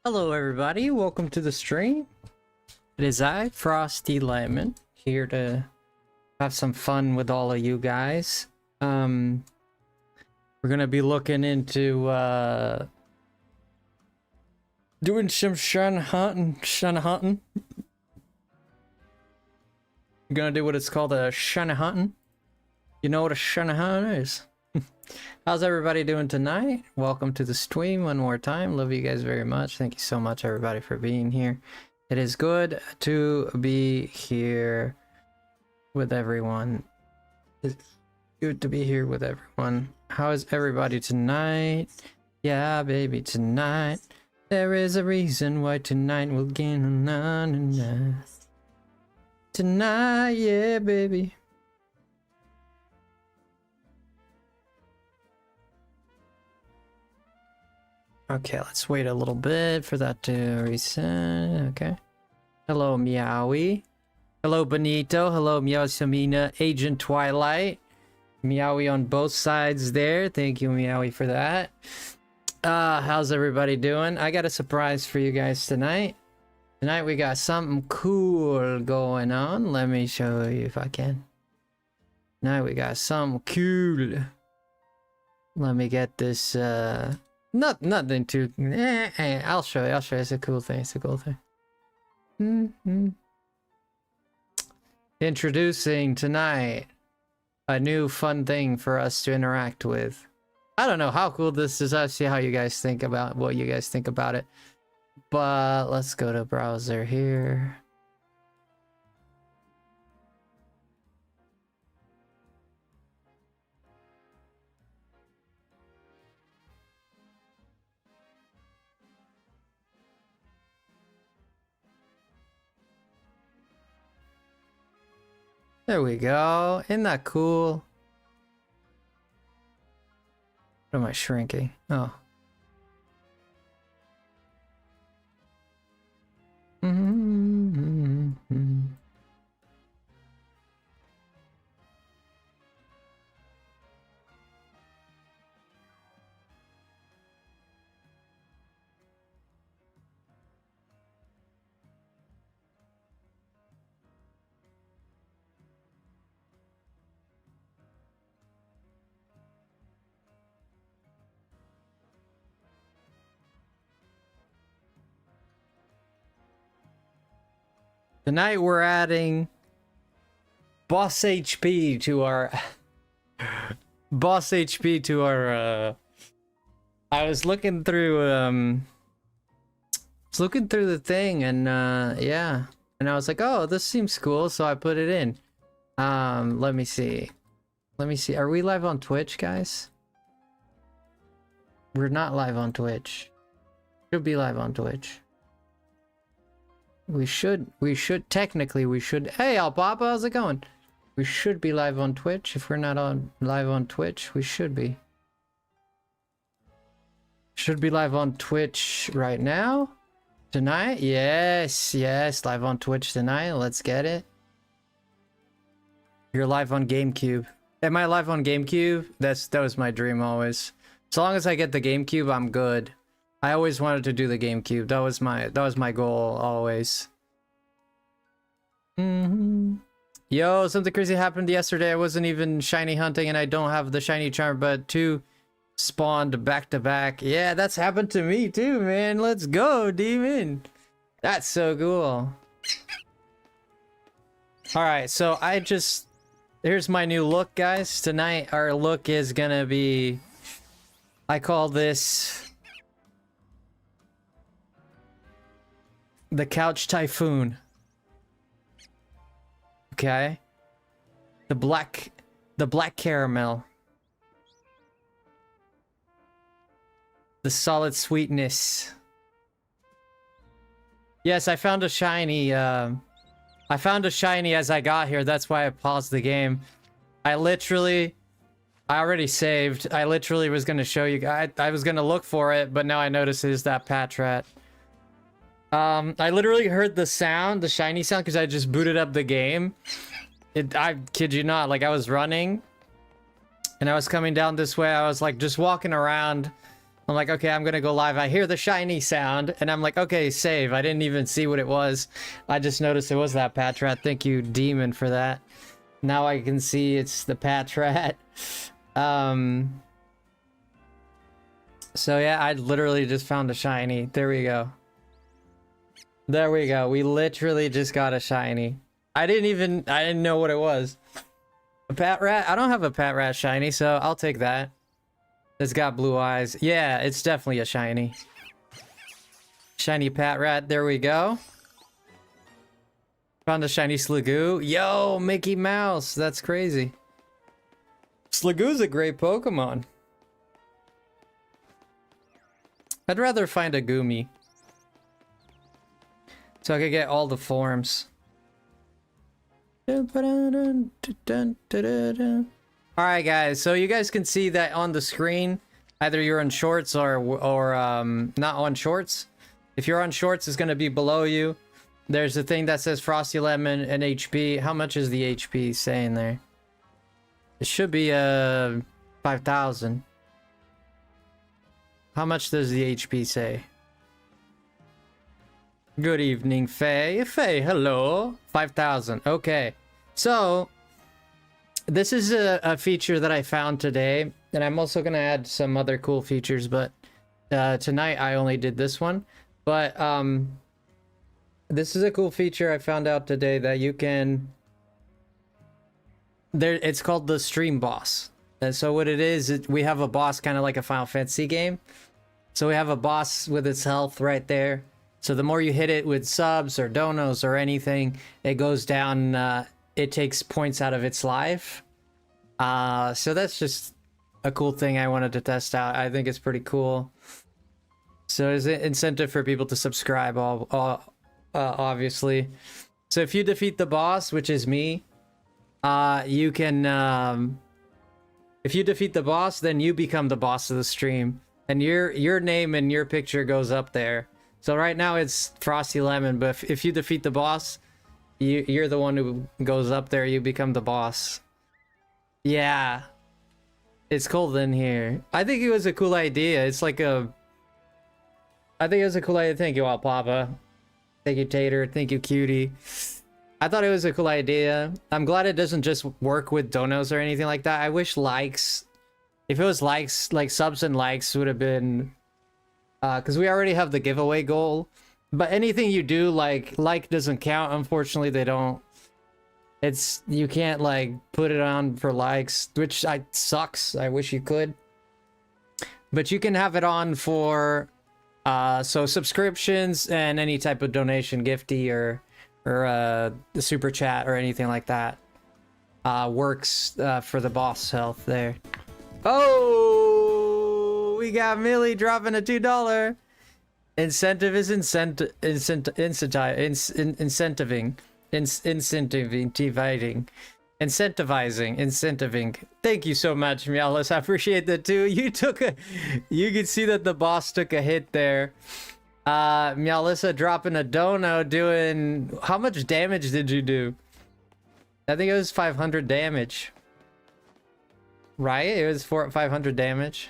Hello everybody, welcome to the stream. It is I, FrostyLemon, here to have some fun with all of you guys. We're gonna be looking into doing some shun hunting. We're gonna do what it's called a shun hunting. You know what a shun hunting is? How's everybody doing tonight? Welcome to the stream one more time. Love you guys very much. Thank you so much everybody for being here. It is good to be here with everyone. It's good to be here with everyone. How is everybody tonight? Yeah, baby, tonight. There is a reason why tonight we'll get on. Tonight, yeah, baby. Okay, let's wait a little bit for that to reset. Okay. Hello, Meowie. Hello, Benito. Hello, Meow Samina, Agent Twilight. Meowie on both sides there. Thank you, Meowie, for that. How's everybody doing? I got a surprise for you guys tonight. Tonight we got something cool going on. Let me show you if I can. Tonight we got something cool. Let me get this, nothing too. I'll show you. It's a cool thing. It's a cool thing. Introducing tonight a new fun thing for us to interact with. I don't know how cool this is. I'll see how you guys think about what you guys think about it. But let's go to browser here. There we go. Isn't that cool? What am I shrinking? Oh. Tonight we're adding boss HP to our I was looking through the thing and yeah, and I was like, oh, this seems cool, so I put it in. Let me see, are we live on Twitch, guys? We're not live on Twitch. Should be live on Twitch. We should technically. Hey, Alpapa, how's it going? We should be live on Twitch. If we're not live on Twitch, we should be. Should be live on Twitch right now. Tonight? Yes, live on Twitch tonight. Let's get it. You're live on GameCube. Am I live on GameCube? That was my dream always. As long as I get the GameCube, I'm good. I always wanted to do the GameCube. That was my goal always. Yo, something crazy happened yesterday. I wasn't even shiny hunting and I don't have the shiny charm, but 2 spawned back to back. Yeah, that's happened to me too, man. Let's go, demon. That's so cool. All right, so here's my new look, guys. Tonight our look is gonna be, I call this the Couch Typhoon. Okay. The black caramel. The solid sweetness. Yes, I found a shiny as I got here. That's why I paused the game. I already saved. I literally was gonna show you guys. I was gonna look for it, but now I notice it is that Patrat. I literally heard the sound, the shiny sound, because I just booted up the game. I kid you not, like I was running and I was coming down this way. I was like just walking around I'm like, okay, I'm gonna go live. I hear the shiny sound, and I'm like, okay, save. I didn't even see what it was. I just noticed it was that Patrat. Thank you, Demon, for that. Now I can see it's the Patrat. So yeah, I literally just found a shiny. There we go. There we go. We literally just got a shiny. I didn't know what it was. A Patrat? I don't have a Patrat shiny, so I'll take that. It's got blue eyes. Yeah, it's definitely a shiny. Shiny Patrat. There we go. Found a shiny Sligoo. Yo, Mickey Mouse. That's crazy. Sligoo's a great Pokemon. I'd rather find a Goomy, so I could get all the forms. Alright guys, so you guys can see that on the screen. Either you're on shorts or not on shorts. If you're on shorts, it's going to be below you. There's a thing that says FrostyLemon and HP. How much is the HP saying there? It should be 5,000. How much does the HP say? Good evening, Faye. Faye, hello. 5,000. Okay. So, this is a feature that I found today. And I'm also going to add some other cool features. But tonight, I only did this one. But this is a cool feature I found out today that you can... It's called the Stream Boss. And so what it is, we have a boss kind of like a Final Fantasy game. So we have a boss with its health right there. So the more you hit it with subs or donos or anything, it goes down, it takes points out of its life. So that's just a cool thing I wanted to test out. I think it's pretty cool. So there's an incentive for people to subscribe, obviously. So if you defeat the boss, which is me, you can... if you defeat the boss, then you become the boss of the stream. And your name and your picture goes up there. So right now it's FrostyLemon, but if you defeat the boss, you're the one who goes up there. You become the boss. Yeah. It's cold in here. I think it was a cool idea. It's like a... I think it was a cool idea. Thank you, all, Papa. Thank you, Tater. Thank you, Cutie. I thought it was a cool idea. I'm glad it doesn't just work with donos or anything like that. I wish likes... If it was likes, like subs and likes would have been... because we already have the giveaway goal. But anything you do, like doesn't count. Unfortunately, they don't... It's... You can't, like, put it on for likes, which sucks. I wish you could. But you can have it on for... so subscriptions and any type of donation, gifty or the super chat or anything like that. Works for the boss health there. Oh, we got Millie dropping a $2. Incentive is incentivizing. Thank you so much, Meowless. I appreciate that too. You can see that the boss took a hit there. Meowlissa dropping a dono doing... How much damage did you do? I think it was 500 damage. Right? It was 500 damage.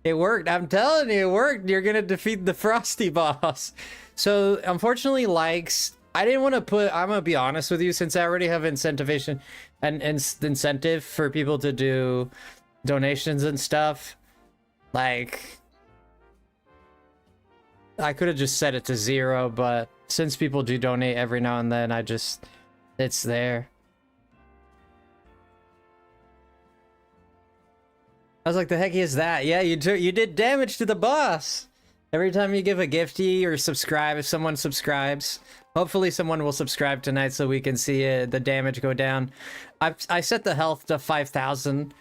It worked. I'm telling you, it worked. You're gonna defeat the Frosty boss. So, unfortunately, likes... I didn't want to put... I'm gonna be honest with you, since I already have incentive for people to do donations and stuff. Like... I could have just set it to 0, but since people do donate every now and then, it's there. I was like, the heck is that? Yeah, you did damage to the boss. Every time you give a gifty or subscribe, if someone subscribes, hopefully someone will subscribe tonight so we can see the damage go down. I set the health to 5,000.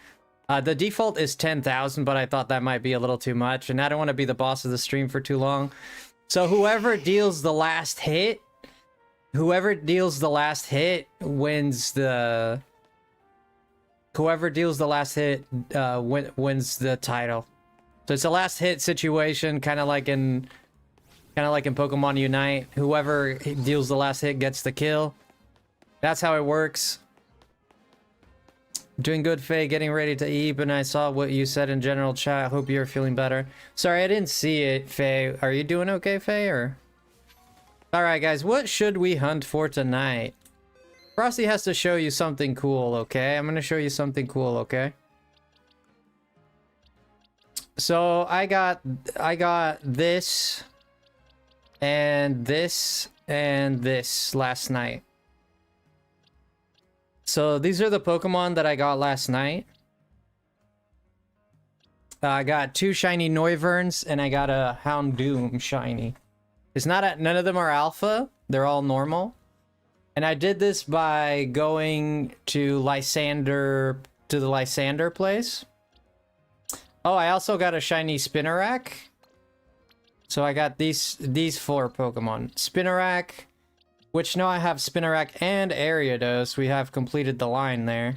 The default is 10,000, but I thought that might be a little too much, and I don't want to be the boss of the stream for too long. So whoever deals the last hit, wins the... Whoever deals the last hit wins the title. So it's a last hit situation, kind of like in Pokemon Unite. Whoever deals the last hit gets the kill. That's how it works. Doing good, Faye. Getting ready to eat, and I saw what you said in general chat. Hope you're feeling better. Sorry, I didn't see it, Faye. Are you doing okay, Faye, or? Alright, guys, what should we hunt for tonight? Frosty has to show you something cool, okay? I'm gonna show you something cool, okay? So, I got this, and this, and this last night. So, these are the Pokemon that I got last night. I got 2 shiny Noiverns, and I got a Houndoom shiny. It's not none of them are alpha. They're all normal. And I did this by going to Lysander, to the Lysander place. Oh, I also got a shiny Spinarak. So I got these 4 Pokemon. Spinarak, which now I have Spinarak and Ariados. We have completed the line there.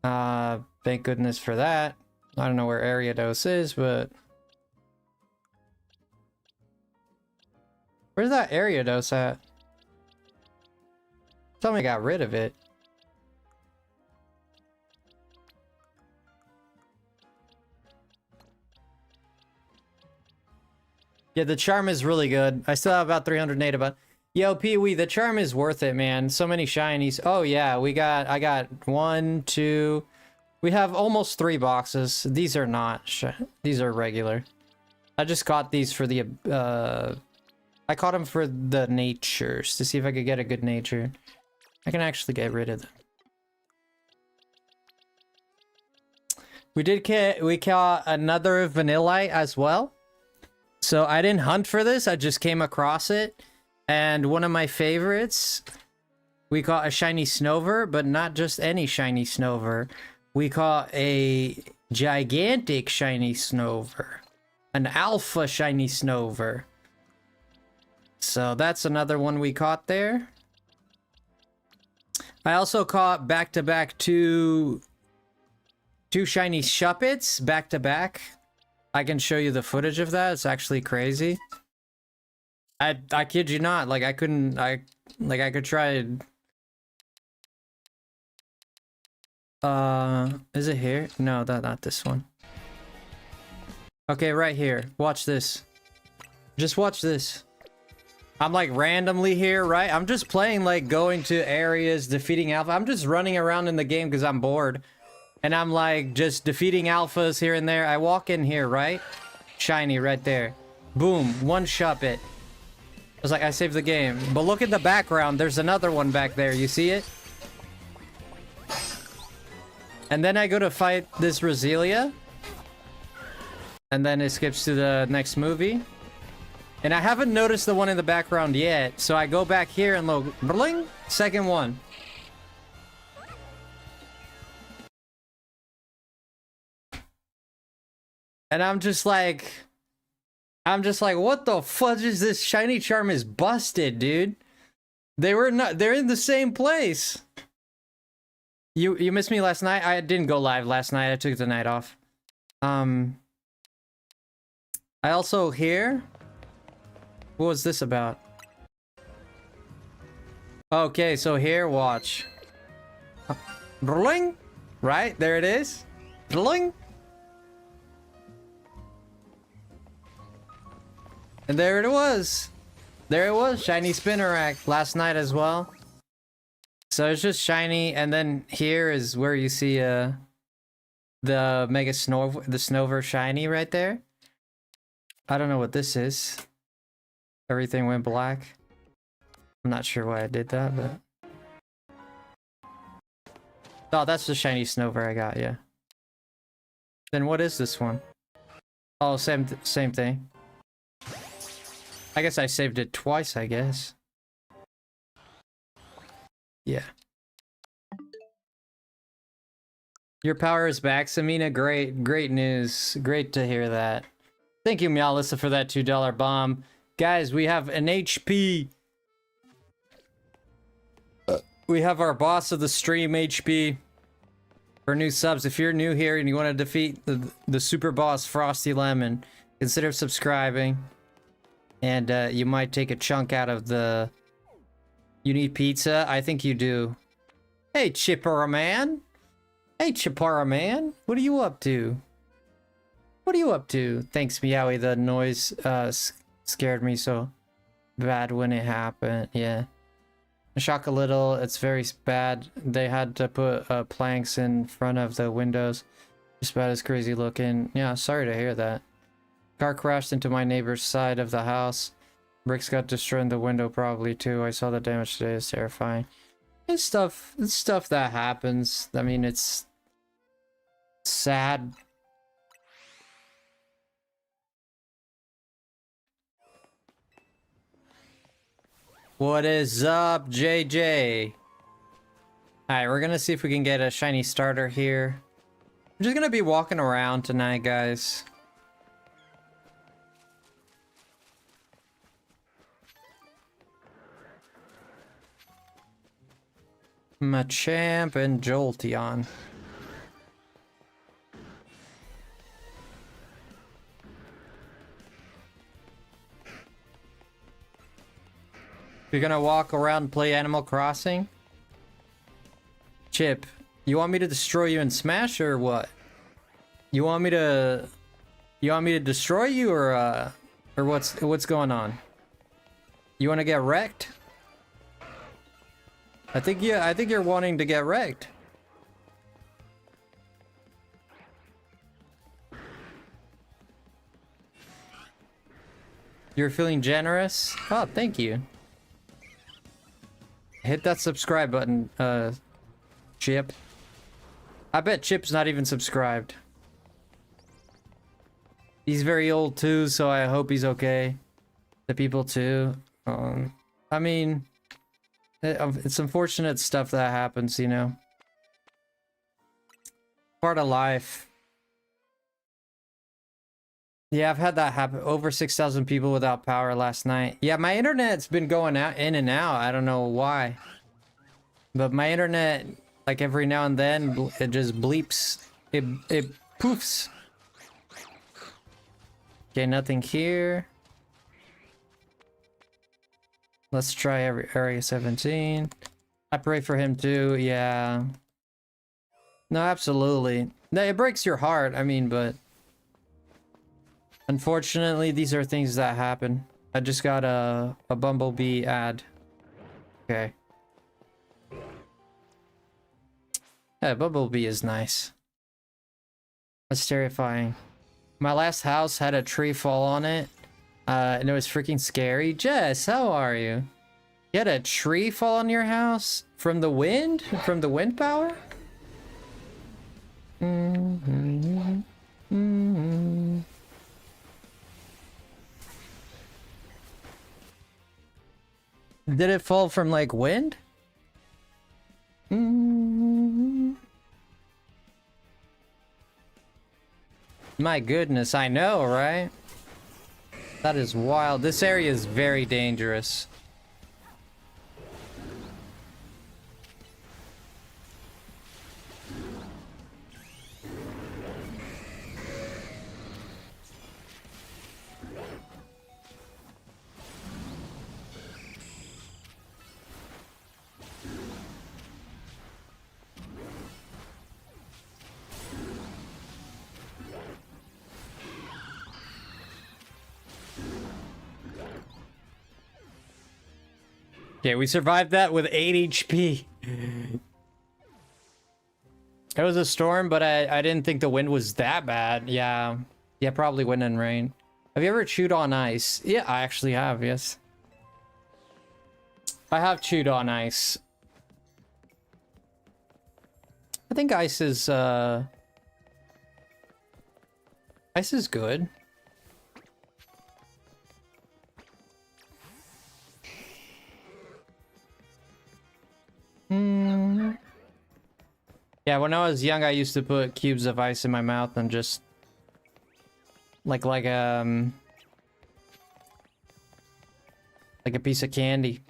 Thank goodness for that. I don't know where Ariados is, but... Where's that Ariados at? Tell me I got rid of it. Yeah, the charm is really good. I still have about 300 native, but... Yo, Pee-wee, the charm is worth it, man. So many shinies. Oh, yeah, I got 1, 2... We have almost 3 boxes. These are not... These are regular. I just caught these for the... I caught them for the natures, to see if I could get a good nature. I can actually get rid of them. We caught another Vanillite as well. So I didn't hunt for this, I just came across it. And one of my favorites, we caught a shiny Snover, but not just any shiny Snover. We caught a gigantic shiny Snover. An alpha shiny Snover. So that's another one we caught there. I also caught back-to-back two shiny Shuppets back-to-back. I can show you the footage of that. It's actually crazy. I kid you not. Like I could try. Is it here? No, not this one. Okay, right here. Watch this. Just watch this. I'm like randomly here, right? I'm just playing like going to areas, defeating alpha. I'm just running around in the game because I'm bored. And I'm like just defeating alphas here and there. I walk in here, right? Shiny right there. Boom, 1 Shuppet. I was like, I saved the game. But look at the background. There's another one back there. You see it? And then I go to fight this Roselia. And then it skips to the next movie. And I haven't noticed the one in the background yet, so I go back here and look, bling, second one. And I'm just like, what the fudge is this? Shiny charm is busted, dude. They're in the same place. You missed me last night? I didn't go live last night. I took the night off. I also here. What was this about? Okay, so here, watch. Bling! Right, there it is. Bling! And there it was. There it was, shiny Spinarak last night as well. So it's just shiny, and then here is where you see the Mega Snover, the Snover shiny right there. I don't know what this is. Everything went black. I'm not sure why I did that, but... Oh, that's the shiny Snover I got, yeah. Then what is this one? Oh, same thing. I guess I saved it twice, I guess. Yeah. Your power is back, Samina. Great news. Great to hear that. Thank you, Meowlissa, for that $2 bomb. Guys, we have an HP. We have our boss of the stream, HP. For new subs, if you're new here and you want to defeat the super boss, FrostyLemon, consider subscribing. And you might take a chunk out of the... You need pizza? I think you do. Hey, Chipper man. Hey, Chapara man, what are you up to? What are you up to? Thanks, Meowie. The noise scared me so bad when it happened. Yeah. Shock a little. It's very bad. They had to put planks in front of the windows. Just about as crazy looking. Yeah, sorry to hear that. Car crashed into my neighbor's side of the house. Bricks got destroyed in the window probably too. I saw the damage today. It's terrifying. It's stuff that happens. I mean, it's sad. What is up, JJ? Alright, we're gonna see if we can get a shiny starter here. I'm just gonna be walking around tonight, guys. Machamp and Jolteon. You're gonna walk around and play Animal Crossing? Chip, you want me to destroy you in Smash or what? You want me to destroy you or what's going on? You want to get wrecked? I think you're wanting to get wrecked. You're feeling generous? Oh, thank you. Hit that subscribe button, Chip. I bet Chip's not even subscribed. He's very old too, so I hope he's okay. The people too. I mean, it's unfortunate stuff that happens, you know. Part of life. Yeah, I've had that happen. Over 6,000 people without power last night. Yeah, my internet's been going out in and out. I don't know why. But my internet, like every now and then, it just bleeps. It poofs. Okay, nothing here. Let's try area 17. I pray for him too, yeah. No, absolutely. No, it breaks your heart, I mean, but... Unfortunately, these are things that happen. I just got a Bumblebee ad. Okay. Yeah, Bumblebee is nice. That's terrifying. My last house had a tree fall on it. And it was freaking scary. Jess, how are you? You had a tree fall on your house? From the wind? From the wind power? Did it fall from like wind? My goodness, I know, right? That is wild. This area is very dangerous. Okay, we survived that with 8 HP. It was a storm, but I didn't think the wind was that bad. Yeah. Yeah, probably wind and rain. Have you ever chewed on ice? Yeah, I actually have, yes. I have chewed on ice. I think ice is good. Yeah, when I was young, I used to put cubes of ice in my mouth and just like a piece of candy.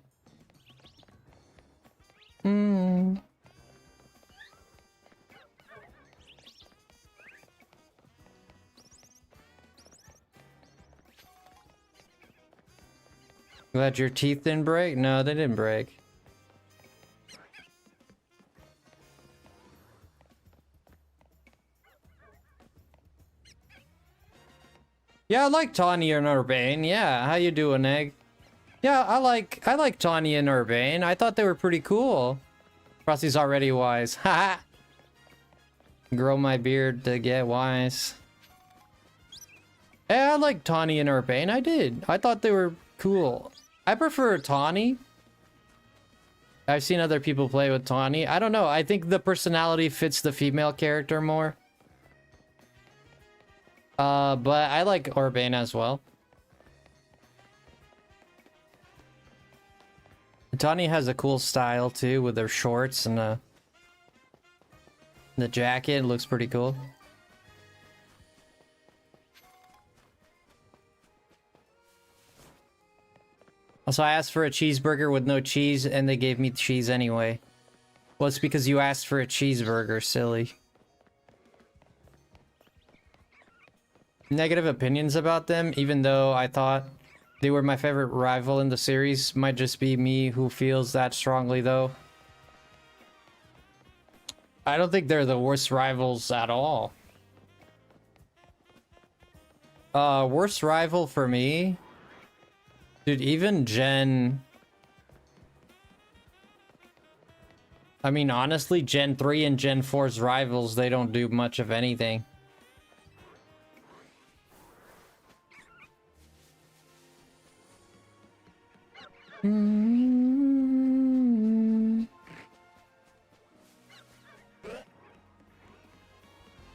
Glad your teeth didn't break? No, they didn't break. Yeah, I like Tawny and Urbane. Yeah, how you doing, Egg? Yeah, I like Tawny and Urbane. I thought they were pretty cool. Frosty's already wise. Haha. Grow my beard to get wise. Yeah, I like Tawny and Urbane. I did. I thought they were cool. I prefer Tawny. I've seen other people play with Tawny. I don't know. I think the personality fits the female character more. But I like Urbane as well. Tawny has a cool style too, with her shorts and the jacket. It looks pretty cool. Also, I asked for a cheeseburger with no cheese, and they gave me cheese anyway. Well, it's because you asked for a cheeseburger, silly. Negative opinions about them, even though I thought they were my favorite rival in the series. Might just be me who feels that strongly, though. I don't think they're the worst rivals at all. Worst rival for me? Dude, even Gen... I mean, honestly, Gen 3 and Gen 4's rivals, they don't do much of anything.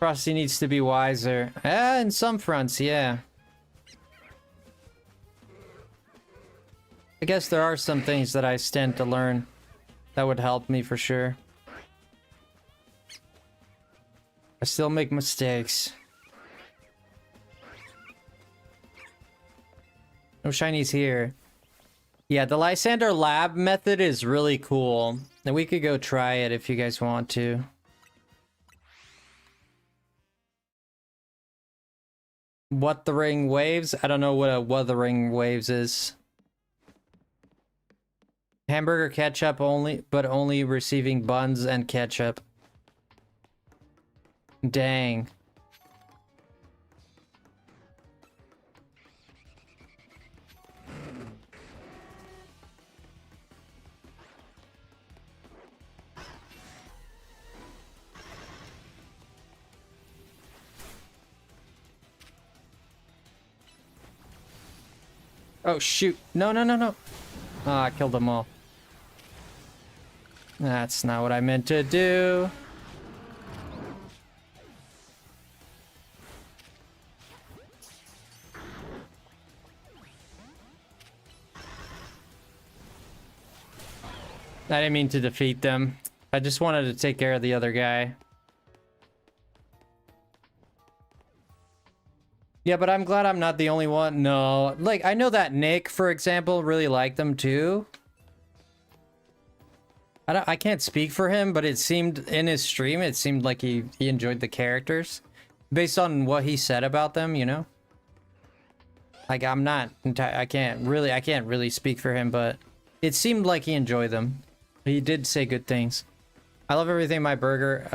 Frosty needs to be wiser. In some fronts, yeah. I guess there are some things that I stand to learn that would help me for sure. I still make mistakes. No shinies here. Yeah, the Lysander lab method is really cool. And we could go try it if you guys want to. Wuthering Waves? I don't know what a Wuthering Waves is. Hamburger ketchup only, but only receiving buns and ketchup. Dang. Oh, shoot. No, no, no, no. Oh, I killed them all. That's not what I meant to do. I didn't mean to defeat them. I just wanted to take care of the other guy. Yeah, but I'm glad I'm not the only one. No, like, I know that Nick, for example, really liked them too. I can't speak for him, but it seemed in his stream, it seemed like he enjoyed the characters. Based on what he said about them, you know? Like, I can't really speak for him, but it seemed like he enjoyed them. He did say good things. I love everything in my burger.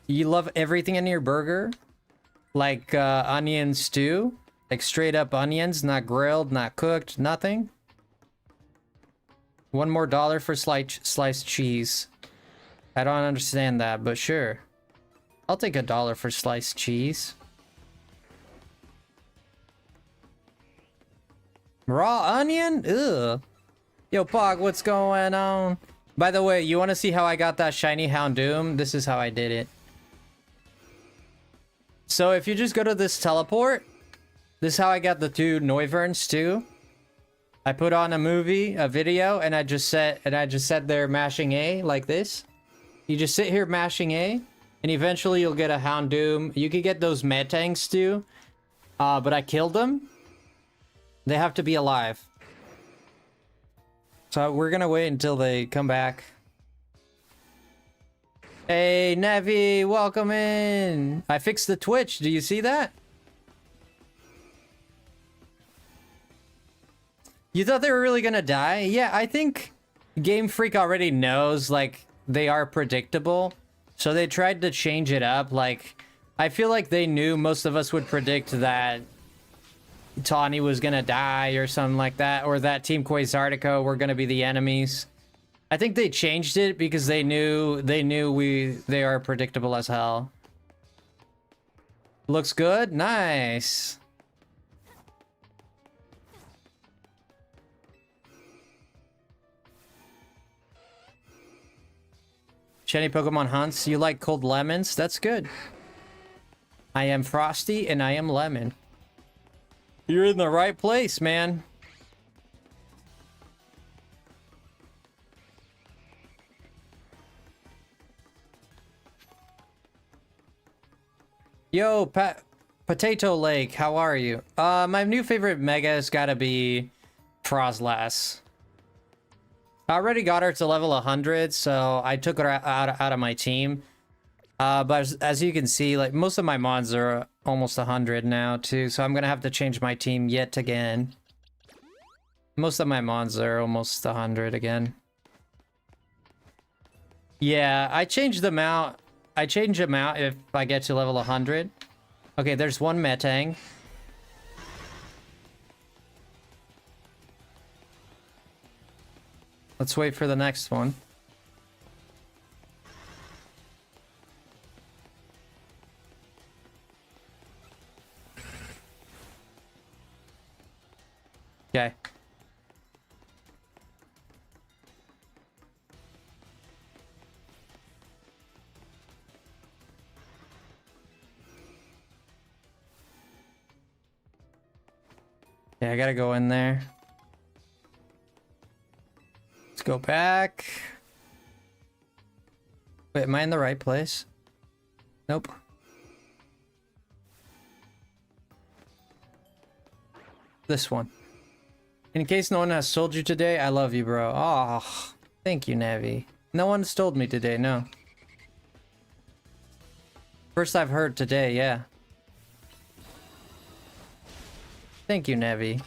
You love everything in your burger? Like onion stew? Like straight up onions, not grilled, not cooked, nothing? $1 more for sliced cheese. I don't understand that, but sure. I'll take $1 for sliced cheese. Raw onion? Ugh. Yo, Pog, what's going on? By the way, you want to see how I got that shiny Houndoom? This is how I did it. So if you just go to this teleport, this is how I got the 2 Noiverns too. I put on a video, and I just sat there mashing A like this. You just sit here mashing A, and eventually you'll get a Houndoom. You could get those Metangs too, but I killed them. They have to be alive. So we're gonna wait until they come back. Hey, Navi, welcome in. I fixed the Twitch. Do you see that? You thought they were really gonna die? Yeah, I think Game Freak already knows, like, they are predictable. So they tried to change it up, like, I feel like they knew most of us would predict that Tawny was gonna die or something like that, or that Team Quasartico were gonna be the enemies. I think they changed it because they knew they are predictable as hell. Looks good? Nice. Shiny Pokemon hunts. You like cold lemons? That's good. I am Frosty and I am Lemon. You're in the right place, man. Yo, Potato Lake, how are you? My new favorite mega has gotta be Frostlass. I already got her to level 100, so I took her out of my team. But as you can see, like, most of my mods are almost 100 now, too, so I'm gonna have to change my team yet again. Most of my mods are almost 100 again. Yeah, I change them out. I change them out if I get to level 100. Okay, there's one Metang. Let's wait for the next one. Okay. Yeah, I gotta go in there. Let's go back. Wait, am I in the right place? Nope. This one. In case no one has told you today, I love you, bro. Oh, thank you, Navi. No one's told me today, no. First I've heard today, yeah. Thank you, Navi.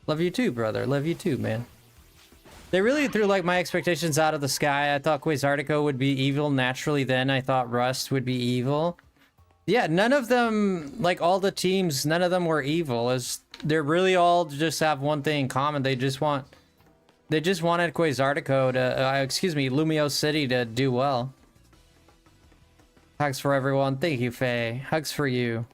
Love you too, brother. Love you too, man. They really threw, like, my expectations out of the sky. I thought Quasartico would be evil naturally then. I thought Rust would be evil. Yeah, none of them, like, all the teams, none of them were evil. They're really all just have one thing in common. They just wanted Quasartico to, excuse me, Lumio City to do well. Hugs for everyone. Thank you, Faye. Hugs for you.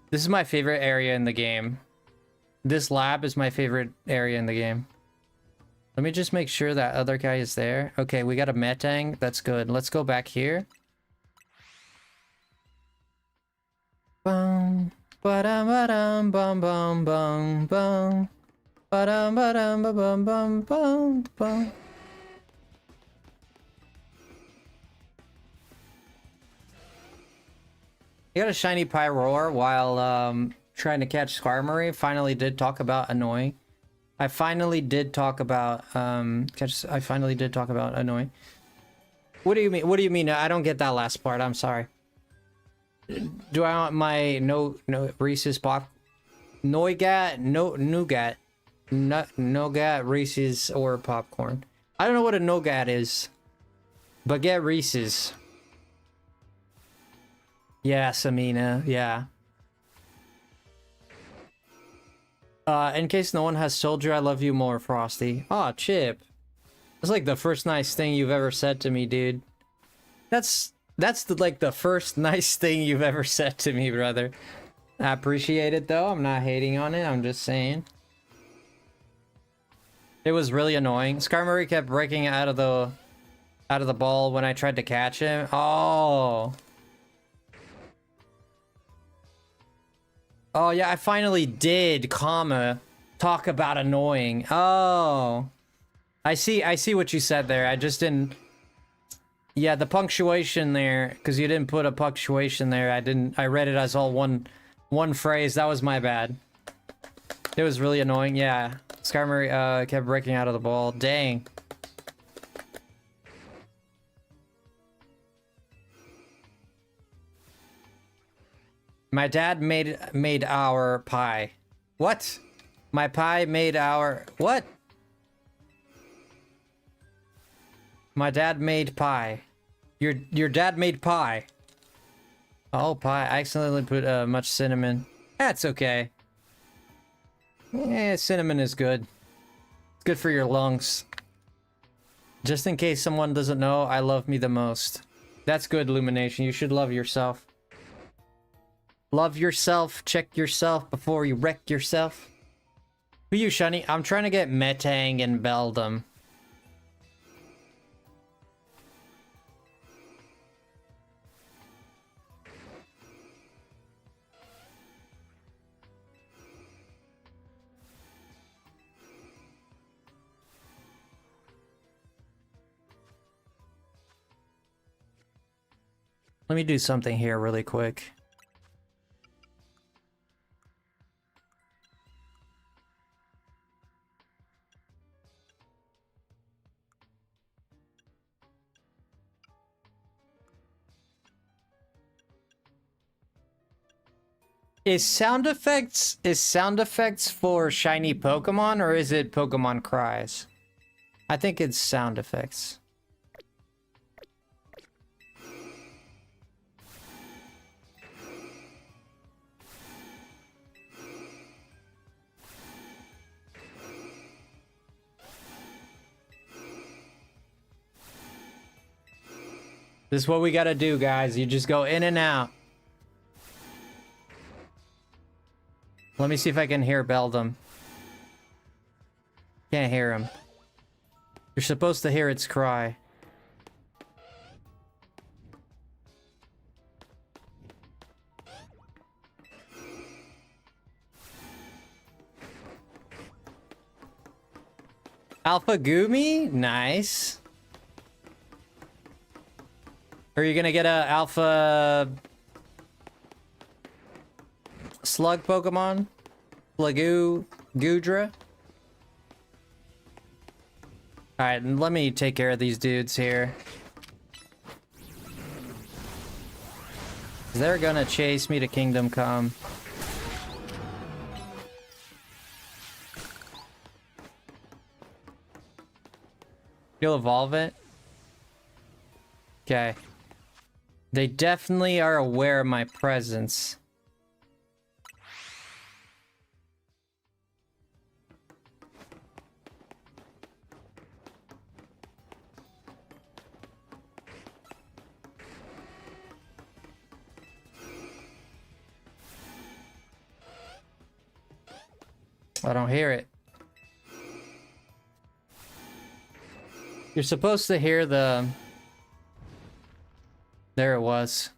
This is my favorite area in the game. This lab is my favorite area in the game. Let me just make sure that other guy is there. Okay, we got a Metang. That's good. Let's go back here. Bum, ba-dum, ba-dum, bum, bum, bum, bum. Ba-dum, ba-dum, ba-bum, bum, bum, bum. I got a shiny Pyroar while trying to catch Skarmory. Finally did talk about annoying. I finally did talk about annoying. What do you mean? What do you mean? I don't get that last part. I'm sorry. Do I want my Reese's pop Nougat Reese's or popcorn? I don't know what a nougat is, but get Reese's. Yeah, Samina. Yeah. In case no one has told you, I love you more, Frosty. Aw, Chip. That's like the first nice thing you've ever said to me, dude. That's the first nice thing you've ever said to me, brother. I appreciate it, though. I'm not hating on it. I'm just saying. It was really annoying. Skarmory kept breaking out of the ball when I tried to catch him. Oh. Oh, yeah, I finally did, talk about annoying. Oh. I see what you said there. I just didn't... Yeah, the punctuation there, because you didn't put a punctuation there. I read it as all one phrase. That was my bad. It was really annoying, yeah. Skarmory kept breaking out of the ball. Dang. My dad made our pie. What? My pie made our... What? My dad made pie. Your dad made pie. Oh, pie. I accidentally put much cinnamon. That's okay. Yeah, cinnamon is good. It's good for your lungs. Just in case someone doesn't know, I love me the most. That's good, Illumination. You should love yourself. Love yourself. Check yourself before you wreck yourself. Who you, Shani? I'm trying to get Metang and Beldum. Let me do something here really quick. Is sound effects for shiny Pokemon, or is it Pokemon cries? I think it's sound effects. This is what we gotta do, guys. You just go in and out. Let me see if I can hear Beldum. Can't hear him. You're supposed to hear its cry. Alpha Gumi? Nice. Are you gonna get a Alpha Slug Pokemon? Gudra? Alright, let me take care of these dudes here. They're gonna chase me to Kingdom Come. You'll evolve it? Okay. They definitely are aware of my presence. I don't hear it. You're supposed to hear the... There it was.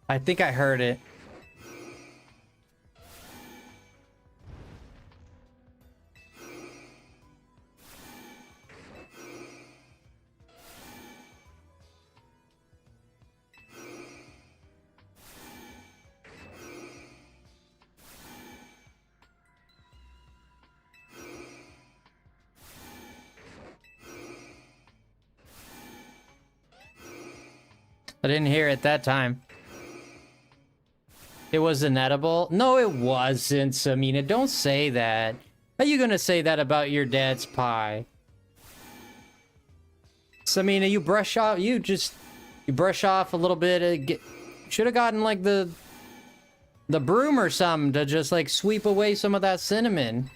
I think I heard it. I didn't hear it that time. It was inedible? No, it wasn't, Samina. Don't say that. How are you gonna say that about your dad's pie? Samina, you brush off. You brush off a little bit. Should have gotten like the broom or something to just like sweep away some of that cinnamon.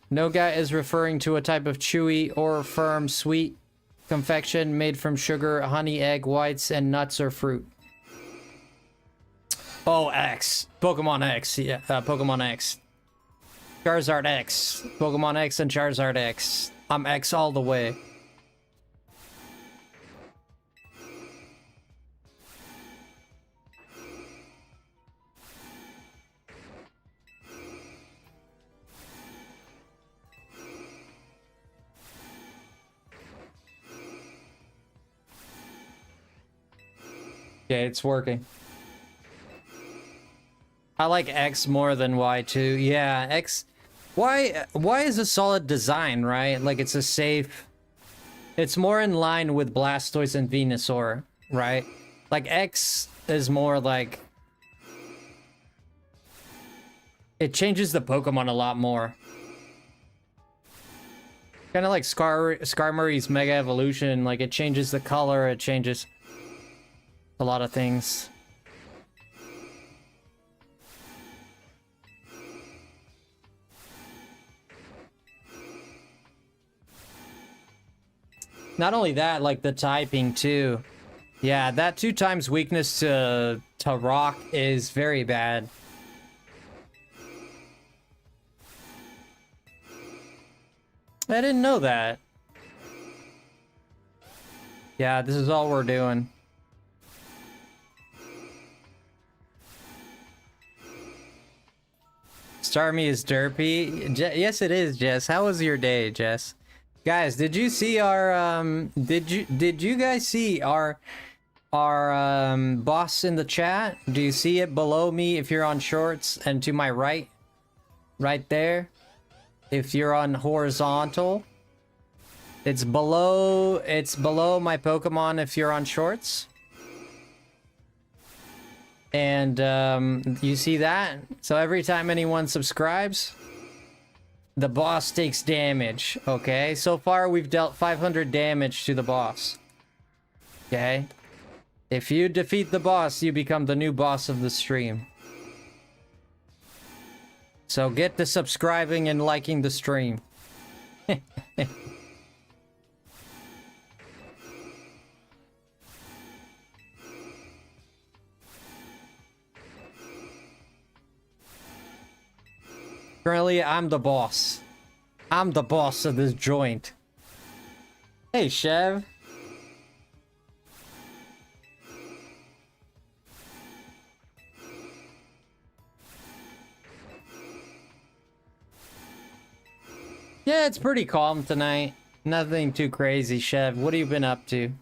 Noga is referring to a type of chewy or firm sweet confection made from sugar, honey, egg whites, and nuts or fruit. Oh, X. Pokemon X. Yeah, Pokemon X. Charizard X. Pokemon X and Charizard X. I'm X all the way. Okay, it's working. I like X more than Y too. Yeah, X. Why is a solid design, right? Like it's a safe. It's more in line with Blastoise and Venusaur, right? Like X is more like it changes the Pokemon a lot more. Kind of like Skarmory's Mega Evolution, like it changes the color, it changes a lot of things. Not only that, like the typing too. Yeah, that 2 times weakness to rock is very bad. I didn't know that. Yeah, this is all we're doing. Starmie is derpy. Yes, it is, Jess. How was your day, Jess? Guys, did you see our did you guys see our boss in the chat? Do you see it below me if you're on shorts, and to my right? Right there. If you're on horizontal. It's below my Pokemon if you're on shorts. And you see that? So every time anyone subscribes, the boss takes damage, okay? So far, we've dealt 500 damage to the boss. Okay? If you defeat the boss, you become the new boss of the stream. So get to subscribing and liking the stream. Currently, I'm the boss. I'm the boss of this joint. Hey, Chev. Yeah, it's pretty calm tonight. Nothing too crazy, Chev. What have you been up to?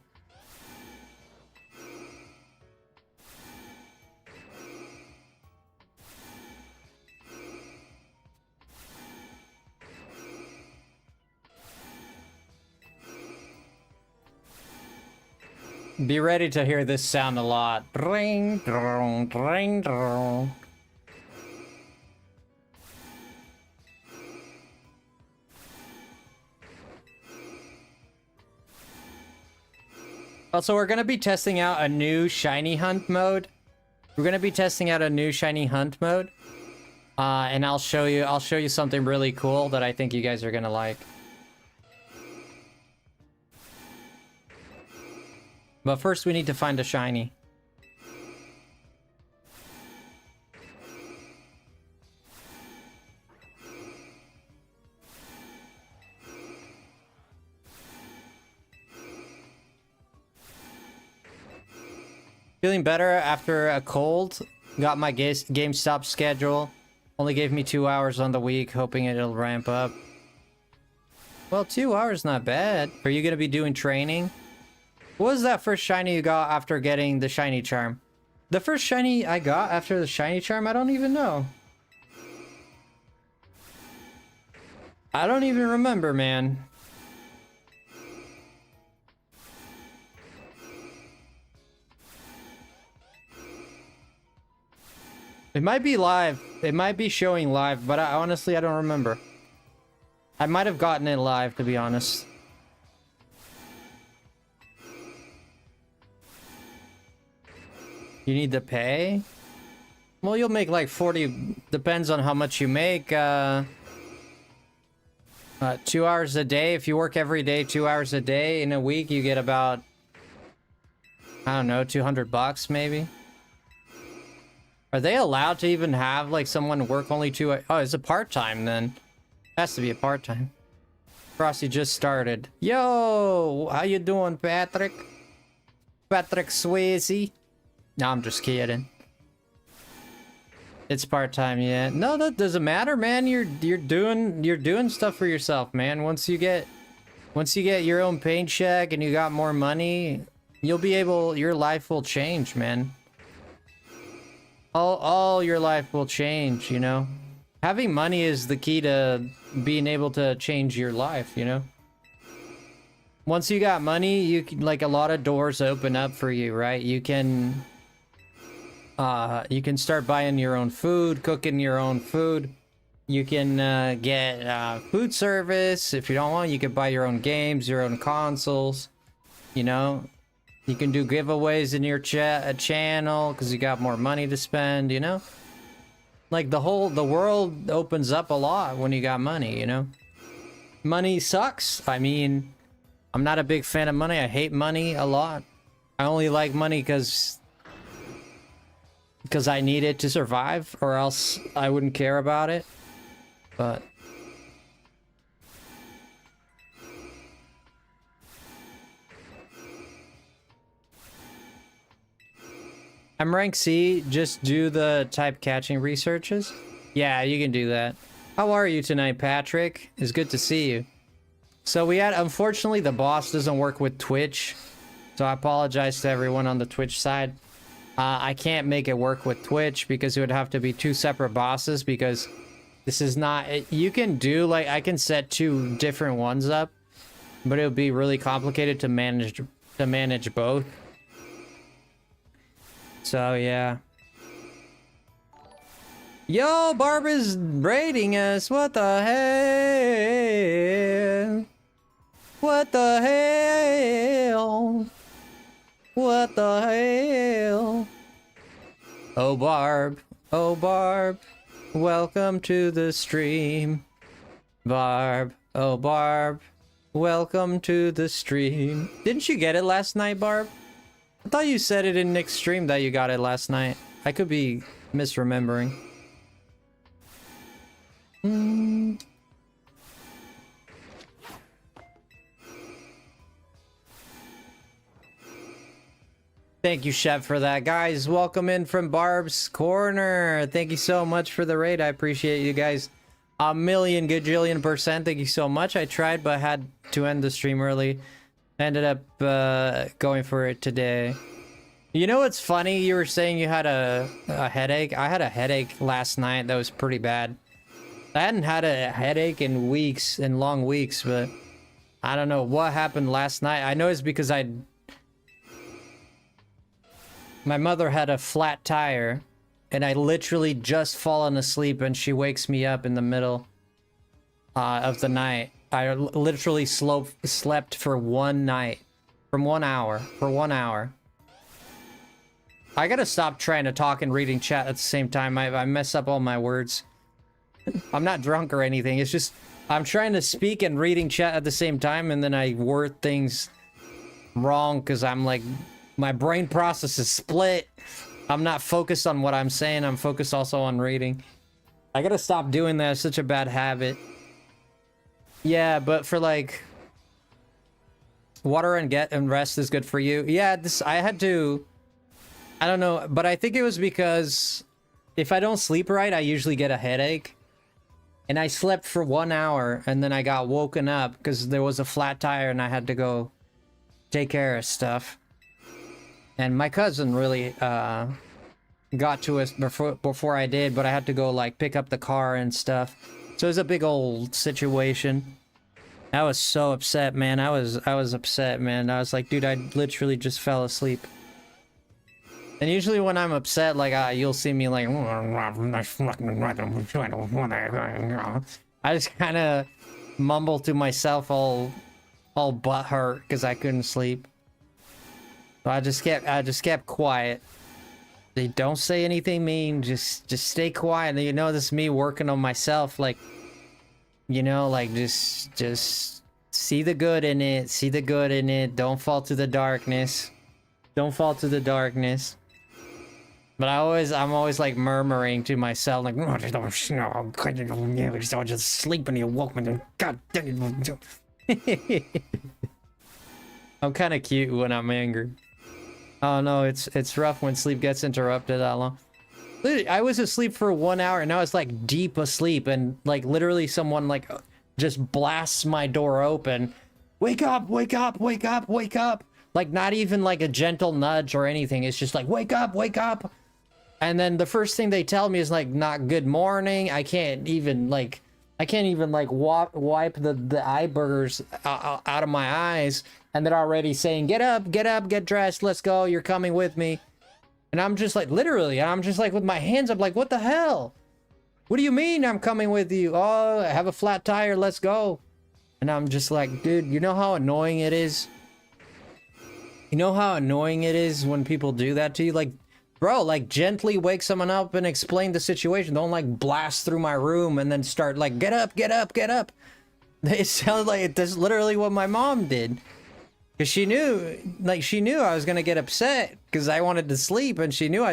Be ready to hear this sound a lot. Ring, drong, ring, drong. Also, we're gonna be testing out a new shiny hunt mode. We're gonna be testing out a new shiny hunt mode. And I'll show you something really cool that I think you guys are gonna like. But first we need to find a shiny. Feeling better after a cold. Got my GameStop schedule. Only gave me 2 hours on the week, hoping it'll ramp up. Well, 2 hours not bad. Are you gonna be doing training? What was that first shiny you got after getting the shiny charm? The first shiny I got after the shiny charm, I don't even know. I don't even remember, man. It might be live. It might be showing live, but honestly, I don't remember. I might have gotten it live, to be honest. You need to pay? Well, you'll make like 40, depends on how much you make. 2 hours a day. If you work every day, 2 hours a day in a week, you get about, I don't know, 200 bucks maybe. Are they allowed to even have like someone work only 2? Oh, it's a part-time then. Has to be a part-time. Frosty just started. Yo, how you doing, Patrick? Patrick Swayze? No, I'm just kidding. It's part-time, yeah. No, that doesn't matter, man. You're doing stuff for yourself, man. Once you get your own paycheck and you got more money, you'll be able, your life will change, man. All your life will change, you know? Having money is the key to being able to change your life, you know? Once you got money, you can, like, a lot of doors open up for you, right? You can start buying your own food, cooking your own food. You can get food service. If you don't want, you can buy your own games, your own consoles. You know, you can do giveaways in your channel because you got more money to spend. You know, like the world opens up a lot when you got money. You know, money sucks. I mean, I'm not a big fan of money. I hate money a lot. I only like money because I need it to survive, or else I wouldn't care about it. But I'm rank C. Just do the type catching researches. Yeah, you can do that. How are you tonight, Patrick? It's good to see you. So we had, unfortunately, the boss doesn't work with Twitch. So I apologize to everyone on the Twitch side. I can't make it work with Twitch because it would have to be 2 separate bosses, because this is not, you can do, like, I can set 2 different ones up, but it would be really complicated to manage both. So yeah. Yo, Barb is raiding us. What the hell? What the hell? What the hell? Oh, Barb. Oh, Barb. Welcome to the stream. Barb. Oh, Barb. Welcome to the stream. Didn't you get it last night, Barb? I thought you said it in Nick's stream that you got it last night. I could be misremembering. Thank you, Chef, for that. Guys, welcome in from Barb's Corner. Thank you so much for the raid. I appreciate you guys a million gajillion %. Thank you so much. I tried, but had to end the stream early. Ended up going for it today. You know what's funny? You were saying you had a headache. I had a headache last night that was pretty bad. I hadn't had a headache in weeks, in long weeks, but I don't know what happened last night. I know it's because my mother had a flat tire, and I literally just fallen asleep, and she wakes me up in the middle of the night. I literally slept for one night, for 1 hour. I gotta stop trying to talk and reading chat at the same time. I mess up all my words. I'm not drunk or anything. It's just I'm trying to speak and reading chat at the same time, and then I word things wrong because I'm like, my brain process is split. I'm not focused on what I'm saying. I'm focused also on reading. I gotta stop doing that. It's such a bad habit. Yeah, but for like water and rest is good for you. Yeah, I had to, I don't know, but I think it was because if I don't sleep right, I usually get a headache. And I slept for 1 hour, and then I got woken up because there was a flat tire and I had to go take care of stuff. And my cousin really got to us before I did, but I had to go like pick up the car and stuff. So it was a big old situation. I was so upset, man. I was upset, man. I was like, dude, I literally just fell asleep. And usually when I'm upset, like, you'll see me like, I just kind of mumble to myself all butthurt because I couldn't sleep. So I just kept quiet. They don't say anything mean. Just stay quiet. And you know, this is me working on myself. Like, you know, like just see the good in it. See the good in it. Don't fall to the darkness. Don't fall to the darkness. But I'm always like murmuring to myself, like, I was just sleeping. You woke me. God dang it. I'm kind of cute when I'm angry. Oh no, it's rough when sleep gets interrupted that long. Literally, I was asleep for 1 hour and I was like deep asleep, and like literally someone like just blasts my door open. Wake up, wake up, wake up, wake up. Like not even like a gentle nudge or anything. It's just like, wake up, wake up. And then the first thing they tell me is like, not good morning. I can't even like wipe the eye burgers out of my eyes. And they're already saying, get up, get dressed, let's go, you're coming with me. And I'm just like, literally, I'm just like with my hands up like, what the hell? What do you mean I'm coming with you? Oh, I have a flat tire, let's go. And I'm just like, dude, you know how annoying it is? You know how annoying it is when people do that to you? Like, bro, like gently wake someone up and explain the situation. Don't like blast through my room and then start like, get up, get up, get up. It sounds like that's literally what my mom did. Because she knew I was going to get upset because I wanted to sleep, and she knew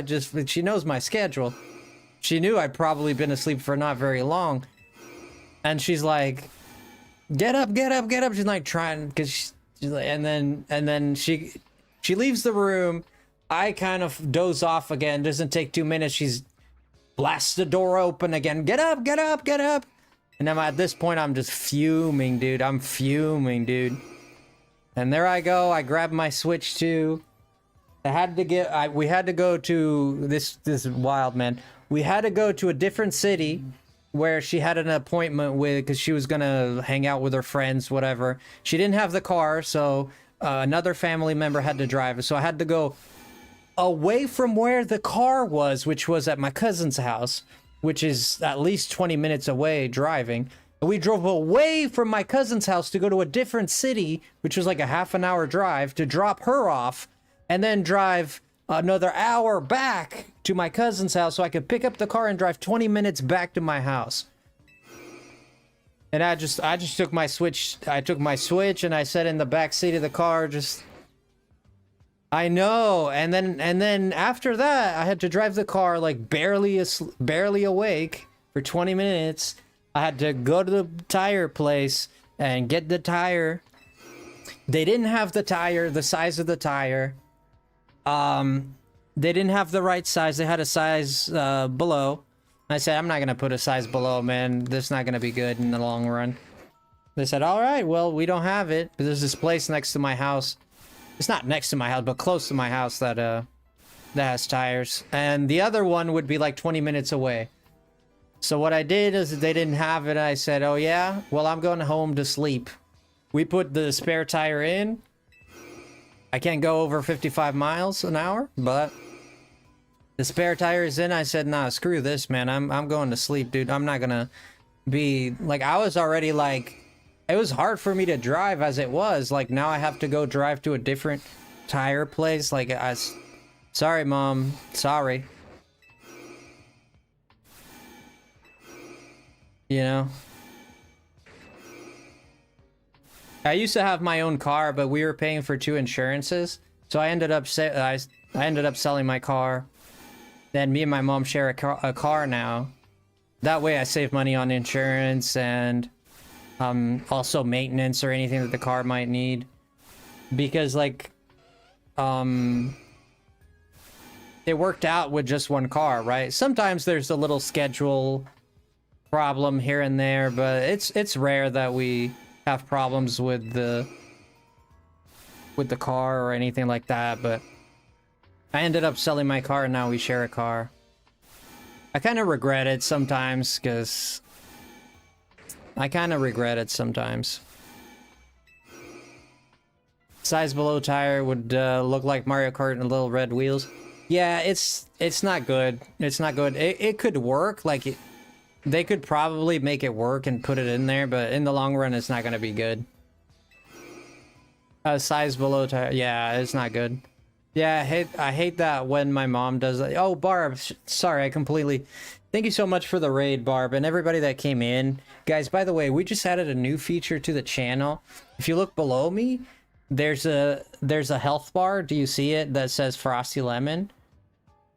she knows my schedule. She knew I'd probably been asleep for not very long. And she's like, get up, get up, get up. She's like trying, because she's like, and then she leaves the room. I kind of doze off again. Doesn't take 2 minutes. She's blasts the door open again. Get up, get up, get up. And then at this point, I'm just fuming, dude. I'm fuming, dude. And there I go. I grabbed my Switch too. We had to go to this is wild, man. We had to go to a different city where she had an appointment with, because she was gonna hang out with her friends, whatever. She didn't have the car, so another family member had to drive. So I had to go away from where the car was, which was at my cousin's house, which is at least 20 minutes away driving. And we drove away from my cousin's house to go to a different city, which was like a half an hour drive, to drop her off, and then drive another hour back to my cousin's house so I could pick up the car and drive 20 minutes back to my house. And I just took my Switch. I took my Switch and I sat in the back seat of the car. Just, I know. And then after that, I had to drive the car like barely awake for 20 minutes. I had to go to the tire place and get the tire. They didn't have the tire, the size of the tire. They didn't have the right size. They had a size below. I said, I'm not going to put a size below, man. This is not going to be good in the long run. They said, all right, well, we don't have it. But there's this place next to my house. It's not next to my house, but close to my house that has tires. And the other one would be like 20 minutes away. So what I did is they didn't have it. I said, oh yeah, well, I'm going home to sleep. We put the spare tire in. I can't go over 55 miles an hour, but the spare tire is in. I said, nah, screw this, man. I'm going to sleep, dude. I'm not gonna be like, I was already like, it was hard for me to drive as it was. Like now I have to go drive to a different tire place. Like sorry, mom, sorry. You know, I used to have my own car, but we were paying for 2 insurances, so I ended up selling my car. Then me and my mom share a car now. That way, I save money on insurance and also maintenance or anything that the car might need. Because like, it worked out with just one car, right? Sometimes there's a little schedule problem here and there, but it's rare that we have problems with the car or anything like that. But I ended up selling my car and now we share a car. I kind of regret it sometimes, because Size below tire would look like Mario Kart and little red wheels. Yeah, it's not good. It's not good. It could work, like they could probably make it work and put it in there, but in the long run, it's not going to be good. Size below tire. Yeah, it's not good. Yeah, I hate that when my mom does that. Oh, Barb, sorry, I completely... Thank you so much for the raid, Barb, and everybody that came in. Guys, by the way, we just added a new feature to the channel. If you look below me, there's a health bar. Do you see it that says FrostyLemon?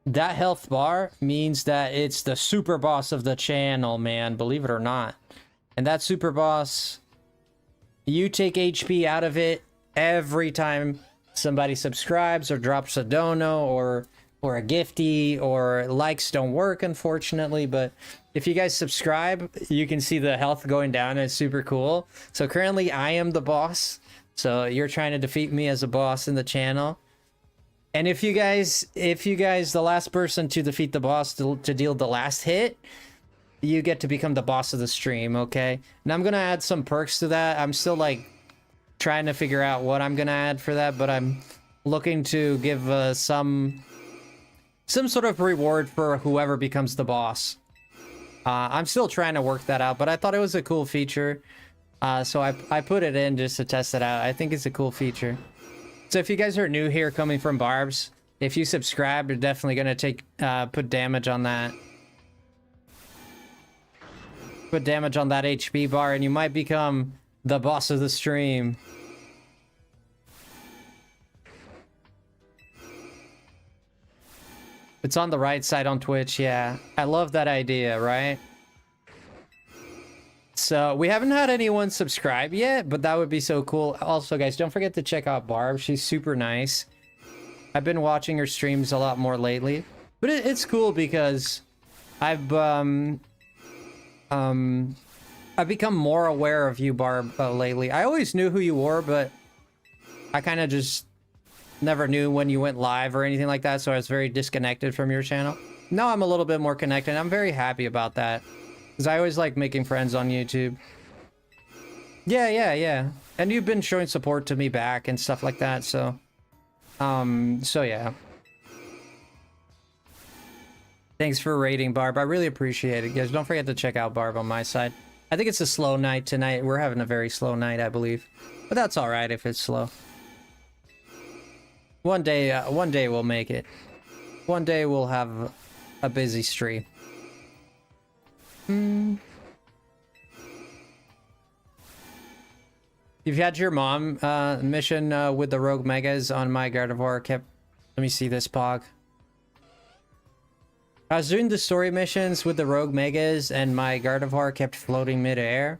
That health bar means that it's the super boss of the channel, man, believe it or not. And that super boss, you take HP out of it every time somebody subscribes or drops a dono or a gifty, or likes don't work, unfortunately. But if you guys subscribe, you can see the health going down. It's super cool. So currently I am the boss. So you're trying to defeat me as a boss in the channel. And if you guys, the last person to defeat the boss to deal the last hit, you get to become the boss of the stream, okay? And I'm gonna add some perks to that. I'm still like trying to figure out what I'm gonna add for that, but I'm looking to give some sort of reward for whoever becomes the boss. I'm still trying to work that out, but I thought it was a cool feature. So I put it in just to test it out. I think it's a cool feature. So if you guys are new here coming from Barb's, if you subscribe, you're definitely gonna take put damage on that. Put damage on that HP bar, and you might become the boss of the stream. It's on the right side on Twitch, yeah. I love that idea, right? So, we haven't had anyone subscribe yet, but that would be so cool. Also, guys, don't forget to check out Barb. She's super nice. I've been watching her streams a lot more lately. But it's cool because I've become more aware of you, Barb, lately. I always knew who you were, but I kind of just never knew when you went live or anything like that, so I was very disconnected from your channel. Now I'm a little bit more connected. I'm very happy about that, because I always like making friends on YouTube. Yeah. And you've been showing support to me back and stuff like that, so... so yeah. Thanks for rating, Barb. I really appreciate it, guys. Don't forget to check out Barb on my side. I think it's a slow night tonight. We're having a very slow night, I believe. But that's alright if it's slow. One day we'll make it. One day we'll have a busy stream. You've had your mom mission with the rogue megas on my Gardevoir kept... Let me see this pog. I was doing the story missions with the rogue megas and my Gardevoir kept floating mid-air.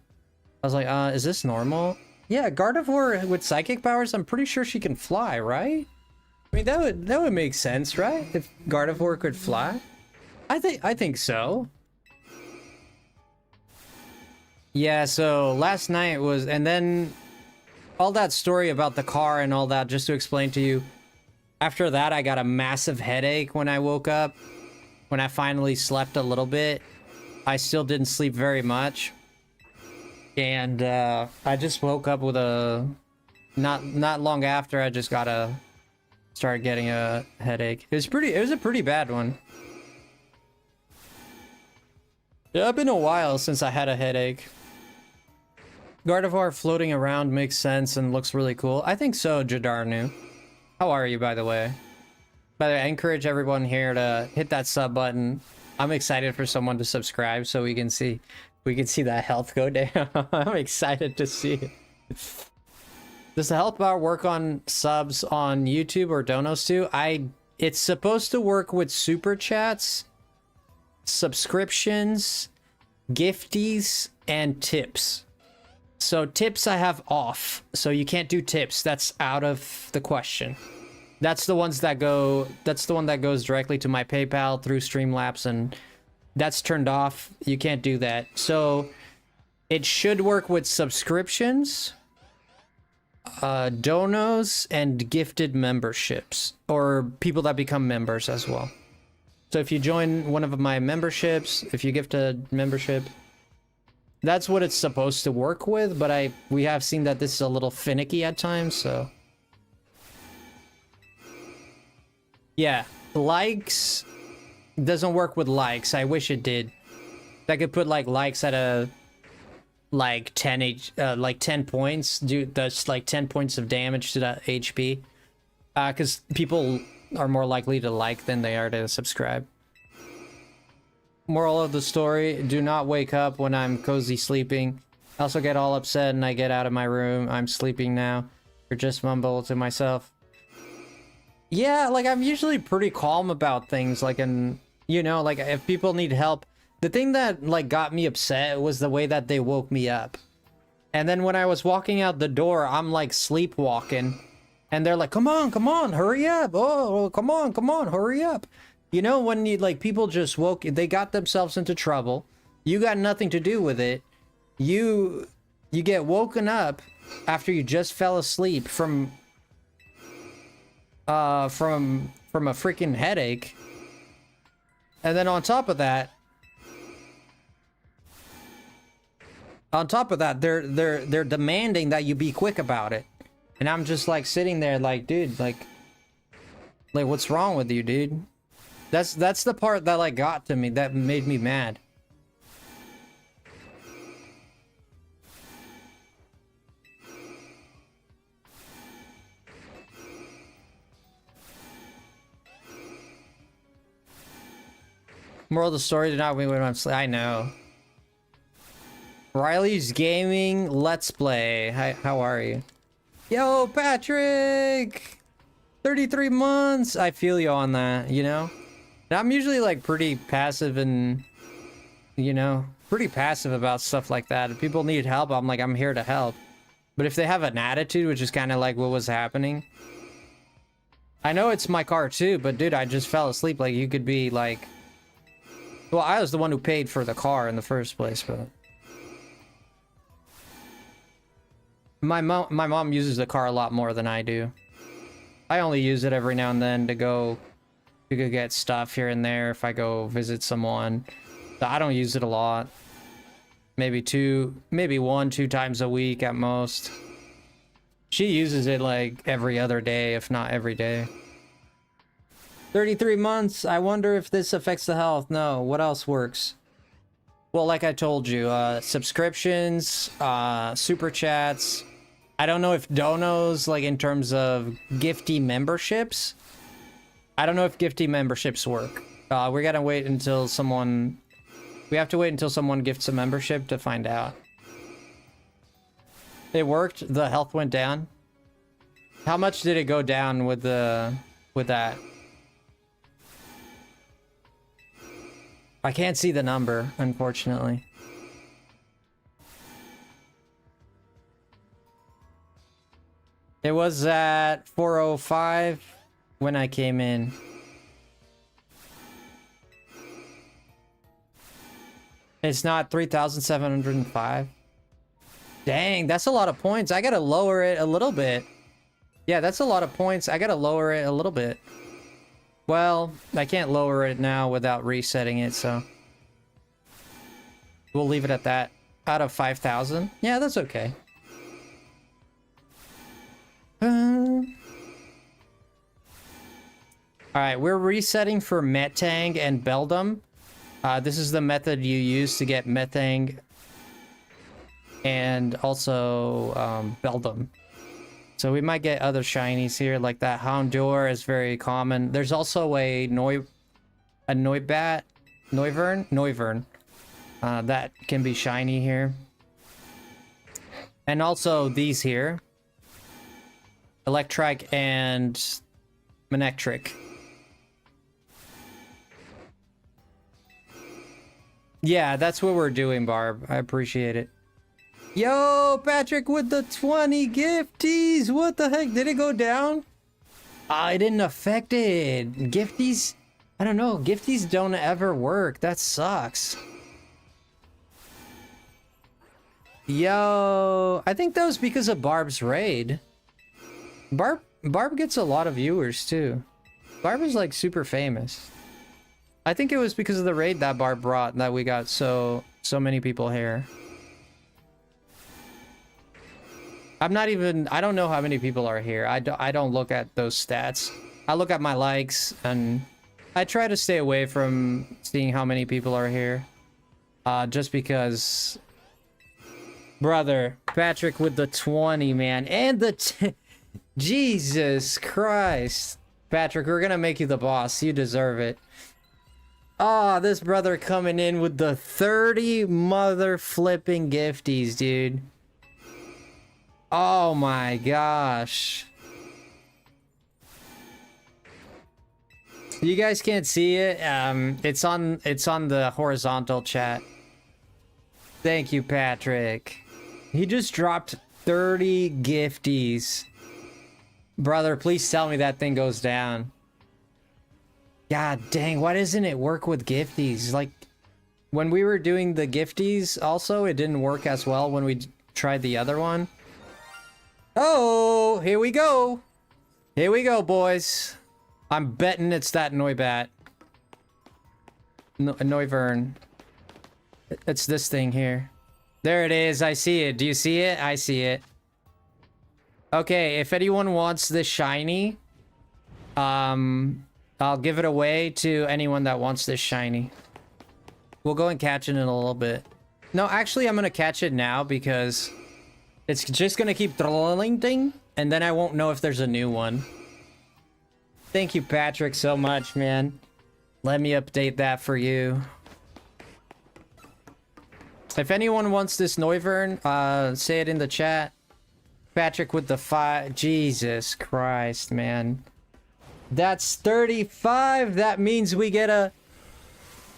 I was like, is this normal? Yeah, Gardevoir with psychic powers, I'm pretty sure she can fly, right? I mean, that would make sense, right? If Gardevoir could fly? I think so. Yeah, so last night was... And then all that story about the car and all that, just to explain to you. After that, I got a massive headache when I woke up. When I finally slept a little bit. I still didn't sleep very much. And I just woke up with a... Not long after, I just started getting a headache. It was a pretty bad one. Yeah, it's been a while since I had a headache. Gardevoir floating around makes sense and looks really cool. I think so, Jadarnu. How are you, by the way? By the way, I encourage everyone here to hit that sub button. I'm excited for someone to subscribe so we can see that health go down. I'm excited to see it. Does the health bar work on subs on YouTube or donos too? It's supposed to work with super chats, subscriptions, gifties, and tips. So tips I have off, so you can't do tips. That's out of the question. That's the one that goes directly to my PayPal through Streamlabs, and that's turned off. You can't do that. So it should work with subscriptions, donos, and gifted memberships, or people that become members as well. So if you join one of my memberships, if you gift a membership, that's what it's supposed to work with, but we have seen that this is a little finicky at times, so... Yeah, likes doesn't work with likes. I wish it did. I could put like likes at a like 10 points. That's like 10 points of damage to the HP. Because people are more likely to like than they are to subscribe. Moral of the story: do not wake up when I'm cozy sleeping. I also get all upset and I get out of my room. I'm sleeping now. Or just mumble to myself. Yeah, like, I'm usually pretty calm about things, like, like, if people need help. The thing that, like, got me upset was the way that they woke me up. And then when I was walking out the door, I'm, like, sleepwalking. And they're like, come on, hurry up. Oh, come on, hurry up. You know, when you, like, people just they got themselves into trouble. You got nothing to do with it. You get woken up after you just fell asleep from... from a freaking headache. And then on top of that, they're demanding that you be quick about it. And I'm just like sitting there like, dude, like what's wrong with you, dude? That's the part that like got to me, that made me mad. Moral of the story, do not win when I'm I know. Riley's Gaming Let's Play. Hi, how are you? Yo, Patrick! 33 months! I feel you on that, you know? And I'm usually like pretty passive and, you know, pretty passive about stuff like that. If people need help, I'm like, I'm here to help. But if they have an attitude, which is kind of like what was happening. I know it's my car too, but dude, I just fell asleep. Like, you could be like... Well, I was the one who paid for the car in the first place, but... My mom uses the car a lot more than I do. I only use it every now and then to go get stuff here and there if I go visit someone. So I don't use it a lot. Maybe 1-2 times a week at most. She uses it like every other day, if not every day. 33 months. I wonder if this affects the health. No. What else works? Well, like I told you, subscriptions, super chats. I don't know if donos, like in terms of gifty memberships. I don't know if gifty memberships work. We gotta wait until someone... We have to wait until someone gifts a membership to find out. It worked. The health went down. How much did it go down with that? I can't see the number, unfortunately. It was at 405 when I came in. It's not 3,705. Dang, that's a lot of points. I gotta lower it a little bit. Yeah, that's a lot of points. I gotta lower it a little bit. Well, I can't lower it now without resetting it, so... We'll leave it at that. Out of 5,000? Yeah, that's okay. Alright, we're resetting for Metang and Beldum. This is the method you use to get Metang and also Beldum. So we might get other shinies here, like that Houndour is very common. There's also a Noivern? Noivern. That can be shiny here. And also these here. Electric and Manectric. Yeah, that's what we're doing, Barb. I appreciate it. Yo, Patrick with the 20 gifties. What the heck? Did it go down? It didn't affect it. Gifties? I don't know. Gifties don't ever work. That sucks. Yo, I think that was because of Barb's raid. Barb gets a lot of viewers too. Barb is like super famous. I think it was because of the raid that Barb brought that we got so many people here. I don't know how many people are here. I don't look at those stats. I look at my likes and I try to stay away from seeing how many people are here. Just because... Brother, Patrick with the 20, man. And the... Jesus Christ. Patrick, we're gonna make you the boss. You deserve it. Ah, this brother coming in with the 30 mother flipping gifties, dude. Oh my gosh. You guys can't see it. It's on the horizontal chat. Thank you, Patrick. He just dropped 30 gifties. Brother, please tell me that thing goes down. God dang, why doesn't it work with gifties? Like, when we were doing the gifties, also, it didn't work as well when we tried the other one. Oh, here we go. Here we go, boys. I'm betting it's that Noibat. Noivern. It's this thing here. There it is. I see it. Do you see it? I see it. Okay, if anyone wants this shiny, I'll give it away to anyone that wants this shiny. We'll go and catch it in a little bit. No, actually, I'm gonna catch it now because it's just gonna keep thing, and then I won't know if there's a new one. Thank you, Patrick, so much, man. Let me update that for you. If anyone wants this Noivern, say it in the chat. Patrick with the 5. Jesus Christ, man. That's 35. That means we get a...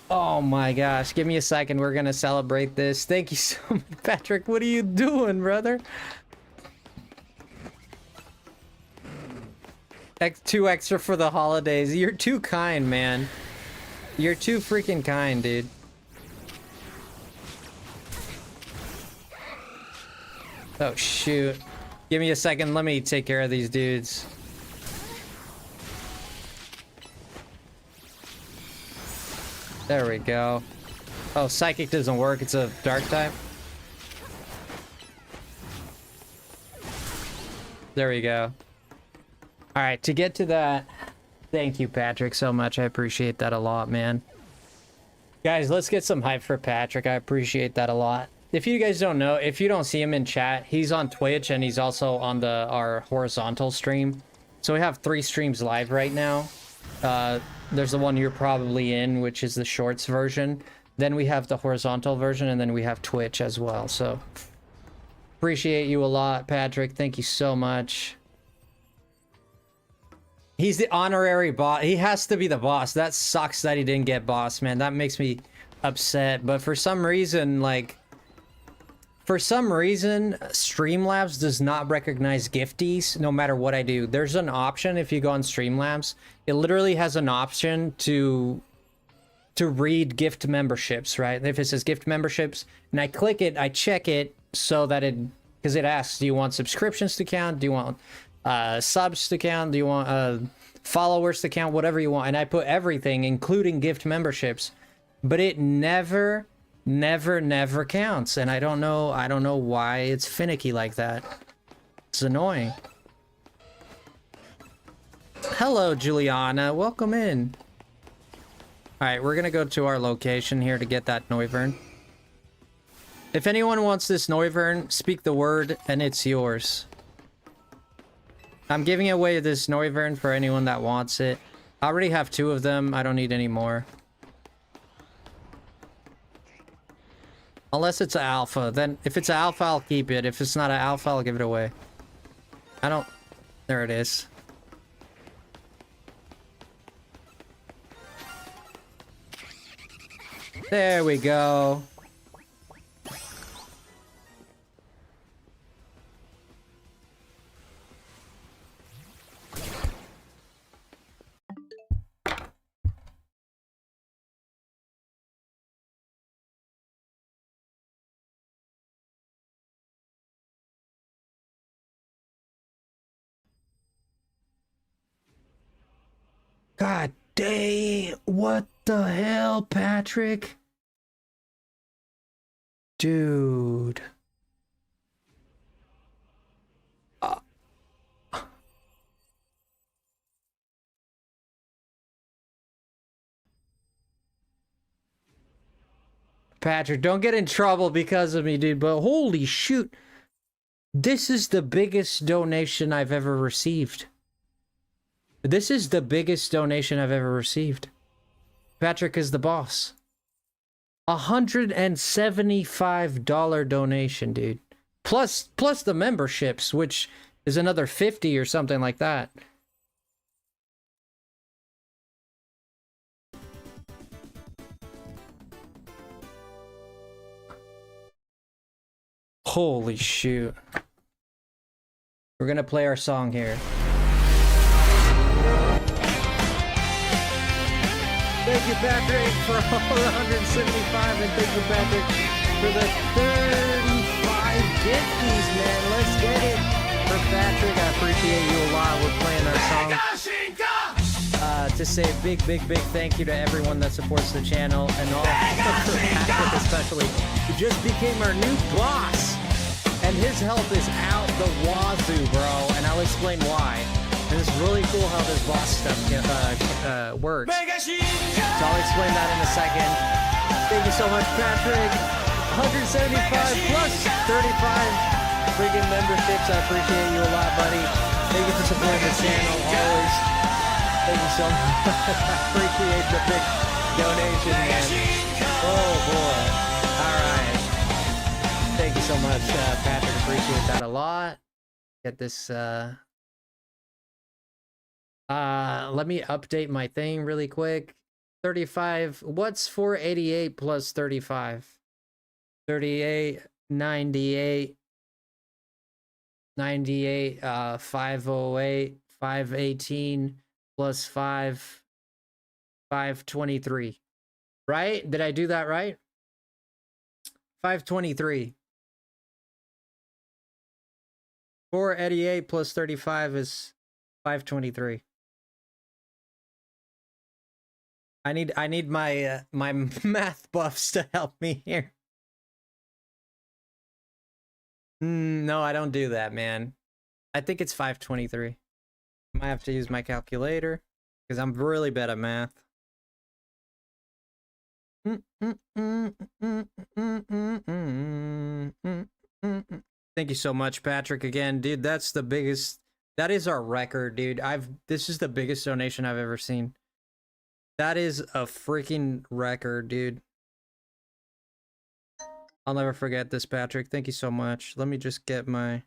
Oh my gosh. Give me a second. We're going to celebrate this. Thank you so much, Patrick. What are you doing, brother? 2 extra for the holidays. You're too kind, man. You're too freaking kind, dude. Oh, shoot. Give me a second. Let me take care of these dudes. There we go. Oh, Psychic doesn't work. It's a Dark type. There we go. Alright, to get to that... Thank you, Patrick, so much. I appreciate that a lot, man. Guys, let's get some hype for Patrick. I appreciate that a lot. If you guys don't know, if you don't see him in chat, he's on Twitch and he's also on our horizontal stream. So we have 3 streams live right now. There's the one you're probably in, which is the shorts version. Then we have the horizontal version, and then we have Twitch as well. So appreciate you a lot, Patrick. Thank you so much. He's the honorary boss. He has to be the boss. That sucks that he didn't get boss, man. That makes me upset. But for some reason, like... For some reason, Streamlabs does not recognize gifties no matter what I do. There's an option if you go on Streamlabs. It literally has an option to read gift memberships, right? If it says gift memberships, and I click it, I check it so that it... Because it asks, do you want subscriptions to count? Do you want subs to count? Do you want followers to count? Whatever you want. And I put everything, including gift memberships. But it never counts, and I don't know why it's finicky like that. It's annoying. Hello, Juliana, welcome in. All right, we're gonna go to our location here to get that Noivern. If anyone wants this Noivern, speak the word and it's yours. I'm giving away this Noivern for anyone that wants it. I already have 2 of them. I don't need any more. Unless it's an alpha. Then if it's an alpha, I'll keep it. If it's not an alpha, I'll give it away. I don't... There it is. There we go. God dang, what the hell, Patrick? Dude. Patrick, don't get in trouble because of me, dude, but holy shoot. This is the biggest donation I've ever received. This is the biggest donation I've ever received. Patrick is the boss. $175 donation, dude. Plus the memberships, which is another 50 or something like that. Holy shoot. We're gonna play our song here. Thank you, Patrick, for all the 175, and thank you, Patrick, for the 35 gifties, man. Let's get it. For Patrick, I appreciate you a lot. We're playing our song. To say a big thank you to everyone that supports the channel, and all Patrick especially, who just became our new boss. And his help is out the wazoo, bro, and I'll explain why. And it's really cool how this boss stuff works. So I'll explain that in a second. Thank you so much, Patrick. 175 plus 35 friggin' memberships. I appreciate you a lot, buddy. Thank you for supporting the channel always. Thank you so much. I appreciate the big donation, man. Oh boy. All right. Thank you so much, Patrick. Appreciate that a lot. Get this. Let me update my thing really quick. 35. What's 488 plus 35? 38, 98, 98, 508, 518 plus 5, 523. Right? Did I do that right? 523. 488 plus 35 is 523. I need my my math buffs to help me here. No, I don't do that, man. I think it's 523. I might have to use my calculator because I'm really bad at math. Thank you so much, Patrick, again, dude. That's the biggest. That is our record, dude. This is the biggest donation I've ever seen. That is a freaking record, dude. I'll never forget this, Patrick. Thank you so much. Let me just get my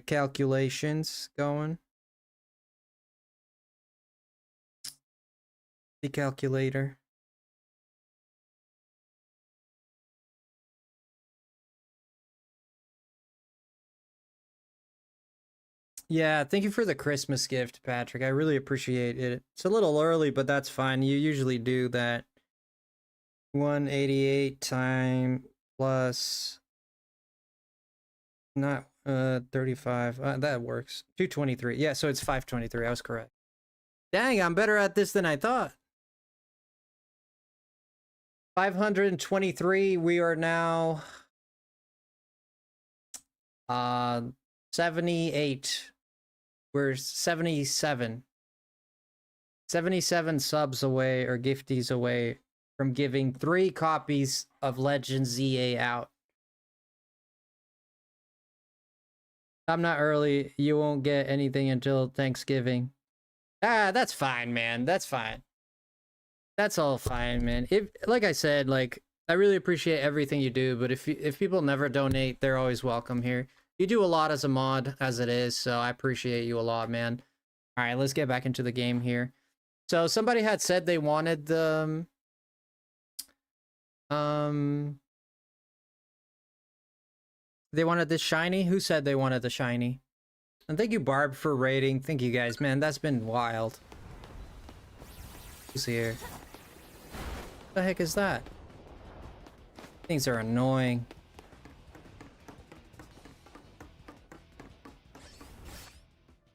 calculations going. The calculator. Yeah, thank you for the Christmas gift, Patrick. I really appreciate it. It's a little early, but that's fine. You usually do that. 188 time plus not 35. That works. 223. Yeah, so it's 523. I was correct. Dang, I'm better at this than I thought. 523. We are now 78. We're 77. 77 subs away or gifties away from giving 3 copies of Legend ZA out. I'm not early. You won't get anything until Thanksgiving. That's fine, man. That's fine. That's all fine, man. If, like I said, like, I really appreciate everything you do, but if people never donate, they're always welcome here. You do a lot as a mod as it is, so I appreciate you a lot, man. All right, let's get back into the game here. So somebody had said they wanted the they wanted this shiny. Who said they wanted the shiny? And thank you, Barb, for raiding. Thank you guys, man. That's been wild. Who's here? What the heck is that? Things are annoying.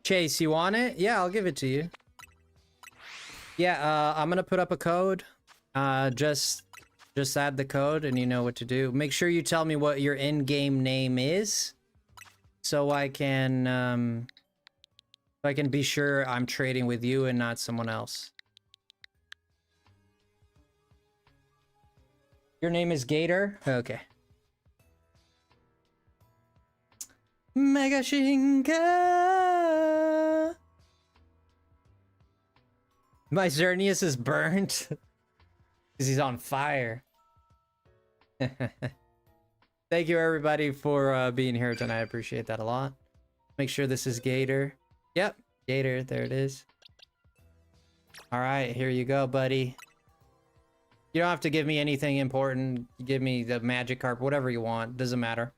Chase, you want it? Yeah, I'll give it to you. Yeah, I'm gonna put up a code. Just add the code and you know what to do. Make sure you tell me what your in-game name is, so I can be sure I'm trading with you and not someone else. Your name is Gator? Okay. Mega Shinka! My Xerneas is burnt. Because he's on fire. Thank you, everybody, for being here tonight. I appreciate that a lot. Make sure this is Gator. Yep, Gator. There it is. All right, here you go, buddy. You don't have to give me anything important. Give me the Magikarp, whatever you want. Doesn't matter.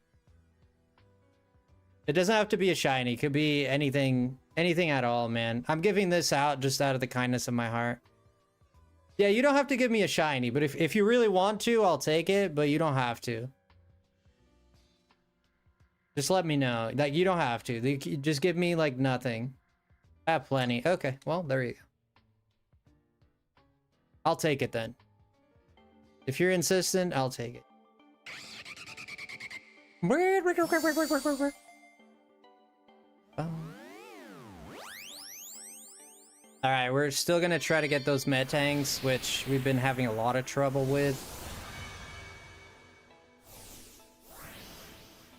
It doesn't have to be a shiny. It could be anything at all, man. I'm giving this out just out of the kindness of my heart. Yeah, you don't have to give me a shiny, but if you really want to, I'll take it, but you don't have to. Just let me know. Like, you don't have to. Just give me, like, nothing. I have plenty. Okay, well, there you go. I'll take it then. If you're insistent, I'll take it. Alright, we're still gonna try to get those med tanks, which we've been having a lot of trouble with.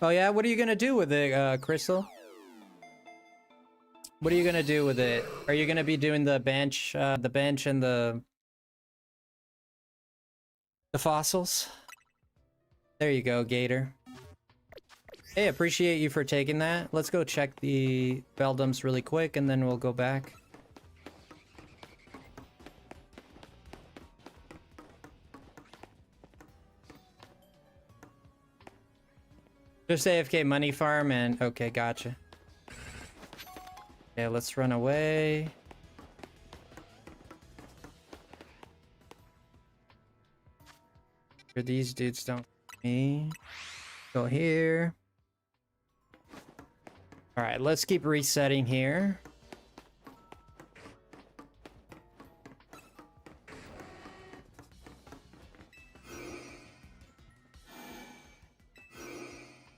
Oh yeah, what are you gonna do with it, Crystal? What are you gonna do with it? Are you gonna be doing the bench and the fossils? There you go, Gator. Hey, appreciate you for taking that. Let's go check the Beldums really quick, and then we'll go back. Just AFK money farm and... Okay, gotcha. Yeah, let's run away. Sure these dudes don't me. Go here. Alright, let's keep resetting here.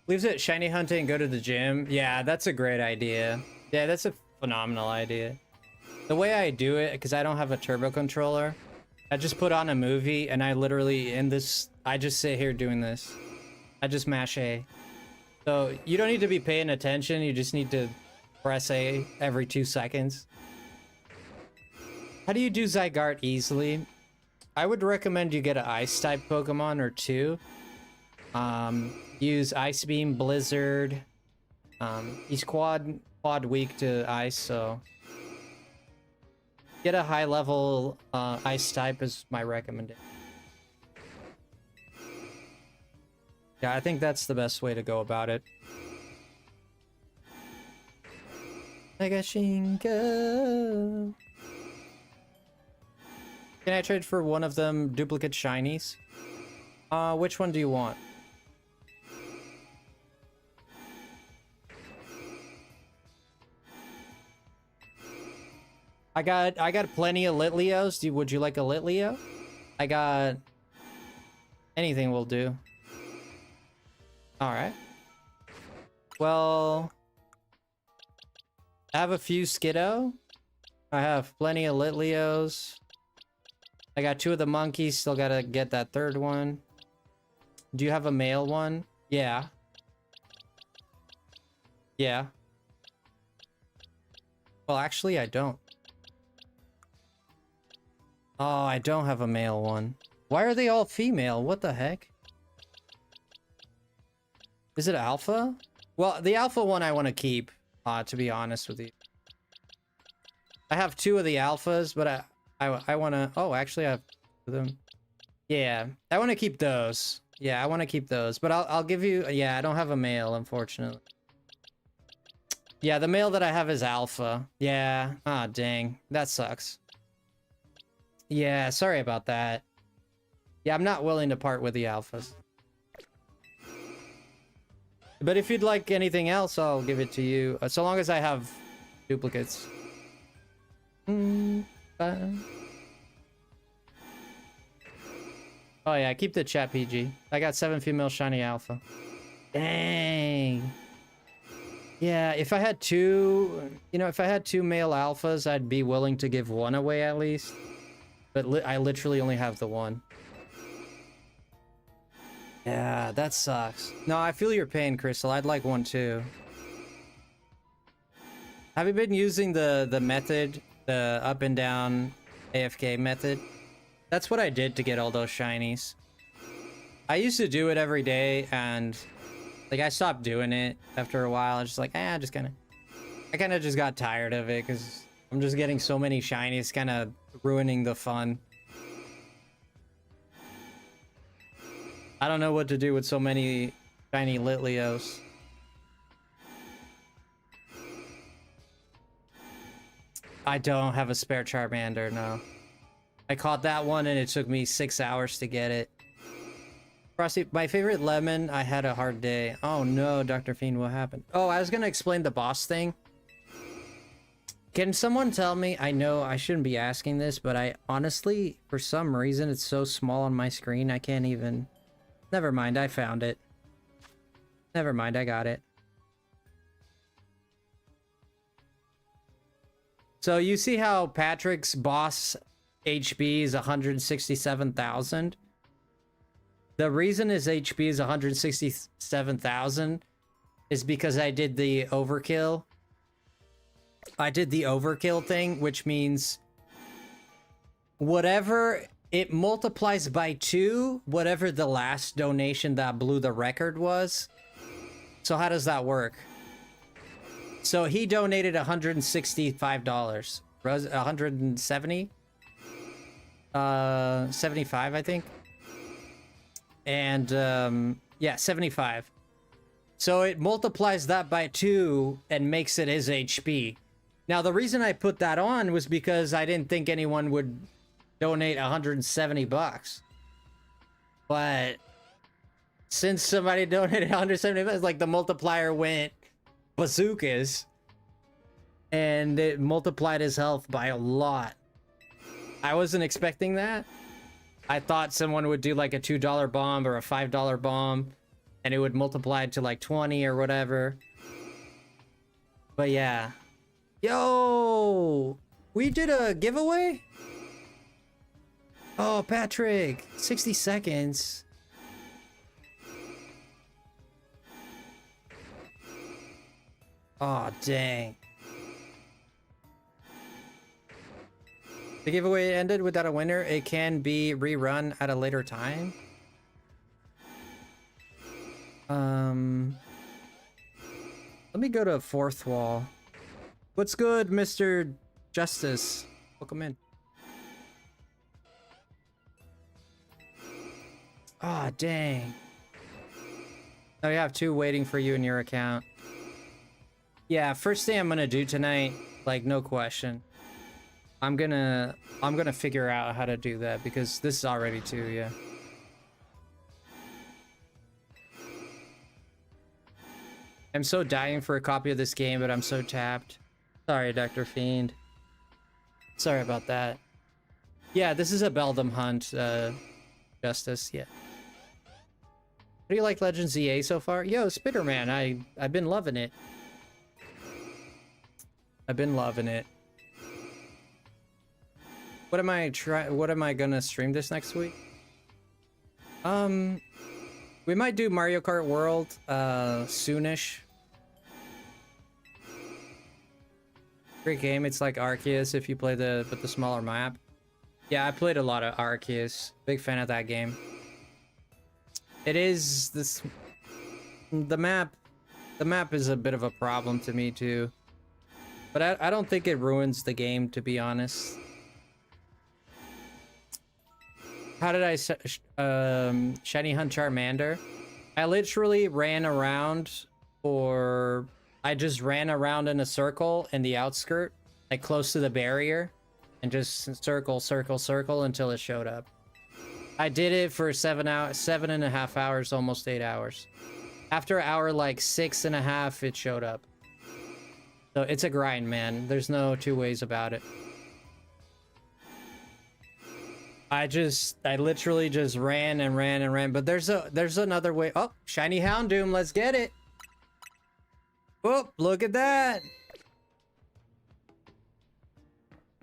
Leaves it shiny hunting and go to the gym. Yeah, that's a great idea. Yeah, that's a phenomenal idea. The way I do it, because I don't have a turbo controller, I just put on a movie and I literally, I just sit here doing this. I just mash A. So you don't need to be paying attention, you just need to press A every 2 seconds. How do you do Zygarde easily? I would recommend you get an ice type Pokemon or two. Use Ice Beam, Blizzard. He's quad weak to ice, so get a high level ice type is my recommendation. Yeah, I think that's the best way to go about it. Nagashinka. Can I trade for one of them duplicate shinies? Which one do you want? I got plenty of Litleos. Would you like a Litleo? I got anything will do. All right. Well, I have a few Skiddo. I have plenty of Litleos. I got 2 of the monkeys. Still gotta get that 3rd one. Do you have a male one? Yeah. Yeah. Well, actually, I don't. Oh, I don't have a male one. Why are they all female? What the heck? Is it alpha? Well, the alpha one I want to keep, to be honest with you. I have 2 of the alphas, but I want to... Oh, actually, I have 2 of them. Yeah, I want to keep those. Yeah, I want to keep those. But I'll give you... Yeah, I don't have a male, unfortunately. Yeah, the male that I have is alpha. Yeah. Ah, dang. That sucks. Yeah, sorry about that. Yeah, I'm not willing to part with the alphas. But if you'd like anything else, I'll give it to you. So long as I have duplicates. Oh yeah, keep the chat PG. I got 7 female shiny alpha. Dang. Yeah, if I had 2... You know, if I had 2 male alphas, I'd be willing to give 1 away at least. But I literally only have the 1. Yeah, that sucks. No, I feel your pain, Crystal. I'd like 1 too. Have you been using the method, the up and down AFK method? That's what I did to get all those shinies. I used to do it every day, and like I stopped doing it after a while. I was just like, I kind of just got tired of it because I'm just getting so many shinies, kind of ruining the fun. I don't know what to do with so many shiny Litleos. I don't have a spare Charmander, no. I caught that one and it took me 6 hours to get it. Frosty, my favorite lemon, I had a hard day. Oh no, Dr. Fiend, what happened? Oh, I was gonna explain the boss thing. Can someone tell me? I know I shouldn't be asking this, but I honestly, for some reason, it's so small on my screen, I can't even... Never mind, I found it. Never mind, I got it. So you see how Patrick's boss HP is 167,000? The reason his HP is 167,000 is because I did the overkill. I did the overkill thing, which means whatever it multiplies by 2, whatever the last donation that blew the record was. So how does that work? So he donated $165. 170? 75, I think. And, yeah, 75. So it multiplies that by 2 and makes it his HP. Now, the reason I put that on was because I didn't think anyone would donate 170 bucks. But since somebody donated 170 bucks, like the multiplier went bazookas. And it multiplied his health by a lot. I wasn't expecting that. I thought someone would do like a $2 bomb or a $5 bomb. And it would multiply to like 20 or whatever. But yeah. Yo! We did a giveaway? Oh, Patrick. 60 seconds. Oh, dang. The giveaway ended without a winner. It can be rerun at a later time. Let me go to fourth wall. What's good, Mr. Justice? Welcome in. Ah, dang. Oh, you have 2 waiting for you in your account. Yeah, first thing I'm gonna do tonight, like, no question. I'm gonna figure out how to do that because this is already 2, yeah. I'm so dying for a copy of this game, but I'm so tapped. Sorry, Dr. Fiend. Sorry about that. Yeah, this is a Beldam hunt, Justice, yeah. How do you like Legends EA so far? Yo, Spiderman, I've been loving it. I've been loving it. What am I gonna stream this next week? We might do Mario Kart World soonish. Great game. It's like Arceus if you play the smaller map. Yeah, I played a lot of Arceus. Big fan of that game. It is this the map is a bit of a problem to me too. But I don't think it ruins the game, to be honest. How did I shiny hunt Charmander? I literally ran around, or I just ran around in a circle in the outskirt, like close to the barrier, and just circle until it showed up. I did it for 7.5 hours, almost 8 hours. After hour like 6.5, it showed up. So it's a grind, man. There's no 2 ways about it. I literally just ran and ran and ran, but there's another way. Oh, shiny Houndoom, let's get it. Oh, look at that.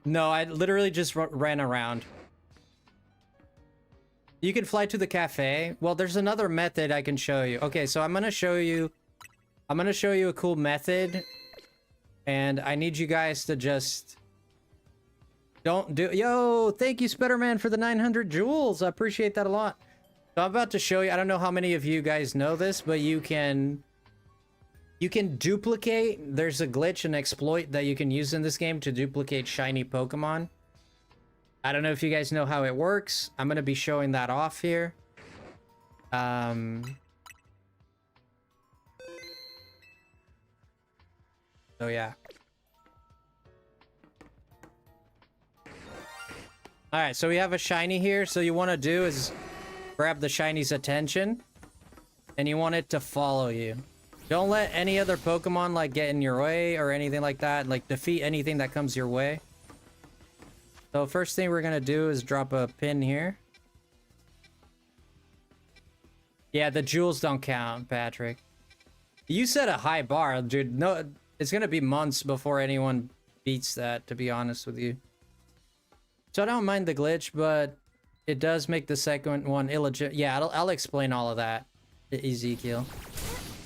No, I literally just ran around. You can fly to the cafe. Well, there's another method I can show you. Okay, so I'm gonna show you a cool method, and I need you guys to just don't do. Yo, thank you, Spiderman, for the 900 jewels. I appreciate that a lot. So I'm about to show you. I don't know how many of you guys know this, but you can duplicate. There's a glitch and exploit that you can use in this game to duplicate shiny Pokemon. I don't know if you guys know how it works. I'm gonna be showing that off here. So yeah. Alright, so we have a shiny here. So you want to do is grab the shiny's attention, and you want it to follow you. Don't let any other Pokemon like get in your way or anything like that. Like defeat anything that comes your way. So first thing we're gonna do is drop a pin here. Yeah, the jewels don't count, Patrick. You set a high bar, dude. No, it's gonna be months before anyone beats that, to be honest with you. So I don't mind the glitch, but it does make the second one illegit. Yeah, I'll explain all of that, Ezekiel.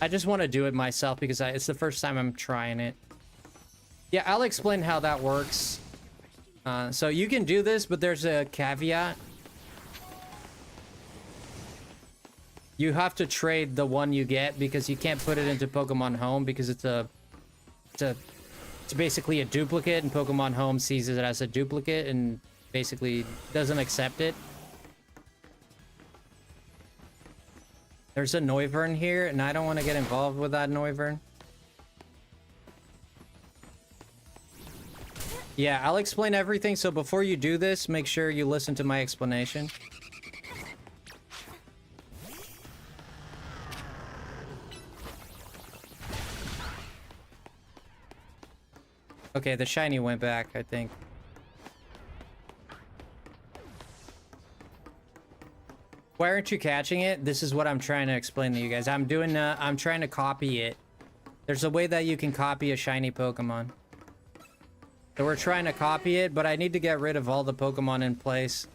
I just want to do it myself because it's the first time I'm trying it. Yeah, I'll explain how that works. So you can do this, but there's a caveat. You have to trade the one you get because you can't put it into Pokemon Home because it's basically a duplicate, and Pokemon Home sees it as a duplicate and basically doesn't accept it. There's a Noivern here, and I don't want to get involved with that Noivern. Yeah, I'll explain everything, so before you do this, make sure you listen to my explanation. Okay, the shiny went back, I think. Why aren't you catching it? This is what I'm trying to explain to you guys. I'm trying to copy it. There's a way that you can copy a shiny Pokemon. So we're trying to copy it, but I need to get rid of all the Pokemon in place.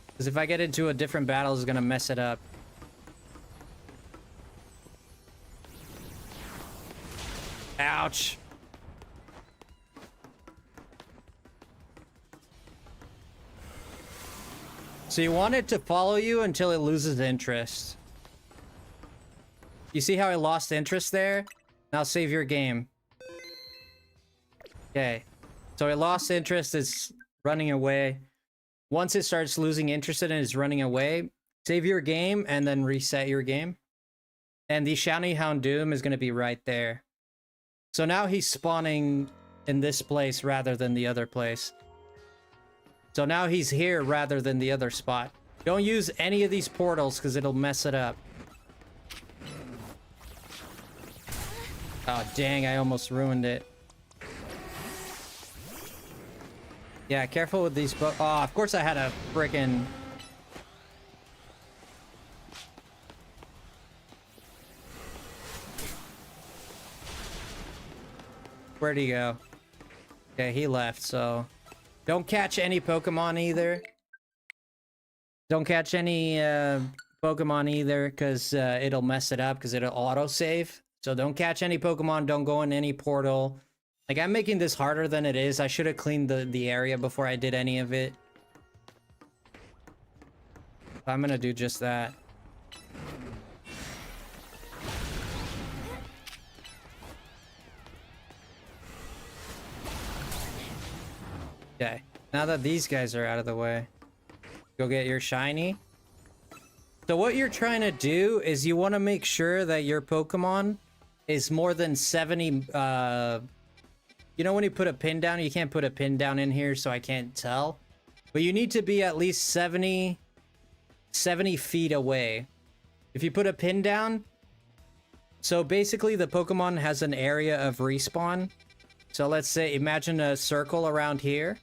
Because if I get into a different battle, it's gonna mess it up. Ouch. So you want it to follow you until it loses interest. You see how I lost interest there? Now save your game. Okay. So it lost interest, it's running away. Once it starts losing interest in it, it's running away. Save your game and then reset your game. And the shiny Houndoom is going to be right there. So now he's spawning in this place rather than the other place. So now he's here rather than the other spot. Don't use any of these portals because it'll mess it up. Oh, dang, I almost ruined it. Yeah, careful with these. Oh, of course I had a frickin'... Where'd he go? Okay, he left, so... Don't catch any Pokemon either. Don't catch any Pokemon either, because it'll mess it up, because it'll autosave. So don't catch any Pokemon, don't go in any portal. Like, I'm making this harder than it is. I should have cleaned the area before I did any of it. I'm gonna do just that. Okay, now that these guys are out of the way, go get your shiny. So what you're trying to do is you want to make sure that your Pokemon is more than 70, you know when you put a pin down, you can't put a pin down in here, so I can't tell. But you need to be at least 70 feet away. If you put a pin down, so basically the Pokemon has an area of respawn. So let's say, imagine a circle around here.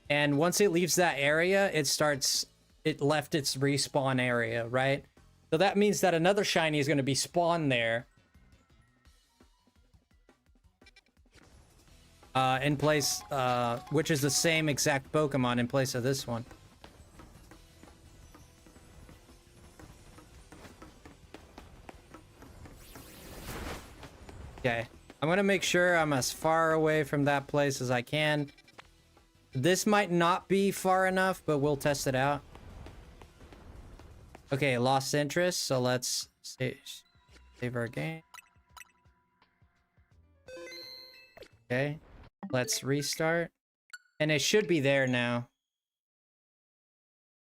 And once it leaves that area, it left its respawn area, right? So that means that another shiny is going to be spawned there. In place, which is the same exact Pokemon in place of this one. Okay. I'm gonna make sure I'm as far away from that place as I can. This might not be far enough, but we'll test it out. Okay, lost interest, so let's save our game. Okay, let's restart. And it should be there now.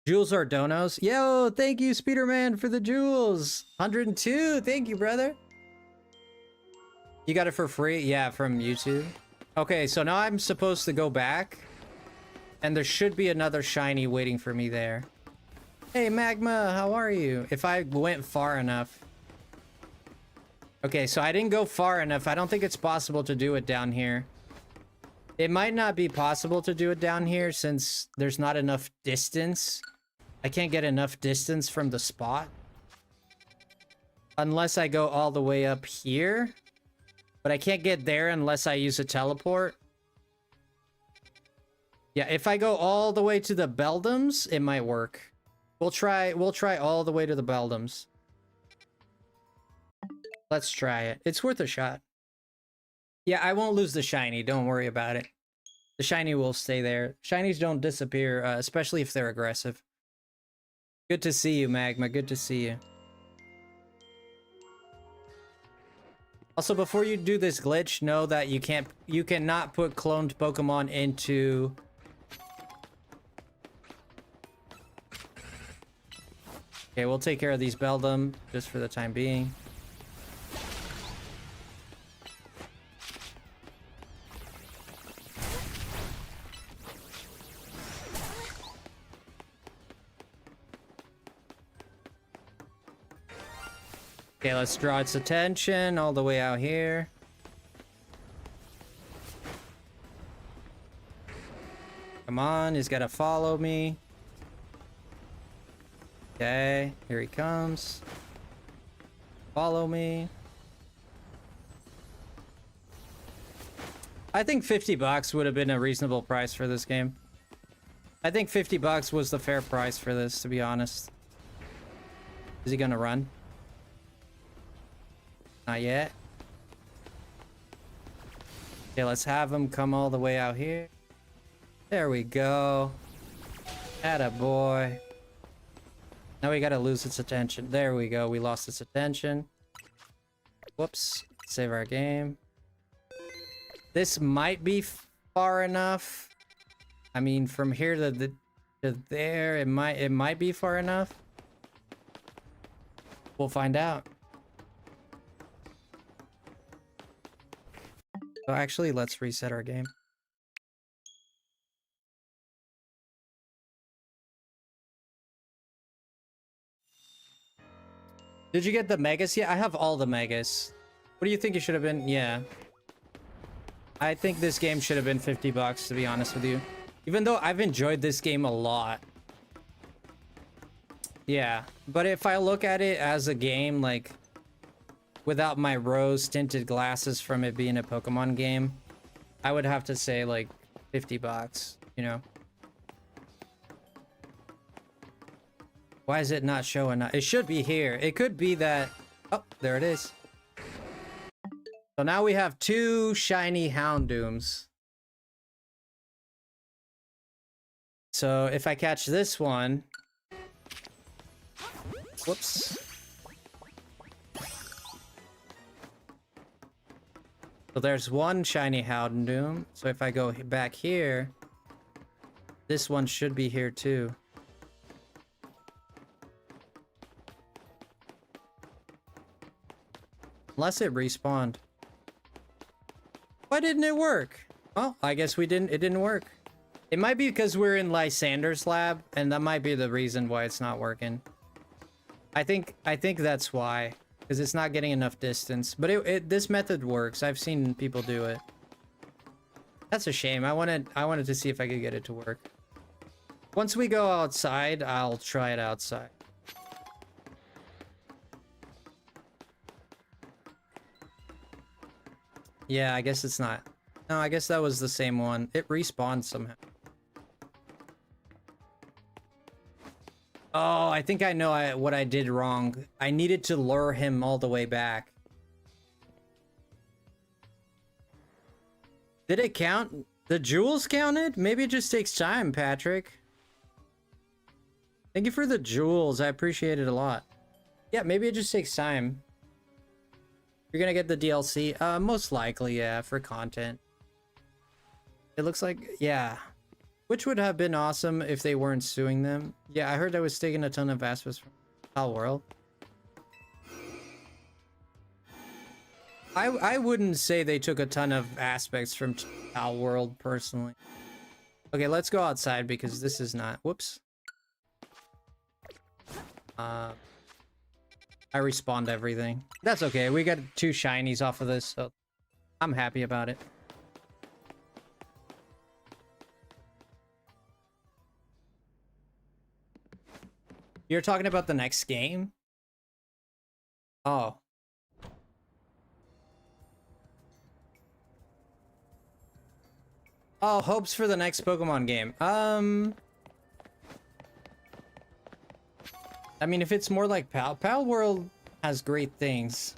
Jules or donos? Yo, thank you, Speederman, for the jewels. 102, thank you, brother. You got it for free? Yeah, from YouTube. Okay, so now I'm supposed to go back. And there should be another shiny waiting for me there. Hey, Magma, how are you? If I went far enough. Okay, so I didn't go far enough. I don't think it's possible to do it down here. It might not be possible to do it down here since there's not enough distance. I can't get enough distance from the spot. Unless I go all the way up here. But I can't get there unless I use a teleport. Yeah, if I go all the way to the Beldams, it might work. We'll try all the way to the Beldams. Let's try it. It's worth a shot. Yeah, I won't lose the shiny. Don't worry about it. The shiny will stay there. Shinies don't disappear, especially if they're aggressive. Good to see you, Magma. Good to see you. Also, before you do this glitch, know that you cannot put cloned Pokemon into... Okay, we'll take care of these Beldam just for the time being. Okay, let's draw its attention all the way out here. Come on, he's got to follow me. Okay, here he comes. Follow me. I think 50 bucks would have been a reasonable price for this game. I think 50 bucks was the fair price for this, to be honest. Is he gonna run? Not yet. Okay, let's have him come all the way out here. There we go. Atta boy. Now we gotta lose its attention. There we go. We lost its attention. Whoops. Save our game. This might be far enough. I mean, from here to there, it might be far enough. We'll find out. So actually, let's reset our game. Did you get the megas? Yeah, I have all the megas. What do you think it should have been? Yeah. I think this game should have been 50 bucks, to be honest with you. Even though I've enjoyed this game a lot. Yeah, but if I look at it as a game, like, without my rose-tinted glasses from it being a Pokemon game, I would have to say, like, 50 bucks, you know? Why is it not showing up? It should be here. It could be that... Oh, there it is. So now we have 2 shiny Houndooms. So if I catch this one... Whoops. So there's 1 shiny Houndoom. So if I go back here... This one should be here too. Unless it respawned. Why didn't it work? Oh, I guess it didn't work. It might be because we're in Lysander's lab, and that might be the reason why it's not working. I think that's why. Because it's not getting enough distance. But this method works. I've seen people do it. That's a shame. I wanted to see if I could get it to work. Once we go outside, I'll try it outside. Yeah, I guess it's not. No, I guess that was the same one. It respawned somehow. Oh, I think I know what I did wrong. I needed to lure him all the way back. Did it count? The jewels counted? Maybe it just takes time, Patrick. Thank you for the jewels. I appreciate it a lot. Yeah, maybe it just takes time. You're gonna get the DLC? Most likely, yeah, for content. It looks like, yeah. Which would have been awesome if they weren't suing them. Yeah, I heard I was taking a ton of aspects from Pal World. I wouldn't say they took a ton of aspects from Pal World, personally. Okay, let's go outside because this is not... Whoops. I respawned everything. That's okay. We got 2 shinies off of this, so I'm happy about it. You're talking about the next game? Oh. Oh, hopes for the next Pokemon game. I mean, if it's more like Pal World has great things.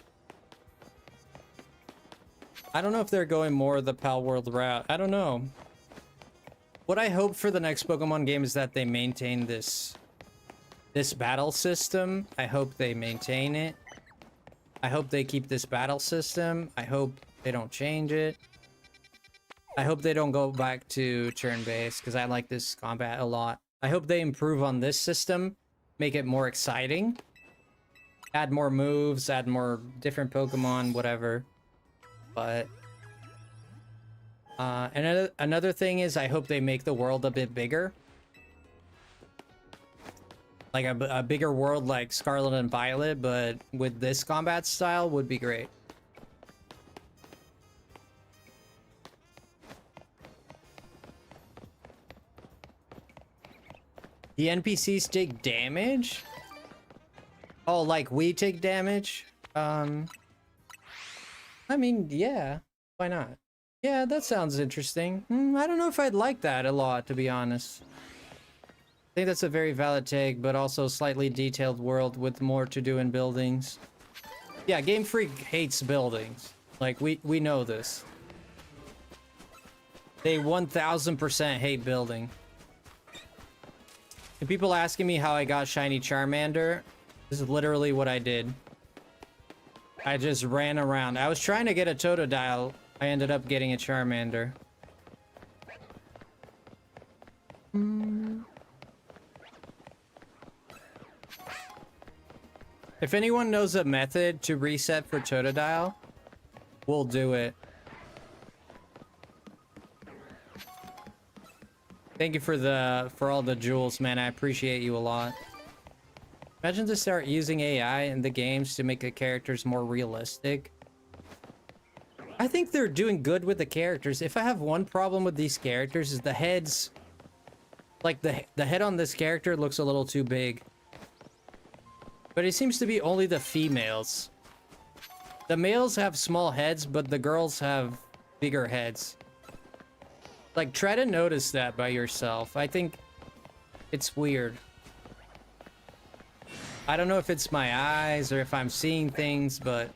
I don't know if they're going more the Pal World route. I don't know. What I hope for the next Pokemon game is that they maintain this battle system. I hope they maintain it. I hope they keep this battle system. I hope they don't change it. I hope they don't go back to turn-based, because I like this combat a lot. I hope they improve on this system, make it more exciting. Add more moves, add more different Pokemon, whatever. But another thing is I hope they make the world a bit bigger. Like a bigger world like Scarlet and Violet, but with this combat style would be great. The NPCs take damage? Oh, like we take damage? I mean, yeah. Why not? Yeah, that sounds interesting. I don't know if I'd like that a lot, to be honest. I think that's a very valid take, but also slightly detailed world with more to do in buildings. Yeah, Game Freak hates buildings. Like, we know this. They 1000% hate building. And people asking me how I got Shiny Charmander, this is literally what I did. I just ran around. I was trying to get a Totodile. I ended up getting a Charmander. If anyone knows a method to reset for Totodile, we'll do it. Thank you for all the jewels, man. I appreciate you a lot. Imagine to start using AI in the games to make the characters more realistic. I think they're doing good with the characters. If I have one problem with these characters is the heads. Like the head on this character looks a little too big. But it seems to be only the females. The males have small heads, but the girls have bigger heads. Like, try to notice that by yourself. I think it's weird. I don't know if it's my eyes or if I'm seeing things, but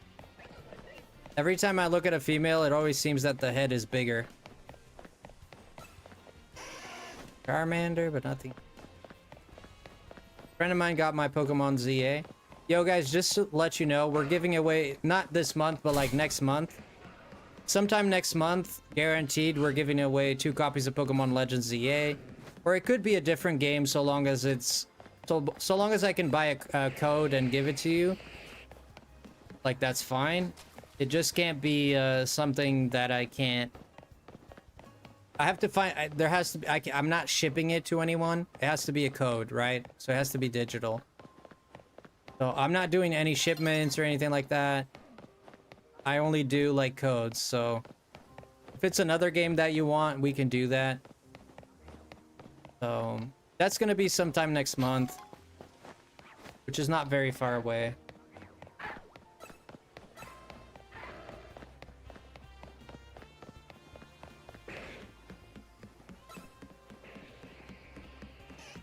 every time I look at a female, it always seems that the head is bigger. Charmander, but nothing. A friend of mine got my Pokemon ZA. Yo, guys, just to let you know, we're giving away, not this month, but like next month. Sometime next month, guaranteed, we're giving away 2 copies of Pokemon Legends ZA. Or it could be a different game so long as it's... So long as I can buy a code and give it to you. Like, that's fine. It just can't be something that I can't... I have to find... there has to be... I'm not shipping it to anyone. It has to be a code, right? So it has to be digital. So I'm not doing any shipments or anything like that. I only do like codes, so if it's another game that you want, we can do that. So that's gonna be sometime next month, which is not very far away.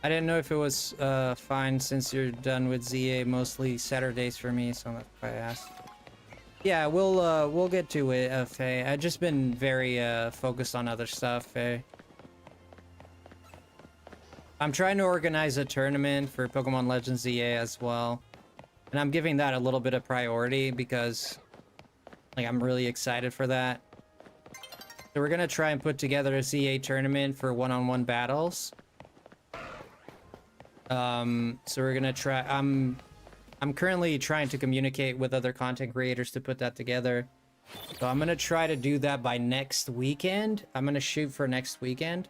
I didn't know if it was fine since you're done with ZA, mostly Saturdays for me, so that's why I asked. Yeah, we'll get to it, Faye. I've just been very focused on other stuff, Faye. I'm trying to organize a tournament for Pokemon Legends ZA as well. And I'm giving that a little bit of priority because like I'm really excited for that. So we're gonna try and put together a ZA tournament for one-on-one battles. So we're gonna try. I'm currently trying to communicate with other content creators to put that together. So I'm gonna try to do that by next weekend. I'm gonna shoot for next weekend.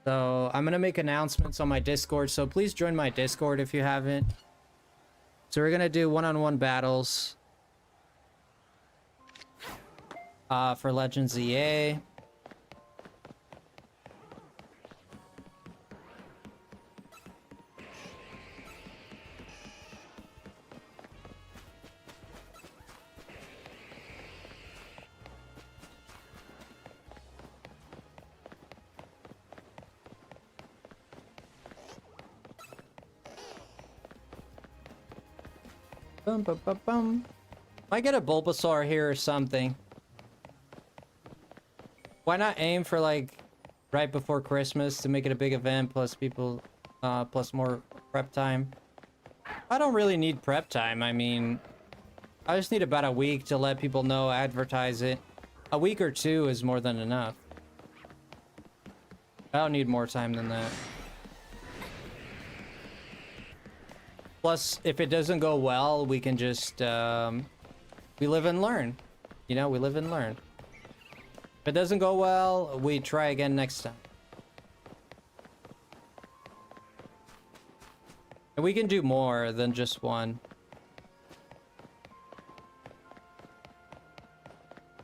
So I'm gonna make announcements on my Discord. So please join my Discord if you haven't. So we're gonna do one-on-one battles for Legends EA. Bum, bum, bum, bum. Might get a Bulbasaur here or something. Why not aim for like right before Christmas to make it a big event, plus people, plus more prep time? I don't really need prep time. I mean, I just need about a week to let people know, advertise it. A week or two is more than enough. I don't need more time than that. Plus, if it doesn't go well, we can just, we live and learn. You know, we live and learn. If it doesn't go well, we try again next time. And we can do more than just one.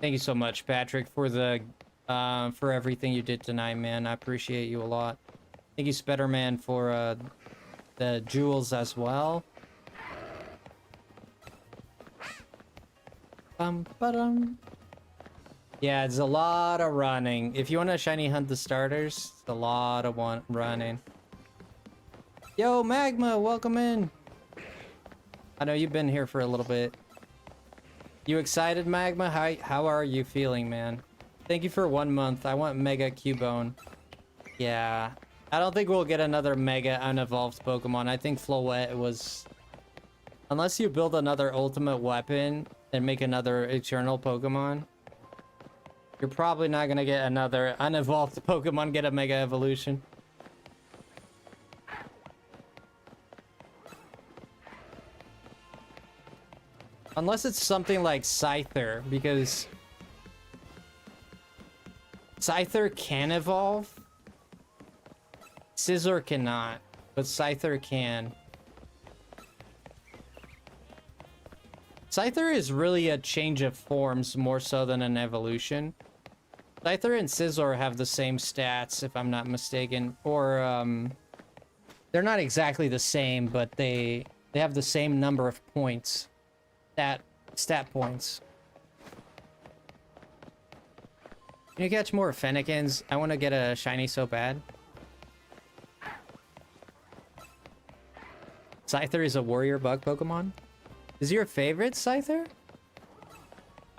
Thank you so much, Patrick, for the, for everything you did tonight, man. I appreciate you a lot. Thank you, Spiderman, for, the jewels as well. Yeah, it's a lot of running. If you want to shiny hunt the starters, it's a lot of running. Yo, Magma, welcome in. I know you've been here for a little bit. You excited, Magma? How are you feeling, man? Thank you for 1 month. I want Mega Cubone. Yeah. I don't think we'll get another Mega unevolved Pokemon. I think Floette was... Unless you build another ultimate weapon and make another Eternal Pokemon, you're probably not gonna get another unevolved Pokemon get a Mega Evolution. Unless it's something like Scyther, because Scyther can evolve. Scizor cannot, but Scyther can. Scyther is really a change of forms more so than an evolution. Scyther and Scizor have the same stats, if I'm not mistaken. Or, they're not exactly the same, but they have the same number of points. Stat points. Can you catch more Fennekin's? I want to get a shiny so bad. Scyther is a warrior bug Pokemon. Is your favorite Scyther?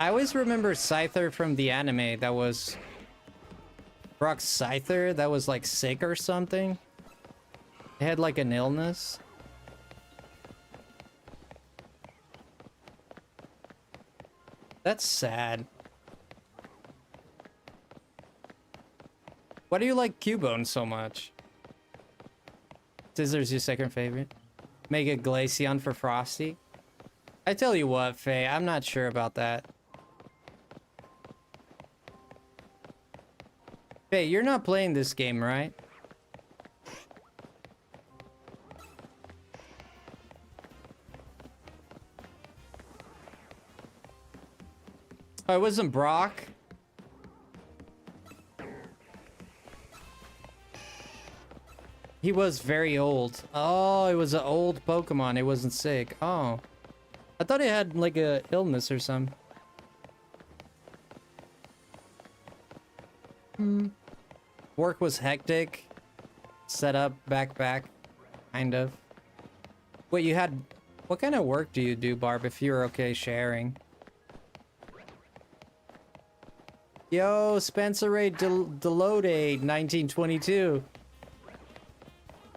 I always remember Scyther from the anime that was... Brock Scyther that was like sick or something. It had like an illness. That's sad. Why do you like Cubone so much? Scizor's your second favorite? Mega Glaceon for Frosty? I tell you what, Faye, I'm not sure about that. Faye, you're not playing this game, right? Oh, it wasn't Brock? He was very old. Oh, it was an old Pokemon. It wasn't sick. Oh. I thought it had like a illness or something. Work was hectic. Set up, back, kind of. Wait, you had... What kind of work do you do, Barb, if you're okay sharing? Yo, Spencer Ray Delode, 1922.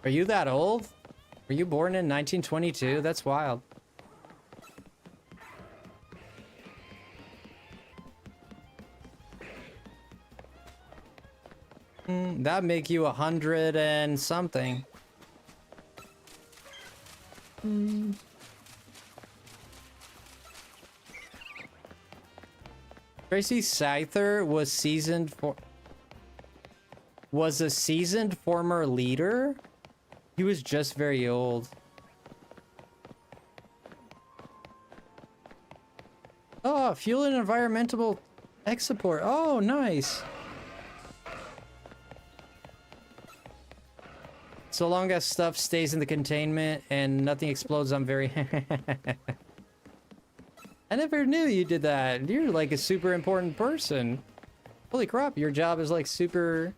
Are you that old? Were you born in 1922? That's wild. That'd make you 100 and something. Tracy Scyther was a seasoned former leader? He was just very old. Oh, fuel and environmental tech support. Oh, nice. So long as stuff stays in the containment and nothing explodes, I'm very... I never knew you did that. You're like a super important person. Holy crap, your job is like super...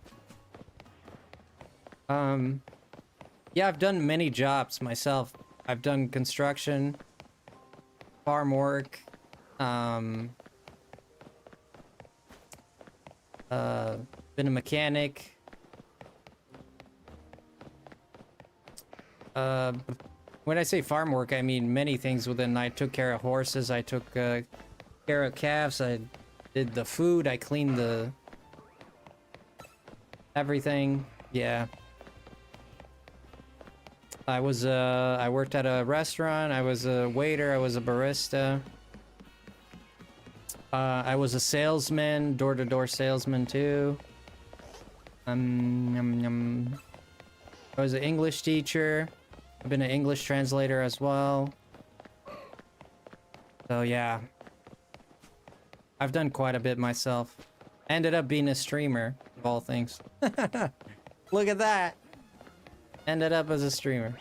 Yeah, I've done many jobs myself. I've done construction, farm work, been a mechanic. When I say farm work, I mean many things within. I took care of horses, I took care of calves, I did the food, I cleaned the... everything, yeah. I worked at a restaurant, I was a waiter, I was a barista. I was a salesman, door-to-door salesman too. I was an English teacher. I've been an English translator as well. So yeah. I've done quite a bit myself. Ended up being a streamer, of all things. Look at that! Ended up as a streamer.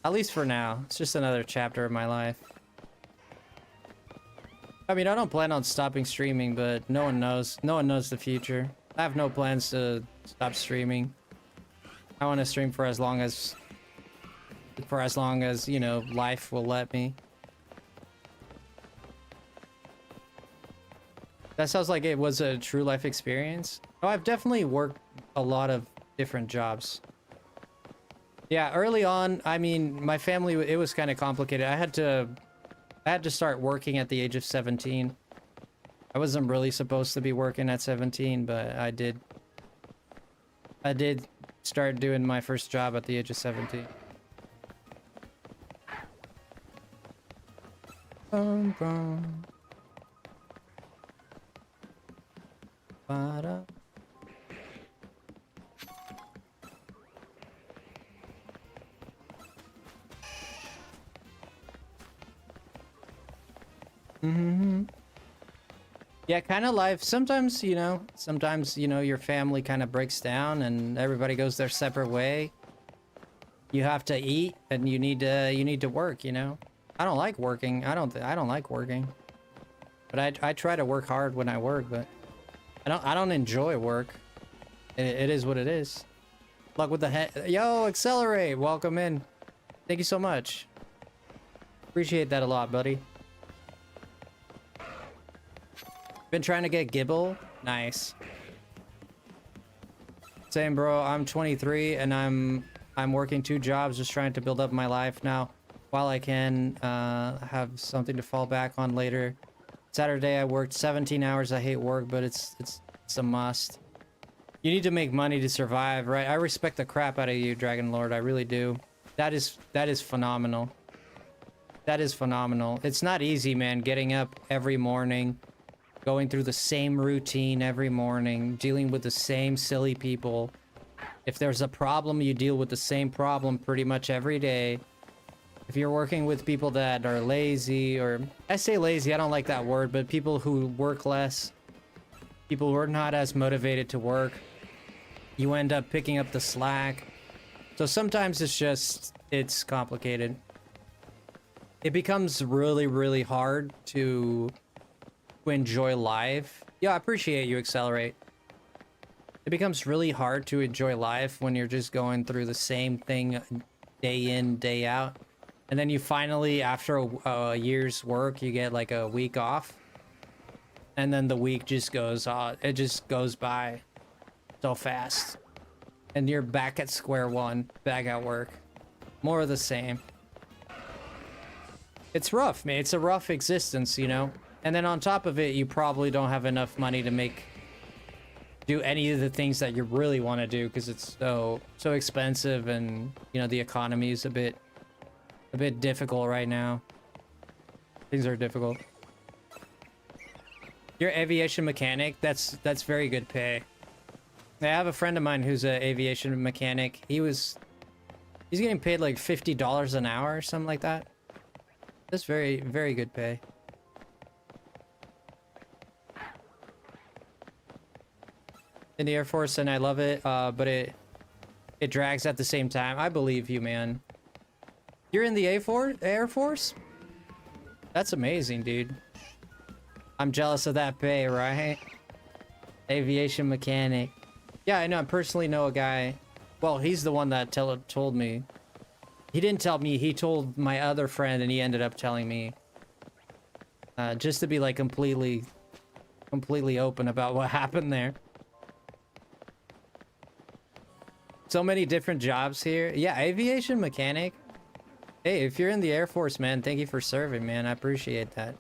At least for now. It's just another chapter of my life. I mean, I don't plan on stopping streaming, but no one knows. No one knows the future. I have no plans to stop streaming. I want to stream for as long as, you know, life will let me. That sounds like it was a true life experience. Oh, I've definitely worked a lot of different jobs. Yeah, early on, I mean, my family, it was kind of complicated. I had to start working at the age of 17. I wasn't really supposed to be working at 17, but I did. I did start doing my first job at the age of 17. Bum, bum. Ba-da. Yeah, kind of life. Sometimes, you know, your family kind of breaks down and everybody goes their separate way. You have to eat and you need to work, you know. I don't like working. I don't like working. But I try to work hard when I work, but I don't enjoy work. It is what it is. Luck with the head. Yo, Accelerate, welcome in. Thank you so much. Appreciate that a lot, buddy. Been trying to get Gibble. Nice. Same, bro. I'm 23 and I'm working 2 jobs, just trying to build up my life now while I can have something to fall back on later. Saturday I worked 17 hours. I hate work, but it's a must. You need to make money to survive, right? I respect the crap out of you, Dragon Lord. I really do. That is phenomenal. That is phenomenal. It's not easy, man, getting up every morning, going through the same routine every morning, dealing with the same silly people. If there's a problem, you deal with the same problem pretty much every day. If you're working with people that are lazy, or I say lazy, I don't like that word, but people who work less, people who are not as motivated to work, you end up picking up the slack. So sometimes it's complicated. It becomes really, really hard to enjoy life. Yeah, I appreciate you, Accelerate. It becomes really hard to enjoy life when you're just going through the same thing day in, day out. And then you finally, after a year's work, you get like a week off. And then the week just goes on. It just goes by so fast. And you're back at square one, back at work. More of the same. It's rough, man. It's a rough existence, you know? And then on top of it, you probably don't have enough money to do any of the things that you really want to do because it's so expensive, and you know the economy is a bit difficult right now. Things are difficult. You're an aviation mechanic. That's very good pay. I have a friend of mine who's an aviation mechanic. He's getting paid like $50 an hour or something like that. That's very, very good pay. In the Air Force, and I love it, but it drags at the same time. I believe you, man. You're in the Air Force? That's amazing, dude. I'm jealous of that pay, right? Aviation mechanic. Yeah, I know. I personally know a guy. Well, he's the one that told me. He didn't tell me. He told my other friend, and he ended up telling me. Just to be like completely open about what happened there. So many different jobs here. Yeah, aviation mechanic. Hey, if you're in the Air Force, man, thank you for serving, man. I appreciate that.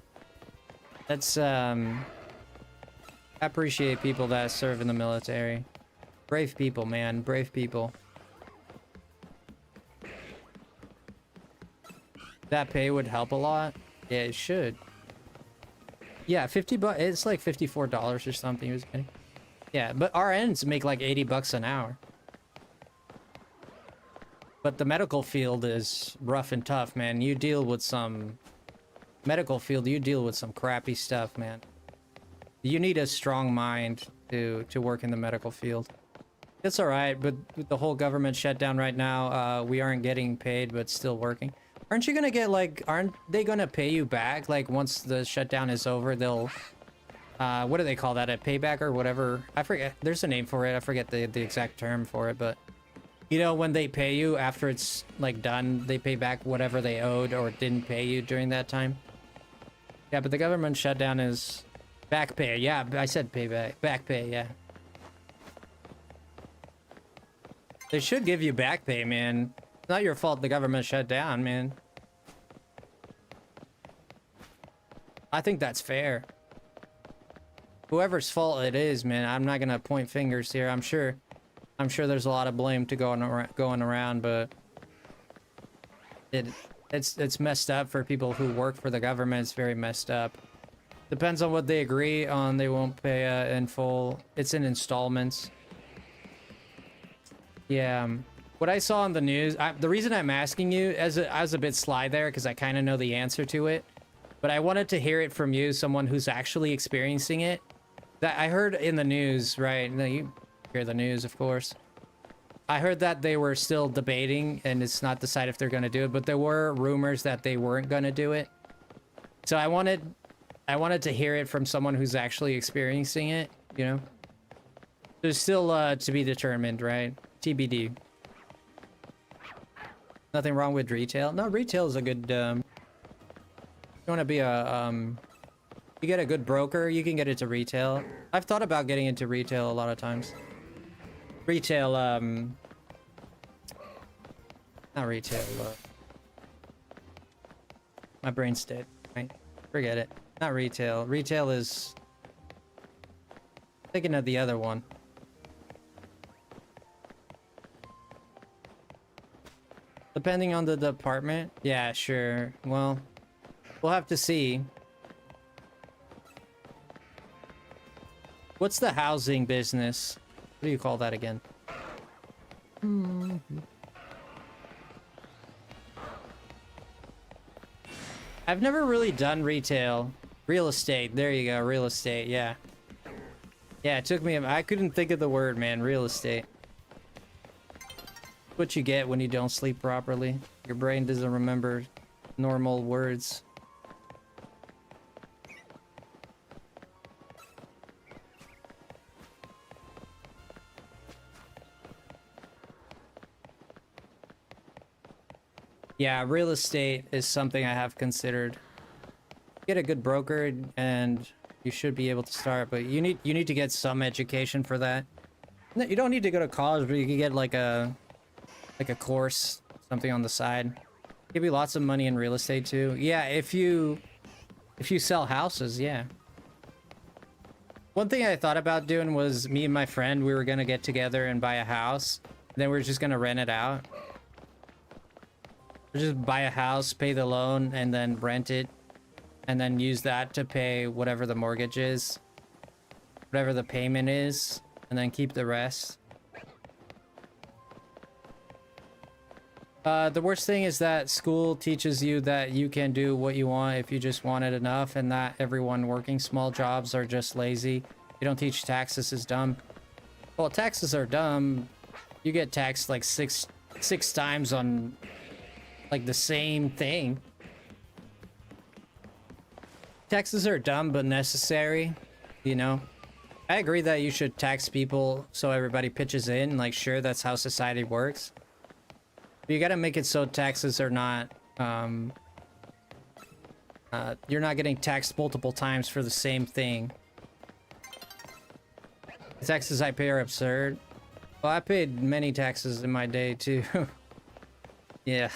That's, I appreciate people that serve in the military. Brave people, man. Brave people. That pay would help a lot. Yeah, it should. Yeah, 50 bucks. It's like $54 or something he was getting. Yeah, but RNs make like 80 bucks an hour. But the medical field is rough and tough, man. You deal with some... Medical field, you deal with some crappy stuff, man. You need a strong mind to work in the medical field. It's alright, but with the whole government shutdown right now, we aren't getting paid, but still working. Aren't you gonna get, like... Aren't they gonna pay you back? Like, once the shutdown is over, they'll... what do they call that? A payback or whatever? I forget. There's a name for it. I forget the exact term for it, but... You know, when they pay you after it's, like, done, they pay back whatever they owed or didn't pay you during that time. Yeah, but the government shutdown is back pay. Yeah, I said payback. Back pay, yeah. They should give you back pay, man. It's not your fault the government shut down, man. I think that's fair. Whoever's fault it is, man, I'm not gonna point fingers here. I'm sure there's a lot of blame to going around, but it's messed up for people who work for the government. It's very messed up. Depends on what they agree on. They won't pay in full. It's in installments. Yeah. What I saw on the news, the reason I'm asking you, I was a bit sly there because I kind of know the answer to it, but I wanted to hear it from you, someone who's actually experiencing it. That I heard in the news, right? No, you hear the news, of course. I heard that they were still debating and it's not decided if they're going to do it, but there were rumors that they weren't going to do it. So I wanted to hear it from someone who's actually experiencing it, you know? There's still to be determined, right? TBD. Nothing wrong with retail. No, retail is a good you want to be a you get a good broker, you can get into retail. I've thought about getting into retail a lot of times. Retail, not retail, my brain's dead, right? Forget it. Not retail. Retail is... Thinking of the other one. Depending on the department? Yeah, sure. Well, we'll have to see. What's the housing business? What do you call that again? I've never really done retail. Real estate. There you go. Real estate. Yeah. Yeah, it took me... I couldn't think of the word, man. Real estate. What you get when you don't sleep properly. Your brain doesn't remember normal words. Yeah, real estate is something I have considered. Get a good broker and you should be able to start, but you need to get some education for that. You don't need to go to college, but you can get like a course, something on the side. Give you lots of money in real estate too. Yeah, if you sell houses, yeah. One thing I thought about doing was me and my friend, we were gonna get together and buy a house. Then we were just gonna rent it out. Just buy a house, pay the loan, and then rent it. And then use that to pay whatever the mortgage is. Whatever the payment is. And then keep the rest. The worst thing is that school teaches you that you can do what you want if you just want it enough, and that everyone working small jobs are just lazy. You don't teach taxes is dumb. Well, taxes are dumb. You get taxed like six times on like the same thing. Taxes are dumb but necessary, you know. I agree that you should tax people so everybody pitches in. Like, sure, that's how society works. But you gotta make it so taxes are not, you're not getting taxed multiple times for the same thing. The taxes I pay are absurd. Well, I paid many taxes in my day, too. Yeah.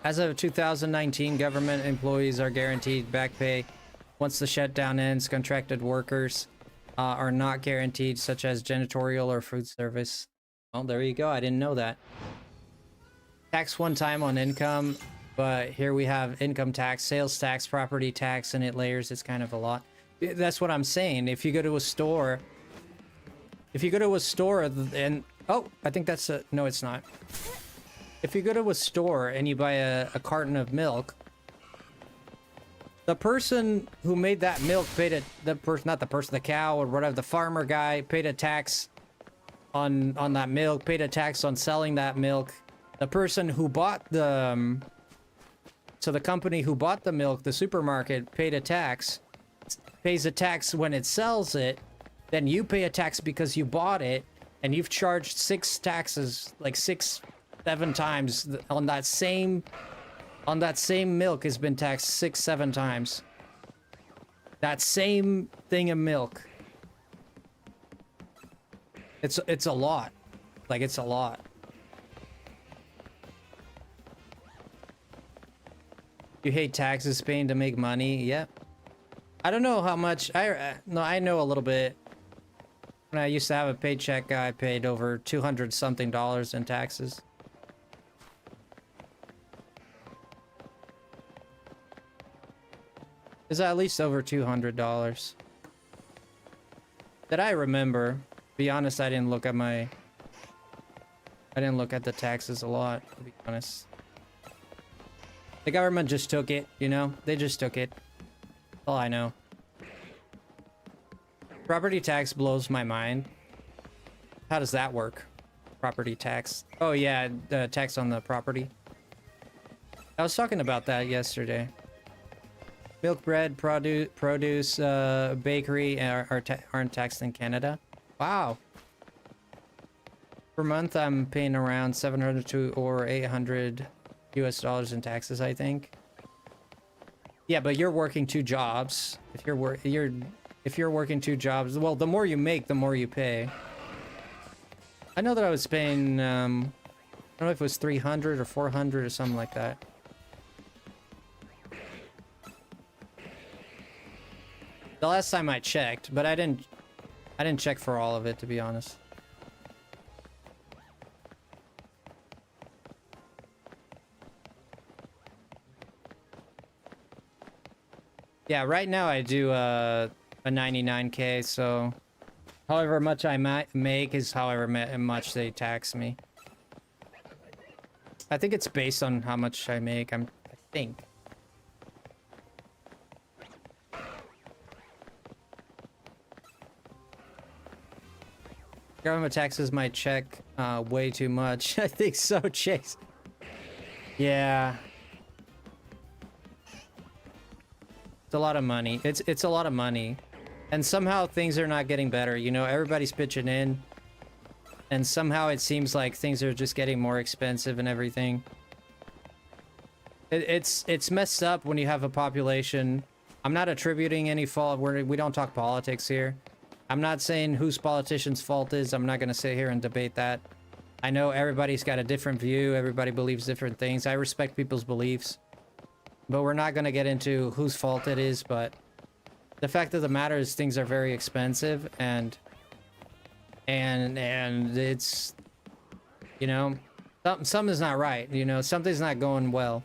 As of 2019, government employees are guaranteed back pay. Once the shutdown ends, contracted workers are not guaranteed, such as janitorial or food service. Oh, there you go. I didn't know that. Tax one time on income, but here we have income tax, sales tax, property tax, and it layers. It's kind of a lot. That's what I'm saying. If you go to a store, and oh, I think that's a no, it's not. If you go to a store and you buy a carton of milk, the person who made that milk paid a the cow or whatever, the farmer guy paid a tax on that milk, paid a tax on selling that milk. The person who bought the so the company who bought the milk, the supermarket, pays a tax when it sells it. Then you pay a tax because you bought it, and you've charged 6 taxes, like 6-7 times on that same milk has been taxed 6-7 times. That same thing of milk. It's a lot. Like, it's a lot. You hate taxes paying to make money? Yep. I don't know how much. No, I know a little bit. When I used to have a paycheck, I paid over $200 something in taxes. Is at least over $200 that I remember. Be honest, I didn't look at the taxes a lot, to be honest. The government just took it, you know? They just took it. That's all I know. Property tax blows my mind. How does that work? Property tax. Oh yeah, the tax on the property. I was talking about that yesterday. Milk, bread, produce, bakery aren't taxed in Canada. Wow. Per month, I'm paying around $700 to or $800 US in taxes, I think. Yeah, but you're working 2 jobs. If you're working 2 jobs, well, the more you make, the more you pay. I know that I was paying, I don't know if it was 300 or 400 or something like that. The last time I checked, but I didn't check for all of it, to be honest. Yeah, right now I do a 99K, so however much I make is however much they tax me. I think it's based on how much I make, I think. Government taxes might check way too much. I think so, Chase. Yeah. It's a lot of money. It's a lot of money. And somehow things are not getting better. You know, everybody's pitching in. And somehow it seems like things are just getting more expensive and everything. It's messed up when you have a population. I'm not attributing any fault. We don't talk politics here. I'm not saying whose politician's fault is. I'm not going to sit here and debate that. I know everybody's got a different view. Everybody believes different things. I respect people's beliefs. But we're not going to get into whose fault it is. But the fact of the matter is things are very expensive. And it's, you know, something's not right. You know, something's not going well.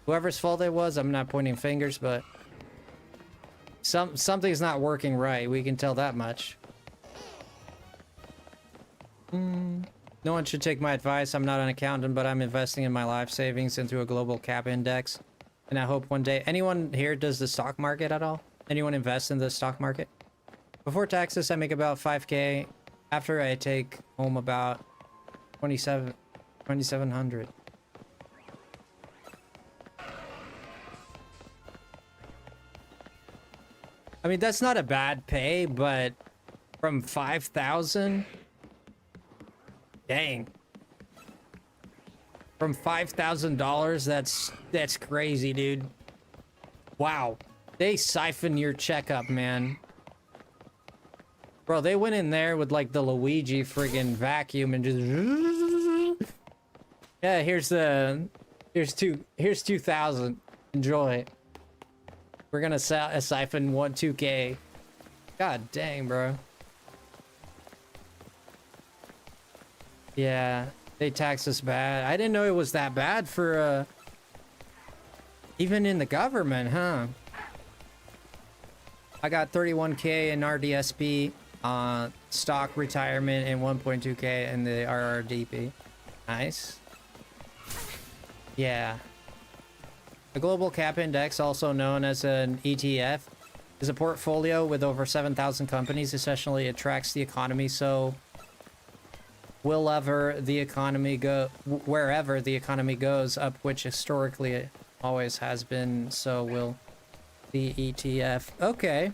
Whoever's fault it was, I'm not pointing fingers, but something's not working right. We can tell that much. No one should take my advice. I'm not an accountant, but I'm investing in my life savings into a global cap index. And I hope one day... Anyone here does the stock market at all? Anyone invest in the stock market? Before taxes, I make about 5K. After I take home about 2,700. I mean, that's not a bad pay, but from 5,000... Dang. From $5,000, that's crazy, dude. Wow. They siphon your checkup, man. Bro, they went in there with like the Luigi friggin' vacuum and just... Yeah, here's 2,000. Enjoy. We're gonna siphon 2K. God dang, bro. Yeah, they tax us bad. I didn't know it was that bad for, even in the government, huh? I got 31K in RDSP, stock retirement, and 1.2K in the RRDP. Nice. Yeah. The Global Cap Index, also known as an ETF, is a portfolio with over 7,000 companies. Essentially, it tracks the economy, so... wherever the economy goes up, which historically it always has been, so will the ETF. Okay.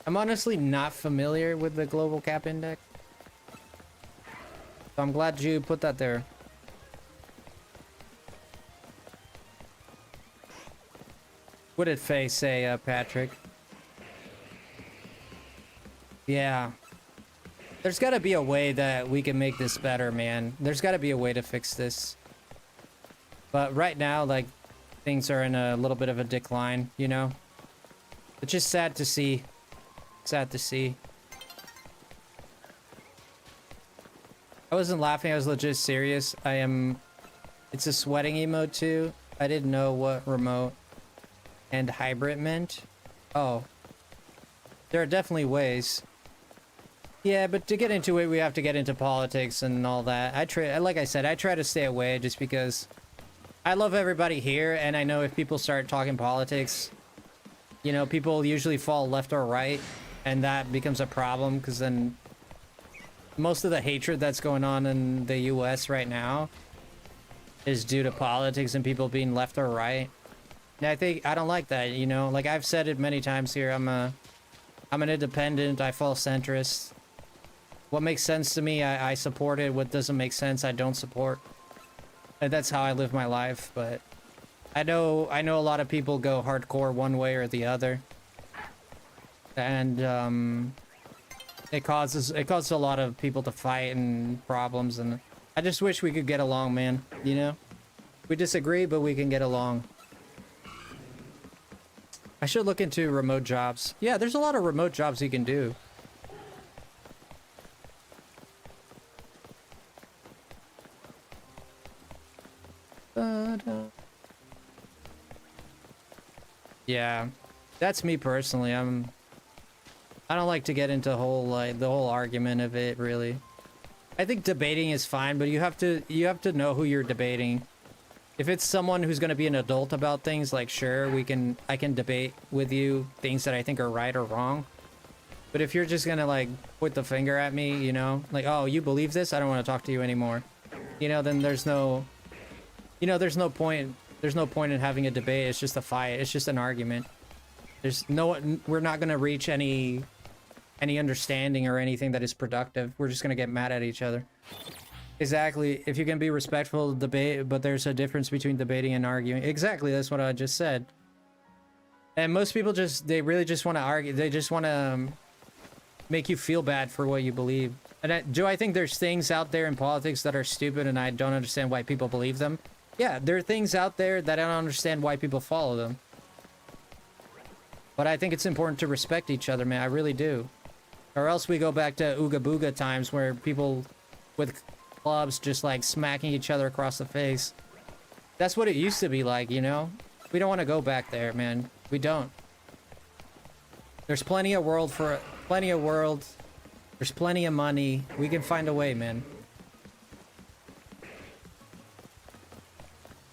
I'm honestly not familiar with the Global Cap Index. So I'm glad you put that there. What did Faye say, Patrick? Yeah. There's got to be a way that we can make this better, man. There's got to be a way to fix this. But right now, like, things are in a little bit of a decline, you know? It's just sad to see. Sad to see. I wasn't laughing, I was legit serious. It's a sweating emote too. I didn't know what remote and hybrid meant. Oh. There are definitely ways. Yeah, but to get into it, we have to get into politics and all that. Like I said, I try to stay away just because I love everybody here, and I know if people start talking politics, you know, people usually fall left or right, and that becomes a problem, because then most of the hatred that's going on in the US right now is due to politics and people being left or right. And I don't like that, you know? Like, I've said it many times here, I'm an independent, I fall centrist. What makes sense to me, I support it. What doesn't make sense, I don't support. And that's how I live my life, but I know a lot of people go hardcore one way or the other. And it causes a lot of people to fight and problems, and I just wish we could get along, man, you know? We disagree, but we can get along. I should look into remote jobs. Yeah, there's a lot of remote jobs you can do. Yeah, that's me personally. I don't like to get into the whole argument of it, really. I think debating is fine, but you have to know who you're debating. If it's someone who's going to be an adult about things, like, sure, I can debate with you things that I think are right or wrong. But if you're just going to, like, point the finger at me, you know, like, oh, you believe this? I don't want to talk to you anymore. You know, then there's no point. There's no point in having a debate. It's just a fight. It's just an argument. We're not going to reach any understanding or anything that is productive. We're just going to get mad at each other. Exactly. If you can be respectful, debate, but there's a difference between debating and arguing. Exactly. That's what I just said. And most people they really just want to argue. They just want to make you feel bad for what you believe. And do I think there's things out there in politics that are stupid and I don't understand why people believe them? Yeah, there are things out there that I don't understand why people follow them. But I think it's important to respect each other, man. I really do. Or else we go back to Ooga Booga times where people with clubs just like smacking each other across the face. That's what it used to be like, you know? We don't want to go back there, man. We don't. There's plenty of world. There's plenty of money. We can find a way, man.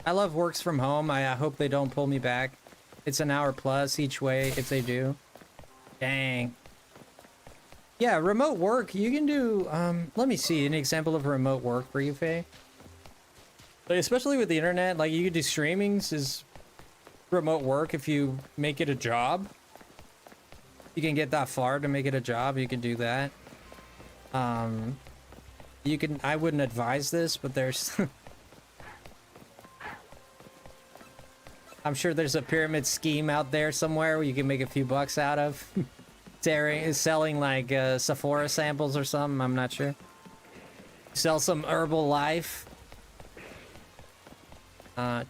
I love works from home. I hope they don't pull me back. It's an hour plus each way if they do. Dang. Yeah, remote work, you can do, let me see an example of remote work for you, Faye. Like, especially with the internet, like you can do streamings is remote work if you make it a job. You can get that far to make it a job, you can do that. You can, I wouldn't advise this, but there's I'm sure there's a pyramid scheme out there somewhere where you can make a few bucks out of. Is selling like Sephora samples or something, I'm not sure. Sell some herbal life.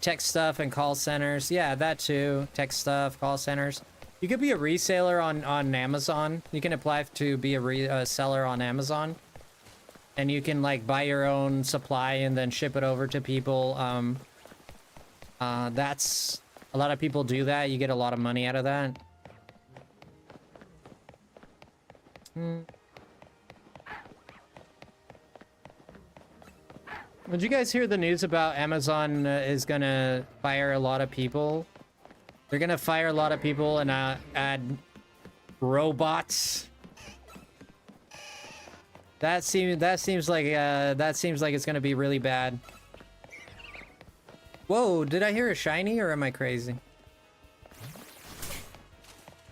Tech stuff and call centers. Yeah, that too. Tech stuff, call centers. You could be a reseller on Amazon. You can apply to be a seller on Amazon. And you can like buy your own supply and then ship it over to people. That's... A lot of people do that. You get a lot of money out of that. Did you guys hear the news about Amazon is gonna fire a lot of people? They're gonna fire a lot of people and add robots. That seems like it's gonna be really bad. Whoa, did I hear a shiny or am I crazy?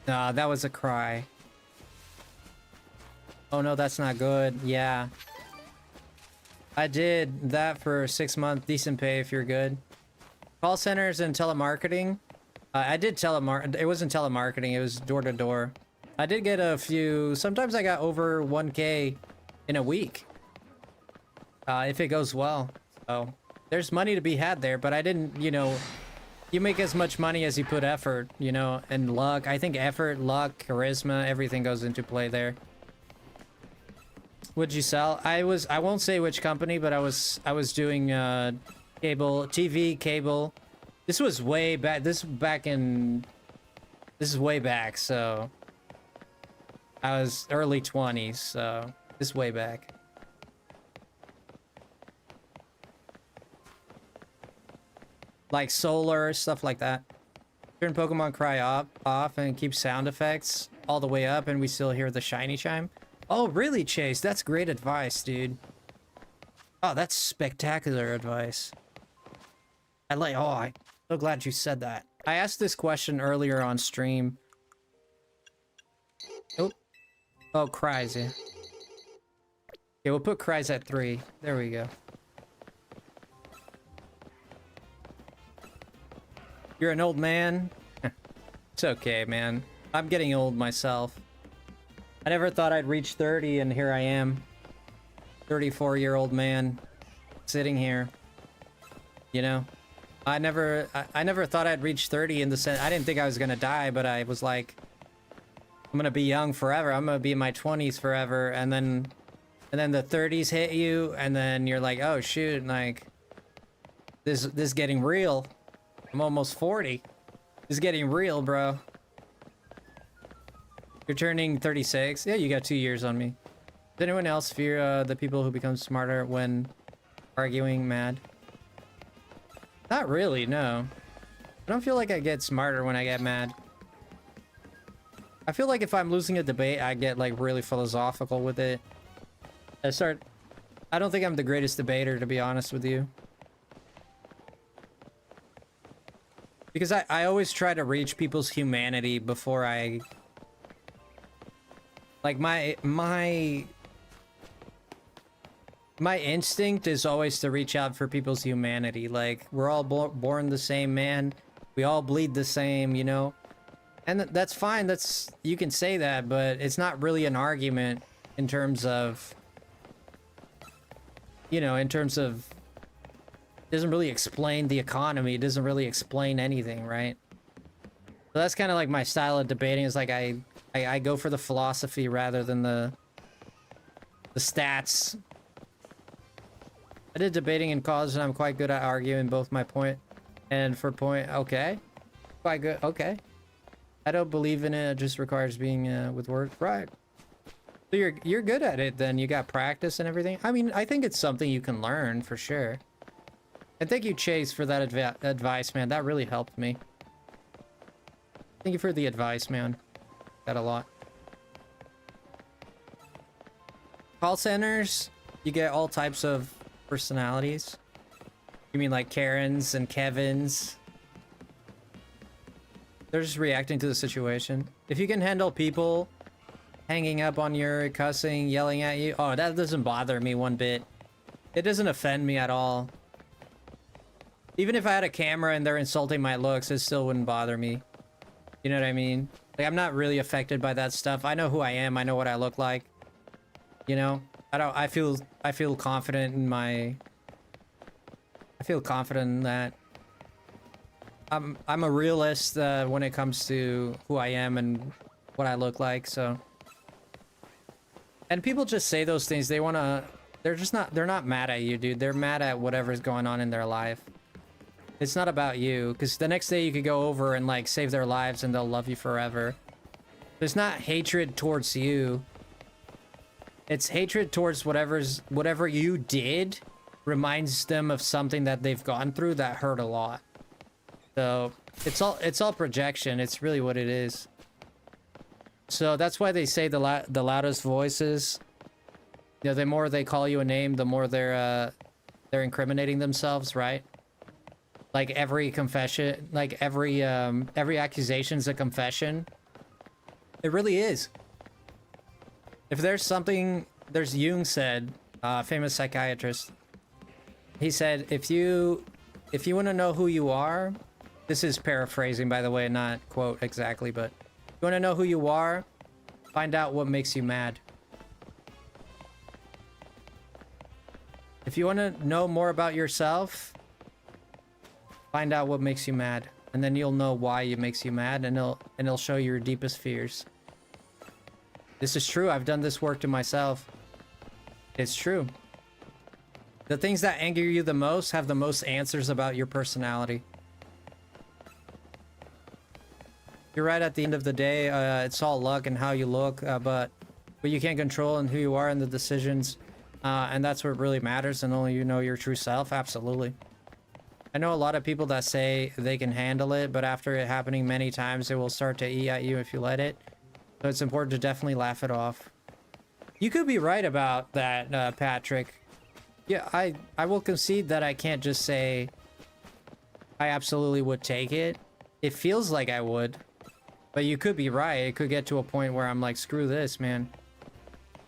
Nah, that was a cry. Oh no, that's not good. Yeah. I did that for 6 months. Decent pay if you're good. Call centers and telemarketing. I did it wasn't telemarketing, it was door to door. I did get a few, sometimes I got over 1K in a week. If it goes well. So there's money to be had there, but I didn't, you know, you make as much money as you put effort, you know, and luck. I think effort, luck, charisma, everything goes into play there. What'd you sell? I won't say which company, but I was doing cable, TV, cable. This was way back. This is way back, so I was early 20s, so this is way back. Like solar, stuff like that. Turn Pokemon Cry off and keep sound effects all the way up and we still hear the shiny chime. Oh, really, Chase? That's great advice, dude. Oh, that's spectacular advice. I'm so glad you said that. I asked this question earlier on stream. Oh, cries, yeah. Okay, we'll put cries at 3. There we go. You're an old man? It's okay, man. I'm getting old myself. I never thought I'd reach 30, and here I am. 34-year-old man. Sitting here. You know? I never thought I'd reach 30 in the sense... I didn't think I was gonna die, but I was like... I'm gonna be young forever. I'm gonna be in my 20s forever, and then the 30s hit you, and then you're like, oh shoot, like... This is getting real. I'm almost 40. This is getting real, bro. You're turning 36. Yeah, you got 2 years on me. Does anyone else fear the people who become smarter when arguing mad? Not really, no. I don't feel like I get smarter when I get mad. I feel like if I'm losing a debate, I get like really philosophical with it. I don't think I'm the greatest debater, to be honest with you. Because I always try to reach people's humanity before I... Like, my instinct is always to reach out for people's humanity. Like, we're all born the same, man. We all bleed the same, you know? And that's fine, you can say that, but it's not really an argument in terms of... You know, in terms of... It doesn't really explain the economy. It doesn't really explain anything, right? So that's kind of like my style of debating. Is like I go for the philosophy rather than the stats. I did debating in college, and I'm quite good at arguing both my point and for point. Okay, quite good. Okay, I don't believe in it. It just requires being with words, right? So you're good at it. Then you got practice and everything. I mean, I think it's something you can learn for sure. And thank you, Chase, for that advice, man. That really helped me. Thank you for the advice, man. That a lot. Call centers, you get all types of personalities. You mean like Karens and Kevins? They're just reacting to the situation. If you can handle people hanging up on your cussing, yelling at you, oh, that doesn't bother me one bit. It doesn't offend me at all. Even if I had a camera and they're insulting my looks, it still wouldn't bother me. You know what I mean? Like, I'm not really affected by that stuff. I know who I am. I know what I look like. You know? I feel confident in my... I feel confident in that. I'm a realist when it comes to who I am and what I look like, so... And people just say those things. They wanna... They're not mad at you, dude. They're mad at whatever's going on in their life. It's not about you, because the next day you could go over and, like, save their lives and they'll love you forever. There's not hatred towards you. It's hatred towards whatever you did reminds them of something that they've gone through that hurt a lot. So, it's all projection. It's really what it is. So, that's why they say the loudest voices. You know, the more they call you a name, the more they're incriminating themselves, right? Like every confession, like every accusation's a confession. It really is. If there's something, there's Jung said, famous psychiatrist. He said, if you want to know who you are, this is paraphrasing, by the way, not quote exactly, but if you want to know who you are, find out what makes you mad. If you want to know more about yourself, find out what makes you mad, and then you'll know why it makes you mad, and it'll show your deepest fears. This is true. I've done this work to myself. It's true. The things that anger you the most have the most answers about your personality. You're right, at the end of the day, it's all luck and how you look, but what you can't control and who you are and the decisions, and that's what really matters, and only you know your true self. Absolutely. I know a lot of people that say they can handle it, but after it happening many times, it will start to eat at you if you let it. So it's important to definitely laugh it off. You could be right about that, Patrick. Yeah, I will concede that I can't just say I absolutely would take it. It feels like I would, but you could be right. It could get to a point where I'm like, screw this, man.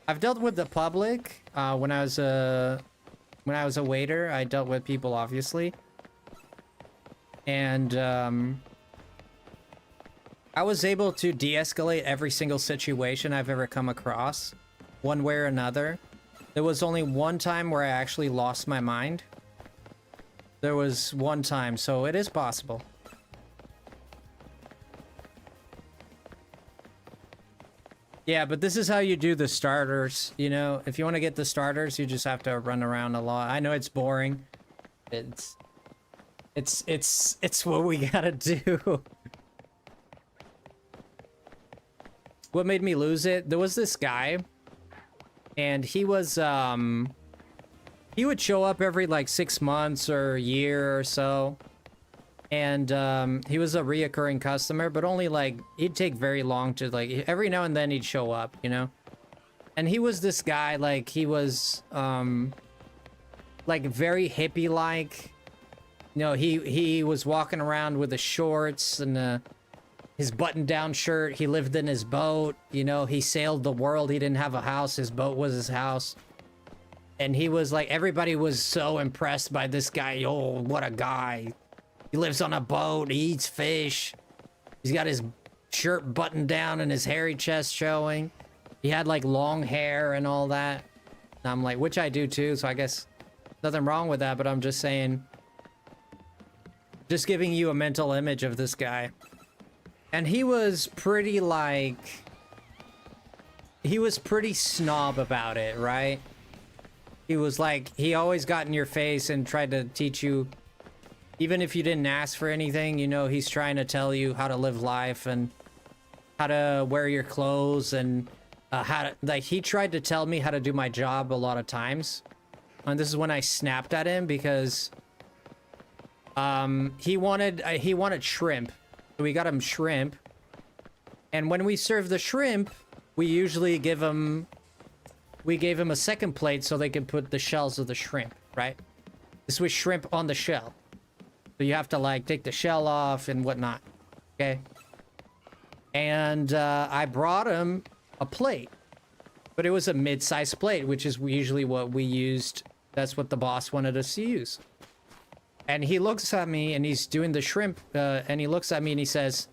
I've dealt with the public when I was a waiter. I dealt with people, obviously. And I was able to de-escalate every single situation I've ever come across, one way or another. There was only one time where I actually lost my mind. There was one time, so it is possible. Yeah, but this is how you do the starters, you know? If you want to get the starters, you just have to run around a lot. I know it's boring. It's what we gotta do. What made me lose it? There was this guy, and he was, he would show up every, like, 6 months or a year or so. And, he was a reoccurring customer, but only, like, he'd take very long to, like, every now and then he'd show up, you know? And he was this guy, like, he was, like, very hippie-like. You know, he was walking around with the shorts and his button-down shirt. He lived in his boat. You know, he sailed the world. He didn't have a house. His boat was his house. And he was like, everybody was so impressed by this guy. Oh, what a guy. He lives on a boat. He eats fish. He's got his shirt buttoned down and his hairy chest showing. He had like long hair and all that. And I'm like, which I do too. So I guess nothing wrong with that, but I'm just saying, just giving you a mental image of this guy. And he was pretty like, he was pretty snob about it, right? He was like, he always got in your face and tried to teach you, even if you didn't ask for anything, you know, he's trying to tell you how to live life and how to wear your clothes and how to, like, he tried to tell me how to do my job a lot of times. And this is when I snapped at him because He wanted shrimp. So we got him shrimp. And when we serve the shrimp, we usually give him... We gave him a second plate so they could put the shells of the shrimp, right? This was shrimp on the shell. So you have to, like, take the shell off and whatnot. Okay? And I brought him a plate. But it was a mid-sized plate, which is usually what we used. That's what the boss wanted us to use. And he looks at me and he's doing the shrimp. And he looks at me and he says,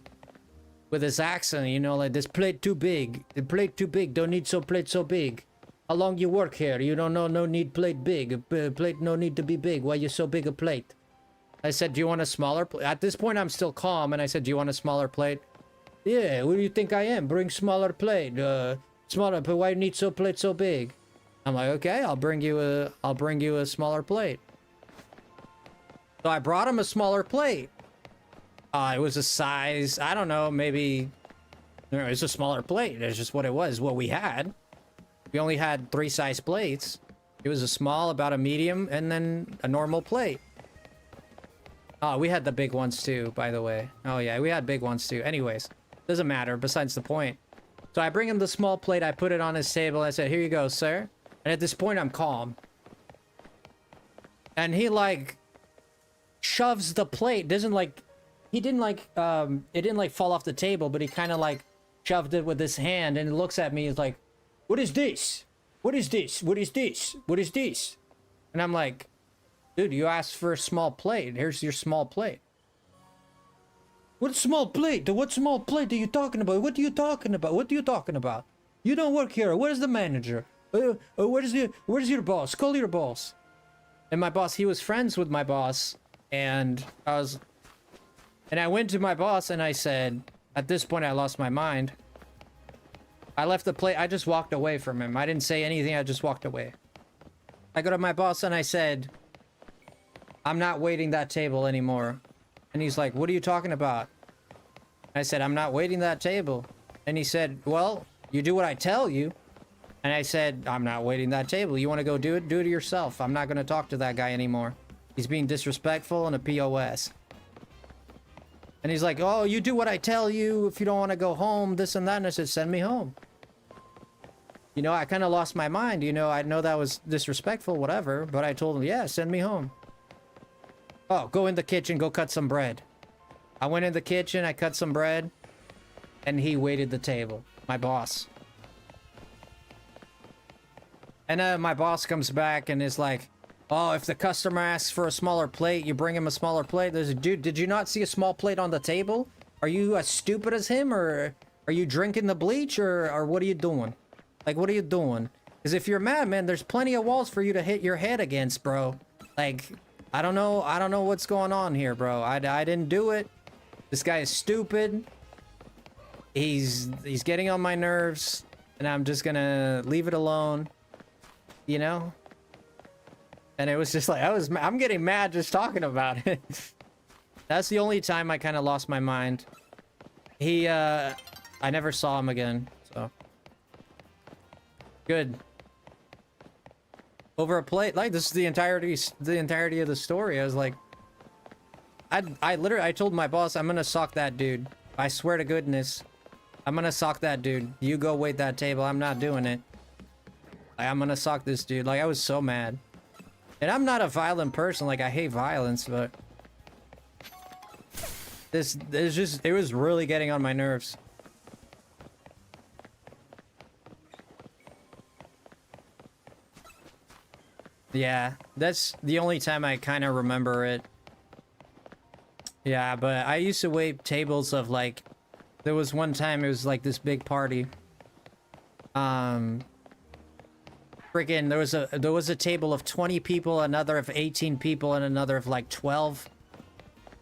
with his accent, you know, like, this plate too big. The plate too big. Don't need so plate so big. How long you work here? You don't know, no need plate big. Plate no need to be big. Why you so big a plate? I said, do you want a smaller plate? At this point, I'm still calm. And I said, do you want a smaller plate? Yeah, who do you think I am? Bring smaller plate. Smaller, but why you need so plate so big? I'm like, okay, I'll bring you a smaller plate. So I brought him a smaller plate. It was a size, I don't know, maybe, you know, it's a smaller plate. It's just what it was, what we had. We only had 3 size plates. It was a small, about a medium, and then a normal plate. Oh, we had the big ones too, by the way. Oh yeah, we had big ones too. Anyways, doesn't matter, besides the point. So I bring him the small plate, I put it on his table, I said, here you go, sir. And at this point, I'm calm. And he, like, shoves the plate, doesn't, like, he didn't, like, it didn't, like, fall off the table, but he kind of, like, shoved it with his hand, and he looks at me, he's like, what is this? What is this? What is this? What is this? And I'm like, dude, you asked for a small plate. Here's your small plate. What small plate? What small plate are you talking about? What are you talking about? What are you talking about? You don't work here. Where's the manager? Where's your boss? Call your boss. And my boss, he was friends with my boss. And I went to my boss and I said, at this point, I lost my mind. I left the plate. I just walked away from him. I didn't say anything. I just walked away. I go to my boss and I said, I'm not waiting that table anymore. And he's like, what are you talking about? I said, I'm not waiting that table. And he said, well, you do what I tell you. And I said, I'm not waiting that table. You want to go do it? Do it yourself. I'm not going to talk to that guy anymore. He's being disrespectful and a POS. And he's like, oh, you do what I tell you. If you don't want to go home, this and that. And I said, send me home. You know, I kind of lost my mind. You know, I know that was disrespectful, whatever. But I told him, yeah, send me home. Oh, go in the kitchen, go cut some bread. I went in the kitchen, I cut some bread. And he waited the table. My boss. And my boss comes back and is like, oh, if the customer asks for a smaller plate, you bring him a smaller plate. There's a dude, did you not see a small plate on the table? Are you as stupid as him, or are you drinking the bleach, or what are you doing? Like, what are you doing? Because if you're mad, man, there's plenty of walls for you to hit your head against, bro. Like, I don't know what's going on here, bro. I didn't do it. This guy is stupid. He's getting on my nerves, and I'm just gonna leave it alone. You know? And it was just like, I'm getting mad just talking about it. That's the only time I kind of lost my mind. I never saw him again, so. Good. Over a plate, like, this is the entirety of the story. I was like, I told my boss, I'm gonna sock that dude. I swear to goodness, I'm gonna sock that dude. You go wait that table, I'm not doing it. Like, I'm gonna sock this dude. Like, I was so mad. And I'm not a violent person, like, I hate violence, but it was really getting on my nerves. Yeah, that's the only time I kind of remember it. Yeah, but I used to wait tables of, like, there was one time it was like this big party. Freaking, there was a table of 20 people, another of 18 people, and another of like 12.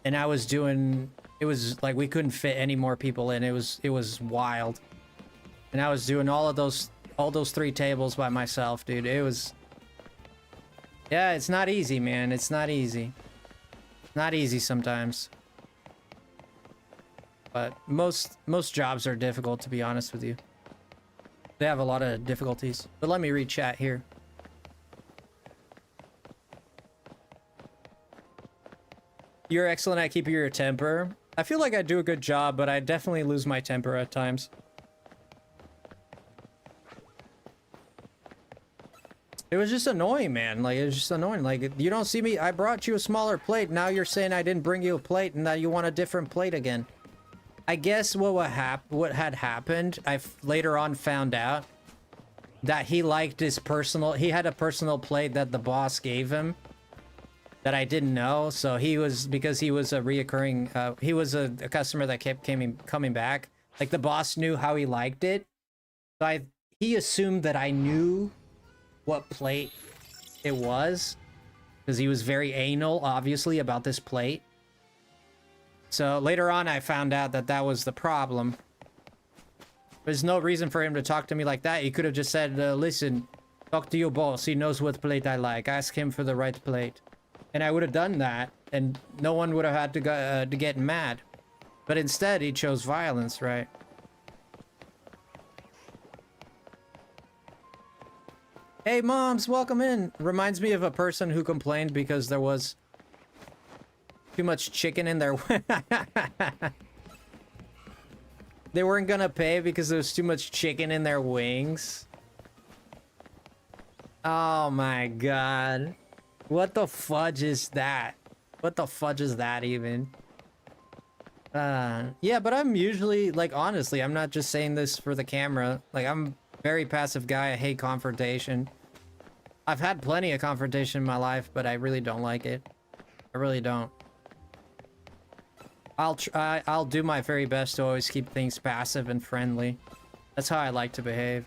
And I was doing, it was like we couldn't fit any more people in. It was wild. And I was doing all those 3 tables by myself, dude. It was, yeah, it's not easy, man. It's not easy. Not easy sometimes. But most jobs are difficult, to be honest with you. They have a lot of difficulties. But let me read chat here. You're excellent at keeping your temper. I feel like I do a good job, but I definitely lose my temper at times. It was just annoying, man. Like, it was just annoying. Like, you don't see me. I brought you a smaller plate. Now you're saying I didn't bring you a plate and now you want a different plate again. I guess what had happened, I later on found out that he liked his personal, he had a personal plate that the boss gave him that I didn't know. So he was, because he was a reoccurring, he was a customer that kept coming back. Like, the boss knew how he liked it. So he assumed that I knew what plate it was, because he was very anal, obviously, about this plate. So later on, I found out that that was the problem. There's no reason for him to talk to me like that. He could have just said, listen, talk to your boss. He knows what plate I like. Ask him for the right plate. And I would have done that, and no one would have had to go, to get mad. But instead, he chose violence, right? Hey, moms, welcome in. Reminds me of a person who complained because there was too much chicken in their... They weren't gonna pay because there was too much chicken in their wings. Oh my god. What the fudge is that? What the fudge is that even? Yeah, but I'm usually, like, honestly, I'm not just saying this for the camera. Like, I'm a very passive guy. I hate confrontation. I've had plenty of confrontation in my life, but I really don't like it. I really don't. I'll do my very best to always keep things passive and friendly. That's how I like to behave.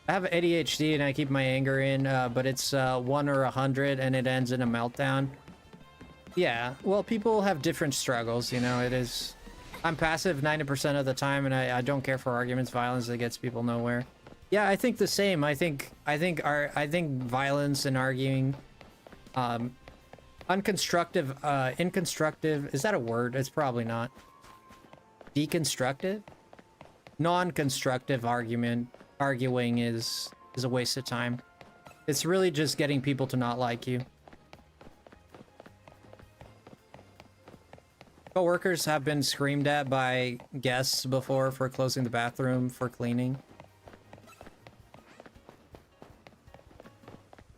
I have ADHD and I keep my anger in, but it's 1 or 100 and it ends in a meltdown. Yeah, well, people have different struggles, you know, it is... I'm passive 90% of the time and I don't care for arguments, violence that gets people nowhere. Yeah, I think the same. I think violence and arguing, unconstructive, inconstructive, is that a word? It's probably not. Deconstructive? Non-constructive arguing is a waste of time. It's really just getting people to not like you. Coworkers have been screamed at by guests before for closing the bathroom for cleaning.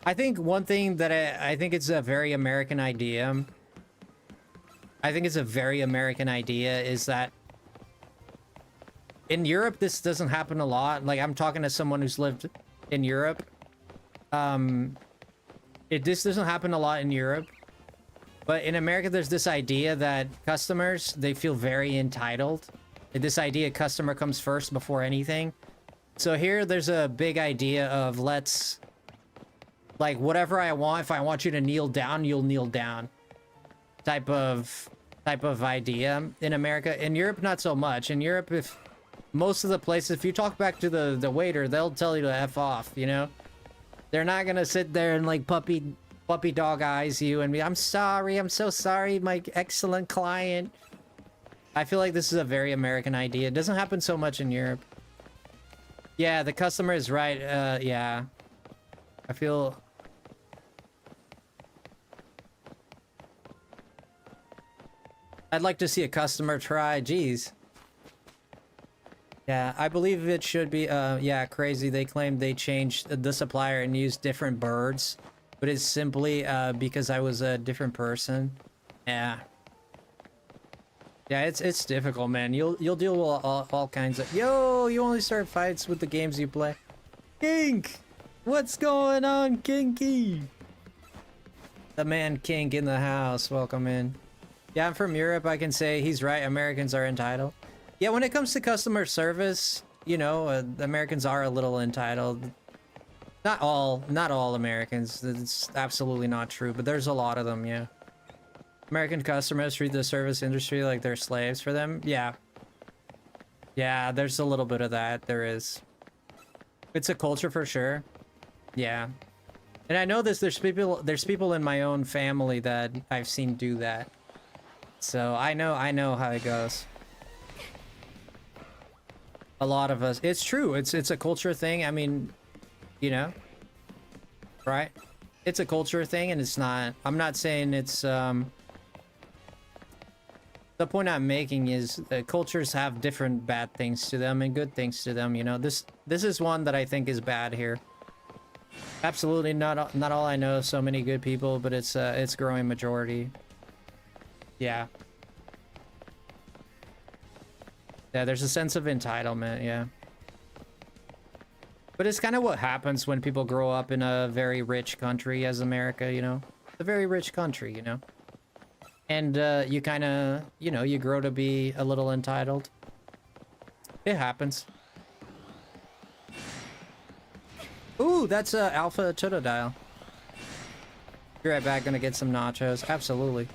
I think one thing that I think it's a very American idea. I think it's a very American idea is that in Europe, this doesn't happen a lot. Like, I'm talking to someone who's lived in Europe. This doesn't happen a lot in Europe. But in America, there's this idea that customers, they feel very entitled. This idea customer comes first before anything. So here, there's a big idea of let's... like, whatever I want, if I want you to kneel down, you'll kneel down. Type of idea in America. In Europe, not so much. In Europe, if most of the places, if you talk back to the waiter, they'll tell you to F off, you know? They're not gonna sit there and, like, puppy dog eyes you and be, I'm sorry, I'm so sorry, my excellent client. I feel like this is a very American idea. It doesn't happen so much in Europe. Yeah, the customer is right. Yeah. I feel... I'd like to see a customer try. Jeez. Yeah, I believe it should be, yeah, crazy. They claim they changed the supplier and used different birds, but it's simply, because I was a different person. Yeah. Yeah, it's difficult, man. You'll deal with all kinds of... Yo, you only start fights with the games you play. Kink! What's going on, Kinky? The man Kink in the house. Welcome in. Yeah, I'm from Europe. I can say he's right. Americans are entitled. Yeah, when it comes to customer service, you know, the Americans are a little entitled. Not all Americans. That's absolutely not true, but there's a lot of them, yeah. American customers treat the service industry like they're slaves for them. Yeah. Yeah, there's a little bit of that. There is. It's a culture for sure. Yeah. And I know there's people in my own family that I've seen do that. So I know how it goes. A lot of us, it's true. It's a culture thing. I mean, you know, right? it's a culture thing, and it's not. I'm not saying it's. The point I'm making is cultures have different bad things to them and good things to them. You know, this is one that I think is bad here. Absolutely not all I know. So many good people, but it's growing majority. Yeah. Yeah, there's a sense of entitlement, yeah. But it's kind of what happens when people grow up in a very rich country as America, you know? It's a very rich country, you know? And you kind of, you know, you grow to be a little entitled. It happens. Ooh, that's Alpha Totodile. Be right back, gonna get some nachos. Absolutely.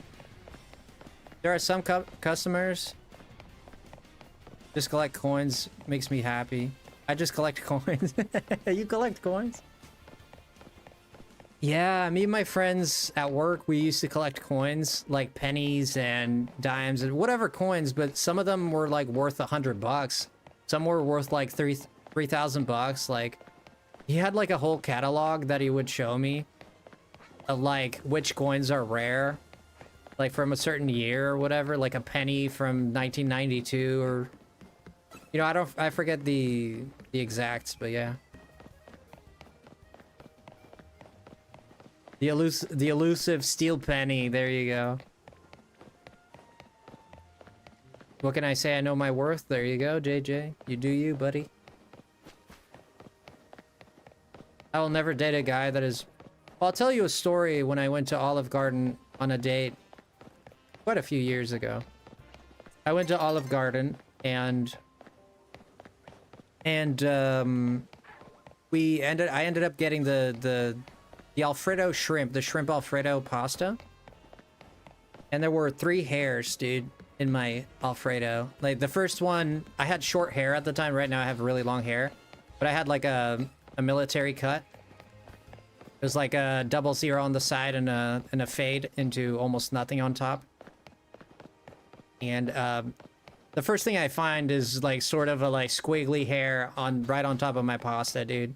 There are some customers. Just collect coins makes me happy. I just collect coins. You collect coins? Yeah, me and my friends at work, we used to collect coins, like pennies and dimes and whatever coins, but some of them were like worth $100. Some were worth like 3,000 bucks. Like, he had like a whole catalog that he would show me of like which coins are rare, like from a certain year or whatever, like a penny from 1992 or, you know, I forget the exacts, but yeah. The elusive steel penny, there you go. What can I say? I know my worth. There you go, JJ. You do you, buddy. I will never date a guy that is... Well, I'll tell you a story when I went to Olive Garden on a date quite a few years ago. I went to Olive Garden and I ended up getting the Alfredo shrimp, the shrimp Alfredo pasta. And there were 3 hairs, dude, in my Alfredo. Like the first one, I had short hair at the time. Right now I have really long hair, but I had like a military cut. It was like a 00 on the side and a fade into almost nothing on top. And the first thing I find is like sort of a like squiggly hair right on top of my pasta, dude.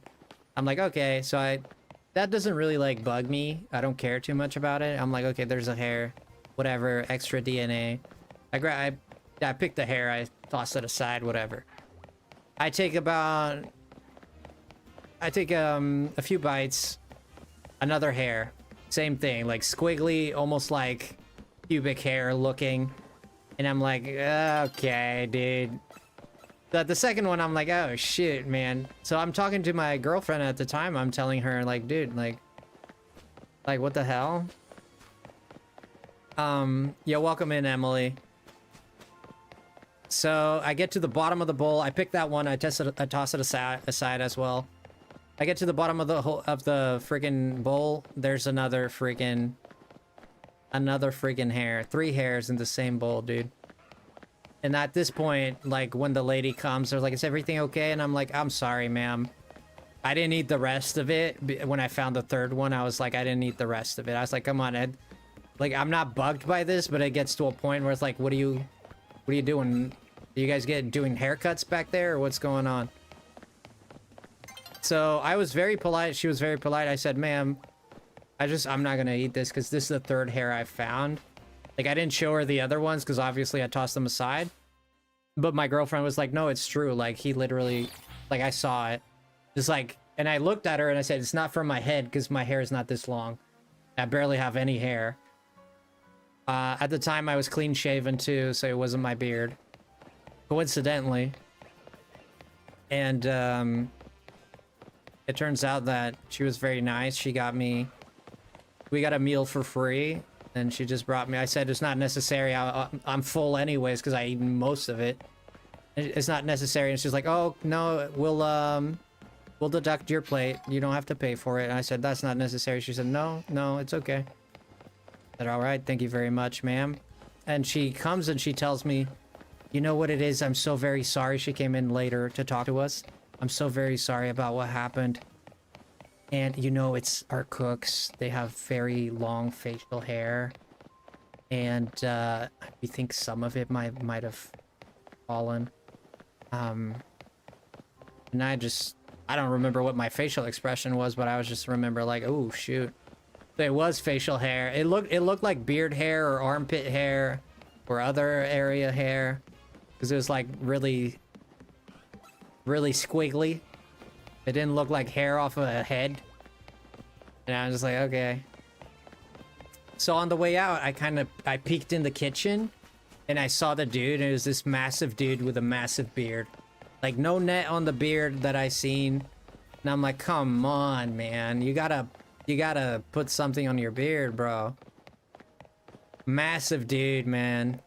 I'm like, okay, so that doesn't really like bug me. I don't care too much about it. I'm like, okay, there's a hair, whatever, extra DNA. I picked the hair, I tossed it aside, whatever. I take a few bites, another hair, same thing, like squiggly, almost like pubic hair looking. And I'm like, okay, dude. But the second one, I'm like, oh shit, man. So I'm talking to my girlfriend at the time. I'm telling her, like, dude, like what the hell? Yeah, welcome in, Emily. So I get to the bottom of the bowl. I pick that one. I toss it aside as well. I get to the bottom of the freaking bowl. There's another freaking hair. 3 hairs in the same bowl, dude. And at this point, like, when the lady comes, they're like, is everything okay? And I'm like, I'm sorry, ma'am. I didn't eat the rest of it. When I found the third one, I was like, I didn't eat the rest of it. I was like, come on, Ed. Like, I'm not bugged by this, but it gets to a point where it's like, what are you doing? Are you guys doing haircuts back there, or what's going on? So I was very polite. She was very polite. I said, ma'am, I'm not gonna eat this because this is the 3rd hair I found. Like, I didn't show her the other ones because obviously I tossed them aside. But my girlfriend was like, no, it's true. Like, he literally, like, I saw it. It's like, and I looked at her and I said, it's not from my head because my hair is not this long. I barely have any hair. At the time, I was clean shaven too, so it wasn't my beard. Coincidentally. And it turns out that she was very nice. We got a meal for free. And she just brought me, I said, it's not necessary. I'm full anyways, because I eat most of it. It's not necessary. And she's like, oh, no, we'll deduct your plate. You don't have to pay for it. And I said, that's not necessary. She said, no, it's okay. I said, all right, thank you very much, ma'am. And she comes and she tells me, you know what it is? I'm so very sorry. She came in later to talk to us. I'm so very sorry about what happened. And, you know, it's our cooks. They have very long facial hair. And, we think some of it might have fallen. And I don't remember what my facial expression was, but I was just remember like, oh, shoot. It was facial hair. It looked like beard hair or armpit hair or other area hair, because it was like really squiggly. It didn't look like hair off of a head. And I was just like, okay. So on the way out, I peeked in the kitchen and I saw the dude, and it was this massive dude with a massive beard. Like, no net on the beard that I seen. And I'm like, come on, man. You gotta put something on your beard, bro. Massive dude, man.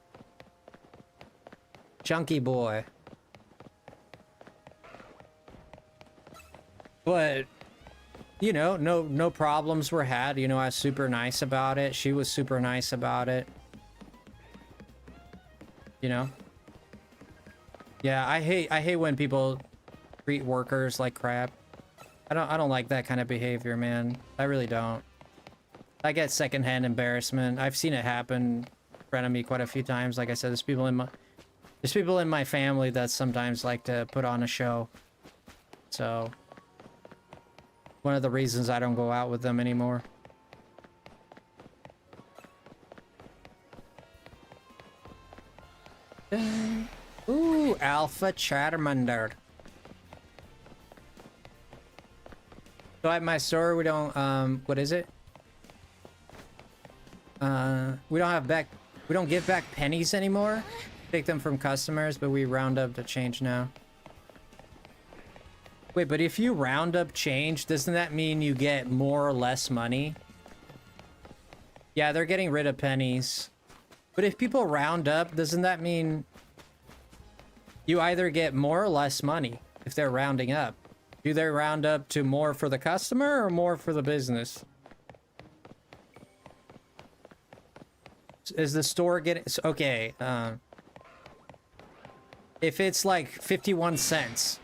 Chunky boy. But, you know, no problems were had. You know, I was super nice about it. She was super nice about it. You know? Yeah, I hate when people treat workers like crap. I don't like that kind of behavior, man. I really don't. I get secondhand embarrassment. I've seen it happen in front of me quite a few times. Like I said, there's people in my family that sometimes like to put on a show. So one of the reasons I don't go out with them anymore. Ooh, Alpha Charmander. So at my store, we don't, what is it? We don't give back pennies anymore. Take them from customers, but we round up the change now. Wait, but if you round up change, doesn't that mean you get more or less money? Yeah, they're getting rid of pennies. But if people round up, doesn't that mean you either get more or less money if they're rounding up? Do they round up to more for the customer or more for the business? Is the store getting... Okay, if it's like 51 cents...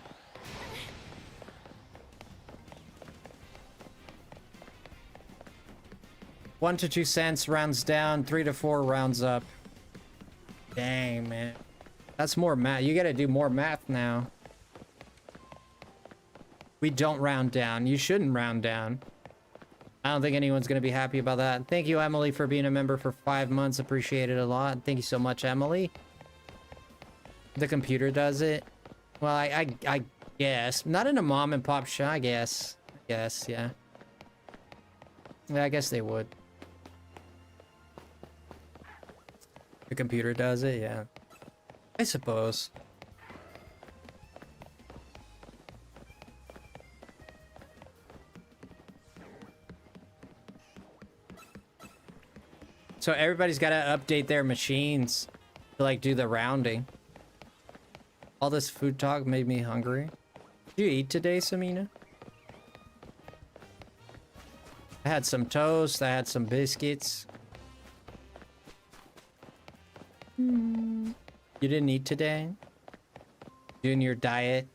1 to 2 cents rounds down, 3 to 4 rounds up. Dang, man. That's more math. You gotta do more math now. We don't round down. You shouldn't round down. I don't think anyone's gonna be happy about that. Thank you, Emily, for being a member for 5 months. Appreciate it a lot. Thank you so much, Emily. The computer does it. Well, I guess. Not in a mom and pop shop, I guess. Yeah. Yeah, I guess they would. The computer does it, yeah. I suppose. So everybody's got to update their machines to like do the rounding. All this food talk made me hungry. Did you eat today, Samina? I had some toast, I had some biscuits. You didn't eat today? Doing your diet?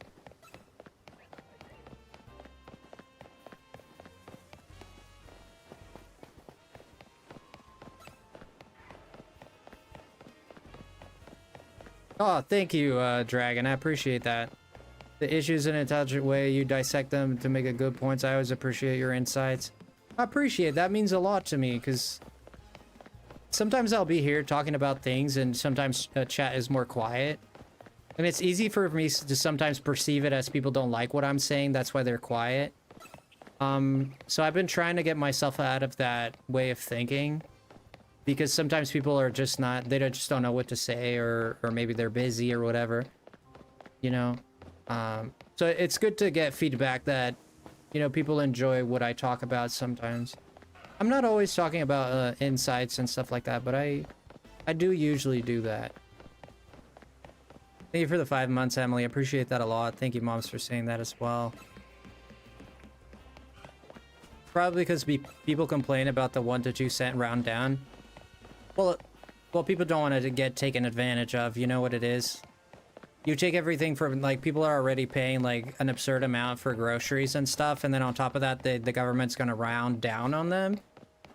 Oh, thank you, Dragon. I appreciate that. The issues in an intelligent way, you dissect them to make a good points. I always appreciate your insights. I appreciate that. Means a lot to me, because sometimes I'll be here talking about things and sometimes chat is more quiet. And it's easy for me to sometimes perceive it as people don't like what I'm saying. That's why they're quiet. So I've been trying to get myself out of that way of thinking. Because sometimes people are just not, they just don't know what to say, or maybe they're busy or whatever. You know? So it's good to get feedback that, you know, people enjoy what I talk about sometimes. I'm not always talking about insights and stuff like that, but I do usually do that. Thank you for the 5 months, Emily. I appreciate that a lot. Thank you, Moms, for saying that as well. Probably because people complain about the 1 to 2 cent round down. Well, people don't want to get taken advantage of. You know what it is? You take everything from, like, people are already paying, like, an absurd amount for groceries and stuff, and then on top of that, the government's gonna round down on them.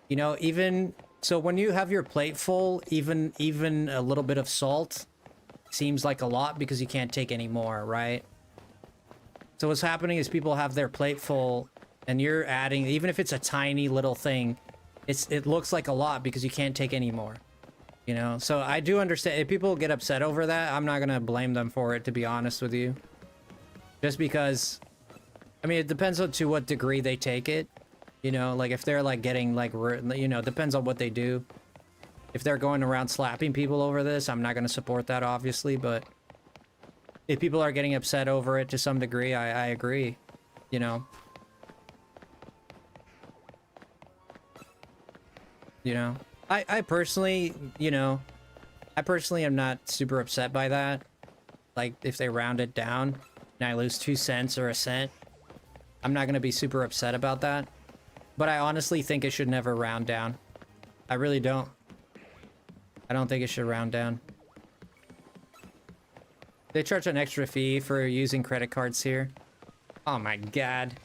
You know, even... So when you have your plate full, even a little bit of salt seems like a lot because you can't take any more, right? So what's happening is people have their plate full, and you're adding, even if it's a tiny little thing, it looks like a lot because you can't take any more. You know, so I do understand if people get upset over that. I'm not gonna blame them for it, to be honest with you. Just because, I mean, it depends on to what degree they take it. You know, like if they're like getting like, you know, depends on what they do. If they're going around slapping people over this, I'm not gonna support that, obviously. But if people are getting upset over it to some degree, I agree. You know. You know. I personally, you know, I personally am not super upset by that. Like, if they round it down and I lose 2 cents or a cent, I'm not going to be super upset about that. But I honestly think it should never round down. I really don't. I don't think it should round down. They charge an extra fee for using credit cards here. Oh my god.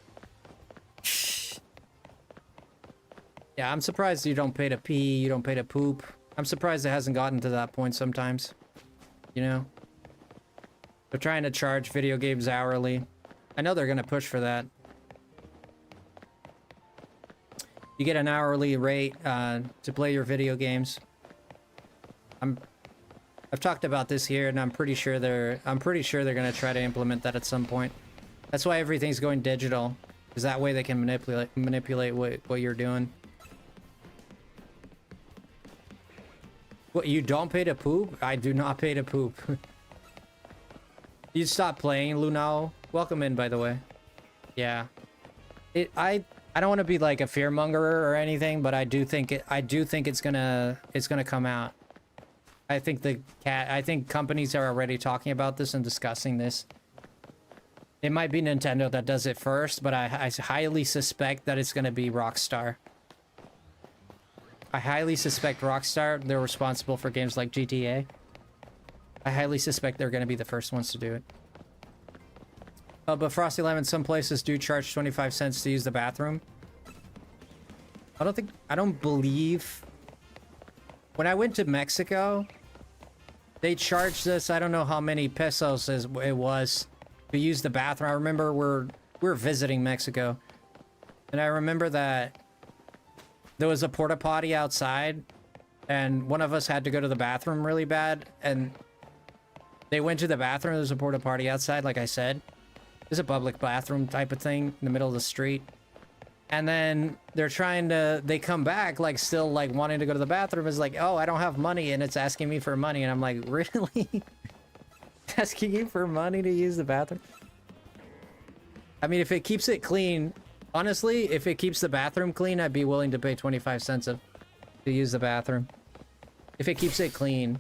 Yeah, I'm surprised you don't pay to pee, you don't pay to poop. I'm surprised it hasn't gotten to that point sometimes. You know? They're trying to charge video games hourly. I know they're gonna push for that. You get an hourly rate to play your video games. I've talked about this here, and I'm pretty sure they're gonna try to implement that at some point. That's why everything's going digital, because that way they can manipulate what you're doing. What, you don't pay to poop? I do not pay to poop. You stop playing, Lunao. Welcome in, by the way. Yeah. I don't want to be like a fearmonger or anything, but I do think it's gonna come out. I think companies are already talking about this and discussing this. It might be Nintendo that does it first, but I highly suspect that it's gonna be Rockstar. I highly suspect Rockstar, they're responsible for games like GTA. I highly suspect they're gonna be the first ones to do it. But FrostyLemon, some places do charge 25 cents to use the bathroom. I don't believe... When I went to Mexico, they charged us, I don't know how many pesos it was to use the bathroom. I remember we were visiting Mexico, and I remember that there was a porta potty outside, and one of us had to go to the bathroom really bad, and they went to the bathroom. There was a porta potty outside, like I said. It's a public bathroom type of thing in the middle of the street. And then they come back, like, still, like, wanting to go to the bathroom. It's like, oh, I don't have money, and it's asking me for money. And I'm like, really? Asking you for money to use the bathroom? I mean, if it keeps it clean, honestly, if it keeps the bathroom clean, I'd be willing to pay 25 cents to use the bathroom. If it keeps it clean.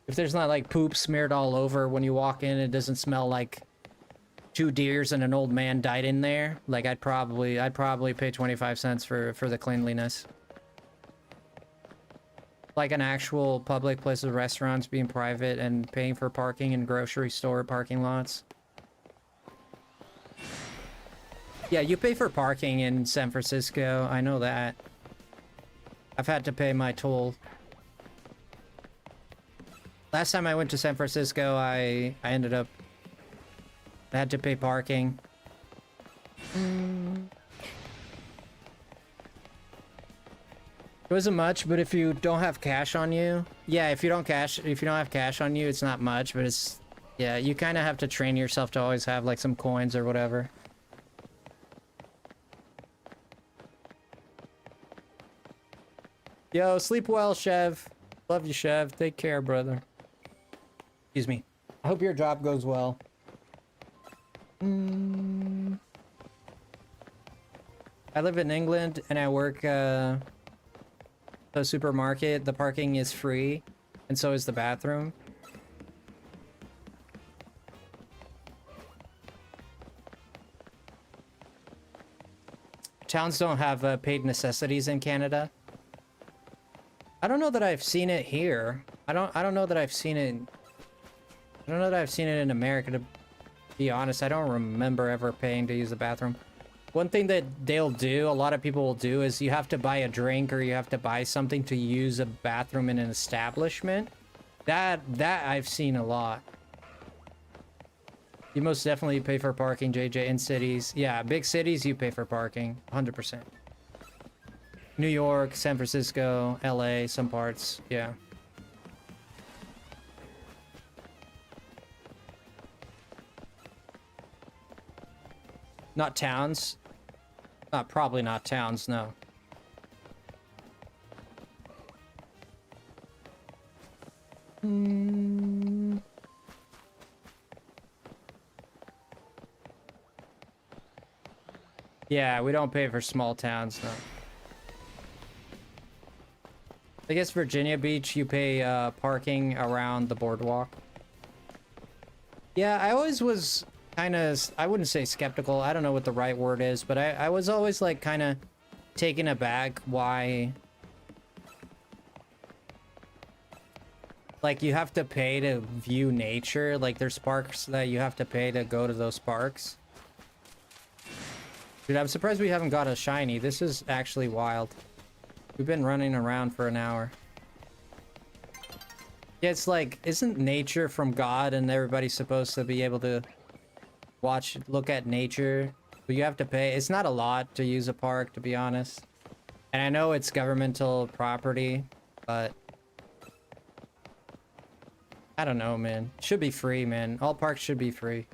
If there's not, like, poop smeared all over when you walk in, it doesn't smell like 2 deers and an old man died in there. Like, I'd probably pay 25 cents for the cleanliness. Like an actual public place of restaurants being private and paying for parking in grocery store parking lots. Yeah, you pay for parking in San Francisco. I know that. I've had to pay my toll. Last time I went to San Francisco, I ended up... I had to pay parking. It wasn't much, but if you don't have cash on you... Yeah, if you don't have cash on you, it's not much, but it's... Yeah, you kind of have to train yourself to always have, like, some coins or whatever. Yo, sleep well, Chev. Love you, Chev. Take care, brother. Excuse me. I hope your job goes well. I live in England and I work at a supermarket. The parking is free, and so is the bathroom. Towns don't have paid necessities in Canada. I don't know that I've seen it here. I don't know that I've seen it. I don't know that I've seen it in America, to be honest. I don't remember ever paying to use the bathroom. One thing that they'll do, a lot of people will do, is you have to buy a drink or you have to buy something to use a bathroom in an establishment. That I've seen a lot. You most definitely pay for parking, JJ, in cities. Yeah, big cities, you pay for parking, 100%. New York, San Francisco, LA, some parts, yeah. Not towns. Probably not towns, no. Yeah, we don't pay for small towns, no. I guess Virginia Beach, you pay parking around the boardwalk. Yeah, I always was kind of, I wouldn't say skeptical, I don't know what the right word is, but I was always like kind of taken aback why, like, you have to pay to view nature. Like, there's parks that you have to pay to go to those parks. Dude, I'm surprised we haven't got a shiny. This is actually wild. We've been running around for an hour. Yeah, it's like, isn't nature from God and everybody's supposed to be able to look at nature? But you have to pay. It's not a lot to use a park, to be honest. And I know it's governmental property, but I don't know, man. It should be free, man. All parks should be free.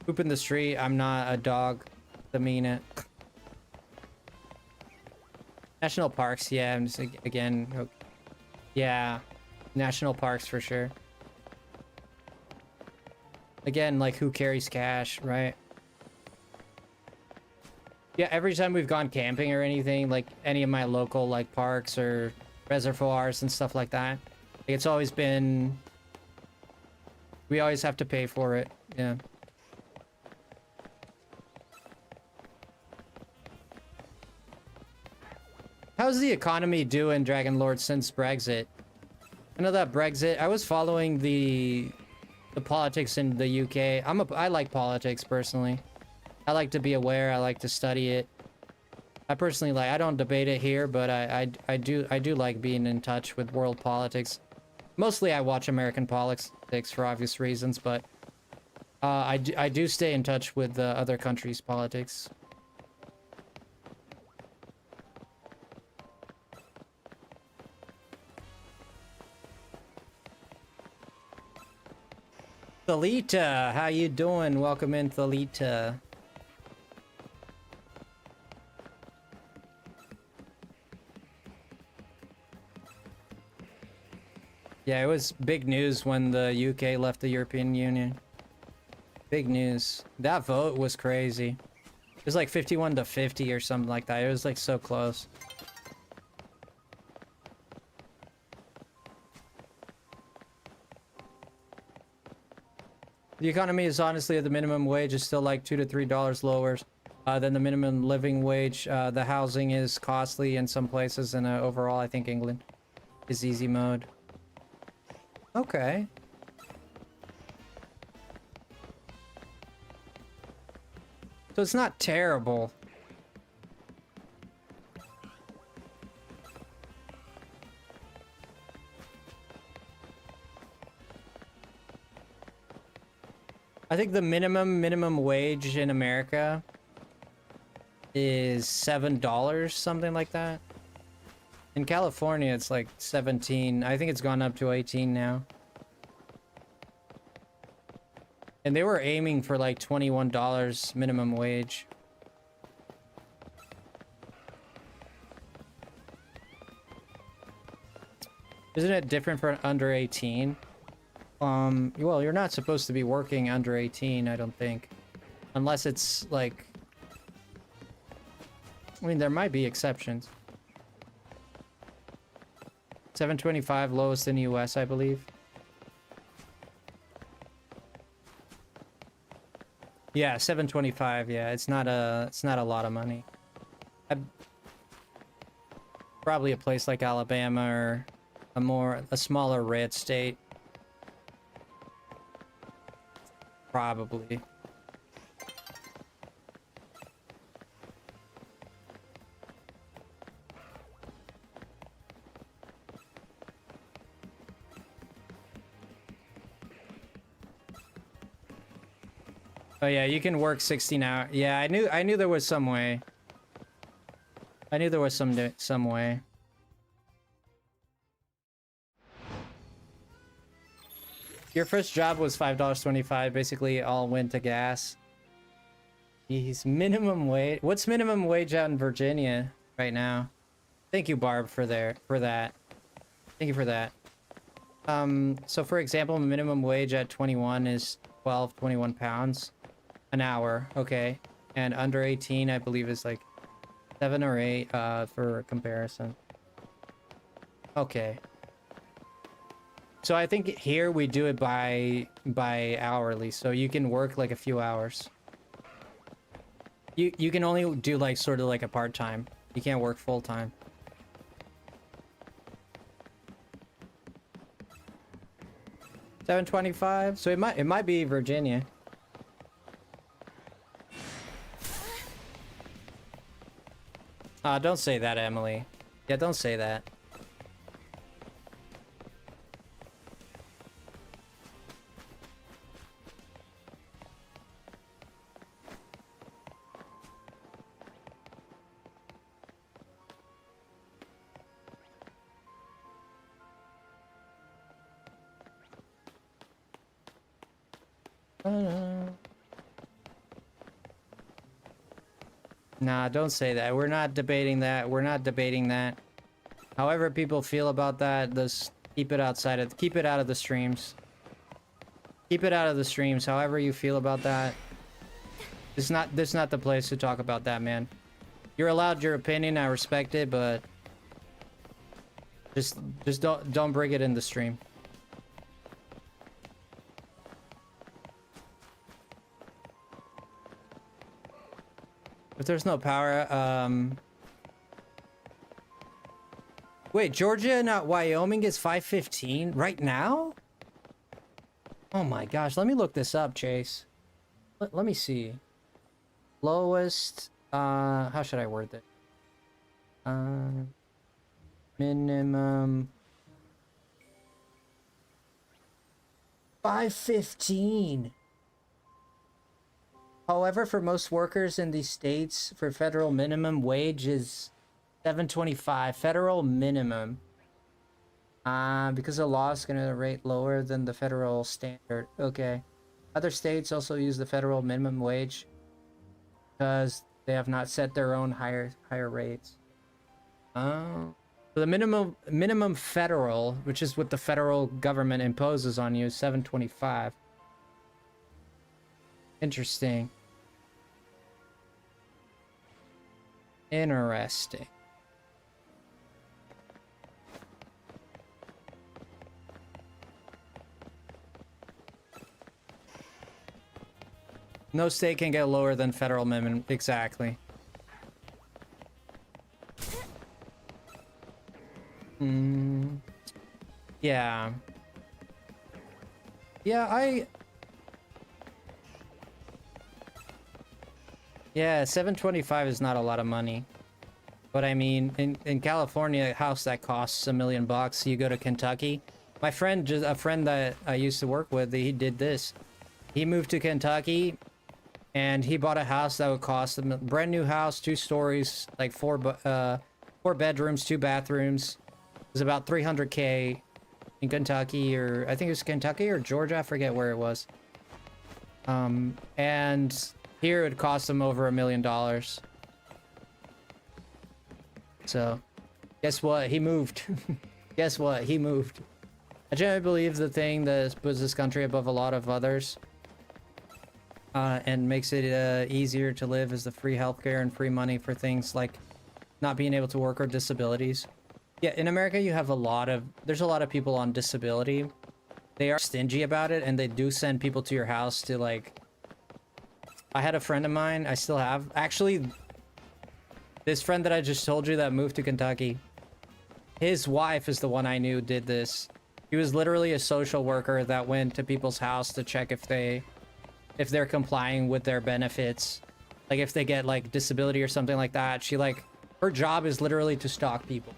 Poop in the street. I'm not a dog to mean it. National parks, yeah. I'm just, again, okay. Yeah. National parks for sure. Again, like, who carries cash, right? Yeah, every time we've gone camping or anything, like any of my local like parks or reservoirs and stuff like that, it's always been, we always have to pay for it. Yeah. How's the economy doing, Dragon Lord, since Brexit? I know that Brexit, I was following the politics in the UK. I like politics personally. I like to be aware. I like to study it. I personally like. I don't debate it here, but I do like being in touch with world politics. Mostly, I watch American politics for obvious reasons, but I do stay in touch with other countries' politics. Thalita, how you doing? Welcome in, Thalita. Yeah, it was big news when the UK left the European Union. Big news. That vote was crazy. It was like 51 to 50 or something like that. It was like so close. The economy is honestly at the minimum wage is still like $2 to $3 lower than the minimum living wage. The housing is costly in some places, and overall, I think England is easy mode. Okay. So it's not terrible. I think the minimum wage in America is $7, something like that. In California, it's like 17. I think it's gone up to 18 now. And they were aiming for like $21 minimum wage. Isn't it different for under 18? Well, you're not supposed to be working under 18, I don't think. Unless it's like... I mean, there might be exceptions. 725 lowest in the US, I believe. Yeah, 725. Yeah, it's not a lot of money. Probably a place like Alabama or a smaller red state. Probably. Oh yeah, you can work 16 hours. Yeah, I knew there was some way. I knew there was some way. Your first job was $5.25. Basically, all went to gas. He's minimum wage. What's minimum wage out in Virginia right now? Thank you, Barb, for that. Thank you for that. So for example, minimum wage at 21 is 21 pounds an hour. Okay, and under 18, I believe, is like 7 or 8. For comparison. Okay. So I think here we do it by hourly, so you can work like a few hours. You can only do like sort of like a part-time. You can't work full-time. $7.25. So it might be Virginia. Don't say that, Emily. Yeah, don't say that. Nah, don't say that. We're not debating that. We're not debating that. However people feel about that, just keep it outside of, keep it out of the streams. Keep it out of the streams. However you feel about that. This is not the place to talk about that, man. You're allowed your opinion, I respect it, but just don't bring it in the stream. If there's no power, wait, Georgia, not Wyoming, is 515 right now? Oh my gosh, let me look this up, Chase. Let me see. Lowest, how should I word it? Minimum 515. However, for most workers in these states, for federal minimum wage is $7.25. Federal minimum. Because the law is going to rate lower than the federal standard. Okay. Other states also use the federal minimum wage because they have not set their own higher rates. So the minimum federal, which is what the federal government imposes on you, is $7.25. Interesting. Interesting. No state can get lower than federal minimum. Exactly. Yeah. Yeah, $7.25 is not a lot of money. But I mean, in California, a house that costs $1 million, you go to Kentucky. My friend, a friend that I used to work with, he did this. He moved to Kentucky, and he bought a house that would cost him, a brand new house, 2 stories, like 4 bedrooms, 2 bathrooms. It was about $300K in Kentucky, or I think it was Kentucky or Georgia, I forget where it was. And here it would cost him over $1 million. So, guess what? He moved. Guess what? He moved. I generally believe the thing that puts this country above a lot of others and makes it easier to live is the free healthcare and free money for things like not being able to work or disabilities. Yeah, in America you have there's a lot of people on disability. They are stingy about it, and they do send people to your house to, like... I had a friend of mine, I still have, actually, this friend that I just told you that moved to Kentucky, his wife is the one I knew did this. He was literally a social worker that went to people's house to check if they're complying with their benefits. Like if they get like disability or something like that. She like, her job is literally to stalk people.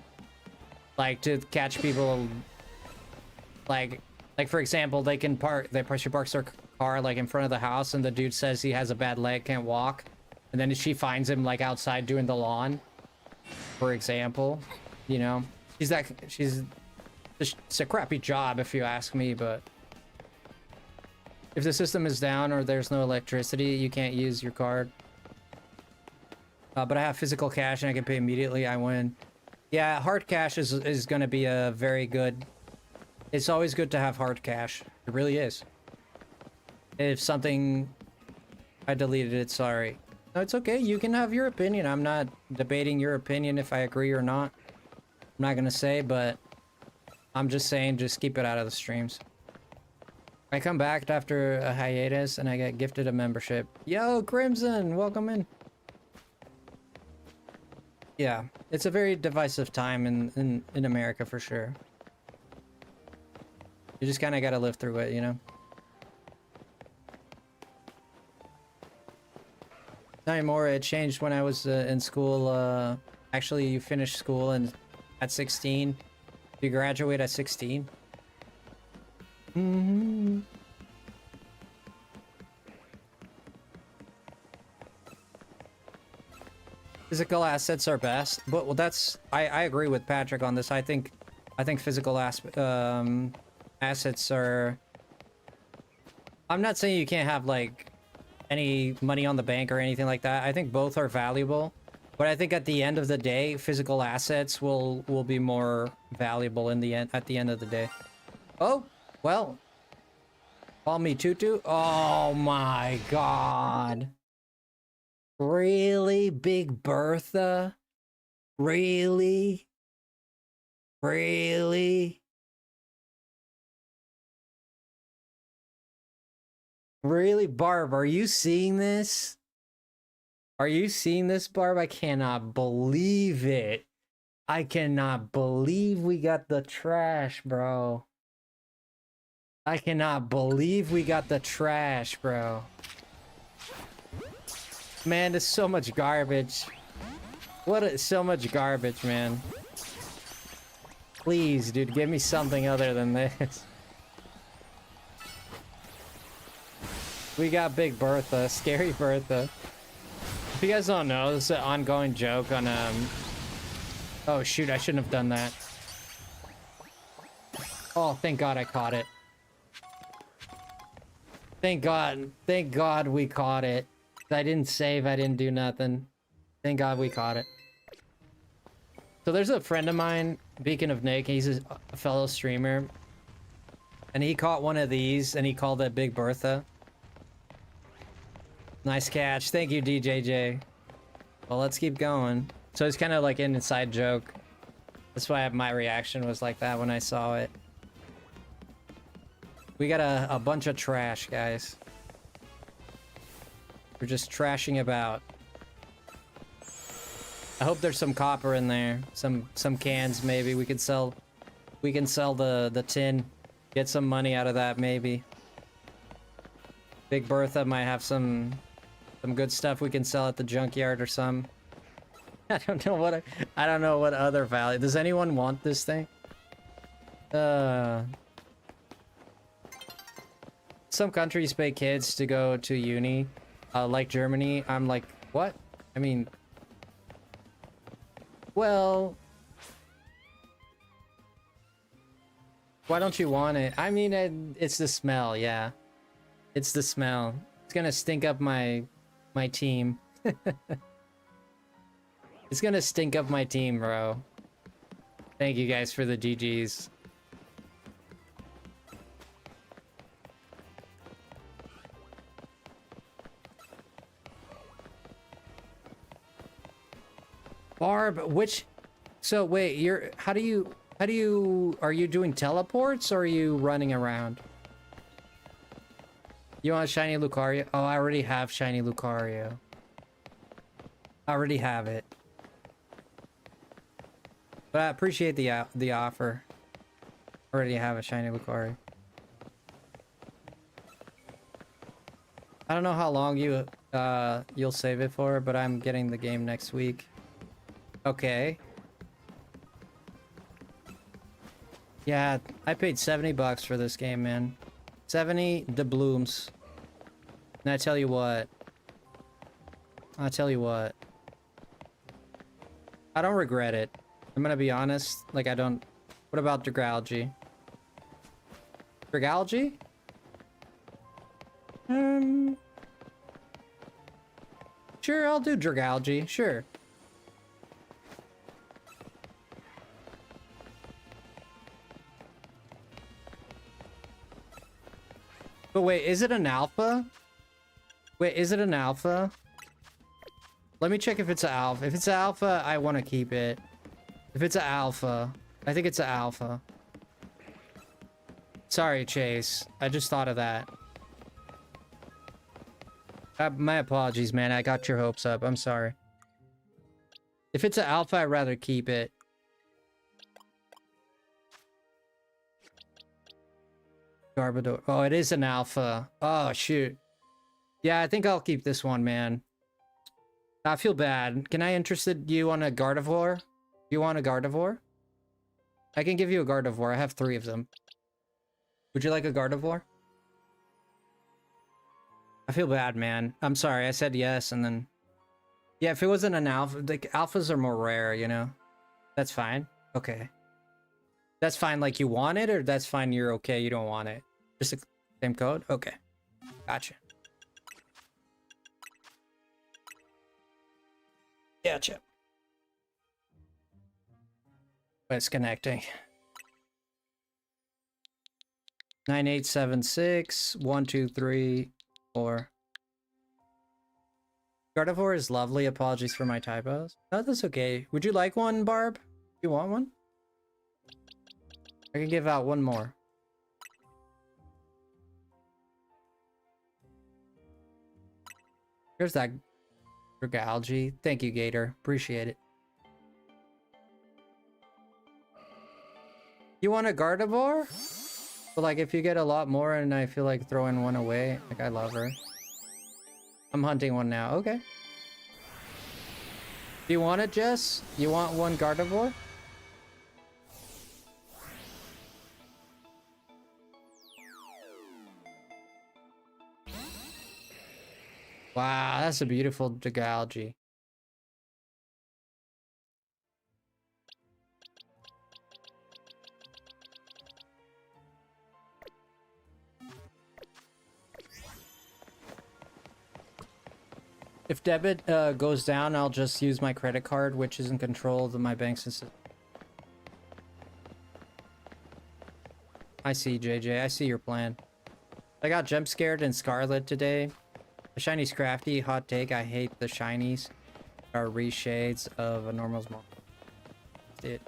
Like to catch people, like for example, she parks her car like in front of the house, and the dude says he has a bad leg, can't walk, and then she finds him like outside doing the lawn, for example, you know, it's a crappy job if you ask me. But if the system is down or there's no electricity, you can't use your card. But I have physical cash and I can pay immediately, I win. Yeah, hard cash is going to be a very good... It's always good to have hard cash. It really is. If something... I deleted it, sorry. No, it's okay. You can have your opinion. I'm not debating your opinion if I agree or not. I'm not going to say, but... I'm just saying, just keep it out of the streams. I come back after a hiatus and I get gifted a membership. Yo, Crimson! Welcome in. Yeah, it's a very divisive time in America for sure. You just kind of got to live through it, you know? Not anymore. It changed when I was in school. Actually, you finish school and at 16. You graduate at 16. Mm-hmm. Physical assets are best, but well, that's I agree with Patrick on this. I think physical assets are. I'm not saying you can't have like any money on the bank or anything like that. I think both are valuable, but I think at the end of the day, physical assets will be more valuable in the end at the end of the day. Oh well, call me Tutu. Oh my god. Really, Big Bertha? Really? Really? Really, Barb, are you seeing this? Are you seeing this, Barb? I cannot believe it. I cannot believe we got the trash, bro. I cannot believe we got the trash, bro. Man, there's so much garbage. So much garbage, man. Please, dude, give me something other than this. We got Big Bertha, Scary Bertha. If you guys don't know, this is an ongoing joke on, Oh, shoot, I shouldn't have done that. Oh, thank God I caught it. Thank God we caught it. I didn't save, I didn't do nothing. Thank God we caught it. So there's a friend of mine, Beacon of Nick, he's a fellow streamer. And he caught one of these, and he called it Big Bertha. Nice catch. Thank you, DJJ. Well, let's keep going. So it's kind of like an inside joke. That's why my reaction was like that when I saw it. We got a bunch of trash, guys. We're just trashing about. I hope there's some copper in there. Some cans maybe. We can sell the tin. Get some money out of that maybe. Big Bertha might have some good stuff we can sell at the junkyard or some. I don't know what other value. Does anyone want this thing? Some countries pay kids to go to uni. Like Germany, I'm like, what? I mean, well, why don't you want it? I mean, it's the smell, yeah. It's the smell. It's gonna stink up my team. It's gonna stink up my team, bro. Thank you guys for the GGs. Barb, so wait, are you doing teleports or are you running around? You want shiny Lucario? Oh, I already have shiny Lucario. I already have it. But I appreciate the offer. Already have a shiny Lucario. I don't know how long you'll save it for, but I'm getting the game next week. Okay. Yeah, I paid $70 for this game, man. 70 doubloons. And I tell you what. I don't regret it. I'm gonna be honest. Like, I don't... What about Dragalgy? Dragalgy? Sure, I'll do Dragalgy. Sure. But wait, is it an alpha? Wait, is it an alpha? Let me check if it's an alpha. If it's an alpha, I want to keep it. If it's an alpha, I think it's an alpha. Sorry, Chase. I just thought of that. My apologies, man. I got your hopes up. I'm sorry. If it's an alpha, I'd rather keep it. Garbodor. Oh, it is an alpha. Oh, shoot. Yeah, I think I'll keep this one, man. I feel bad. Can I interested you on a Gardevoir? You want a Gardevoir? I can give you a Gardevoir. I have 3 of them. Would you like a Gardevoir? I feel bad, man. I'm sorry. I said yes, and then... Yeah, if it wasn't an alpha... Like, alphas are more rare, you know? That's fine. Okay. That's fine, like, you want it, or that's fine, you're okay, you don't want it? Just the same code? Okay. Gotcha. Gotcha. It's connecting. 9876 123 4. Gardevoir is lovely. Apologies for my typos. No, that's okay. Would you like one, Barb? You want one? I can give out one more. Here's that Dragalgy. Thank you, Gator. Appreciate it. You want a Gardevoir? But like, if you get a lot more and I feel like throwing one away, like, I love her. I'm hunting one now. Okay. Do you want it, Jess? You want one Gardevoir? Wow, that's a beautiful Dragalgy. If debit goes down, I'll just use my credit card, which is in control of my bank system. I see, JJ. I see your plan. I got jump scared in Scarlet today. The shinies crafty. Hot take. I hate the shinies. Are reshades of a normal small. Dude.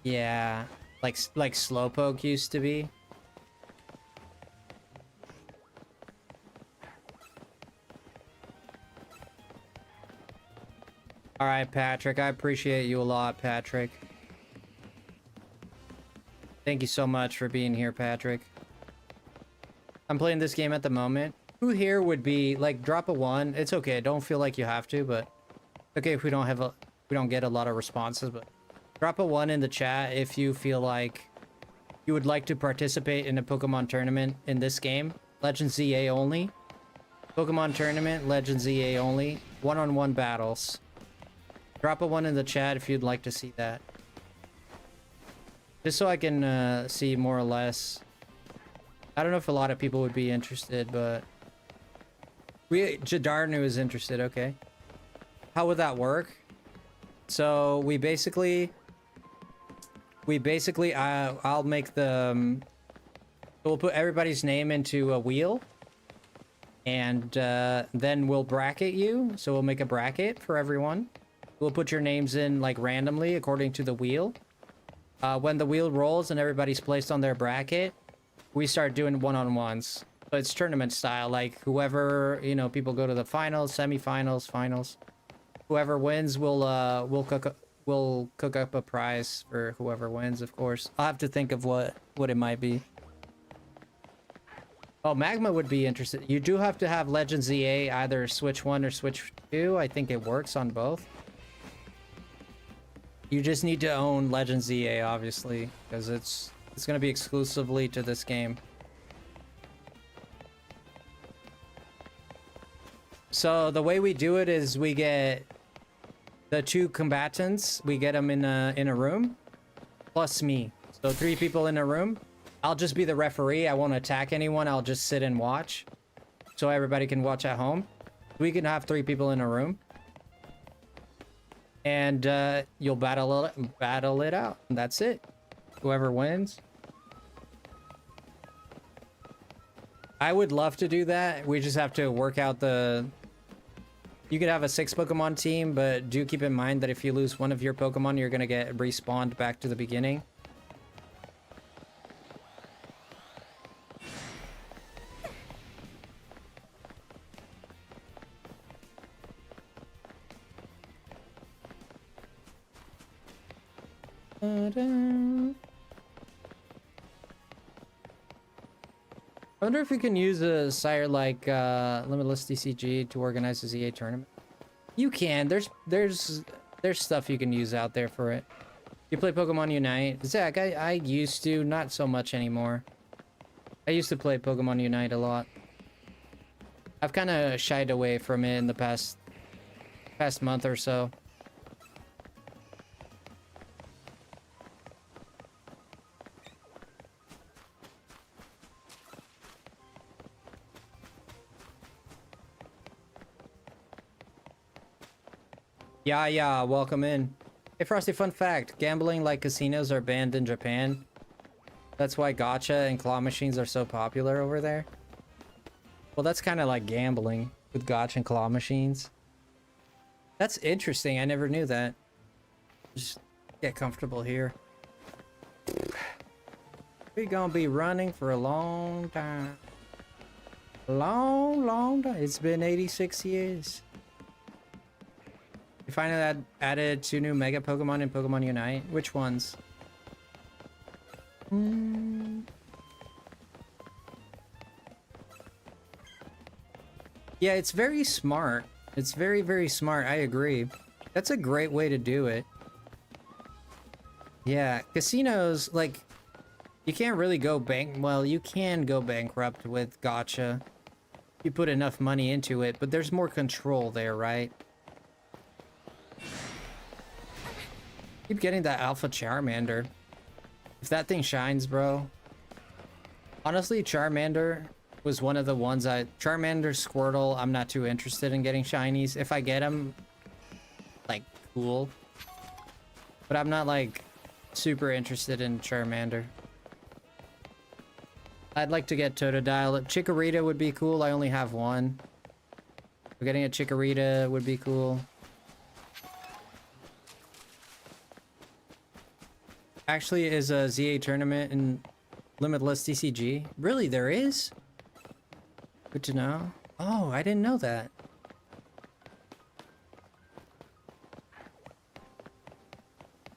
Yeah. Like Slowpoke used to be. All right, Patrick. I appreciate you a lot, Patrick. Thank you so much for being here, Patrick. I'm playing this game at the moment. Who here would be like drop a 1? It's okay. Don't feel like you have to, but okay if we don't get a lot of responses, but drop a 1 in the chat if you feel like you would like to participate in a Pokemon tournament in this game. Legends EA only. Pokemon tournament, Legends EA only. One-on-one battles. Drop a 1 in the chat if you'd like to see that. Just so I can see more or less. I don't know if a lot of people would be interested, but... Jadarnu is interested, okay. How would that work? So, we basically, I'll make the... we'll put everybody's name into a wheel. And then we'll bracket you. So we'll make a bracket for everyone. We'll put your names in like randomly according to the wheel. When the wheel rolls and everybody's placed on their bracket, we start doing one-on-ones. So it's tournament style, like whoever, you know, people go to the finals, semifinals, finals. Whoever wins will cook up a prize for whoever wins, of course. I'll have to think of what it might be. Oh, Magma would be interested. You do have to have Legends EA either Switch 1 or Switch 2. I think it works on both. You just need to own Legends EA, obviously, because it's going to be exclusively to this game. So the way we do it is we get the 2 combatants, we get them in a room, plus me. So 3 people in a room. I'll just be the referee. I won't attack anyone. I'll just sit and watch, so everybody can watch at home. We can have 3 people in a room, and you'll battle it out. And that's it. Whoever wins. I would love to do that. We just have to work out the... You could have a 6 Pokemon team, but do keep in mind that if you lose one of your Pokemon, you're gonna get respawned back to the beginning. I wonder if we can use a sire like Limitless DCG to organize a ZA tournament. You can. There's stuff you can use out there for it. You play Pokemon Unite. Zach, I used to, not so much anymore. I used to play Pokemon Unite a lot. I've kind of shied away from it in the past month or so. Yeah, welcome in. Hey Frosty, fun fact, gambling like casinos are banned in Japan. That's why gacha and claw machines are so popular over there. Well, that's kind of like gambling with gacha and claw machines. That's interesting, I never knew that. Just get comfortable here. We're gonna be running for a long time. Long time. It's been 86 years. You finally added 2 new Mega Pokemon in Pokemon Unite. Which ones? Yeah, it's very smart. It's very, very smart. I agree. That's a great way to do it. Yeah, casinos, like, you can't really go well, you can go bankrupt with gacha. You put enough money into it, but there's more control there, right? Keep getting that Alpha Charmander. If that thing shines, bro. Honestly, Charmander was one of the ones Charmander, Squirtle, I'm not too interested in getting shinies. If I get them, like, cool. But I'm not, like, super interested in Charmander. I'd like to get Totodile. Chikorita would be cool. I only have one. So getting a Chikorita would be cool. Actually is a ZA tournament in Limitless DCG. Really, there is? Good to know. Oh, I didn't know that.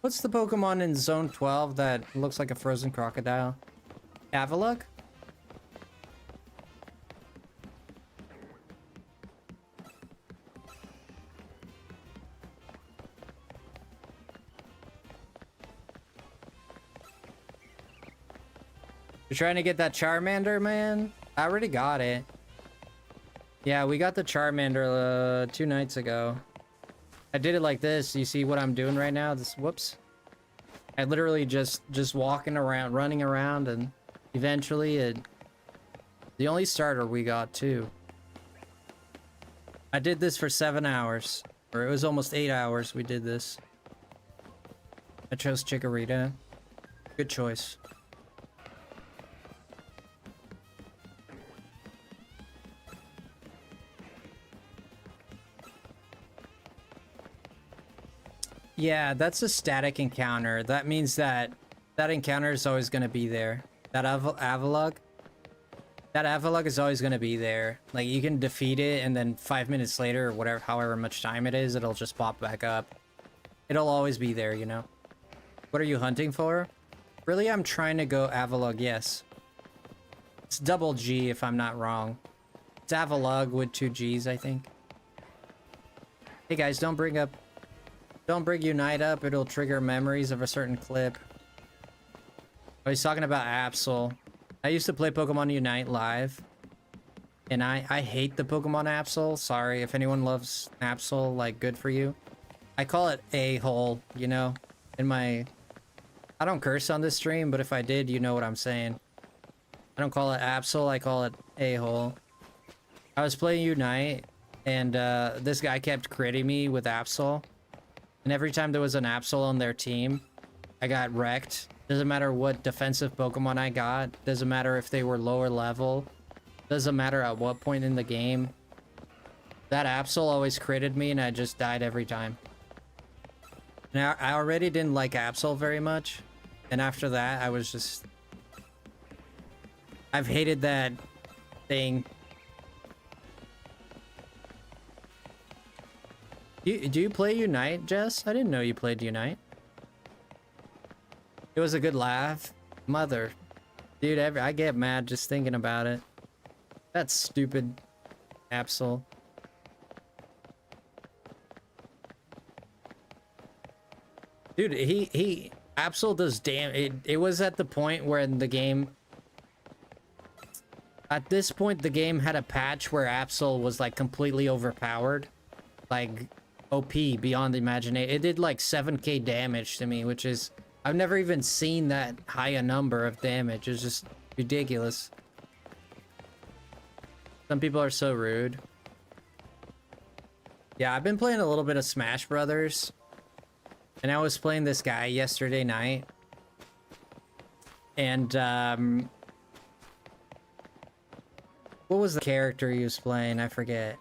What's the Pokemon in Zone 12 that looks like a frozen crocodile? Avalugg? You're trying to get that Charmander, man? I already got it. Yeah, we got the Charmander 2 nights ago. I did it like this. You see what I'm doing right now? This, whoops. I literally just walking around, running around, and eventually the only starter we got too. I did this for 7 hours, or it was almost 8 hours we did this. I chose Chikorita. Good choice. Yeah, that's a static encounter. That means that encounter is always going to be there. That Avalugg is always going to be there. Like, you can defeat it, and then 5 minutes later, or whatever, however much time it is, it'll just pop back up. It'll always be there, you know? What are you hunting for? Really, I'm trying to go Avalugg, yes. It's double G, if I'm not wrong. It's Avalugg with 2 Gs, I think. Hey guys, don't bring Unite up, it'll trigger memories of a certain clip. Oh, he's talking about Absol. I used to play Pokemon Unite live. And I hate the Pokemon Absol. Sorry, if anyone loves Absol, like, good for you. I call it a-hole, you know? In my... I don't curse on this stream, but if I did, you know what I'm saying. I don't call it Absol, I call it a-hole. I was playing Unite, and this guy kept critting me with Absol. And every time there was an Absol on their team, I got wrecked. Doesn't matter what defensive Pokemon I got. Doesn't matter if they were lower level. Doesn't matter at what point in the game. That Absol always critted me and I just died every time. Now, I already didn't like Absol very much. And after that, I was just... I've hated that thing. Do you play Unite, Jess? I didn't know you played Unite. It was a good laugh. Mother. Dude, I get mad just thinking about it. That stupid Absol. Dude, Absol does it was at the point where in the game... At this point, the game had a patch where Absol was, like, completely overpowered. Like, OP, beyond imagination. It did, like, 7k damage to me, which is... I've never even seen that high a number of damage. It's just ridiculous. Some people are so rude. Yeah, I've been playing a little bit of Smash Brothers. And I was playing this guy yesterday night. And, what was the character he was playing? I forget.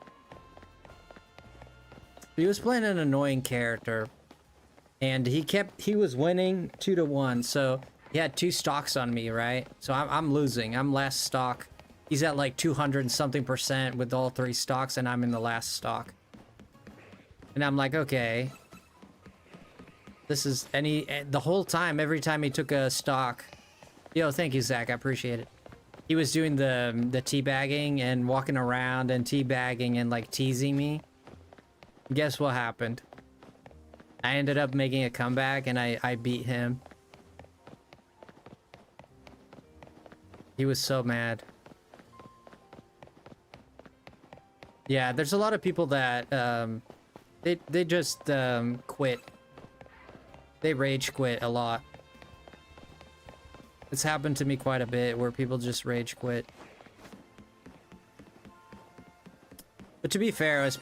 He was playing an annoying character. And he was winning 2-1. So he had 2 stocks on me, right? So I'm losing. I'm last stock. He's at like 200 something % with all 3 stocks, and I'm in the last stock. And I'm like, okay. This is the whole time, every time he took a stock. Yo, thank you, Zach. I appreciate it. He was doing the teabagging and walking around and teabagging and like teasing me. Guess what happened? I ended up making a comeback and I beat him. He was so mad. Yeah, there's a lot of people that they just quit. They rage quit a lot. It's happened to me quite a bit where people just rage quit. But to be fair, I was...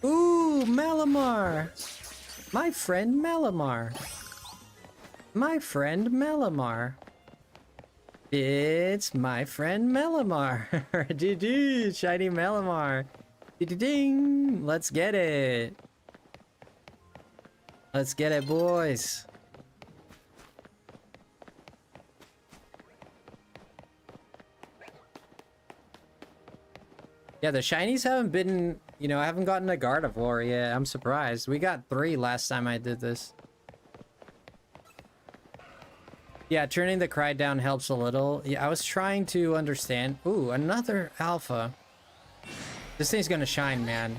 Ooh, Malamar! My friend Malamar. My friend Malamar. It's my friend Malamar. Dude, shiny Malamar. Ding! Let's get it. Let's get it, boys. Yeah, the shinies haven't been, you know, I haven't gotten a Gardevoir yet. I'm surprised. We got 3 last time I did this. Yeah, turning the cry down helps a little. Yeah, I was trying to understand. Ooh, another alpha. This thing's gonna shine, man.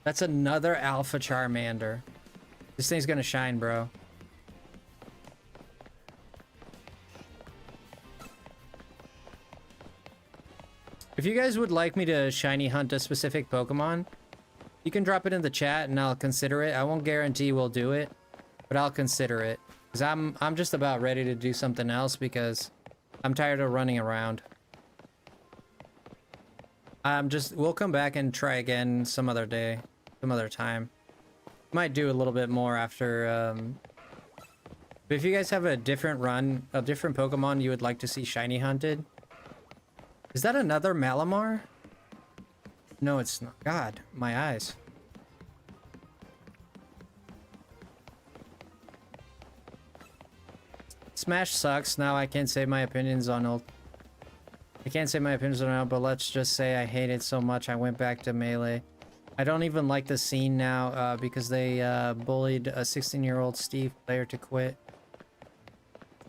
That's another alpha Charmander. This thing's gonna shine, bro. If you guys would like me to shiny hunt a specific Pokemon, you can drop it in the chat and I'll consider it. I won't guarantee we'll do it, but I'll consider it. Because I'm just about ready to do something else because I'm tired of running around. We'll come back and try again some other day, some other time. Might do a little bit more after, but if you guys have a different run, a different Pokemon you would like to see shiny hunted. Is that another Malamar? No, it's not. God, my eyes. Smash sucks. Now I can't say my opinions on it. I can't say my opinions on it, but let's just say I hate it so much I went back to Melee. I don't even like the scene now because they bullied a 16-year-old Steve player to quit.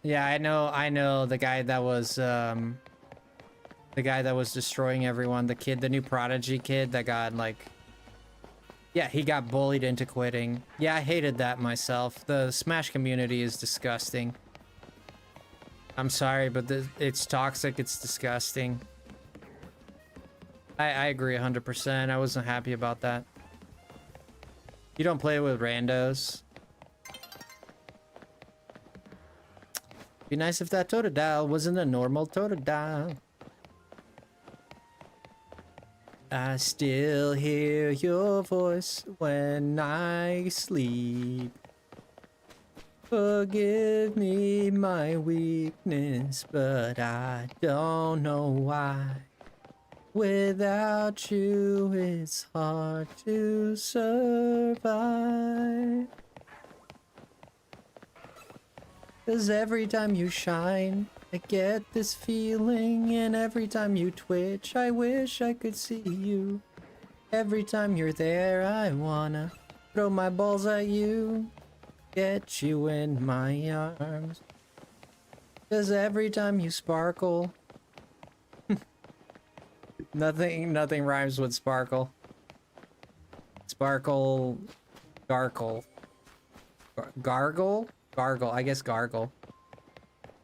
Yeah, I know the guy that was destroying everyone, the new Prodigy kid that got like, yeah, he got bullied into quitting. Yeah, I hated that myself. The Smash community is disgusting. I'm sorry, but it's toxic. It's disgusting. I agree 100%. I wasn't happy about that. You don't play with randos. Be nice if that Totodile wasn't a normal Totodile. I still hear your voice when I sleep. Forgive me my weakness, but I don't know why. Without you, it's hard to survive. 'Cause every time you shine, I get this feeling, and every time you twitch, I wish I could see you. Every time you're there, I wanna throw my balls at you, get you in my arms. 'Cause every time you sparkle, nothing rhymes with sparkle. Sparkle, gargle, gargle, gargle. I guess gargle.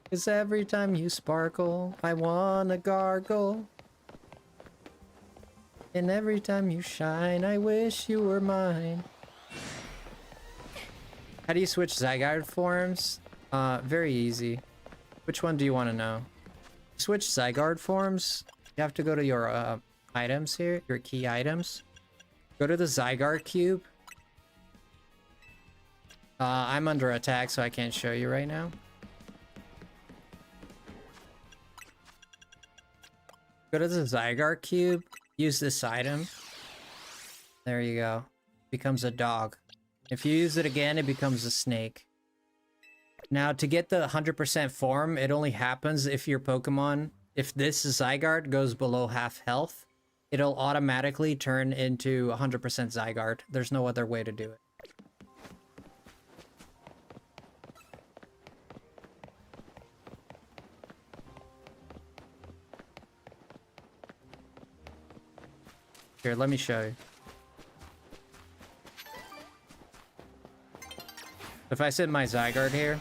'Cause every time you sparkle, I wanna gargle. And every time you shine, I wish you were mine. How do you switch Zygarde forms? Very easy. Which one do you want to know? Switch Zygarde forms. You have to go to your items here, your key items. Go to the Zygarde cube. I'm under attack, so I can't show you right now. Go to the Zygarde cube. Use this item. There you go. Becomes a dog. If you use it again, it becomes a snake. Now, to get the 100% form, it only happens if your Pokemon, if this Zygarde goes below half health, it'll automatically turn into 100% Zygarde. There's no other way to do it. Here, let me show you. If I set my Zygarde here.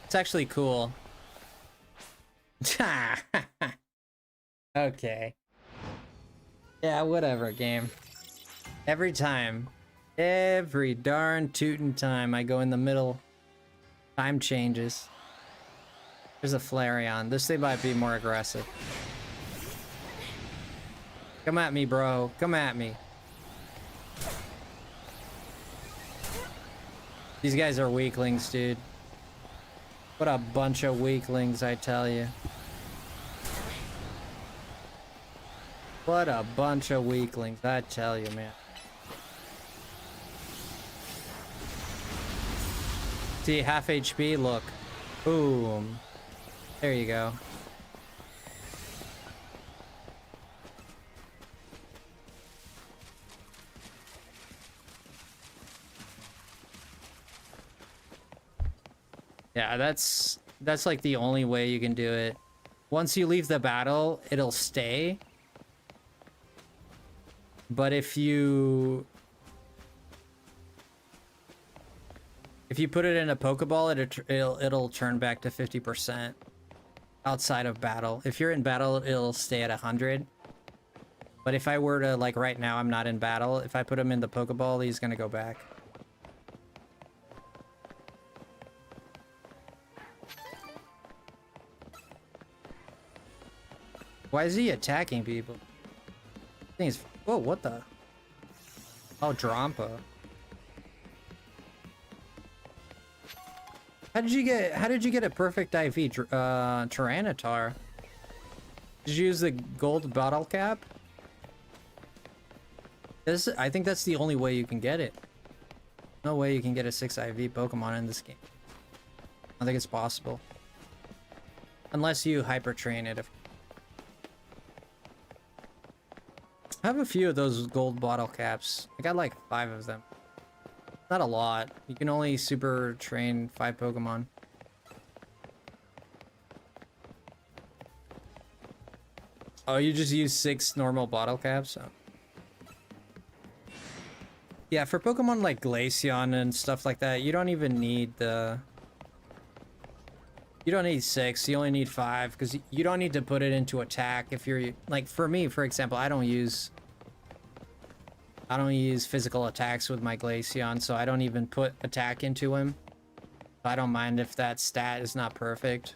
It's actually cool. Okay. Yeah, whatever, game. Every time. Every darn tootin' time I go in the middle, time changes. There's a Flareon. This thing might be more aggressive. Come at me, bro. Come at me. These guys are weaklings, dude. What a bunch of weaklings, I tell you. What a bunch of weaklings, I tell you, man. See, half HP, look. Boom. There you go. Yeah, that's like the only way you can do it. Once you leave the battle, it'll stay. But if you put it in a Pokeball, it'll turn back to 50% outside of battle. If you're in battle, it'll stay at 100. But if I were to, like right now, I'm not in battle. If I put him in the Pokeball, he's gonna go back. Why is he attacking people? Things. Whoa, what the? Oh, Drampa. How did you get a perfect IV, Tyranitar? Did you use the gold bottle cap? I think that's the only way you can get it. No way you can get a 6 IV Pokemon in this game. I think it's possible. Unless you hyper train it. I have a few of those gold bottle caps. I got like 5 of them. Not a lot. You can only super train 5 Pokemon. Oh, you just use 6 normal bottle caps? Oh. Yeah, for Pokemon like Glaceon and stuff like that, you don't even need the... You don't need 6, you only need 5, because you don't need to put it into attack if you're... Like, for me, for example, I don't use physical attacks with my Glaceon, so I don't even put attack into him. I don't mind if that stat is not perfect.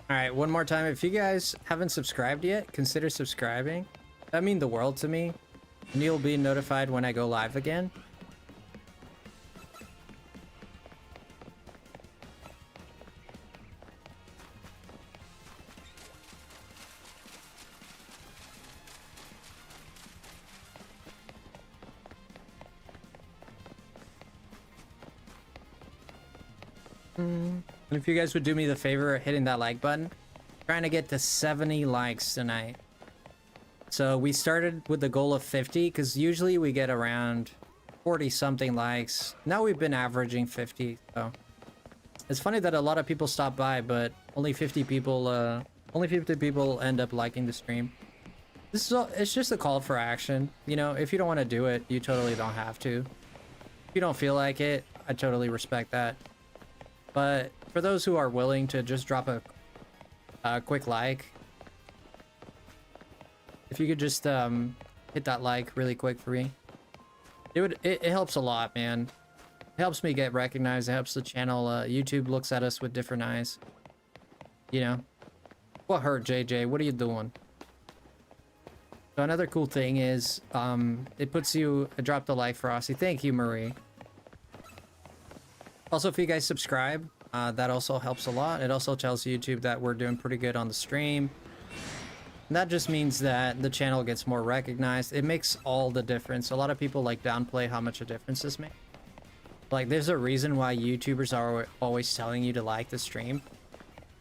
Alright, one more time. If you guys haven't subscribed yet, consider subscribing. That means the world to me. And you'll be notified when I go live again. And if you guys would do me the favor of hitting that like button, trying to get to 70 likes tonight. So we started with the goal of 50 because usually we get around 40 something likes. Now we've been averaging 50. So it's funny that a lot of people stop by, but only 50 people end up liking the stream. This is all, it's just a call for action. You know, if you don't want to do it, you totally don't have to. If you don't feel like it, I totally respect that. But for those who are willing to just drop a quick like, if you could just hit that like really quick for me, it helps a lot, man. It helps me get recognized. It helps the channel. YouTube looks at us with different eyes. You know, what hurt, JJ? What are you doing? So another cool thing is it puts you a drop the like, Frosty. Thank you, Marie. Also, if you guys subscribe, that also helps a lot. It also tells YouTube that we're doing pretty good on the stream. And that just means that the channel gets more recognized. It makes all the difference. A lot of people like downplay how much a difference this makes. Like, there's a reason why YouTubers are always telling you to like the stream.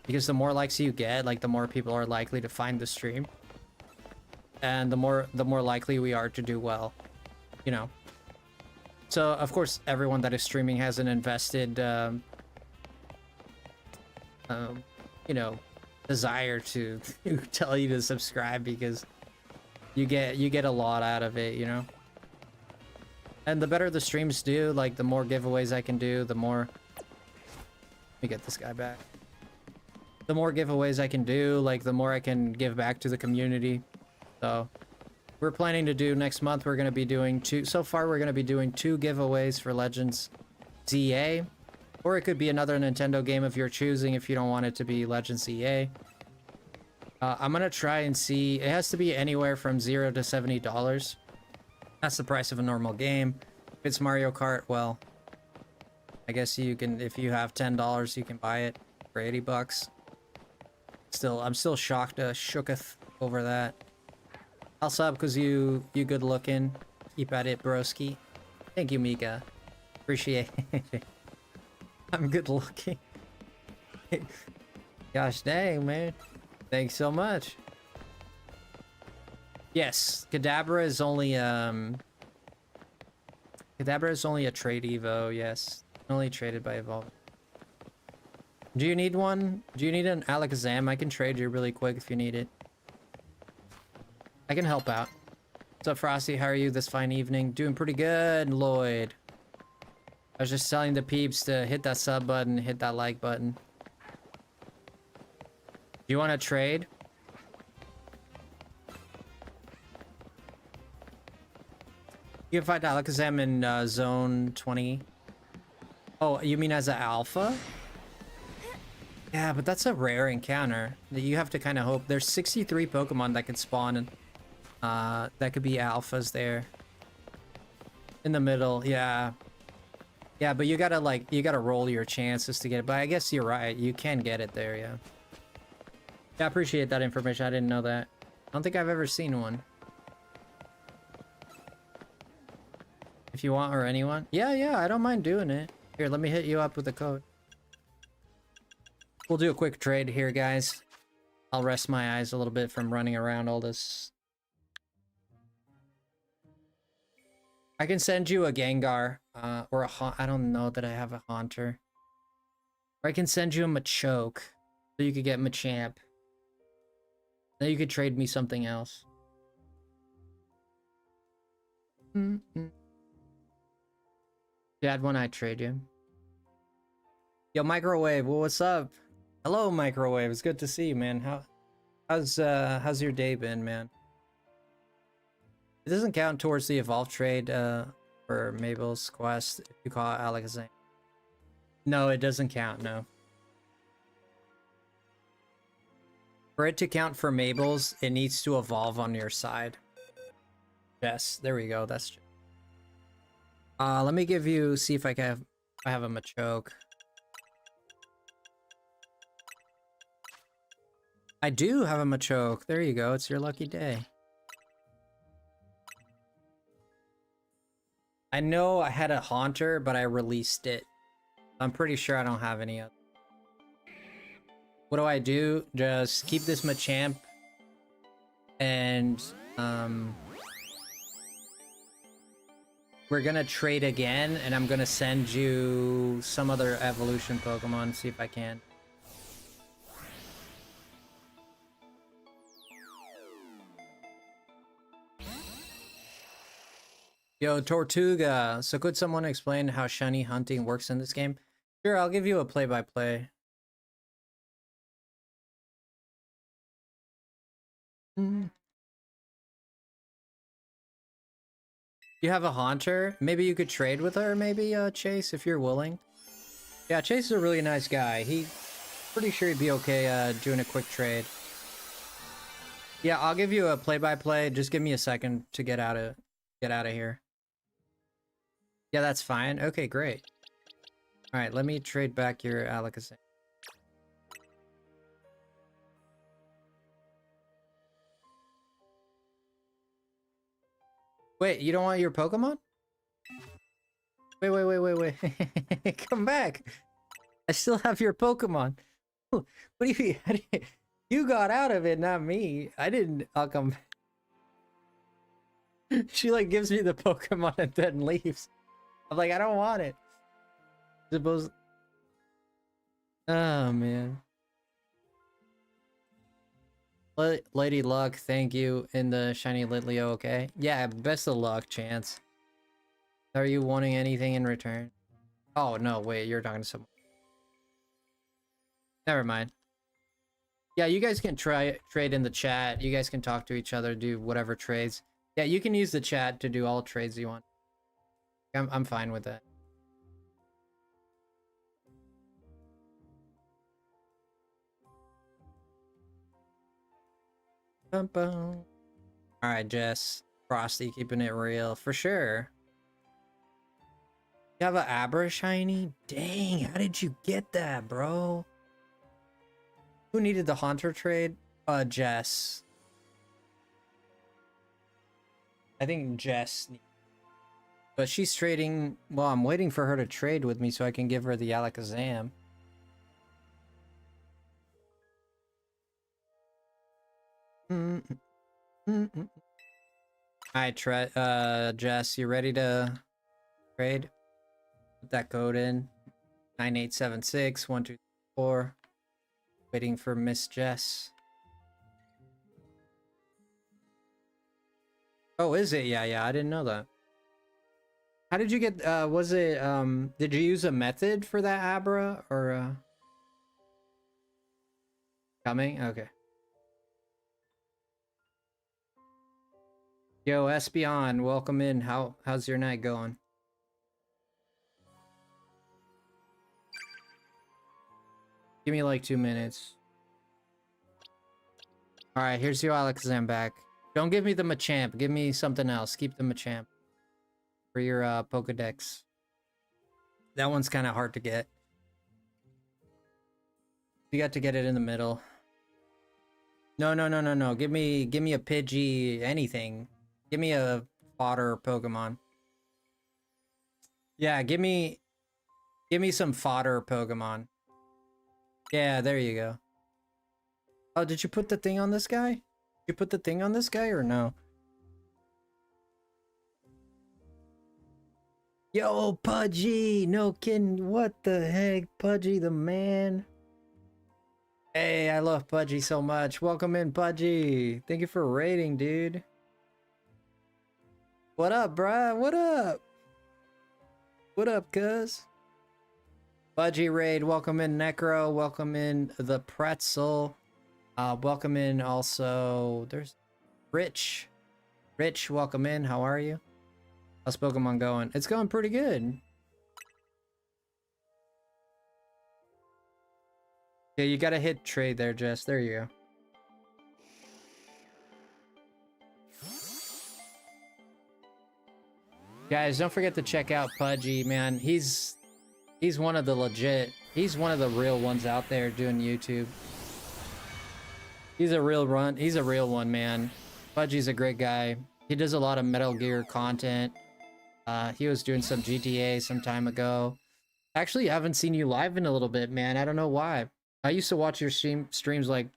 Because the more likes you get, like, the more people are likely to find the stream. And the more likely we are to do well. You know. So, of course, everyone that is streaming has an invested, you know, desire to tell you to subscribe because you get a lot out of it, you know. And the better the streams do, like, the more giveaways I can do, the more... Let me get this guy back. The more giveaways I can do, like, the more I can give back to the community. So... We're planning to do next month, we're going to be doing so far we're going to be doing 2 giveaways for Legends ZA. Or it could be another Nintendo game of your choosing if you don't want it to be Legends ZA. I'm going to try and see, it has to be anywhere from $0 to $70. That's the price of a normal game. If it's Mario Kart, well, I guess you can, if you have $10, you can buy it for 80 bucks. Still, I'm still shooketh over that. I'll sub because you good looking. Keep at it, broski. Thank you, Mika. Appreciate it. I'm good looking. Gosh dang, man. Thanks so much. Yes, Kadabra is only a trade Evo, yes. Only traded by Evolve. Do you need one? Do you need an Alakazam? I can trade you really quick if you need it. I can help out. What's up, Frosty? How are you this fine evening? Doing pretty good, Lloyd. I was just telling the peeps to hit that sub button, hit that like button. Do you want to trade? You can find Alakazam in Zone 20. Oh, you mean as an alpha? Yeah, but that's a rare encounter. You have to kind of hope. There's 63 Pokemon that could spawn and that could be alphas there. In the middle, yeah. Yeah, but you gotta roll your chances to get it. But I guess you're right. You can get it there, yeah. Yeah, I appreciate that information. I didn't know that. I don't think I've ever seen one. If you want, or anyone. Yeah, I don't mind doing it. Here, let me hit you up with the code. We'll do a quick trade here, guys. I'll rest my eyes a little bit from running around all this. I can send you a Gengar, or I don't know that I have a Haunter. Or I can send you a Machoke, so you could get Machamp. Then you could trade me something else. Dad, when I trade you. Yo, Microwave, well, what's up? Hello, Microwave. It's good to see you, man. How's your day been, man? It doesn't count towards the evolve trade for Mabel's quest if you call it Alakazam. No, it doesn't count, no. For it to count for Mabel's, it needs to evolve on your side. Yes, there we go. That's let me give you, see if I have a Machoke. I do have a Machoke. There you go. It's your lucky day. I know I had a Haunter, but I released it. I'm pretty sure I don't have any other. What do? Just keep this Machamp. And, we're gonna trade again, and I'm gonna send you some other evolution Pokemon, see if I can. Yo, Tortuga, so could someone explain how shiny hunting works in this game? Sure, I'll give you a play-by-play. You have a Haunter? Maybe you could trade with her, maybe, Chase, if you're willing. Yeah, Chase is a really nice guy. Pretty sure he'd be okay, doing a quick trade. Yeah, I'll give you a play-by-play. Just give me a second to get out of here. Yeah, that's fine. Okay, great. Alright, let me trade back your Alakazam. Wait, you don't want your Pokemon? Wait. Come back. I still have your Pokemon. What do you mean? You got out of it, not me. I didn't. I'll come back. She like gives me the Pokemon and then leaves. I'm like, I don't want it. Suppose. Oh man. Lady Luck, thank you in the shiny Litleo, okay? Yeah, best of luck, Chance. Are you wanting anything in return? Oh no, wait, you're talking to someone. Never mind. Yeah, you guys can trade in the chat. You guys can talk to each other, do whatever trades. Yeah, you can use the chat to do all trades you want. I'm fine with that. Alright, Jess. Frosty keeping it real. For sure. You have an Abra shiny? Dang, how did you get that, bro? Who needed the Haunter trade? Jess. I think Jess. But she's trading... Well, I'm waiting for her to trade with me so I can give her the Alakazam. Alright, Jess, you ready to trade? Put that code in. 9876-1234. Waiting for Miss Jess. Oh, is it? Yeah, I didn't know that. How did you get, was it, did you use a method for that Abra, or, coming? Okay. Yo, Espeon, welcome in. How's your night going? Give me like 2 minutes. Alright, here's your Alakazam back. Don't give me the Machamp. Give me something else. Keep the Machamp. For your Pokedex. That one's kind of hard to get. You got to get it in the middle. No. Give me a Pidgey, anything. Give me a fodder Pokemon. Yeah, give me some fodder Pokemon. Yeah, there you go. Oh, did you put the thing on this guy? Did you put the thing on this guy or no? Yo, Pudgy! No kidding. What the heck? Pudgy the man. Hey, I love Pudgy so much. Welcome in, Pudgy. Thank you for raiding, dude. What up, bruh? What up? What up, cuz? Pudgy raid. Welcome in, Necro. Welcome in, the Pretzel. Welcome in also. There's Rich. Rich, welcome in. How are you? How's Pokemon going? It's going pretty good. Yeah, you gotta hit trade there, Jess. There you go. Guys, don't forget to check out Pudgy, man. He's one of the legit. He's one of the real ones out there doing YouTube. He's a real one, man. Pudgy's a great guy. He does a lot of Metal Gear content. He was doing some GTA some time ago. Actually, I haven't seen you live in a little bit, man. I don't know why. I used to watch your streams like...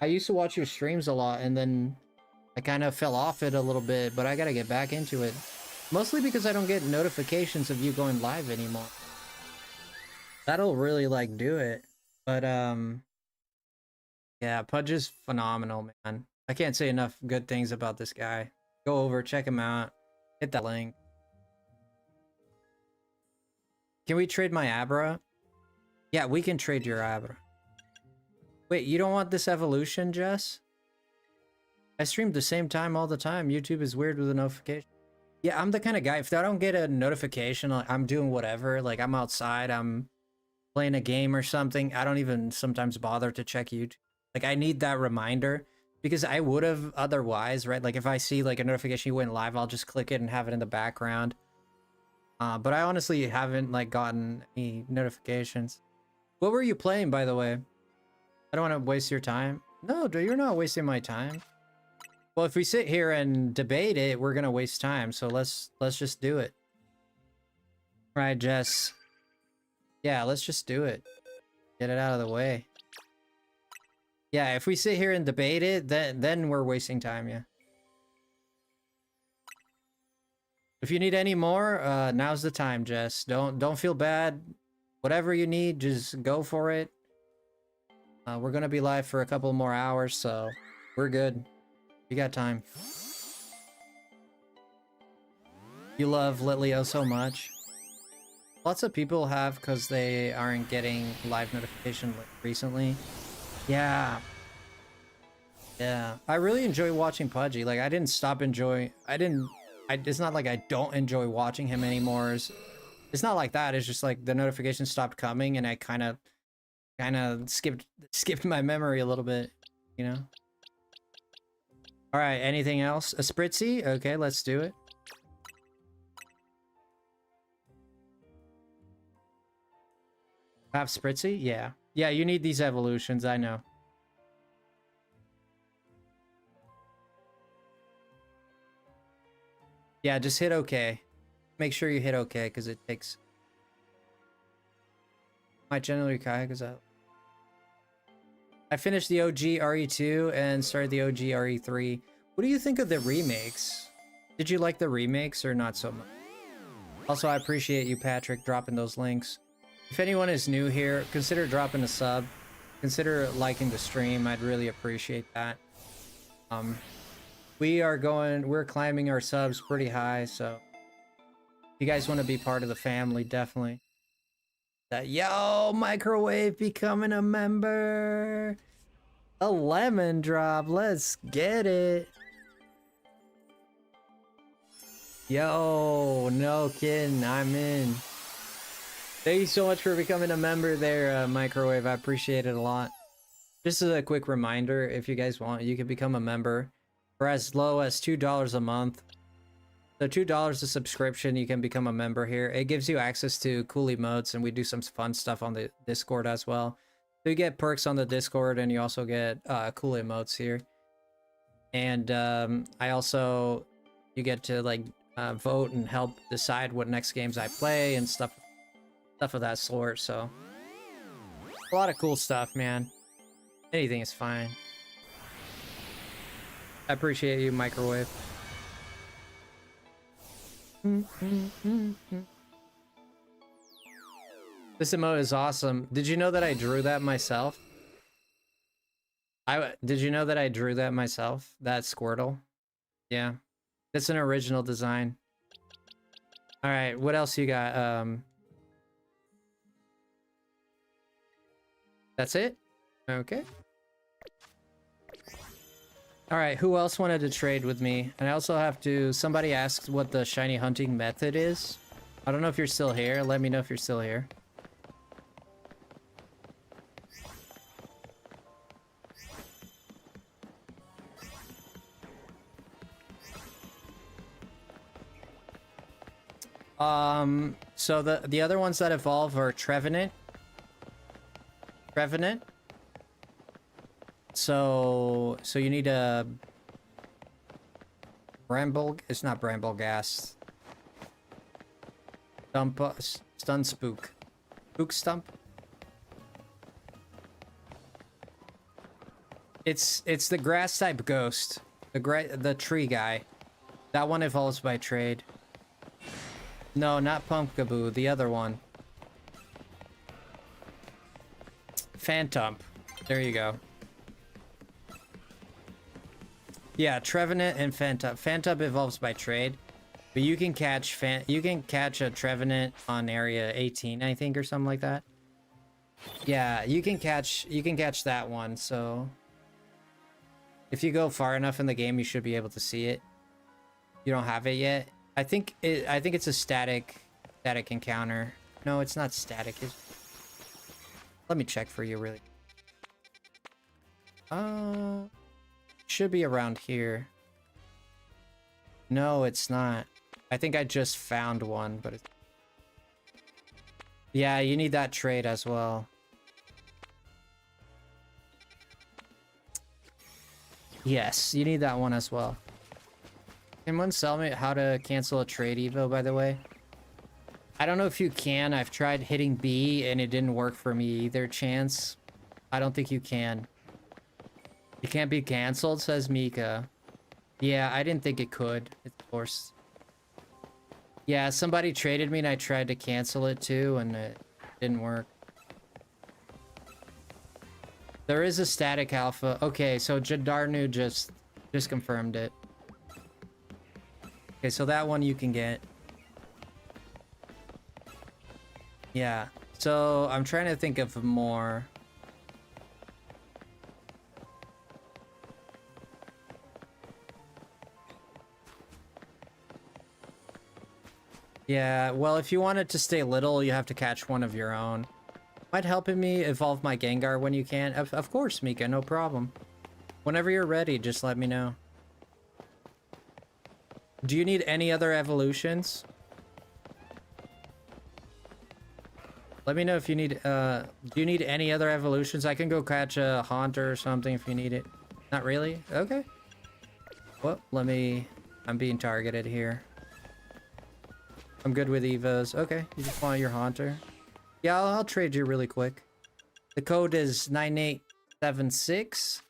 I used to watch your streams a lot, and then I kind of fell off it a little bit, but I gotta get back into it. Mostly because I don't get notifications of you going live anymore. That'll really, like, do it. But, yeah, Pudge is phenomenal, man. I can't say enough good things about this guy. Go over, check him out. Hit that link. Can we trade my Abra? Yeah, we can trade your Abra. Wait, you don't want this evolution, Jess? I stream the same time all the time. YouTube is weird with a notification. Yeah, I'm the kind of guy, if I don't get a notification, like, I'm doing whatever. Like, I'm outside, I'm playing a game or something. I don't even sometimes bother to check YouTube. Like, I need that reminder. Because I would have otherwise, right? Like, if I see, like, a notification you went live, I'll just click it and have it in the background. But I honestly haven't, like, gotten any notifications. What were you playing, by the way? I don't want to waste your time. No, dude, you're not wasting my time. Well, if we sit here and debate it, we're gonna waste time. So let's just do it. Right, Jess? Yeah, let's just do it. Get it out of the way. Yeah, if we sit here and debate it, then we're wasting time, yeah. If you need any more, now's the time, Jess. Don't feel bad. Whatever you need, just go for it. We're gonna be live for a couple more hours, so we're good. You got time. You love Litleo so much. Lots of people have because they aren't getting live notification recently. Yeah. Yeah. I really enjoy watching Pudgy. Like, I didn't stop enjoying... it's not like I don't enjoy watching him anymore. It's not like that. It's just like the notifications stopped coming and I kind of skipped my memory a little bit, you know? All right, anything else? A Spritzy? Okay, let's do it. Have Spritzy? Yeah. Yeah, you need these evolutions, I know. Yeah, just hit OK. Make sure you hit OK, because it takes... Might generally kayak, because I finished the OG RE2 and started the OG RE3. What do you think of the remakes? Did you like the remakes or not so much? Also, I appreciate you, Patrick, dropping those links. If anyone is new here, consider dropping a sub. Consider liking the stream. I'd really appreciate that. We're climbing our subs pretty high, so if you guys want to be part of the family, definitely. Yo, Microwave becoming a member. A lemon drop. Let's get it. Yo, no kidding. I'm in. Thank you so much for becoming a member there, Microwave. I appreciate it a lot. Just as a quick reminder, if you guys want, you can become a member for as low as $2 a month. So $2 a subscription, you can become a member here. It gives you access to cool emotes, and we do some fun stuff on the Discord as well. So you get perks on the Discord, and you also get cool emotes here. And you get to like vote and help decide what next games I play and stuff of that sort. So a lot of cool stuff, man. Anything is fine. I appreciate you, Microwave. This emote is awesome. Did you know that I drew that myself? Did you know that I drew that myself? That Squirtle? Yeah. That's an original design. Alright, what else you got? That's it? Okay. Alright, who else wanted to trade with me? And I also have to... Somebody asked what the shiny hunting method is. I don't know if you're still here. Let me know if you're still here. So the other ones that evolve are Trevenant. So you need a Bramble. It's not Bramble Gas. Stun Spook. Spook Stump. It's the grass type ghost. The tree guy. That one evolves by trade. No, not Pumpkaboo, the other one. Phantump. There you go. Yeah, Trevenant and Phantump. Phantump evolves by trade, but you can catch a Trevenant on area 18, I think, or something like that. Yeah, you can catch that one, so if you go far enough in the game, you should be able to see it. You don't have it yet. I think it's a static encounter. No, it's not static. Let me check for you really. Should be around here. No, it's not. I think I just found one, but it's... Yeah, you need that trade as well. Yes, you need that one as well. Can one tell me how to cancel a trade Evo, by the way? I don't know if you can. I've tried hitting B and it didn't work for me either, Chance. I don't think you can. It can't be canceled, says Mika. Yeah, I didn't think it could. It's forced. Yeah, somebody traded me and I tried to cancel it too and it didn't work. There is a static alpha. Okay, so Jadarnu just confirmed it. Okay, so that one you can get. Yeah, so I'm trying to think of more. Yeah, well, if you want it to stay little, you have to catch one of your own. Might helping me evolve my Gengar when you can. Of course, Mika, no problem. Whenever you're ready, just let me know. Do you need any other evolutions? Let me know if you need, do you need any other evolutions? I can go catch a Haunter or something if you need it. Not really? Okay. Well, I'm being targeted here. I'm good with Evos. Okay, you just want your Haunter. Yeah, I'll trade you really quick. The code is 9876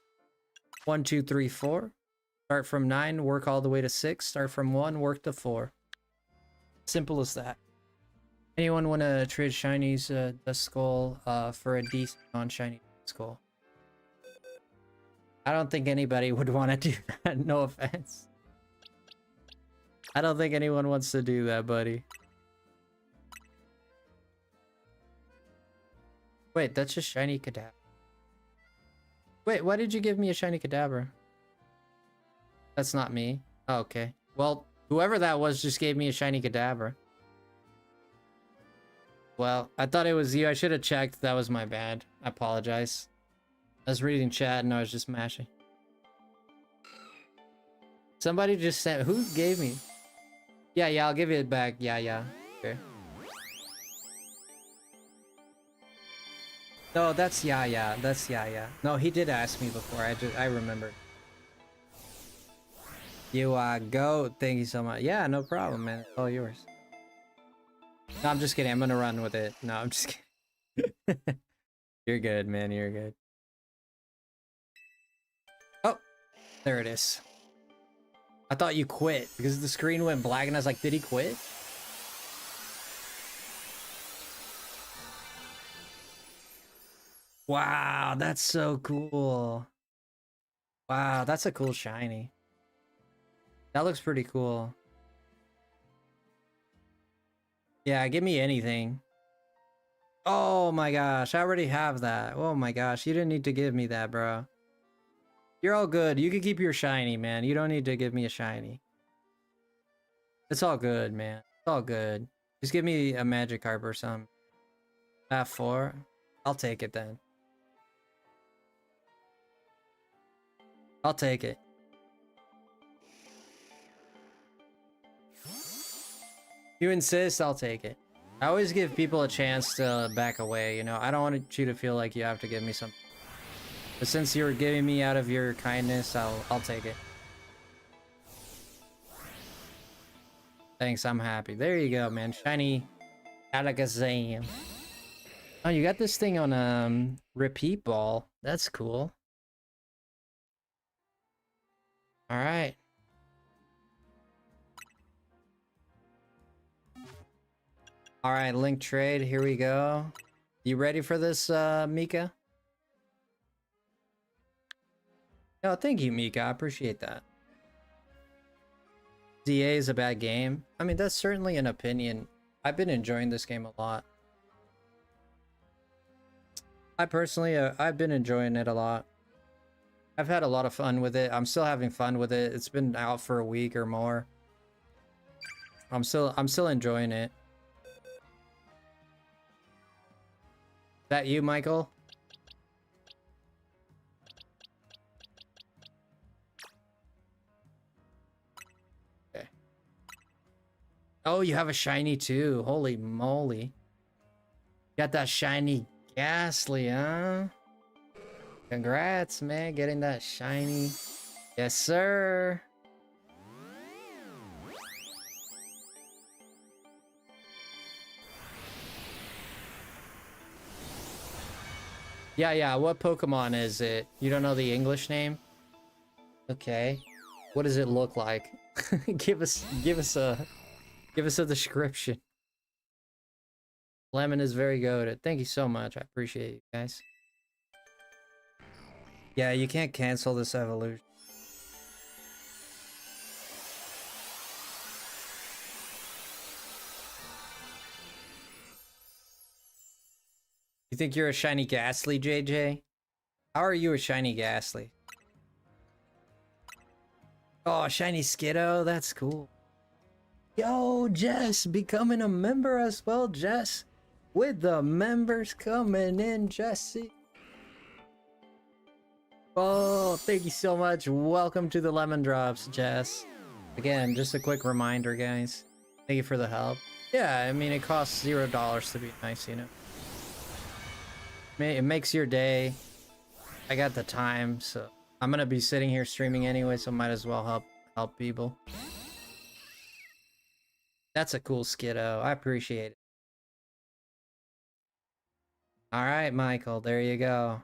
1234. Start from 9, work all the way to 6. Start from 1, work to 4. Simple as that. Anyone want to trade shinies Dust Skull for a decent non-shiny Skull? I don't think anybody would want to do that. No offense. I don't think anyone wants to do that, buddy. Wait, that's just shiny Kadabra. Wait, why did you give me a shiny Kadabra? That's not me. Oh, okay. Well, whoever that was just gave me a shiny Kadabra. Well, I thought it was you. I should have checked. That was my bad. I apologize. I was reading chat and I was just mashing. Somebody just sent... Who gave me? Yeah, I'll give it back. Yeah. Okay. No, that's yeah. That's yeah. No, he did ask me before. I remember. You go. Thank you so much. Yeah, no problem, man. It's all yours. No, I'm just kidding. I'm gonna run with it. No, I'm just kidding. You're good, man. You're good. Oh, there it is. I thought you quit because the screen went black and I was like, did he quit? Wow, that's so cool. Wow, that's a cool shiny. That looks pretty cool. Yeah, give me anything. Oh my gosh, I already have that. Oh my gosh, you didn't need to give me that, bro. You're all good. You can keep your shiny, man. You don't need to give me a shiny. It's all good, man. It's all good. Just give me a Magikarp or something. F4. I'll take it then. I'll take it. You insist, I'll take it. I always give people a chance to back away, you know? I don't want you to feel like you have to give me something. But since you're giving me out of your kindness, I'll take it. Thanks, I'm happy. There you go, man. Shiny Alakazam. Oh, you got this thing on repeat ball. That's cool. All right. All right, link trade. Here we go. You ready for this, Mika? No, thank you, Mika. I appreciate that. DA is a bad game. I mean, that's certainly an opinion. I've been enjoying this game a lot. I personally, I've been enjoying it a lot. I've had a lot of fun with it. I'm still having fun with it. It's been out for a week or more. I'm still enjoying it. Is that you, Michael? Okay. Oh, you have a shiny too. Holy moly. Got that shiny Ghastly, huh? Congrats, man, getting that shiny. Yes, sir. Yeah, what Pokemon is it? You don't know the English name? Okay. What does it look like? give us a description. Lemon is very good. Thank you so much. I appreciate you guys. Yeah, you can't cancel this evolution. You think you're a shiny Ghastly, JJ? How are you a shiny Ghastly? Oh, shiny Skiddo? That's cool. Yo, Jess, becoming a member as well, Jess. With the members coming in, Jesse. Oh, thank you so much. Welcome to the Lemon Drops, Jess. Again, just a quick reminder, guys. Thank you for the help. Yeah, I mean, it costs $0 to be nice, you know. It makes your day. I got the time, so I'm gonna be sitting here streaming anyway, so might as well help people. That's a cool Skiddo. I appreciate it. All right, Michael, there you go.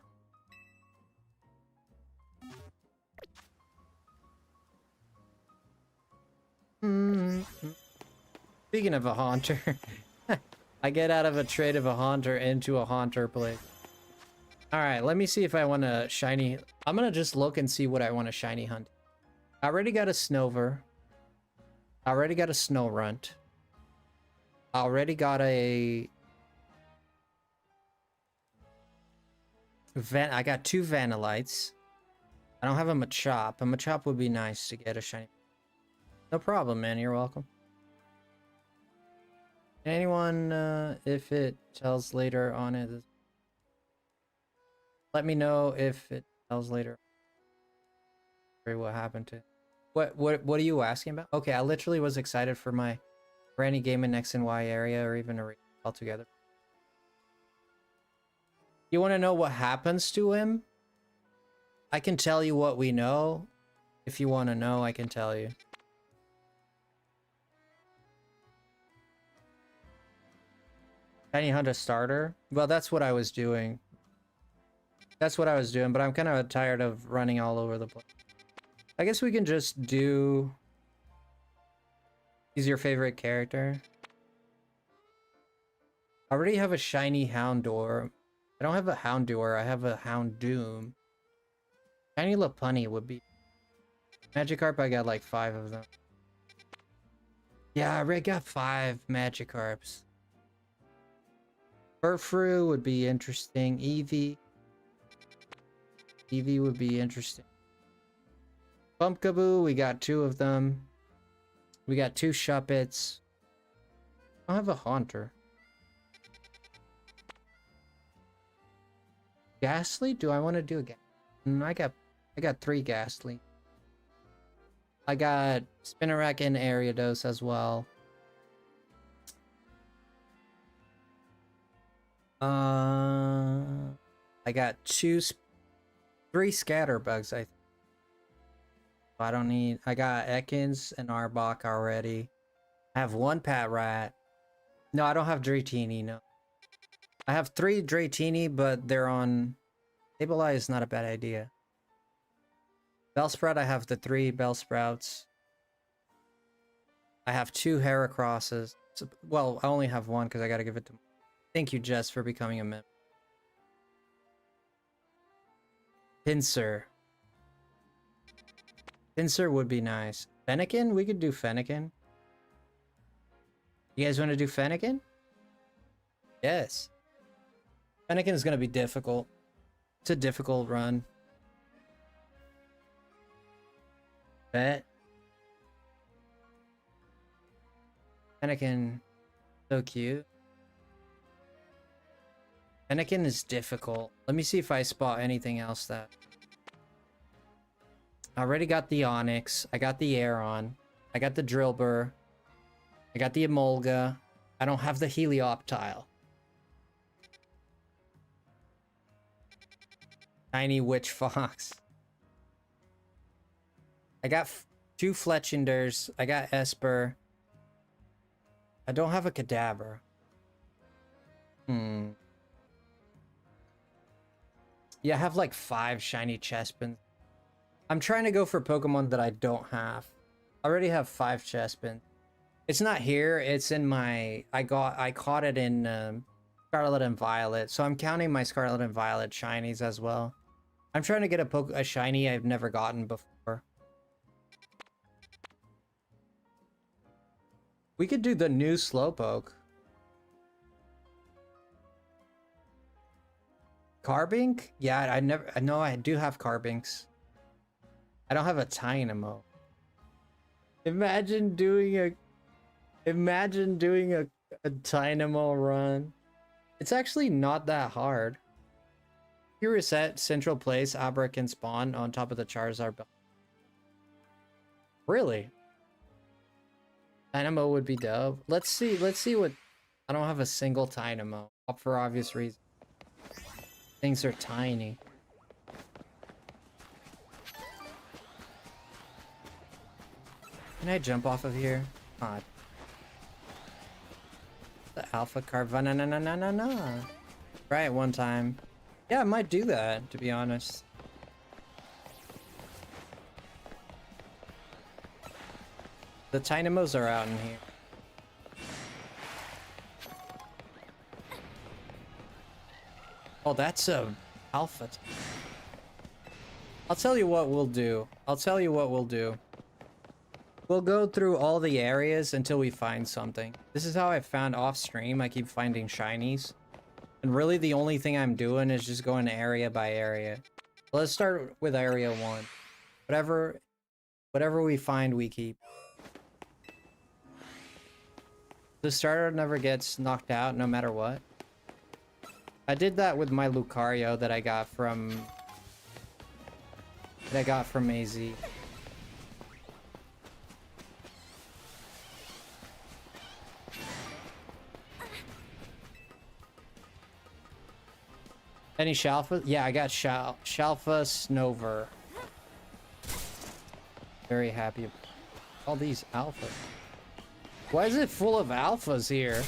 Speaking of a Haunter, I get out of a trade of a Haunter into a Haunter play. All right, let me see if I want a shiny. I'm gonna just look and see what I want to shiny hunt. I already got a Snover. I already got a Snorunt. I already got a... I got 2 Vanillites. I don't have a Machop. A Machop would be nice to get a shiny. No problem, man. You're welcome. Anyone, if it tells later on it... Let me know if it tells later. What happened to... What are you asking about? Okay, I literally was excited for any game in X and Y area or even a altogether. You want to know what happens to him? I can tell you what we know. If you want to know, I can tell you. Shiny hunt a starter? Well, that's what I was doing. That's what I was doing, but I'm kind of tired of running all over the place. I guess we can just do... He's your favorite character? I already have a shiny Houndour. I don't have a Houndour, I have a Houndoom. Shiny Lopunny would be... Magikarp, I got like 5 of them. Yeah, I already got 5 Magikarps. Furfrou would be interesting. Eevee. Eevee would be interesting. Pumpkaboo, we got 2 of them. We got 2 Shuppets. I don't have a Haunter. Ghastly? Do I want to do a Ghastly? I got 3 Ghastly. I got Spinarak and Ariados as well. I got 3 Scatterbugs, I think. I don't need... I got Ekans and Arbok already. I have 1 Patrat. No, I don't have Dratini, no. I have 3 Dratini, but they're on... Stabilize is not a bad idea. Bellsprout, I have the 3 Bellsprouts. I have 2 Heracrosses. So, well, I only have 1 because I gotta give it to... Thank you, Jess, for becoming a member. Pinsir. Pinsir would be nice. Fennekin? We could do Fennekin. You guys want to do Fennekin? Yes. Fennekin is going to be difficult. It's a difficult run. Bet. Fennekin. So cute. Fennekin is difficult. Let me see if I spot anything else that... I already got the Onyx. I got the Aeron. I got the Drillbur. I got the Emolga. I don't have the Helioptile. Tiny Witch Fox. I got 2 Fletchinders. I got Esper. I don't have a Kadabra. Yeah, I have like 5 shiny Chespins. I'm trying to go for Pokemon that I don't have. I already have 5 Chespins. It's not here. It's in my... I caught it in Scarlet and Violet. So I'm counting my Scarlet and Violet shinies as well. I'm trying to get a shiny I've never gotten before. We could do the new Slowpoke. Carbink? Yeah, I know I do have Carbinks. I don't have a Tynamo. Imagine doing a Tynamo run. It's actually not that hard. If you reset Central Place, Abra can spawn on top of the Charizard. Really? Tynamo would be dope. Let's see what... I don't have a single Tynamo, for obvious reasons. Things are tiny. Can I jump off of here? God. The Alpha Carvana, no. Try it one time. Yeah, I might do that, to be honest. The Tynamos are out in here. Oh, that's a Alpha. I'll tell you what we'll do. We'll go through all the areas until we find something. This is how I found off stream. I keep finding shinies. And really the only thing I'm doing is just going area by area. Let's start with area 1. Whatever we find, we keep. The starter never gets knocked out no matter what. I did that with my Lucario that I got from AZ. Any Shalfa? Yeah, I got Shalfa Snover. Very happy. All these alphas. Why is it full of alphas here?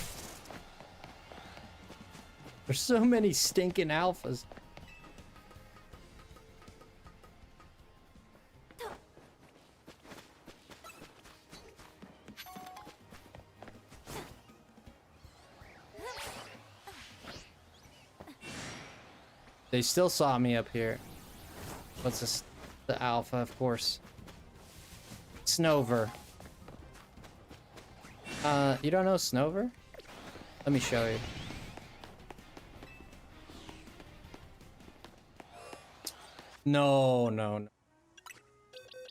There's so many stinking alphas. They still saw me up here. What's this? The alpha, of course. Snover. You don't know Snover? Let me show you. No, no, no.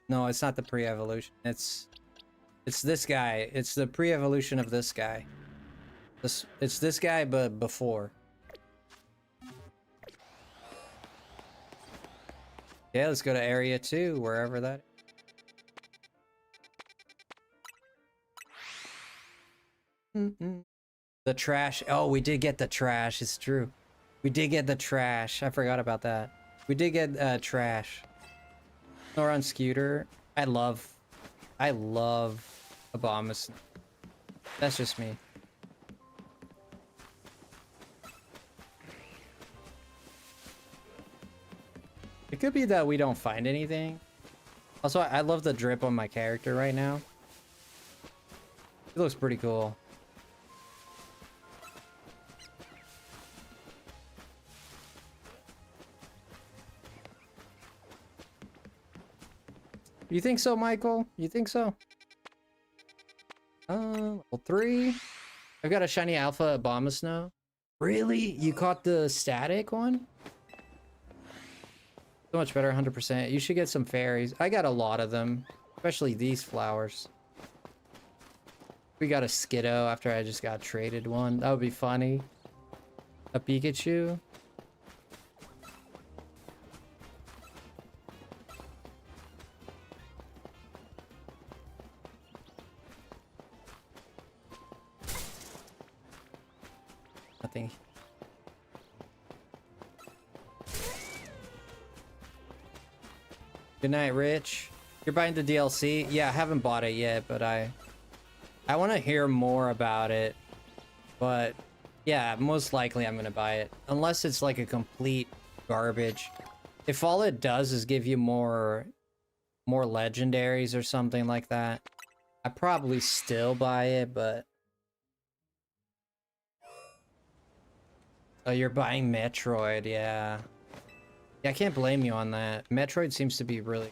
No, it's not the pre-evolution. It's this guy. It's the pre-evolution of this guy. It's this guy, but before. Yeah, let's go to area 2, wherever that is. The trash. Oh, we did get the trash. It's true. We did get the trash. I forgot about that. We did get trash. Or on scooter. I love Obamas. That's just me. It could be that we don't find anything. Also, I love the drip on my character right now. It looks pretty cool. You think so, Michael? You think so? Level 3. I've got a shiny alpha Abomasnow. Really? You caught the static one? So much better, 100%. You should get some fairies. I got a lot of them, especially these flowers. We got a Skiddo after I just got traded one. That would be funny. A Pikachu. Nothing. Good night, Rich. You're buying the DLC? Yeah, I haven't bought it yet, but I want to hear more about it. But yeah, most likely I'm gonna buy it, unless it's like a complete garbage. If all it does is give you more legendaries or something like that, I probably still buy it. But oh, you're buying Metroid, yeah. Yeah, I can't blame you on that. Metroid seems to be really...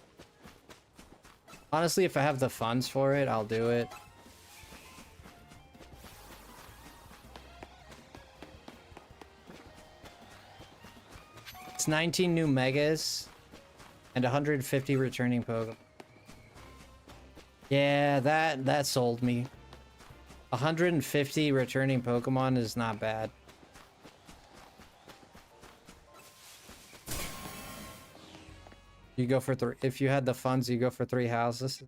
Honestly, if I have the funds for it, I'll do it. It's 19 new Megas and 150 returning Pokemon. Yeah, that sold me. 150 returning Pokemon is not bad. You go for 3. If you had the funds, you go for 3 houses.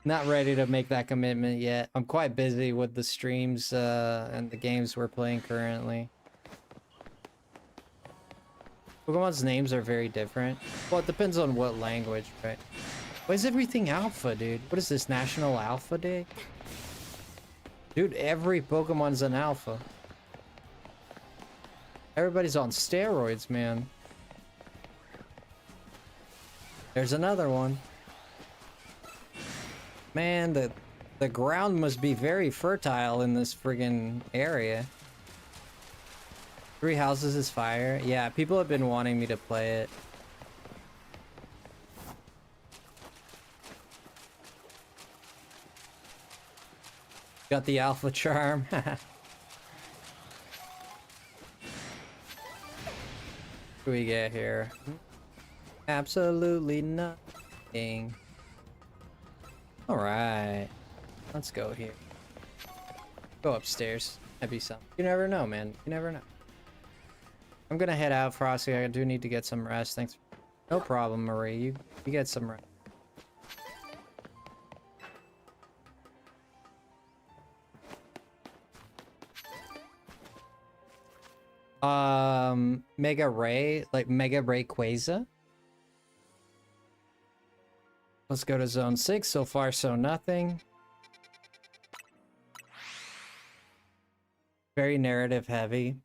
Not ready to make that commitment yet. I'm quite busy with the streams and the games we're playing currently. Pokemon's names are very different. Well, it depends on what language, right? Why is everything alpha, dude? What is this, National Alpha Day? Dude, every Pokemon's an alpha. Everybody's on steroids, man. There's another one. Man, the ground must be very fertile in this friggin' area. 3 houses is fire. Yeah, people have been wanting me to play it. Got the alpha charm. What do we get here? Absolutely nothing. Alright. Let's go here. Go upstairs. That'd be something. You never know, man. You never know. I'm gonna head out, Frosty. I do need to get some rest. Thanks. No problem, Marie. You get some rest. Mega Ray, like Mega Rayquaza. Let's go to zone 6. So far, so nothing. Very narrative heavy.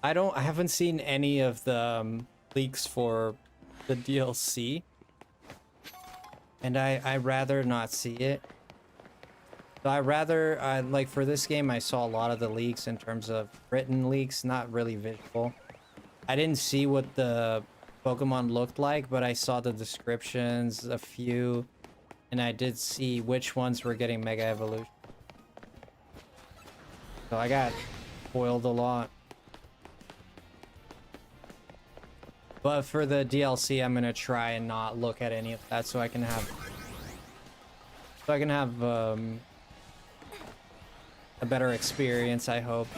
I haven't seen any of the leaks for the DLC. And I rather not see it. So like for this game, I saw a lot of the leaks in terms of written leaks, not really visual. I didn't see what the Pokemon looked like, but I saw the descriptions, a few, and I did see which ones were getting Mega Evolution. So I got spoiled a lot. But for the DLC, I'm gonna try and not look at any of that so I can have a better experience, I hope.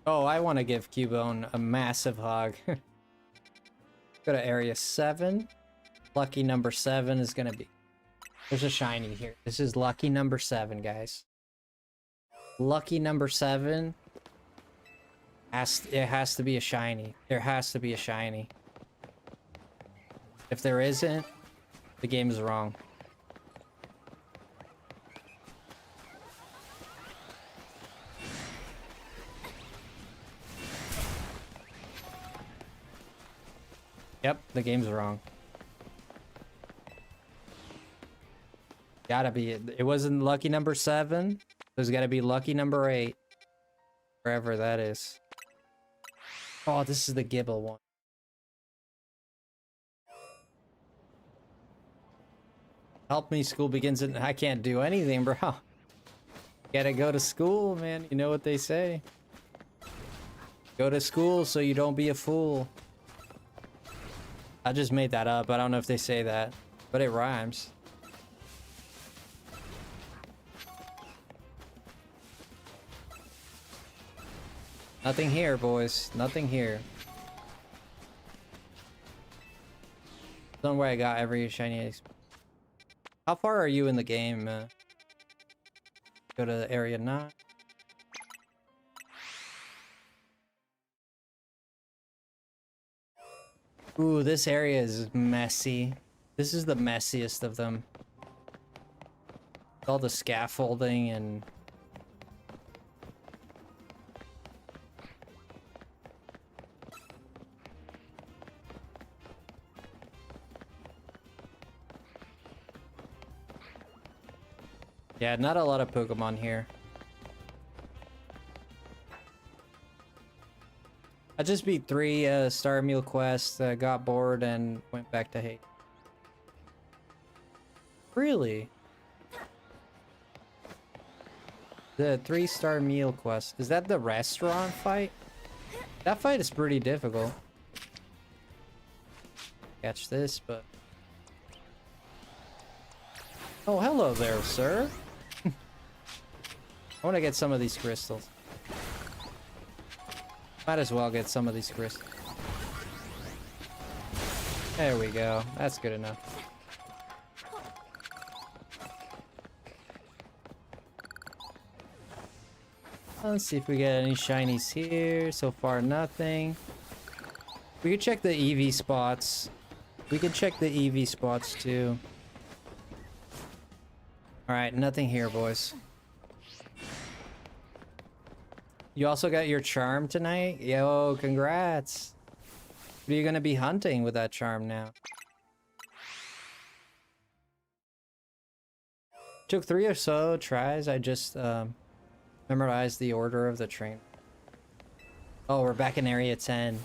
Oh, I want to give Cubone a massive hug. Go to area 7. Lucky number 7 is gonna be... There's a shiny here. This is lucky number 7, guys. Lucky number 7. It has to be a shiny. There has to be a shiny. If there isn't, the game is wrong. Yep, the game's wrong. Gotta be. It wasn't lucky number 7. There's gotta be lucky number 8. Wherever that is. Oh, this is the Gibble one. Help me, school begins in... I can't do anything, bro. Gotta go to school, man. You know what they say. Go to school so you don't be a fool. I just made that up. I don't know if they say that, but it rhymes. Nothing here, boys. Nothing here. Don't worry, I got every shiny. How far are you in the game? Go to area 9. Ooh, this area is messy. This is the messiest of them. All the scaffolding and... Yeah, not a lot of Pokemon here. I just beat 3 Star Meal quests, got bored, and went back to hate. Really? The 3-star meal quest. Is that the restaurant fight? That fight is pretty difficult. Catch this, but... Oh, hello there, sir. I want to get some of these crystals. Might as well get some of these crystals. There we go. That's good enough. Let's see if we get any shinies here. So far, nothing. We could check the EV spots. We could check the EV spots too. Alright, nothing here, boys. You also got your charm tonight? Yo, congrats. What are you gonna be hunting with that charm now? Took 3 or so tries. I just memorized the order of the train. Oh, we're back in area 10.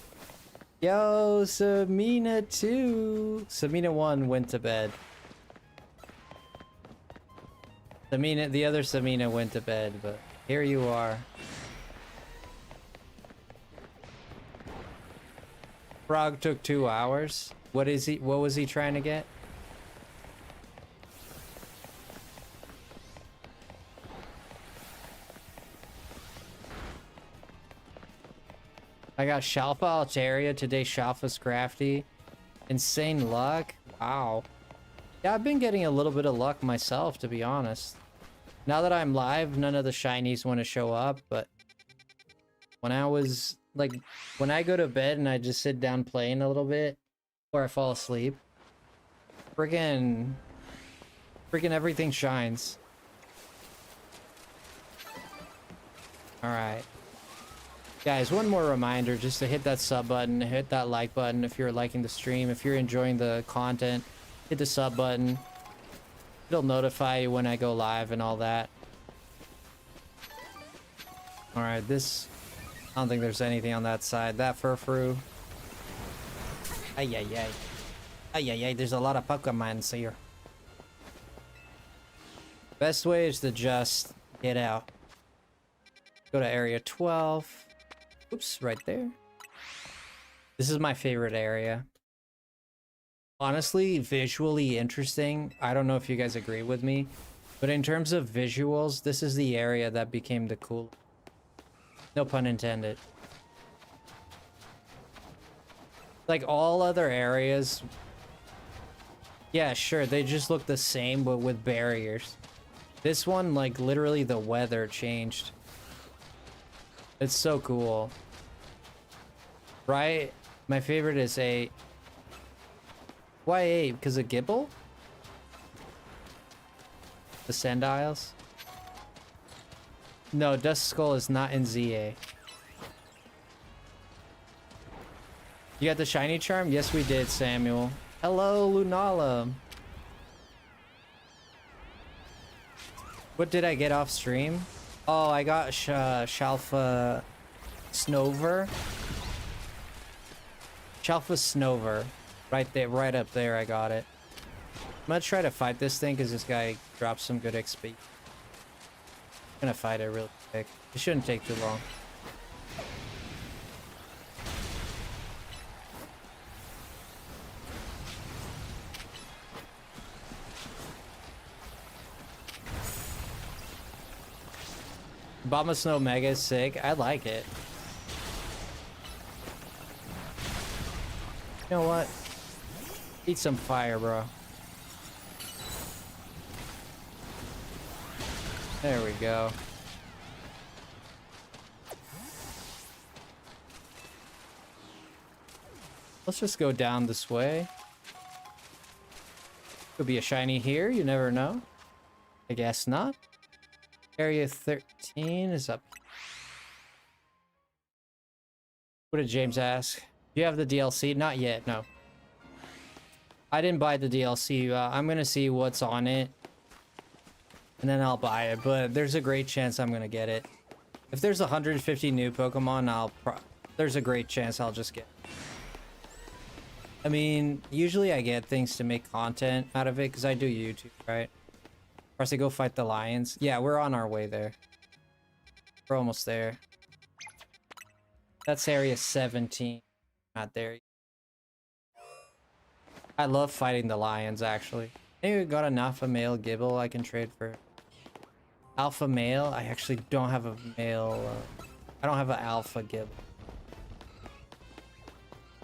Yo, Samina 2. Samina 1 went to bed. The other Samina went to bed, but here you are. Frog took 2 hours. What was he trying to get? I got Shalfa Altaria today. Shalfa's crafty. Insane luck. Wow. Yeah, I've been getting a little bit of luck myself, to be honest. Now that I'm live, none of the shinies want to show up, but when I was like, when I go to bed and I just sit down playing a little bit, or I fall asleep, freaking everything shines. All right. Guys, one more reminder, just to hit that sub button, hit that like button if you're liking the stream. If you're enjoying the content, hit the sub button. It'll notify you when I go live and all that. Alright, this... I don't think there's anything on that side. That furfru. Ay, ay, ay. Ay, ay, ay, there's a lot of Pokemons here. Best way is to just get out. Go to area 12. Oops, right there. This is my favorite area. Honestly, visually interesting. I don't know if you guys agree with me, but in terms of visuals, this is the area that became the cool. No pun intended. Like all other areas, yeah, sure, they just look the same, but with barriers. This one, like, literally the weather changed. It's so cool. Right? My favorite is 8. Why 8? Because of Gibble? The Sendiles? No, Dust Skull is not in ZA. You got the shiny charm? Yes, we did, Samuel. Hello, Lunala. What did I get off stream? Oh, I got Shalfa Snover. Shalfa Snover. Right there, right up there, I got it. I'm gonna try to fight this thing because this guy drops some good XP. Gonna fight it real quick. It shouldn't take too long. Obama Snow Mega is sick. I like it. You know what? Eat some fire, bro. There we go. Let's just go down this way. Could be a shiny here, you never know. I guess not. Area 13 is up. What did James ask? Do you have the DLC? Not yet, no. I didn't buy the DLC. I'm gonna see what's on it. And then I'll buy it, but there's a great chance I'm gonna get it. If there's 150 new Pokemon, there's a great chance I'll just get it. I mean, usually I get things to make content out of it because I do YouTube, right? Frosty, go fight the lions. Yeah, we're on our way there. We're almost there. That's area 17. Not there. I love fighting the lions, actually. I think we got an alpha male Gibble I can trade for. Alpha male? I actually don't have a male. I don't have an alpha Gibble.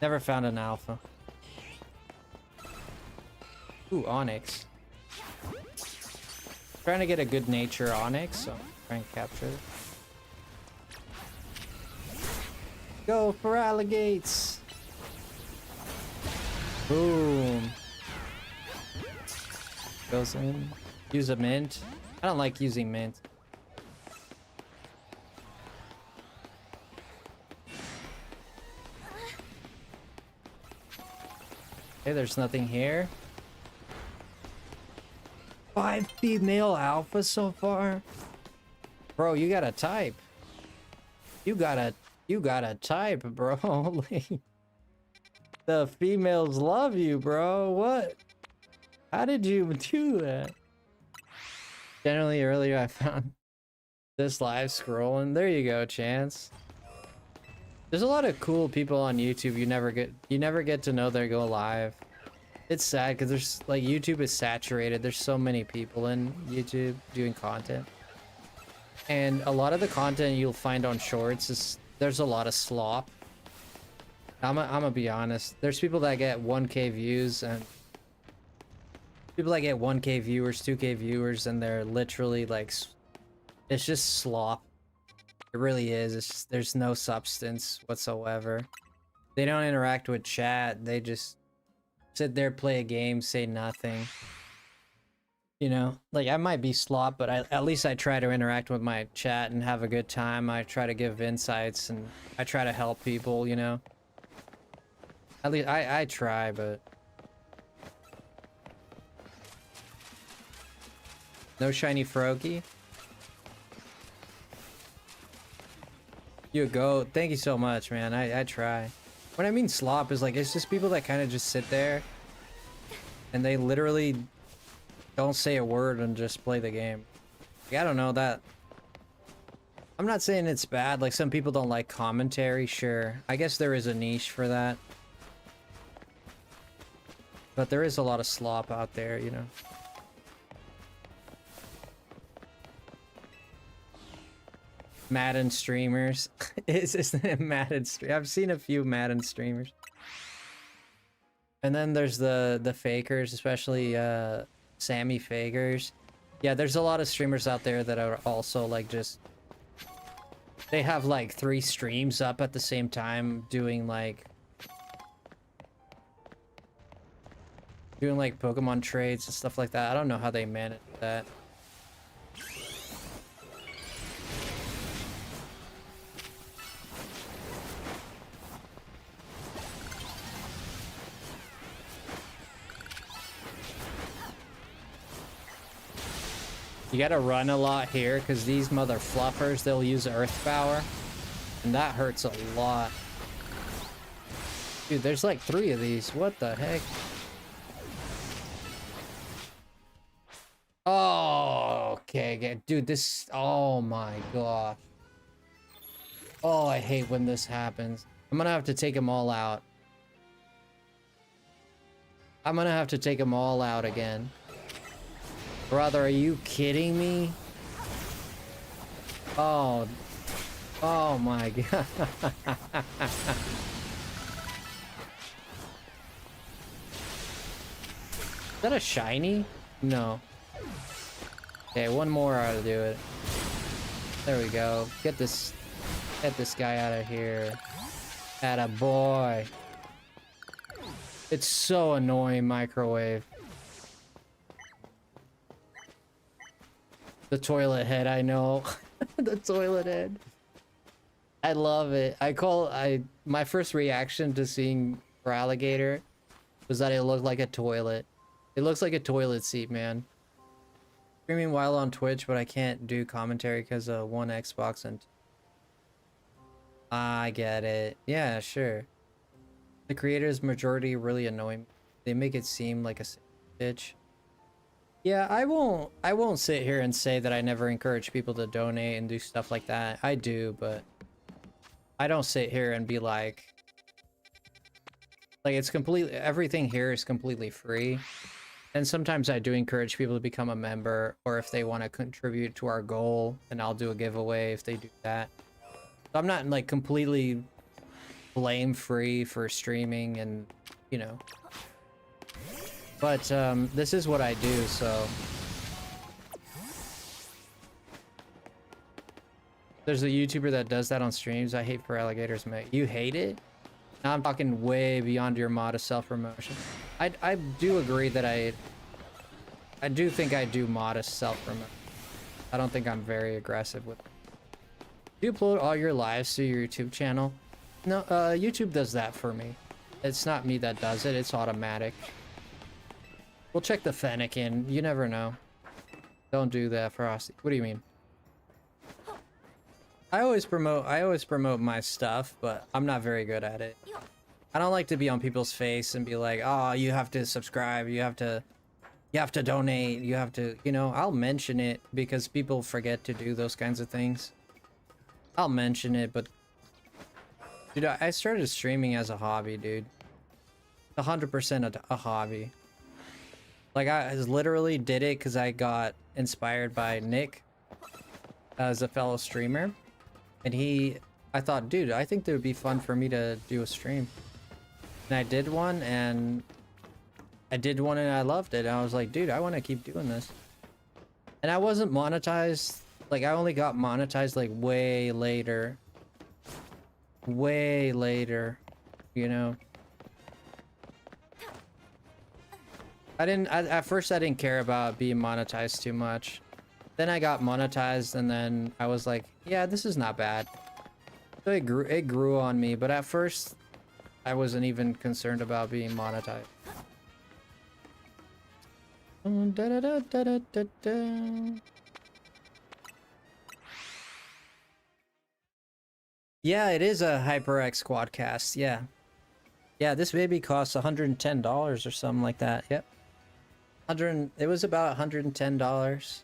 Never found an alpha. Ooh, Onyx. Trying to get a good nature Onyx, so try and capture it. Go for alligates! Boom. Goes in. Use a mint. I don't like using mint. Okay, there's nothing here. 5 female alpha so far? Bro, you got a type. You got a type, bro. Holy. The females love you, bro. What? How did you do that? Generally, earlier I found this live scrolling. There you go, Chance. There's a lot of cool people on YouTube you never get to know they go live. It's sad because there's like YouTube is saturated. There's so many people in YouTube doing content. And a lot of the content you'll find on shorts is there's a lot of slop. I'm gonna be honest. There's people that get 1K views and people that get 1K viewers, 2K viewers, and they're literally like, it's just slop. It really is. It's just, there's no substance whatsoever. They don't interact with chat. They just sit there, play a game, say nothing. You know, like I might be slop, but at least I try to interact with my chat and have a good time. I try to give insights and I try to help people, you know. At least I try, but no shiny Froakie. You go. Thank you so much, man. I try. What I mean slop is like it's just people that kind of just sit there and they literally don't say a word and just play the game. Like, I don't know that. I'm not saying it's bad. Like some people don't like commentary. Sure, I guess there is a niche for that. But there is a lot of slop out there, you know. Madden streamers. Isn't it Madden stream? I've seen a few Madden streamers. And then there's the fakers, especially Sammy Fakers. Yeah, there's a lot of streamers out there that are also like just they have like 3 streams up at the same time doing like Pokemon trades and stuff like that. I don't know how they manage that. You gotta run a lot here because these mother fluffers, they'll use earth power and that hurts a lot. Dude, there's like 3 of these. What the heck? Oh, okay. Dude, this... Oh my gosh. Oh, I hate when this happens. I'm gonna have to take them all out. I'm gonna have to take them all out again. Brother, are you kidding me? Oh. Oh my god. Is that a shiny? No. Okay, one more ought to do it. There we go. Get this guy out of here. Atta boy. It's so annoying, microwave. The toilet head, I know. The toilet head. I love it. My first reaction to seeing Alligator was that it looked like a toilet. It looks like a toilet seat, man. Streaming while on Twitch, but I can't do commentary because of one Xbox and... I get it. Yeah, sure. The creators majority really annoy me. They make it seem like a bitch. Yeah, I won't sit here and say that I never encourage people to donate and do stuff like that. I do, but I don't sit here and be like it's completely, everything here is completely free. And sometimes I do encourage people to become a member, or if they want to contribute to our goal, and I'll do a giveaway if they do that. So I'm not like completely blame free for streaming and, you know. But this is what I do, so there's a YouTuber that does that on streams. I hate for alligators, mate. You hate it? Now I'm talking way beyond your modest self-promotion. I do agree that I do think I do modest self-promotion. I don't think I'm very aggressive with it. Do you upload all your lives to your YouTube channel? No, YouTube does that for me. It's not me that does it, it's automatic. We'll check the Fennekin. You never know. Don't do that, Frosty. What do you mean? I always promote my stuff, but I'm not very good at it. I don't like to be on people's face and be like, "Oh, you have to subscribe, you have to donate, you have to," you know, I'll mention it because people forget to do those kinds of things. I'll mention it, but dude, I started streaming as a hobby, dude. 100% a hobby. Like, I literally did it because I got inspired by Nick as a fellow streamer. And I thought, dude, I think it would be fun for me to do a stream. And I did one, and I loved it. And I was like, dude, I want to keep doing this. And I wasn't monetized. Like, I only got monetized, like, way later. Way later, you know? At first I didn't care about being monetized too much. Then I got monetized and then I was like, yeah, this is not bad. So it grew on me, but at first I wasn't even concerned about being monetized. Yeah, it is a HyperX Quadcast, yeah. Yeah, this baby costs $110 or something like that. Yep. It was about $110.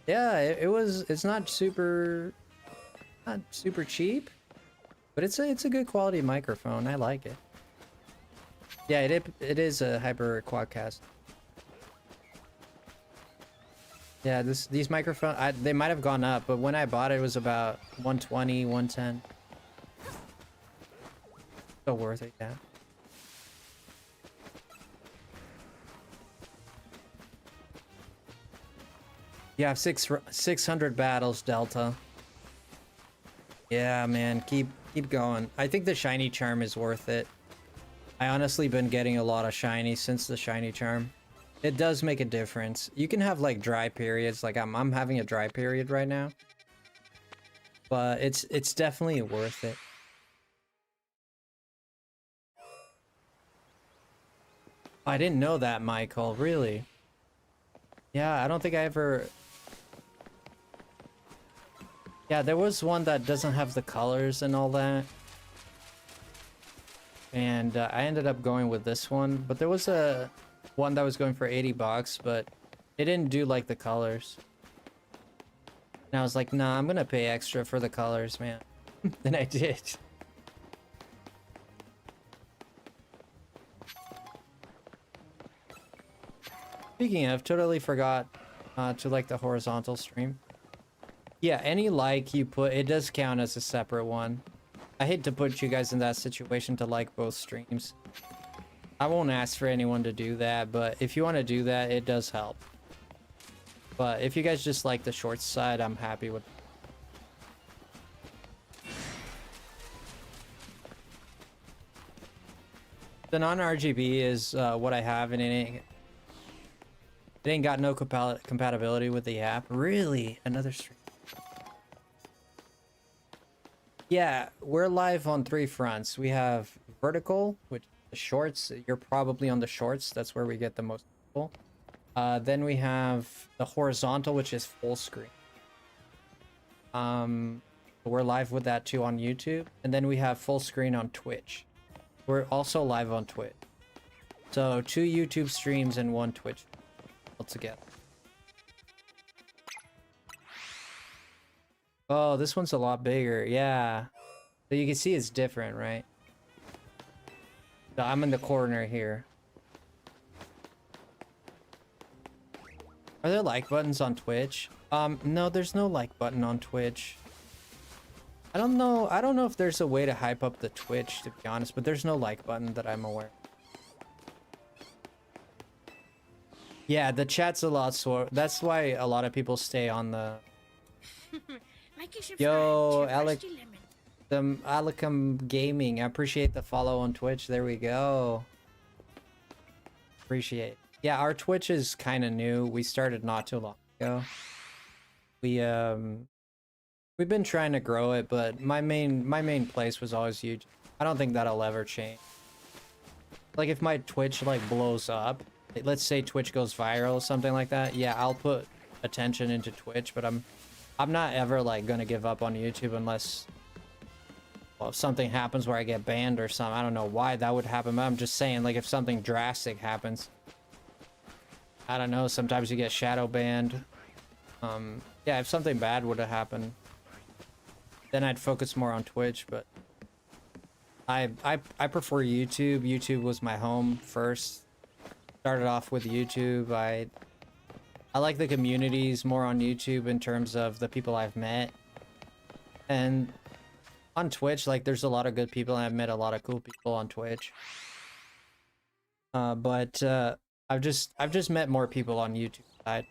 Yeah, it's not super cheap, but it's a good quality microphone. I like it. Yeah, it is a Hyper Quadcast. Yeah, these microphones they might have gone up, but when I bought it, it was about 120, 110. So worth it, yeah. You have 600 battles, Delta. Yeah, man, keep going. I think the shiny charm is worth it. I honestly been getting a lot of shiny since the shiny charm. It does make a difference. You can have like dry periods, like I'm having a dry period right now. But it's definitely worth it. I didn't know that, Michael, really. Yeah, I don't think I ever... Yeah, there was one that doesn't have the colors and all that. And I ended up going with this one, but there was a one that was going for 80 bucks, but it didn't do like the colors. And I was like, nah, I'm gonna pay extra for the colors, man. And I did. Speaking of, totally forgot to like the horizontal stream. Yeah, any like you put, it does count as a separate one. I hate to put you guys in that situation to like both streams. I won't ask for anyone to do that, but if you want to do that, it does help. But if you guys just like the short side, I'm happy with it. The non-RGB is what I have, and it ain't got no compatibility with the app. Really? Another stream? Yeah, we're live on 3 fronts. We have vertical, which is the shorts. You're probably on the shorts. That's where we get the most people. Then we have the horizontal, which is full screen. We're live with that too on YouTube. And then we have full screen on Twitch. We're also live on Twitch. So 2 YouTube streams and 1 Twitch altogether. Oh, this one's a lot bigger. Yeah. So you can see it's different, right? So I'm in the corner here. Are there like buttons on Twitch? No, there's no like button on Twitch. I don't know if there's a way to hype up the Twitch, to be honest, but there's no like button that I'm aware. Yeah, the chat's a lot slower. That's why a lot of people stay on the... Yo, Alecum Gaming. I appreciate the follow on Twitch. There we go. Appreciate. Yeah, our Twitch is kind of new. We started not too long ago. We've been trying to grow it, but my main place was always YouTube. I don't think that'll ever change. Like if my Twitch like blows up, let's say Twitch goes viral or something like that, yeah, I'll put attention into Twitch, but I'm not ever like gonna give up on YouTube unless, well, if something happens where I get banned or something. I don't know why that would happen, but I'm just saying, like, if something drastic happens, I don't know, sometimes you get shadow banned. Yeah, if something bad would have happened, then I'd focus more on Twitch, but I prefer YouTube. YouTube was my home first. Started off with YouTube. I like the communities more on YouTube in terms of the people I've met. And on Twitch, like, there's a lot of good people, and I've met a lot of cool people on Twitch. But I've just met more people on YouTube side.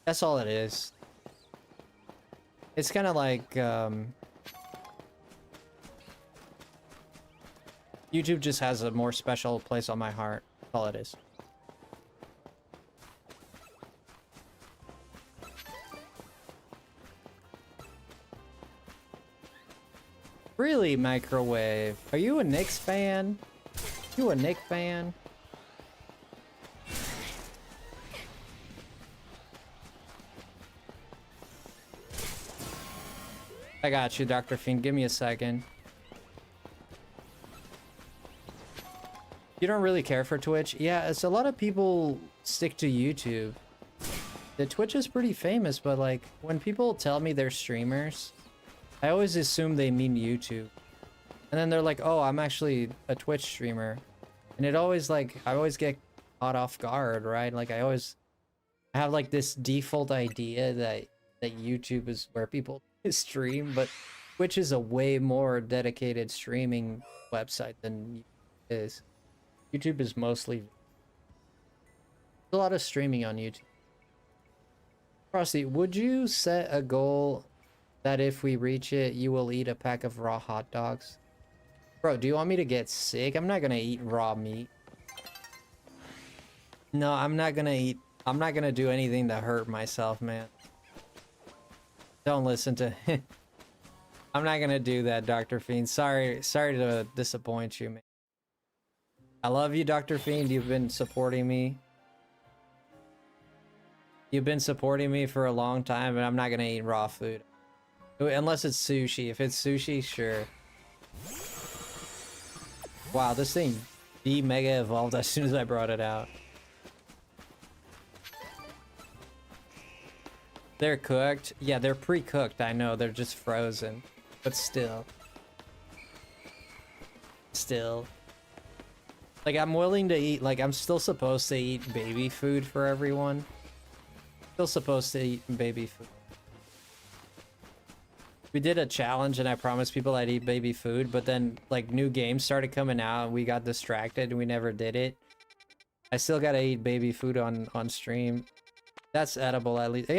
That's all it is. It's kind of like YouTube just has a more special place on my heart. That's all it is. Really, Microwave? Are you a Knicks fan? You a Knicks fan? I got you, Dr. Fiend. Give me a second. You don't really care for Twitch? Yeah, it's a lot of people stick to YouTube. The Twitch is pretty famous, but like when people tell me they're streamers, I always assume they mean YouTube. And then they're like, oh, I'm actually a Twitch streamer. And it always like, I always get caught off guard, right? Like I have like this default idea that YouTube is where people stream, but Twitch is a way more dedicated streaming website than YouTube is. YouTube is mostly a lot of streaming on YouTube. Frosty, would you set a goal that if we reach it, you will eat a pack of raw hot dogs? Bro, do you want me to get sick? I'm not gonna eat raw meat. No, I'm not gonna do anything to hurt myself, man. Don't listen to I'm not gonna do that, Dr. Fiend. Sorry to disappoint you, man. I love you, Dr. Fiend. You've been supporting me. You've been supporting me for a long time, and I'm not gonna eat raw food. Unless it's sushi. If it's sushi, sure. Wow, this thing mega evolved as soon as I brought it out. They're cooked? Yeah, they're pre-cooked, I know. They're just frozen. But still. Still. Like, I'm willing to eat, like, I'm still supposed to eat baby food for everyone. Still supposed to eat baby food. We did a challenge and I promised people I'd eat baby food, but then, like, new games started coming out and we got distracted and we never did it. I still gotta eat baby food on stream. That's edible, at least. It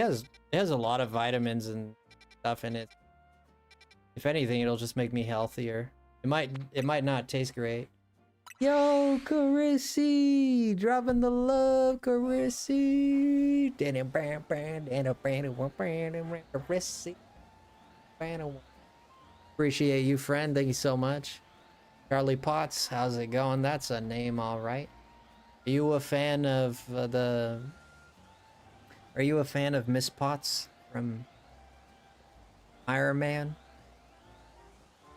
has a lot of vitamins and stuff in it. If anything, it'll just make me healthier. It might not taste great. Yo, Carissy! Dropping the love, Carissy! Appreciate you, friend. Thank you so much. Charlie Potts, how's it going? That's a name, all right. Are you a fan of Are you a fan of Miss Potts from Iron Man?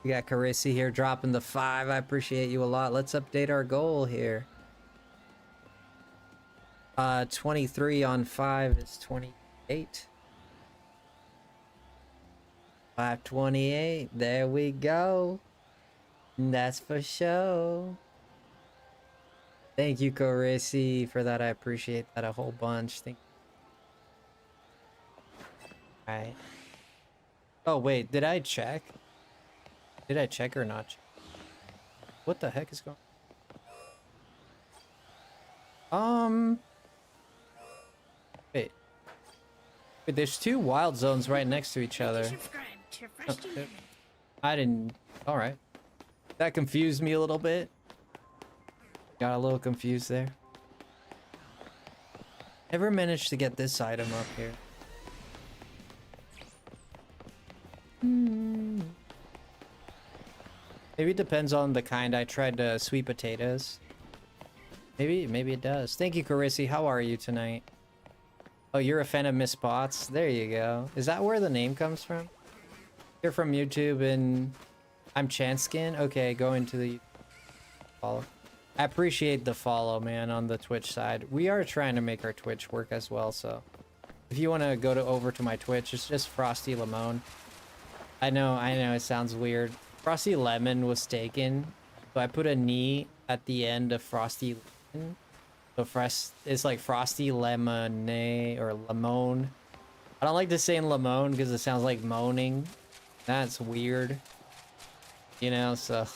We got Carissy here dropping the 5. I appreciate you a lot. Let's update our goal here. 23 on 5 is 28. 528. There we go. That's for sure. Thank you, Carissy, for that. I appreciate that a whole bunch. Thank you. Alright. Oh, wait. Did I check? Did I check or not? What the heck is going on? Wait. Wait, there's 2 wild zones right next to each other. Oh, I didn't... Alright. That confused me a little bit. Got a little confused there. Never managed to get this item up here. Maybe it depends on the kind. I tried sweet potatoes. Maybe it does. Thank you, Carissy. How are you tonight? Oh, you're a fan of Miss Potts? There you go. Is that where the name comes from? You're from YouTube and I'm Chanskin? Okay, go into the follow. I appreciate the follow, man, on the Twitch side. We are trying to make our Twitch work as well, so if you want to go over to my Twitch, it's just FrostyLemon. I know, it sounds weird. FrostyLemon was taken, so I put a knee at the end of FrostyLemon. So it's like FrostyLemon or Lemon. I don't like to say Lemon because it sounds like moaning. That's weird. You know, so...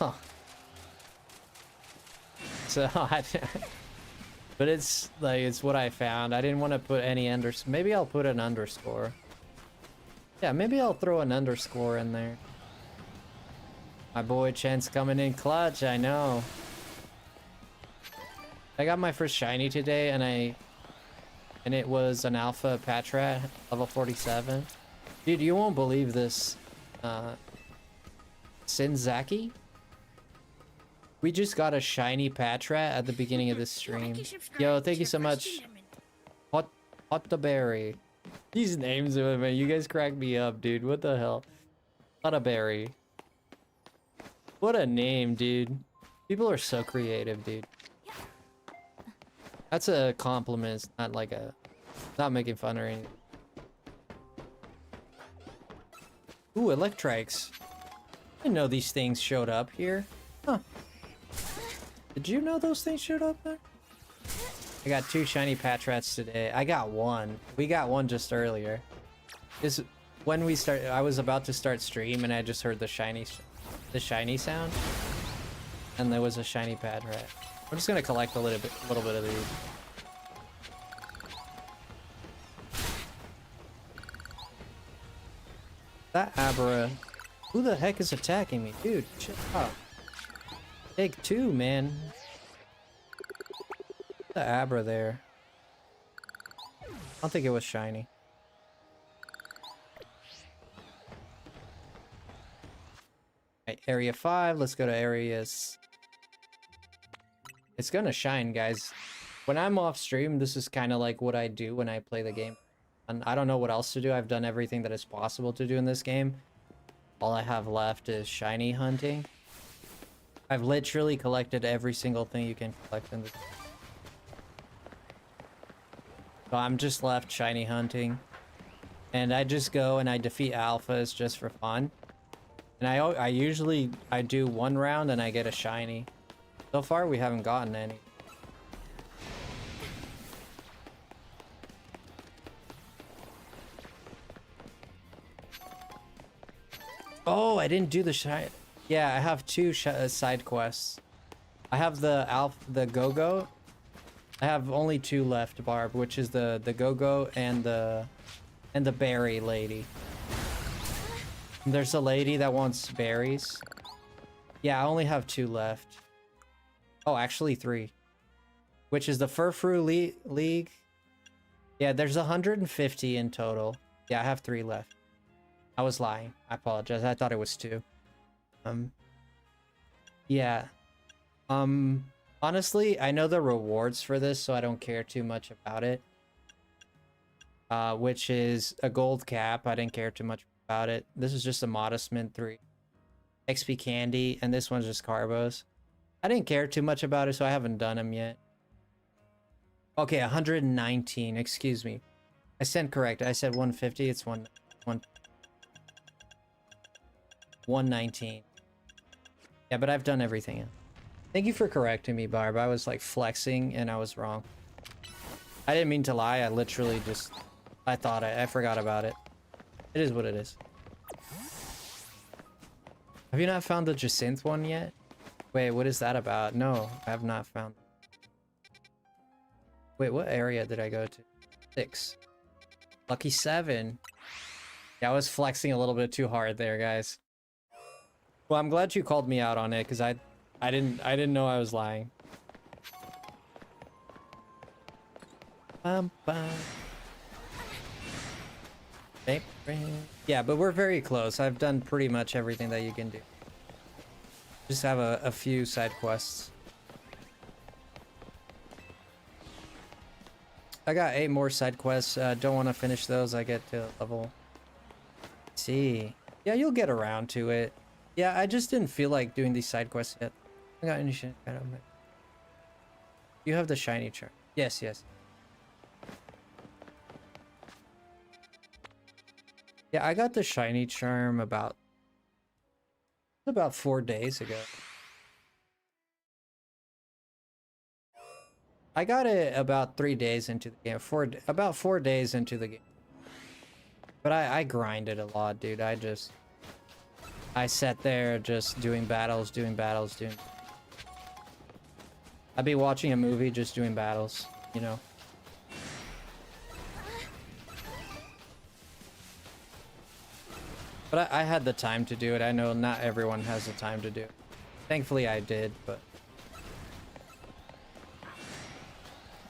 but it's like, it's what I found. I didn't want to put any underscore. Maybe I'll put an underscore. Yeah, maybe I'll throw an underscore in there. My boy Chance coming in clutch, I know. I got my first shiny today and it was an alpha Patrat, level 47. Dude, you won't believe this. Sinzaki? We just got a shiny Patrat at the beginning of this stream. Yo, thank you so much. Hot the berry. These names, man, you guys crack me up, dude. What the hell? Hot a berry. What a name, dude. People are so creative, dude. That's a compliment. It's not like a... Not making fun or anything. Ooh, Electrikes. I didn't know these things showed up here. Huh. Did you know those things showed up there? I got 2 shiny Patrats today. I got 1. We got 1 just earlier. Is when we start. I was about to start stream and I just heard the shiny sound, and there was a shiny Patrat. I'm just gonna collect a little bit of these. That Abra. Who the heck is attacking me? Dude, chill out. Take 2, man. The Abra there. I don't think it was shiny. Right, area 5. Let's go to areas. It's gonna shine, guys. When I'm off stream, this is kind of like what I do when I play the game. And I don't know what else to do. I've done everything that is possible to do in this game. All I have left is shiny hunting. I've literally collected every single thing you can collect in the... So I'm just left shiny hunting. And I just go and I defeat alphas just for fun. And I usually do 1 round and I get a shiny. So far we haven't gotten any. Oh, I didn't do the shiny. Yeah, I have 2 side quests. I have the Go-Go. I have only 2 left, Barb, which is the Go-Go and the berry lady. There's a lady that wants berries. Yeah, I only have 2 left. Oh, actually 3. Which is the Furfru League. Yeah, there's 150 in total. Yeah, I have 3 left. I was lying. I apologize. I thought it was 2. Yeah. Honestly, I know the rewards for this, so I don't care too much about it. Which is a gold cap. I didn't care too much about it. This is just a modest mint 3. XP candy, and this one's just carbos. I didn't care too much about it, so I haven't done them yet. Okay, 119. Excuse me. I said correct. I said 150. It's 119. Yeah, but I've done everything. Thank you for correcting me, Barb. I was like flexing and I was wrong. I didn't mean to lie. I literally just... I forgot about it. It is what it is. Have you not found the Jacinth one yet? Wait, what is that about? No, I have not found. Wait, what area did I go to? 6. Lucky 7. Yeah, I was flexing a little bit too hard there, guys. Well, I'm glad you called me out on it, because I didn't know I was lying. Yeah, but we're very close. I've done pretty much everything that you can do. Just have a few side quests. I got 8 more side quests. Don't want to finish those. I get to level... Let's see. Yeah, you'll get around to it. Yeah, I just didn't feel like doing these side quests yet. I got any shit. I don't know. You have the shiny charm. Yes, yes. Yeah, I got the shiny charm about 4 days ago. I got it about 3 days into the game. About 4 days into the game. But I grinded a lot, dude. I sat there just doing battles. I'd be watching a movie, just doing battles, you know. But I had the time to do it. I know not everyone has the time to do it. Thankfully I did, but...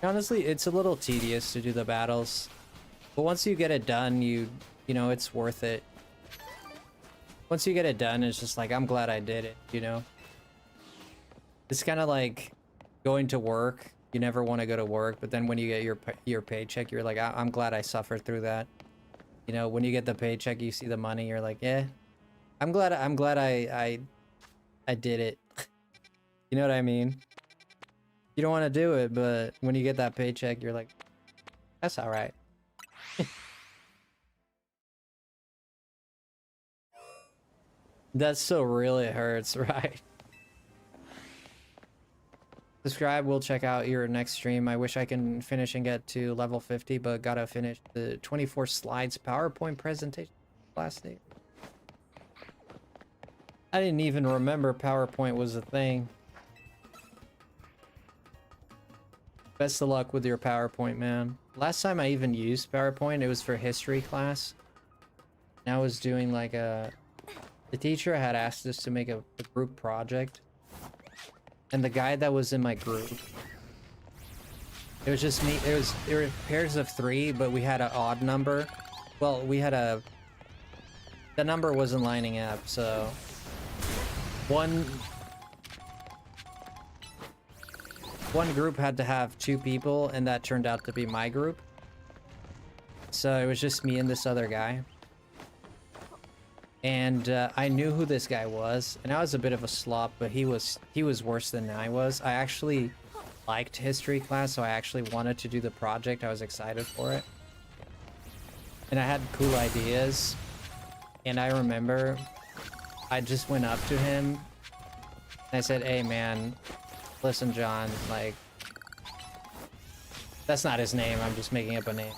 Honestly, it's a little tedious to do the battles. But once you get it done, you know, it's worth it. once you get it done, it's just like, I'm glad I did it, you know? It's kind of like going to work. You never want to go to work, but then when you get your paycheck, you're like, I'm glad I suffered through that. You know, when you get the paycheck, you see the money, you're like, yeah, I'm glad I did it. You know what I mean? You don't want to do it, but when you get that paycheck, you're like, that's all right. That still really hurts, right? Subscribe, we'll check out your next stream. I wish I can finish and get to level 50, but gotta finish the 24 slides PowerPoint presentation last day. I didn't even remember PowerPoint was a thing. Best of luck with your PowerPoint, man. Last time I even used PowerPoint, it was for history class. And I was doing like the teacher had asked us to make a group project. And the guy that was in my group, it was just me. There were pairs of 3, but we had an odd number. Well, the number wasn't lining up, so one group had to have 2 people, and that turned out to be my group. So it was just me and this other guy. And I knew who this guy was, and I was a bit of a slop, but he was worse than I was. I actually liked history class, so I actually wanted to do the project. I was excited for it. And I had cool ideas. And I remember I just went up to him and I said, hey man, listen John, like, that's not his name, I'm just making up a name.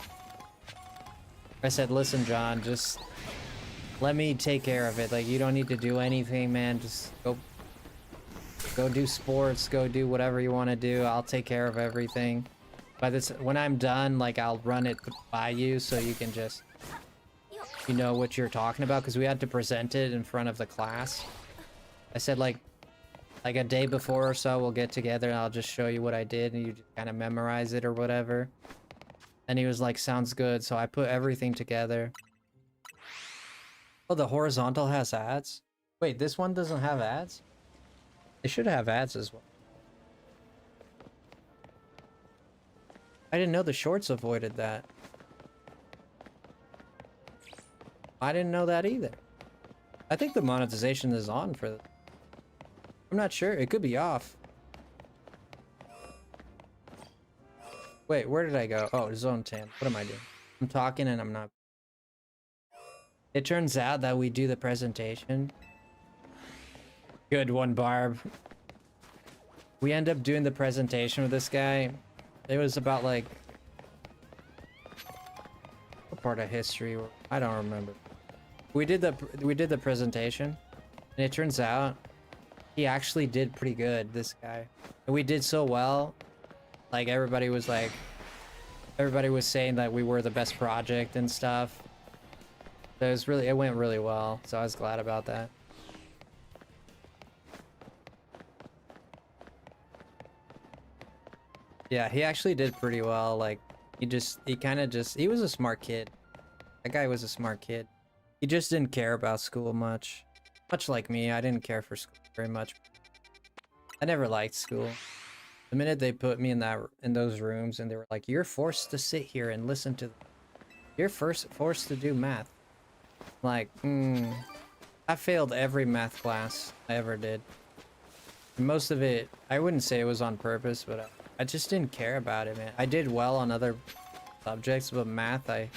I said, listen John, just let me take care of it. Like, you don't need to do anything, man. Just go do sports, go do whatever you want to do. I'll take care of everything. When I'm done, like, I'll run it by you so you can just, you know what you're talking about, because we had to present it in front of the class. I said, like a day before or so, we'll get together and I'll just show you what I did and you just kind of memorize it or whatever. And he was like, sounds good. So I put everything together. Oh, the horizontal has ads? Wait, this one doesn't have ads? They should have ads as well. I didn't know the shorts avoided that. I didn't know that either. I think the monetization is on for this. I'm not sure. It could be off. Wait, where did I go? Oh, zone 10. What am I doing? I'm talking and I'm not. It turns out that we do the presentation. Good one, Barb. We end up doing the presentation with this guy. It was about like... what part of history? I don't remember. We did the presentation. And it turns out he actually did pretty good, this guy. And we did so well. Like, everybody was saying that we were the best project and stuff. So it went really well. So I was glad about that. Yeah, he actually did pretty well. Like, he was a smart kid. That guy was a smart kid. He just didn't care about school much. Much like me, I didn't care for school very much. I never liked school. The minute they put me in those rooms and they were like, you're forced to sit here and listen to them. You're forced to do math. Like, I failed every math class I ever did. And most of it, I wouldn't say it was on purpose, but I just didn't care about it, man. I did well on other subjects, but math, I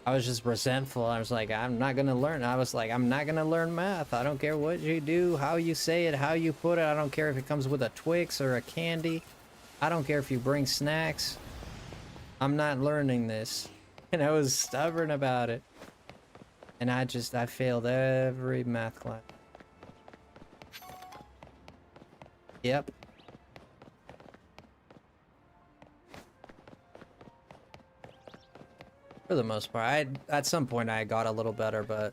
was just resentful. I was like, I'm not gonna learn. I was like, I'm not gonna learn math. I don't care what you do, how you say it, how you put it. I don't care if it comes with a Twix or a candy. I don't care if you bring snacks. I'm not learning this. And I was stubborn about it. And I failed every math class. Yep. For the most part. At some point I got a little better, but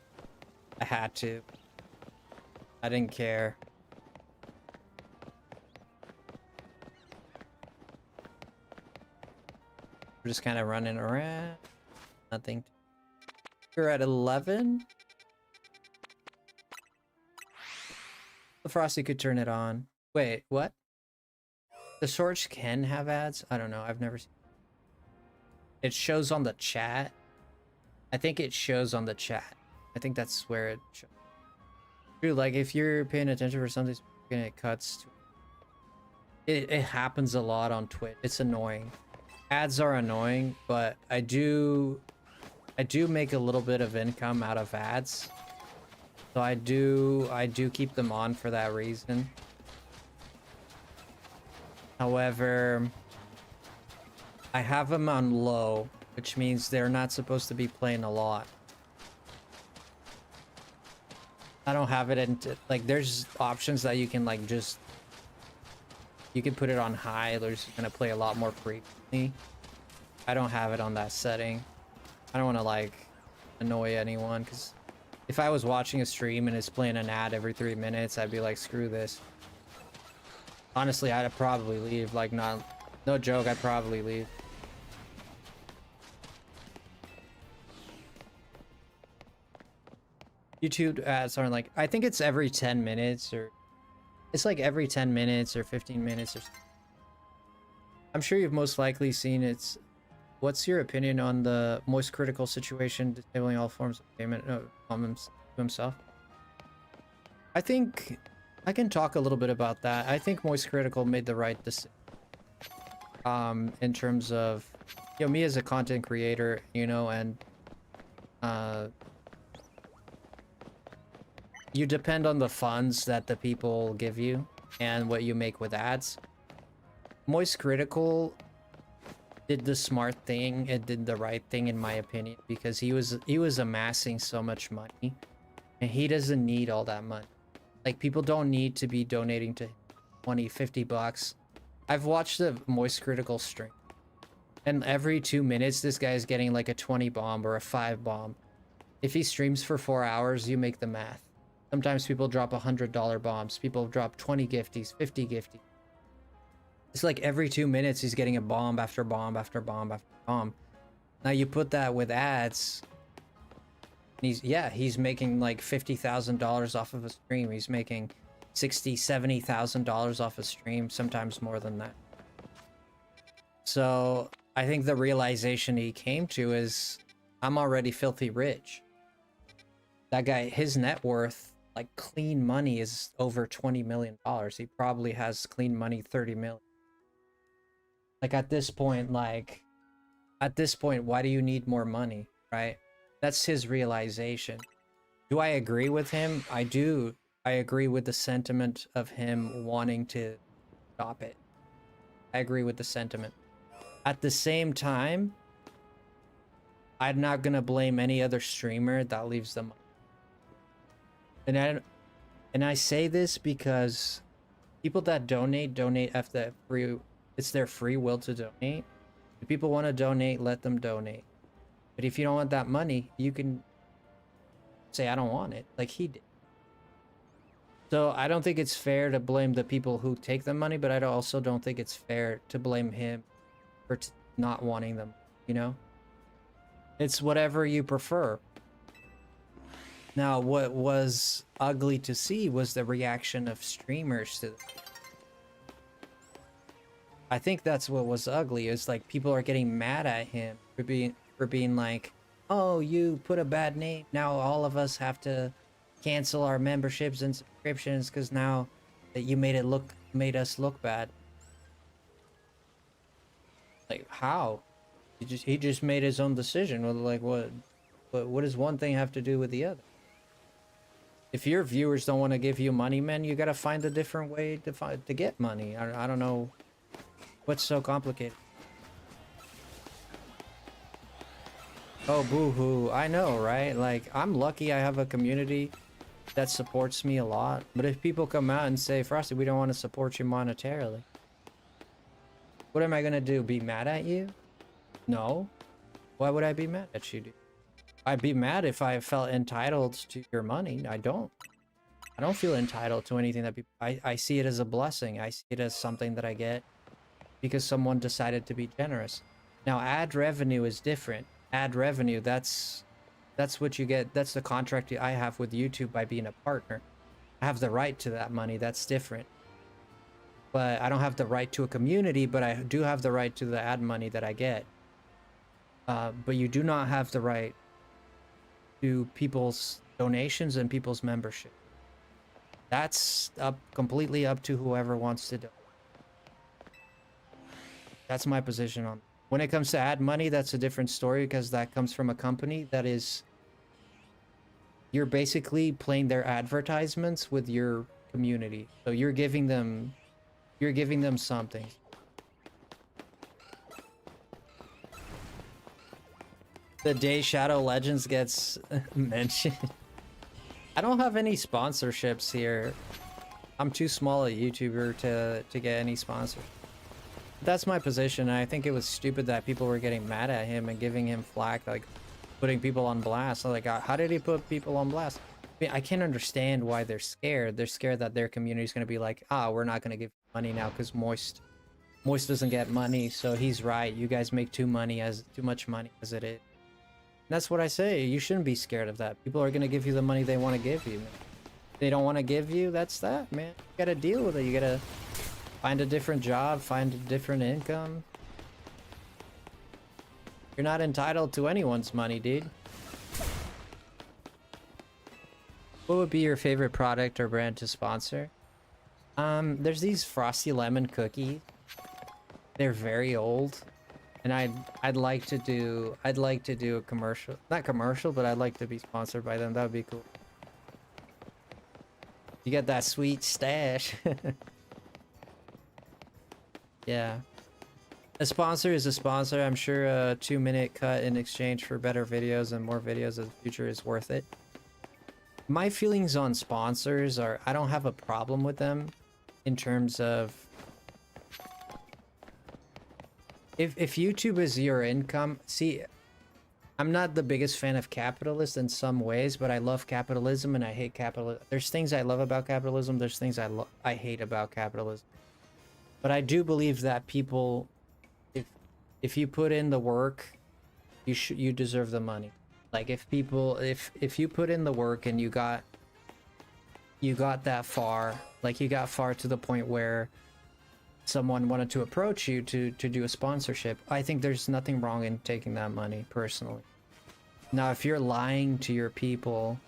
I had to. I didn't care. We're just kind of running around. Nothing. We're at 11. The Frosty could turn it on. Wait, what? The shorts can have ads? I don't know. I've never seen. It shows on the chat. I think it shows on the chat. I think that's where it shows. True, like if you're paying attention for something, it cuts to it happens a lot on Twitch. It's annoying. Ads are annoying, but I do make a little bit of income out of ads. So I do keep them on for that reason. However, I have them on low, which means they're not supposed to be playing a lot. I don't have it in, like, there's options that you can, like, just, you can put it on high. There's gonna play a lot more frequently. I don't have it on that setting. I don't want to, like, annoy anyone, because if I was watching a stream and it's playing an ad every 3 minutes, I'd be like, screw this. Honestly, I'd probably leave. Like, no joke, I'd probably leave. YouTube ads aren't like, I think it's every 10 minutes, or it's like every 10 minutes or 15 minutes or something. I'm sure you've most likely seen it. What's your opinion on the Moist Critical situation, disabling all forms of payment to himself? I think I can talk a little bit about that. I think Moist Critical made the right decision. In terms of, you know, me as a content creator, you know, and you depend on the funds that the people give you and what you make with ads. Moist Critical did the smart thing. It did the right thing, in my opinion, because he was amassing so much money, and he doesn't need all that money. Like, people don't need to be donating to 20, 50 bucks. I've watched the Moist Critical stream, and every 2 minutes this guy is getting like a 20 bomb or a 5 bomb. If he streams for 4 hours, you make the math. Sometimes people drop $100 bombs. People drop 20 gifties, 50 gifties. It's like every 2 minutes he's getting a bomb after bomb after bomb after bomb. Now you put that with ads, and he's making like $50,000 off of a stream. He's making $60,000, $70,000 off a stream, sometimes more than that. So I think the realization he came to is, I'm already filthy rich. That guy, his net worth, like clean money, is over $20 million. He probably has clean money 30 million. Like, at this point, why do you need more money, right? That's his realization. Do I agree with him? I do. I agree with the sentiment of him wanting to stop it. I agree with the sentiment. At the same time, I'm not gonna blame any other streamer that leaves them. And I say this because people that donate after free. It's their free will to donate. If people want to donate, let them donate. But if you don't want that money, you can say, I don't want it, like he did. So I don't think it's fair to blame the people who take the money, but I also don't think it's fair to blame him for not wanting them, you know? It's whatever you prefer. Now, what was ugly to see was the reaction of streamers to this. I think that's what was ugly, is like people are getting mad at him for being like, oh, you put a bad name, now all of us have to cancel our memberships and subscriptions because now that you made us look bad. Like, how? He just made his own decision. Like, what does one thing have to do with the other? If your viewers don't want to give you money, man, you gotta find a different way to get money. I don't know what's so complicated. Oh, boo-hoo. I know, right? Like, I'm lucky I have a community that supports me a lot. But if people come out and say, Frosty, we don't want to support you monetarily, what am I gonna do? Be mad at you? No. Why would I be mad at you, dude? I'd be mad if I felt entitled to your money. I don't feel entitled to anything that people... I see it as a blessing. I see it as something that I get because someone decided to be generous. Now, ad revenue is different. Ad revenue, that's what you get. That's the contract I have with YouTube by being a partner. I have the right to that money. That's different. But I don't have the right to a community, but I do have the right to the ad money that I get. But you do not have the right to people's donations and people's membership. That's completely up to whoever wants to do. That's my position on it. When it comes to ad money, that's a different story because that comes from a company that is... You're basically playing their advertisements with your community. So you're giving them something. The day Shadow Legends gets mentioned. I don't have any sponsorships here. I'm too small a YouTuber to get any sponsors. That's my position. I think it was stupid that people were getting mad at him and giving him flack, like putting people on blast. Like, how did he put people on blast? I mean, I can't understand why they're scared. They're scared that their community is going to be like, we're not going to give money now because Moist doesn't get money. So he's right. You guys make too much money as it is. And that's what I say. You shouldn't be scared of that. People are going to give you the money they want to give you. If they don't want to give you, that's that, man. You got to deal with it. You got to find a different job, find a different income. You're not entitled to anyone's money, dude. What would be your favorite product or brand to sponsor? There's these FrostyLemon cookies. They're very old, and I'd like to do a commercial, not commercial, but I'd like to be sponsored by them. That would be cool. You get that sweet stash. Yeah. A sponsor is a sponsor. I'm sure a 2-minute cut in exchange for better videos and more videos in the future is worth it. My feelings on sponsors are, I don't have a problem with them in terms of if YouTube is your income. See, I'm not the biggest fan of capitalists in some ways, but I love capitalism and I hate capitalism. There's things I love about capitalism. There's things I hate about capitalism. But I do believe that people, if you put in the work, you deserve the money. Like if you put in the work and you got that far, like you got far to the point where someone wanted to approach you to do a sponsorship, I think there's nothing wrong in taking that money personally. Now, if you're lying to your people,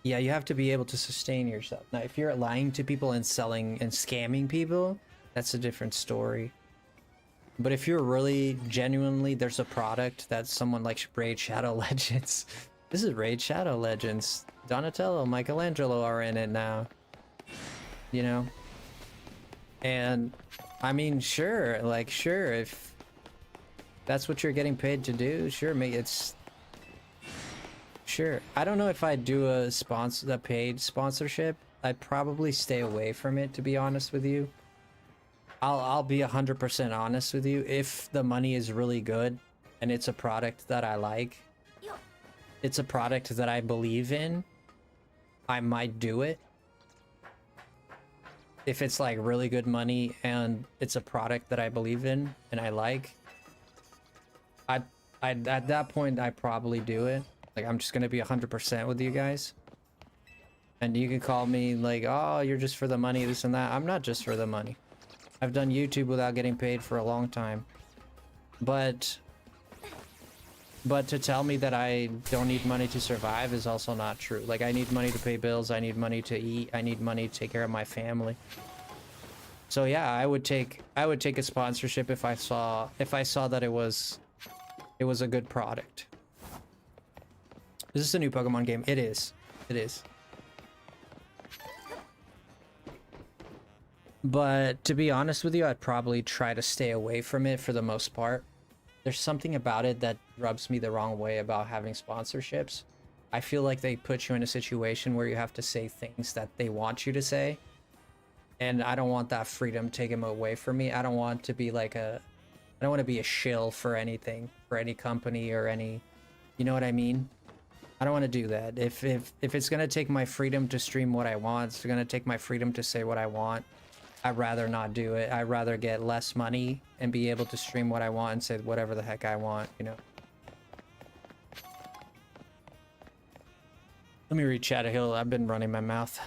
yeah, you have to be able to sustain yourself. Now, if you're lying to people and selling and scamming people, that's a different story. But if you're really genuinely, there's a product that someone like Raid Shadow Legends. This is Raid Shadow Legends. Donatello, Michelangelo are in it now. You know? And I mean, sure, if that's what you're getting paid to do, sure, sure. I don't know if I'd do a paid sponsorship. I'd probably stay away from it, to be honest with you. I'll be 100% honest with you. If the money is really good and it's a product that I like, it's a product that I believe in, I might do it. If it's like really good money and it's a product that I believe in and I like, at that point I probably do it. Like, I'm just gonna be 100% with you guys. And you can call me like, oh, you're just for the money, this and that. I'm not just for the money. I've done YouTube without getting paid for a long time. But to tell me that I don't need money to survive is also not true. Like, I need money to pay bills, I need money to eat, I need money to take care of my family. So yeah, I would take a sponsorship if I saw that it was a good product. Is this a new Pokemon game? It is. It is. But to be honest with you, I'd probably try to stay away from it for the most part. There's something about it that rubs me the wrong way about having sponsorships. I feel like they put you in a situation where you have to say things that they want you to say. And I don't want that freedom taken away from me. I don't want to be like I don't want to be a shill for anything, for any company or any, you know what I mean? I don't want to do that. If it's going to take my freedom to stream what I want, it's going to take my freedom to say what I want, I'd rather not do it. I'd rather get less money and be able to stream what I want and say whatever the heck I want, you know? Let me read Chat Hill. I've been running my mouth.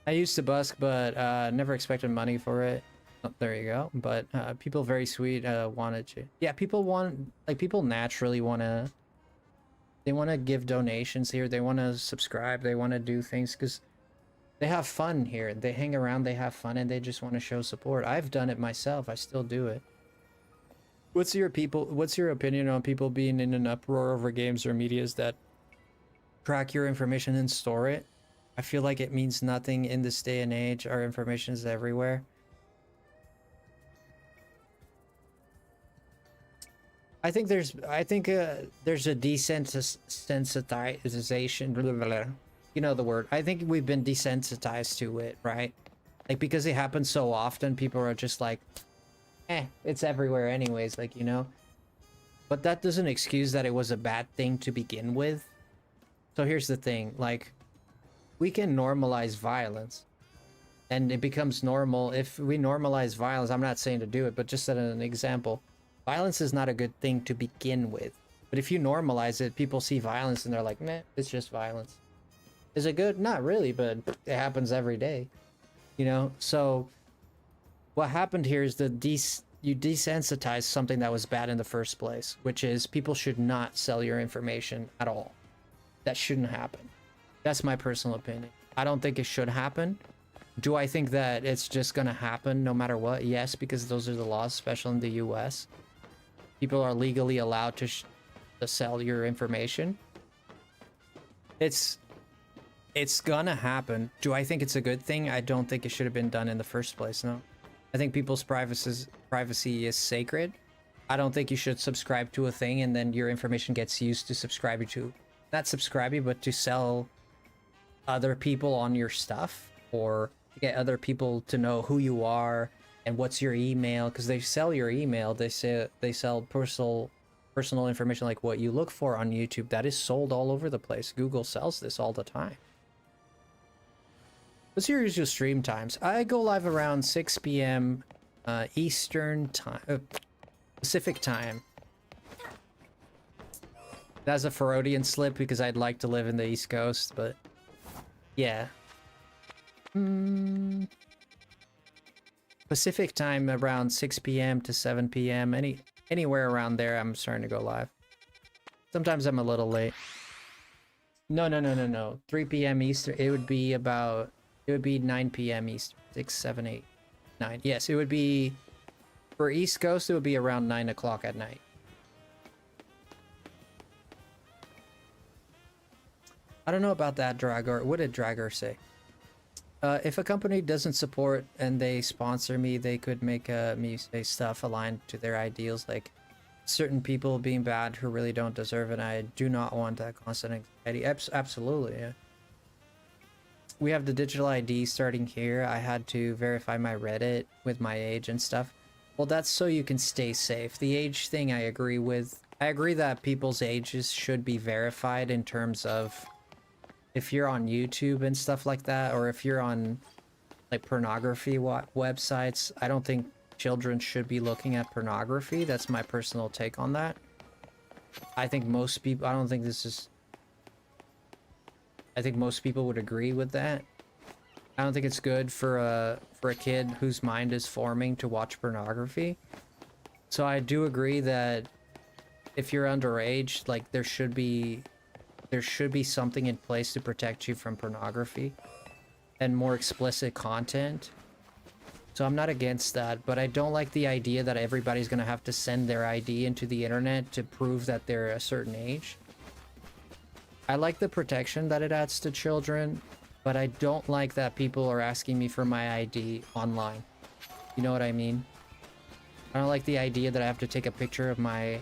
I used to busk, but never expected money for it. Oh, there you go. But people very sweet wanted to. Yeah, people want, like, people naturally want to. They want to give donations here. They want to subscribe. They want to do things because they have fun here. They hang around. They have fun, and they just want to show support. I've done it myself. I still do it. What's your opinion on people being in an uproar over games or medias that track your information and store it? I feel like it means nothing in this day and age. Our information is everywhere. I think there's a desensitization. Blah, blah, blah. You know the word. I think we've been desensitized to it, right? Like, because it happens so often, people are just like, it's everywhere anyways, like, you know. But that doesn't excuse that it was a bad thing to begin with. So here's the thing, like, we can normalize violence, and it becomes normal. If we normalize violence, I'm not saying to do it, but just as an example, violence is not a good thing to begin with. But if you normalize it, people see violence and they're like, meh, it's just violence. Is it good? Not really, but it happens every day, you know? So what happened here is you desensitize something that was bad in the first place, which is people should not sell your information at all. That shouldn't happen. That's my personal opinion. I don't think it should happen. Do I think that it's just gonna happen no matter what? Yes, because those are the laws, especially in the US. People are legally allowed to sell your information. It's gonna happen. Do I think it's a good thing? I don't think it should have been done in the first place, no. I think people's privacy is sacred. I don't think you should subscribe to a thing and then your information gets used to subscribe you to. Not subscribe you, but to sell other people on your stuff, or to get other people to know who you are and what's your email, because they sell your email. They sell personal information, like what you look for on YouTube. That is sold all over the place. Google sells this all the time. What's your usual stream times? I go live around 6 p.m. Eastern time, Pacific time. That's a Freudian slip because I'd like to live in the East Coast, but yeah. Pacific time around 6 p.m. to 7 p.m. Anywhere around there, I'm starting to go live. Sometimes I'm a little late. No. 3 p.m. Eastern. It would be 9 p.m. Eastern. 6, 7, 8, 9. Yes, it would be, for East Coast, it would be around 9 o'clock at night. I don't know about that, Dragor. What did Dragor say? If a company doesn't support and they sponsor me, they could make me say stuff aligned to their ideals, like certain people being bad who really don't deserve it. I do not want that constant anxiety. Absolutely, yeah. We have the digital ID starting here. I had to verify my Reddit with my age and stuff. Well, that's so you can stay safe. The age thing I agree with. I agree that people's ages should be verified in terms of if you're on YouTube and stuff like that, or if you're on like pornography websites. I don't think children should be looking at pornography. That's my personal take on that. I think most people, I think most people would agree with that. I don't think it's good for a kid whose mind is forming to watch pornography. So I do agree that if you're underage, like there should be something in place to protect you from pornography and more explicit content. So I'm not against that, but I don't like the idea that everybody's gonna have to send their ID into the internet to prove that they're a certain age. I like the protection that it adds to children, but I don't like that people are asking me for my ID online. You know what I mean? I don't like the idea that I have to take a picture of my...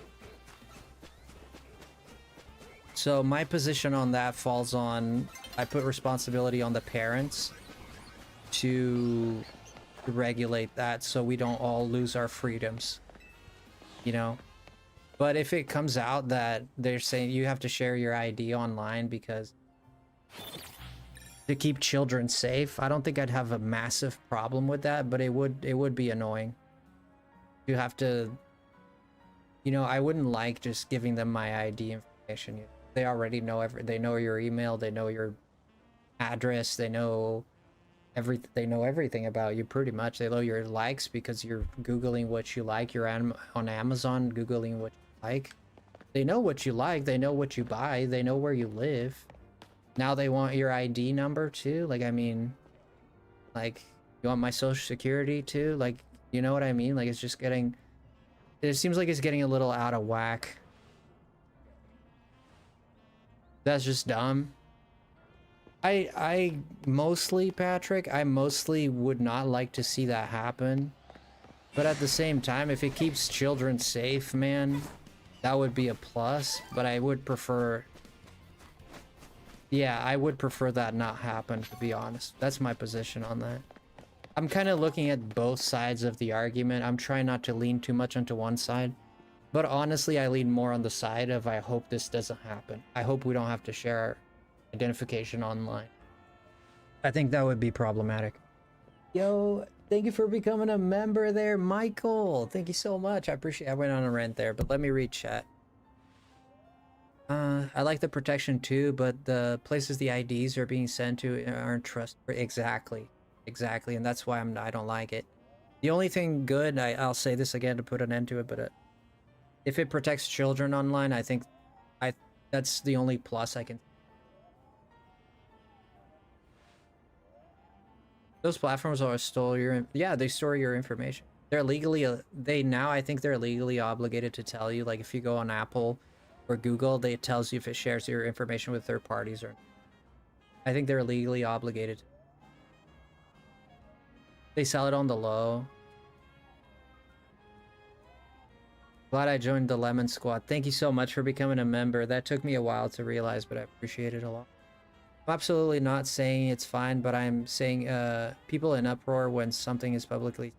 So my position on that falls on... I put responsibility on the parents to regulate that so we don't all lose our freedoms. You know? But if it comes out that they're saying you have to share your ID online because to keep children safe, I don't think I'd have a massive problem with that, but it would be annoying. You have to, you know, I wouldn't like just giving them my ID information. They already know they know your email, they know your address, they know everything about you pretty much. They know your likes because you're Googling what you like. You're on Amazon Googling what you like. They know what you like, they know what you buy, they know where you live. Now they want your ID number too. Like, I mean, like, you want my social security too? Like, you know what I mean? Like, it's just getting, it seems like it's getting a little out of whack. That's just dumb. I mostly, Patrick, I mostly would not like to see that happen. But at the same time, if it keeps children safe, man, that would be a plus. But I would prefer, yeah, I would prefer that not happen, to be honest. That's my position on that. I'm kind of looking at both sides of the argument. I'm trying not to lean too much onto one side. But honestly, I lean more on the side of I hope this doesn't happen. I hope we don't have to share our identification online. I think that would be problematic. Yo, thank you for becoming a member there, Michael. Thank you so much. I appreciate it. I went on a rant there, but let me read chat. I like the protection too, but the places the IDs are being sent to aren't trustworthy. Exactly. Exactly. And that's why I don't like it. The only thing good, I'll say this again to put an end to it, but if it protects children online, I think that's the only plus I can. Those platforms are store your, yeah, they store your information. They're legally, I think they're legally obligated to tell you, like if you go on Apple or Google, it tells you if it shares your information with third parties or. I think they're legally obligated. They sell it on the low. Glad I joined the Lemon Squad. Thank you so much for becoming a member. That took me a while to realize, but I appreciate it a lot. I'm absolutely not saying it's fine, but I'm saying people in uproar when something is publicly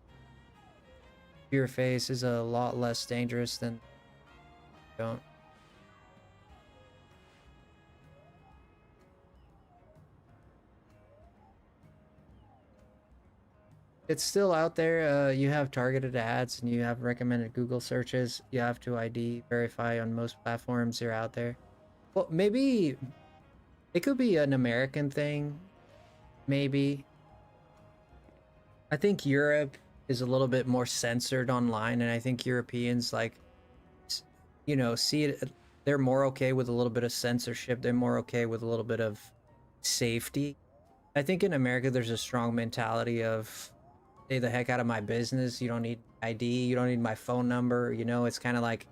to your face is a lot less dangerous than don't. It's still out there. You have targeted ads and you have recommended Google searches. You have to ID verify on most platforms. You're out there. Well, maybe it could be an American thing. Maybe. I think Europe is a little bit more censored online, and I think Europeans, like, you know, see it. They're more okay with a little bit of censorship. They're more okay with a little bit of safety. I think in America, there's a strong mentality of, stay the heck out of my business. You don't need ID. You don't need my phone number. You know, it's kind of like,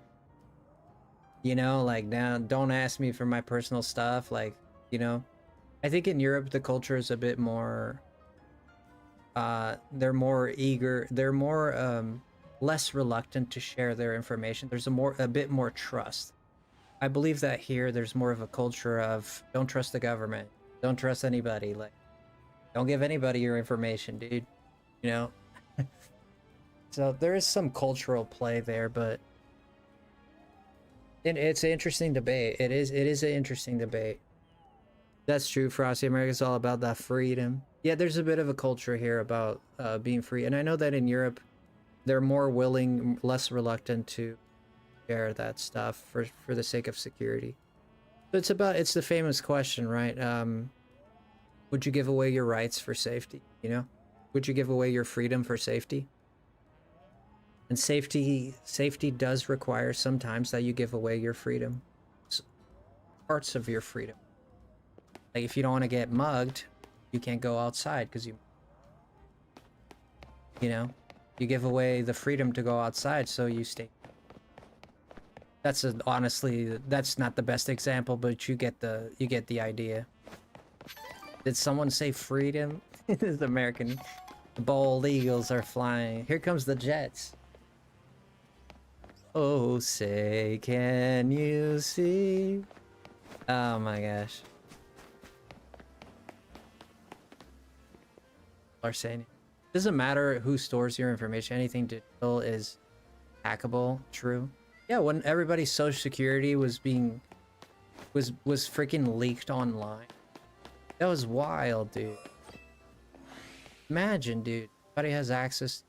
you know, like, now don't ask me for my personal stuff. Like, you know, I think in Europe, the culture is a bit more, they're more eager. They're more, less reluctant to share their information. There's a bit more trust. I believe that here, there's more of a culture of don't trust the government. Don't trust anybody. Like, don't give anybody your information, dude. You know? So there is some cultural play there, but it's an interesting debate. It is an interesting debate. That's true, Frosty. America's all about that freedom. Yeah, there's a bit of a culture here about being free. And I know that in Europe, they're more willing, less reluctant to share that stuff for the sake of security. So it's the famous question, right? Would you give away your rights for safety? You know? Would you give away your freedom for safety? And safety does require sometimes that you give away your freedom. Parts of your freedom. Like if you don't want to get mugged, you can't go outside because you know, you give away the freedom to go outside, so you stay. Honestly, that's not the best example, but you get the idea. Did someone say freedom? It's American. The bald eagles are flying. Here comes the jets. Oh, say, can you see? Oh my gosh. Are saying doesn't matter who stores your information. Anything digital is hackable. True. Yeah, when everybody's social security was freaking leaked online. That was wild, dude. Imagine, dude. Everybody has access to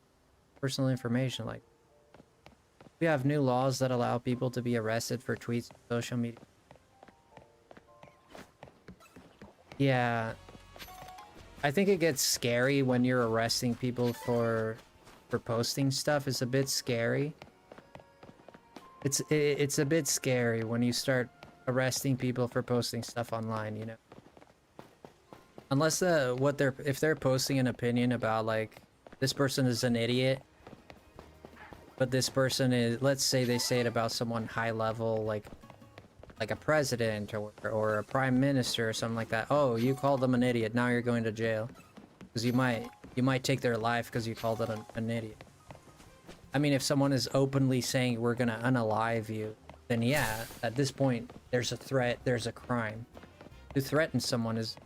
personal information. Like, we have new laws that allow people to be arrested for tweets on social media. Yeah. I think it gets scary when you're arresting people for posting stuff. It's a bit scary. It's a bit scary when you start arresting people for posting stuff online, you know. Unless if they're posting an opinion about like this person is an idiot, but this person is, let's say they say it about someone high level like a president or a prime minister or something like that. Oh, you called them an idiot. Now you're going to jail. Because you might take their life because you called them an idiot. I mean, if someone is openly saying we're gonna unalive you, then yeah, at this point there's a threat, there's a crime. To threaten someone's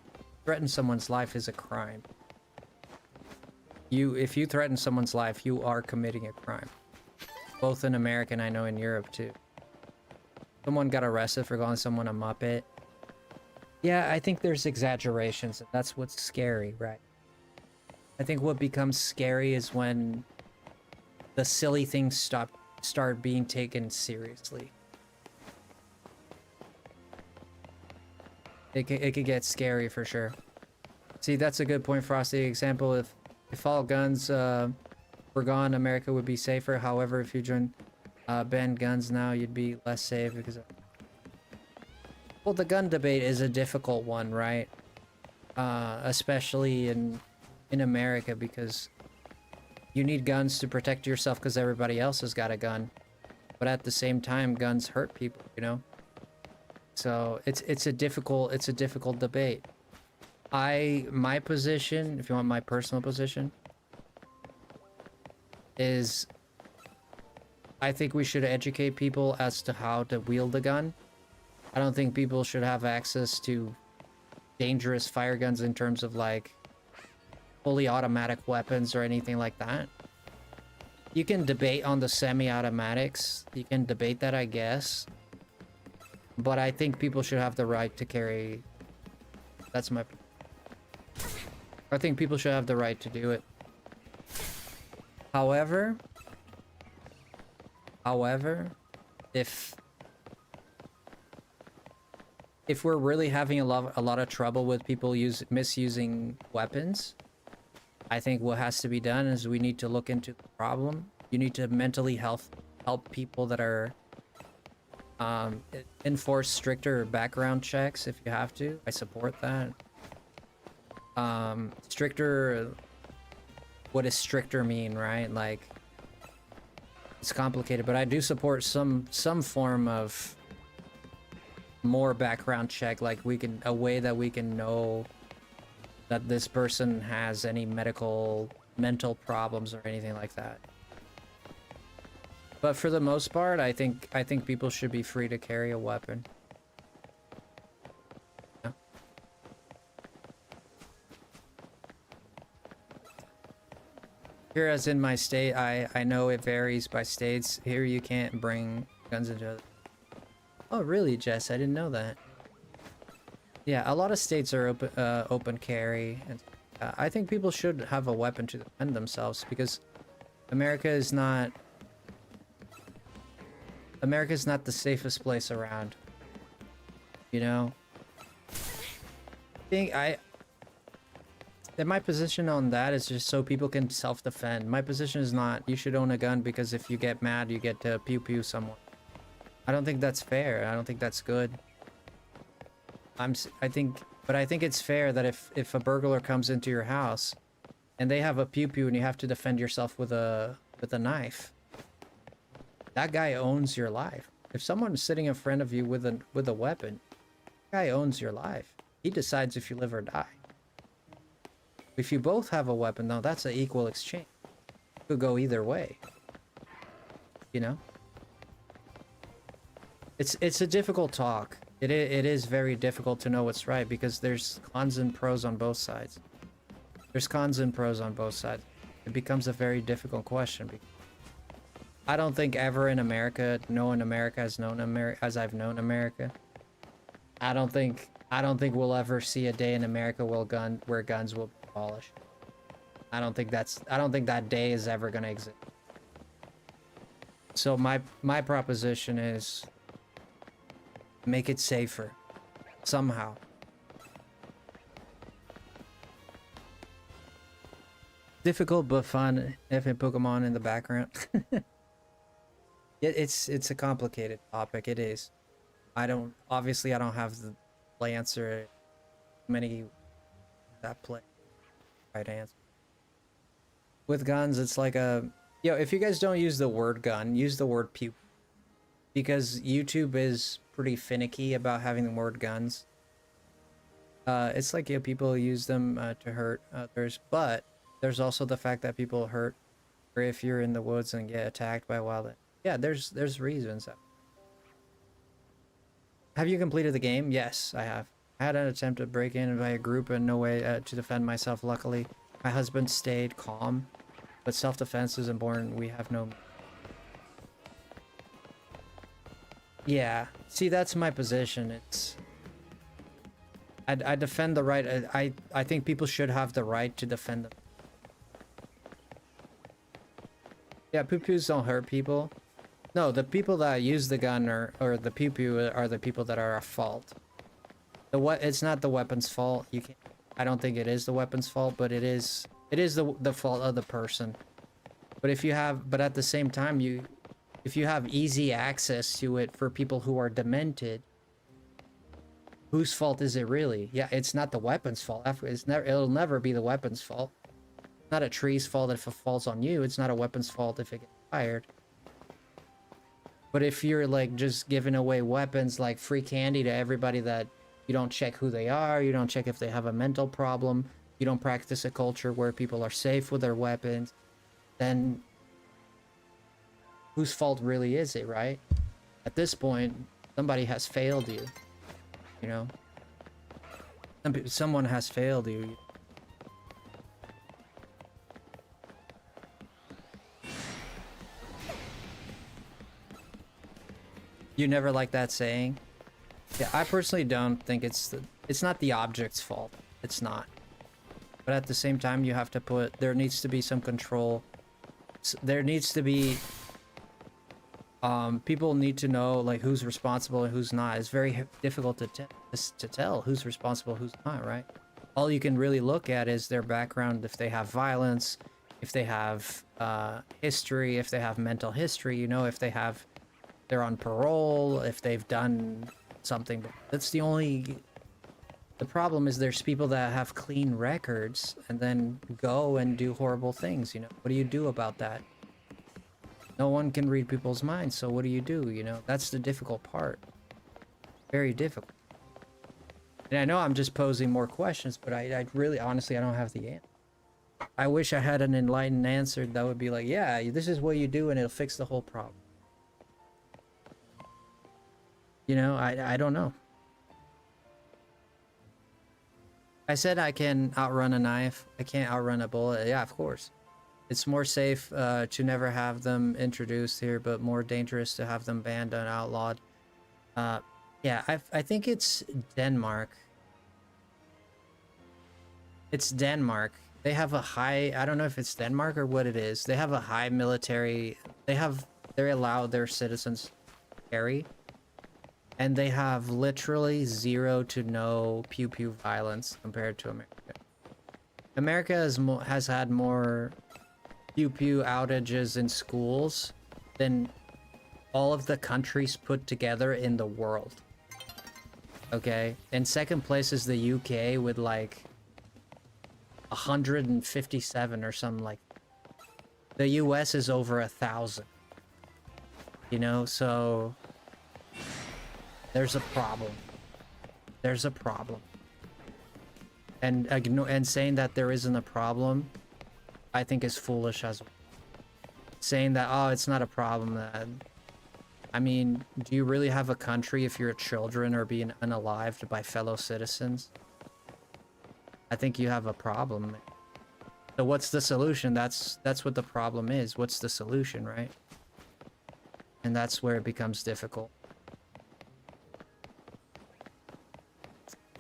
life is a crime. If you threaten someone's life, you are committing a crime. Both in America and I know in Europe too. Someone got arrested for calling someone a muppet. Yeah, I think there's exaggerations, and that's what's scary, right? I think what becomes scary is when the silly things start being taken seriously. It could get scary for sure. See, that's a good point, Frosty. Example, if all guns were gone, America would be safer. However, if you ban guns now, you'd be less safe because well, the gun debate is a difficult one, right? Especially in America, because you need guns to protect yourself because everybody else has got a gun, but at the same time guns hurt people, you know. So it's a difficult debate. My position, if you want my personal position, is I think we should educate people as to how to wield a gun. I don't think people should have access to dangerous fire guns in terms of like fully automatic weapons or anything like that. You can debate on the semi-automatics. You can debate that, I guess. But I think people should have the right to carry. I think people should have the right to do it. However, if we're really having a lot of trouble with people misusing weapons, I think what has to be done is we need to look into the problem. You need to mentally help people that are enforce stricter background checks if you have to. I support that. Stricter, what does stricter mean, right? Like, it's complicated, but I do support some form of more background check, like a way that we can know that this person has any mental problems or anything like that. But for the most part, I think people should be free to carry a weapon. Yeah. Here, as in my state, I know it varies by states. Here, you can't bring guns into it. Oh, really, Jess? I didn't know that. Yeah, a lot of states are open carry, and I think people should have a weapon to defend themselves because America is not the safest place around. You know? And my position on that is just so people can self-defend. My position is not you should own a gun because if you get mad, you get to pew someone. I don't think that's fair. I don't think that's good. I think it's fair that if a burglar comes into your house and they have a pew and you have to defend yourself with a knife, that guy owns your life. If someone's sitting in front of you with a weapon, that guy owns your life. He decides if you live or die. If you both have a weapon, though, that's an equal exchange. It could go either way. You know? It's a difficult talk. It is very difficult to know what's right because there's cons and pros on both sides. There's cons and pros on both sides. It becomes a very difficult question. I don't think ever in America, knowing America as I've known America, I don't think we'll ever see a day in America where guns will be abolished. I don't think that day is ever gonna exist. So my proposition is make it safer somehow. Difficult but fun. Having Pokemon in the background. It's a complicated topic. It is. I don't have the answer. Many that play right answer. With guns, it's like a if you guys don't use the word gun, use the word pew, because YouTube is pretty finicky about having the word guns. It's like people use them to hurt others, but there's also the fact that people hurt, or if you're in the woods and get attacked by wild. Yeah, there's reasons. Have you completed the game? Yes, I have. I had an attempt to break in by a group and no way to defend myself. Luckily, my husband stayed calm, but self-defense is important. We have no... Yeah, see, that's my position. It's... I defend the right. I think people should have the right to defend them. Yeah, poo-poos don't hurt people. No, the people that use the gun or the poo-poo are the people that are at fault. It's not the weapon's fault. You can't. I don't think it is the weapon's fault, but it is the fault of the person. But at the same time, if you have easy access to it for people who are demented, whose fault is it really? Yeah, it's not the weapon's fault. It'll never be the weapon's fault. It's not a tree's fault if it falls on you. It's not a weapon's fault if it gets fired. But if you're like just giving away weapons like free candy to everybody that you don't check who they are, you don't check if they have a mental problem, you don't practice a culture where people are safe with their weapons, then whose fault really is it, right? At this point, somebody has failed you. You know? Someone has failed you. You never like that saying? Yeah, I personally don't think it's not the object's fault. It's not. But at the same time, you have to there needs to be some control. There needs to be people need to know like who's responsible and who's not. It's very difficult to tell who's responsible, who's not, right? All you can really look at is their background, if they have violence, if they have history, if they have mental history, you know, if they're on parole, if they've done something. That's the problem is there's people that have clean records and then go and do horrible things, you know. What do you do about that? No one can read people's minds, so what do? You know, that's the difficult part. Very difficult. And I know I'm just posing more questions, but I really, honestly, I don't have the answer. I wish I had an enlightened answer that would be like, yeah, this is what you do and it'll fix the whole problem. You know, I don't know. I said I can outrun a knife. I can't outrun a bullet. Yeah, of course. It's more safe to never have them introduced here, but more dangerous to have them banned and outlawed. Yeah, I think it's Denmark. It's Denmark. They have a high... I don't know if it's Denmark or what it is. They have a high military... They allow their citizens to carry. And they have literally 0 to no pew-pew violence compared to America. America has had more pew-pew outages in schools than all of the countries put together in the world. Okay? And second place is the UK with like 157 or something like that. The US is over 1,000. You know, so... There's a problem. There's a problem. And saying that there isn't a problem, I think is foolish as well. Saying that, oh, it's not a problem. I mean, do you really have a country if your children are being unalived by fellow citizens? I think you have a problem. So what's the solution? That's what the problem is. What's the solution, right? And that's where it becomes difficult.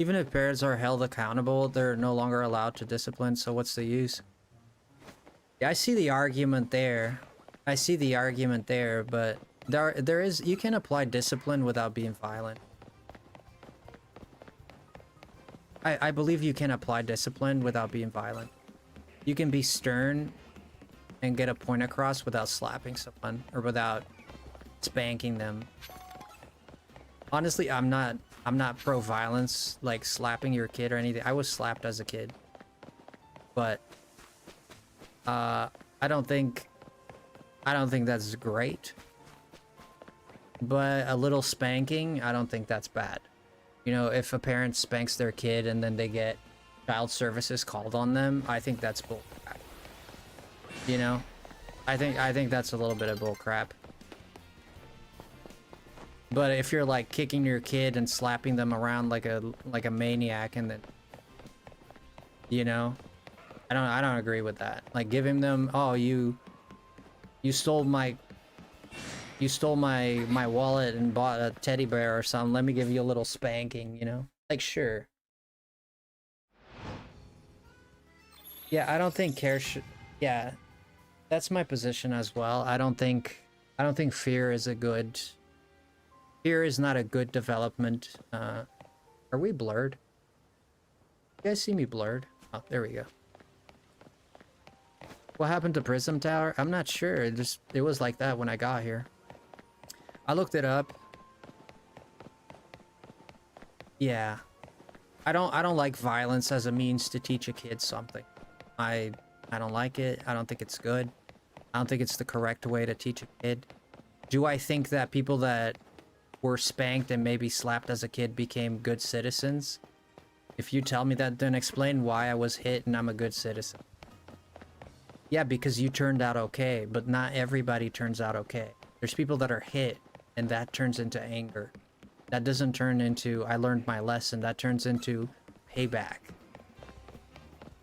Even if parents are held accountable, they're no longer allowed to discipline, so what's the use? Yeah, I see the argument there. I see the argument there, but there is... You can apply discipline without being violent. I believe you can apply discipline without being violent. You can be stern and get a point across without slapping someone or without spanking them. Honestly, I'm not pro violence, like slapping your kid or anything. I was slapped as a kid. But I don't think that's great. But a little spanking, I don't think that's bad. You know, if a parent spanks their kid and then they get child services called on them, I think that's bull crap. You know? I think that's a little bit of bull crap. But if you're like kicking your kid and slapping them around like a maniac, and then, you know, I don't agree with that. Like giving them, oh, you stole my wallet and bought a teddy bear or something, let me give you a little spanking, you know? Like, sure. Yeah, I don't think care should, yeah, that's my position as well. I don't think fear is not a good development. Are we blurred? You guys see me blurred? Oh, there we go. What happened to Prism Tower? I'm not sure. It was like that when I got here. I looked it up. Yeah. I don't like violence as a means to teach a kid something. I don't like it. I don't think it's good. I don't think it's the correct way to teach a kid. Do I think that people that were spanked and maybe slapped as a kid became good citizens? If you tell me that, then explain why I was hit and I'm a good citizen. Yeah, because you turned out okay, but not everybody turns out okay. There's people that are hit and that turns into anger. That doesn't turn into, I learned my lesson. That turns into payback.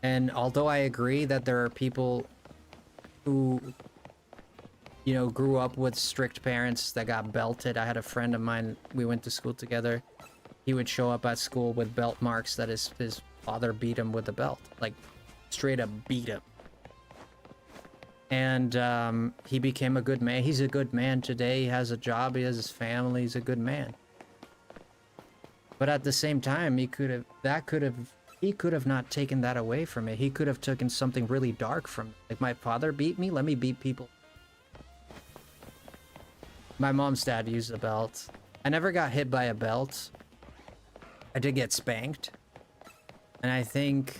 And although I agree that there are people who, you know, grew up with strict parents that got belted. I had a friend of mine, we went to school together. He would show up at school with belt marks that his father beat him with a belt. Like, straight up beat him. And he became a good man. He's a good man today. He has a job. He has his family. He's a good man. But at the same time, he could have not taken that away from me. He could have taken something really dark from me. Like, my father beat me, let me beat people. My mom's dad used a belt. I never got hit by a belt. I did get spanked. And I think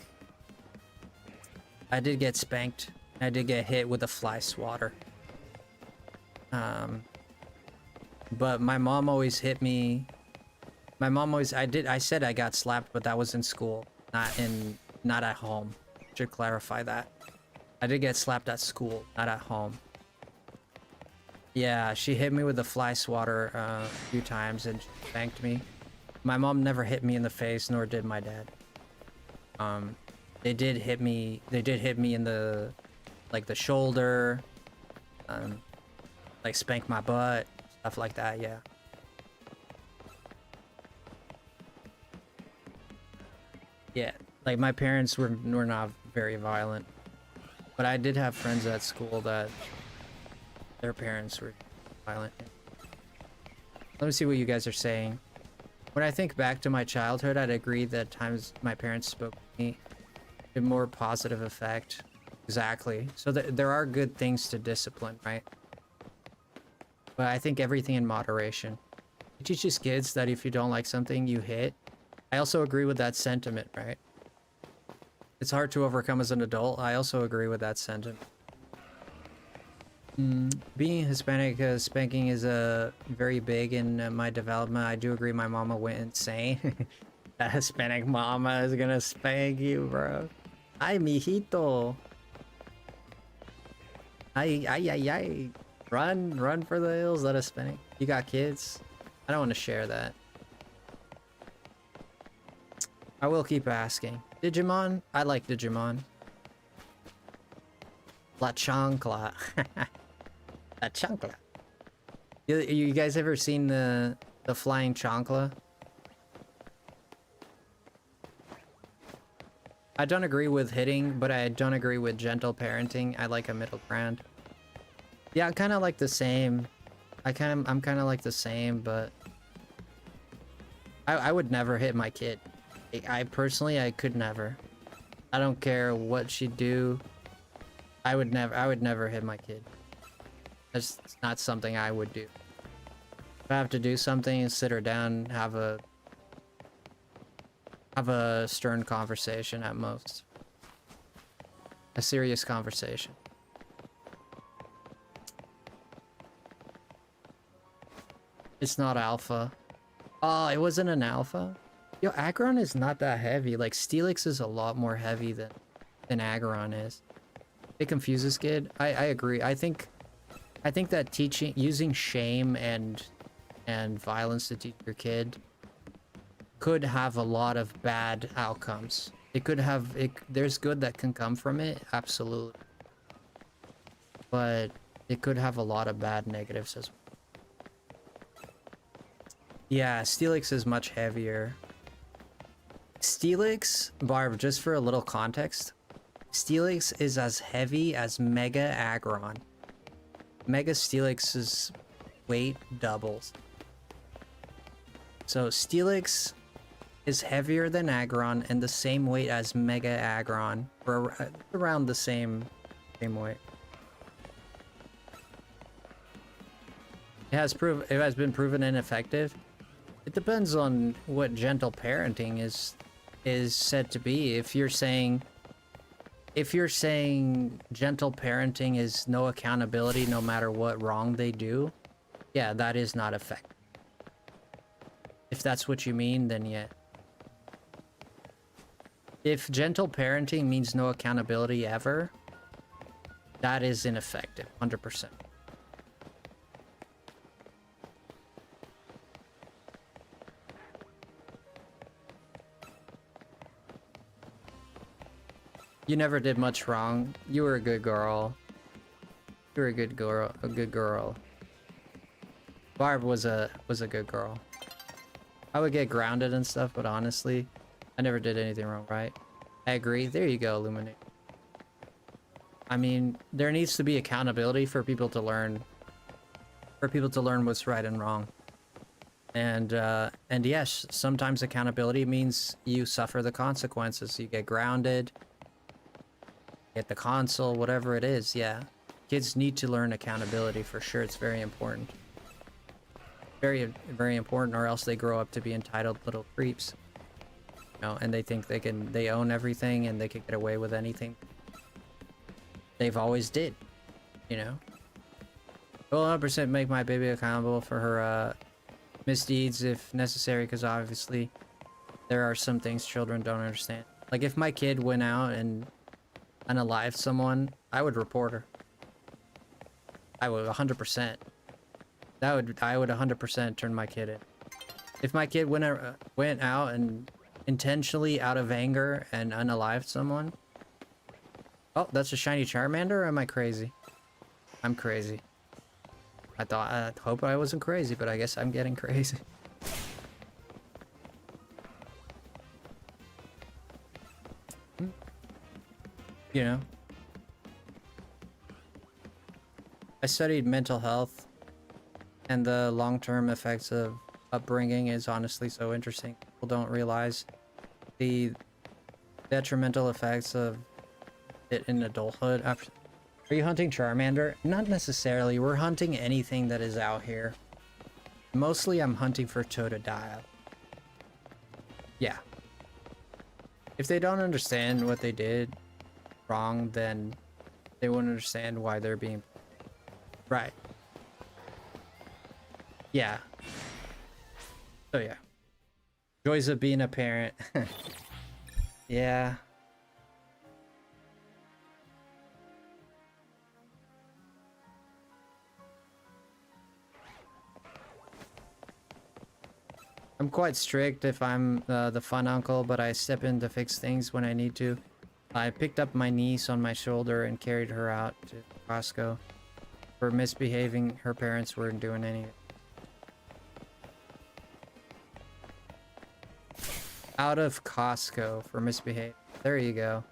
I did get spanked. I did get hit with a fly swatter. But my mom always hit me. My mom always, I said I got slapped, but that was in school, not at home. Should clarify that. I did get slapped at school, not at home. Yeah, she hit me with the fly swatter a few times and she spanked me. My mom never hit me in the face, nor did my dad. They did hit me in the, like, the shoulder, like spank my butt, stuff like that, yeah. Yeah, like my parents were not very violent, but I did have friends at school that their parents were violent. Let me see what you guys are saying. When I think back to my childhood, I'd agree that times my parents spoke to me a more positive effect. Exactly. So there are good things to discipline, right? But I think everything in moderation. It teaches kids that if you don't like something, you hit. I also agree with that sentiment, right? It's hard to overcome as an adult. I also agree with that sentiment. Being Hispanic, spanking is very big in my development. I do agree my mama went insane. That Hispanic mama is gonna spank you, bro. Ay, mijito. Ay, ay, ay, ay. Run for the hills, that Hispanic. You got kids? I don't want to share that. I will keep asking. Digimon? I like Digimon. La Chancla. La Chancla. You guys ever seen the flying Chancla? I don't agree with hitting, but I don't agree with gentle parenting. I like a middle ground. Yeah, I'm kind of like the same. I'm kind of like the same, but I would never hit my kid. I personally, I could never. I don't care what she'd do. I would never hit my kid. That's not something I would do. If I have to do something, sit her down, have a stern conversation at most. A serious conversation. It's not alpha. Oh, it wasn't an alpha? Yo, Aggron is not that heavy. Like, Steelix is a lot more heavy than Aggron is. It confuses kid. I agree. I think that using shame and violence to teach your kid could have a lot of bad outcomes. It could have there's good that can come from it, absolutely. But it could have a lot of bad negatives as well. Yeah, Steelix is much heavier. Steelix, Barb, just for a little context, Steelix is as heavy as Mega Aggron. Mega Steelix's weight doubles. So Steelix is heavier than Aggron and the same weight as Mega Aggron, or around the same weight. It has been proven ineffective. It depends on what gentle parenting is said to be. If you're saying gentle parenting is no accountability no matter what wrong they do, yeah, that is not effective. If that's what you mean, then yeah. If gentle parenting means no accountability ever, that is ineffective, 100%. You never did much wrong. You were a good girl. You were a good girl. Barb was a good girl. I would get grounded and stuff, but honestly, I never did anything wrong, right? I agree. There you go, Illuminate. I mean, there needs to be accountability for people to learn. For people to learn what's right and wrong. And yes, sometimes accountability means you suffer the consequences. You get grounded. Get the console, whatever it is, yeah. Kids need to learn accountability for sure. It's very important. Very, very important, or else they grow up to be entitled little creeps. You know, and they think they own everything and they can get away with anything. They've always did, you know. Will 100% make my baby accountable for her misdeeds if necessary, because obviously there are some things children don't understand. Like if my kid went out and unalived someone, I would report her. I would 100%. I would 100% turn my kid in. If my kid went out and intentionally out of anger and unalived someone. Oh, that's a shiny Charmander, or am I crazy? I'm crazy. I hope I wasn't crazy, but I guess I'm getting crazy. You know, I studied mental health, and the long-term effects of upbringing is honestly so interesting. People don't realize the detrimental effects of it in adulthood. Are you hunting Charmander? Not necessarily. We're hunting anything that is out here. Mostly I'm hunting for Totodile. Yeah. If they don't understand what they did wrong, then they won't understand why they're being right. Yeah. So yeah. Joys of being a parent. Yeah. I'm quite strict if I'm the fun uncle, but I step in to fix things when I need to. I picked up my niece on my shoulder and carried her out to Costco. For misbehaving, her parents weren't doing anything. Out of Costco for misbehaving. There you go.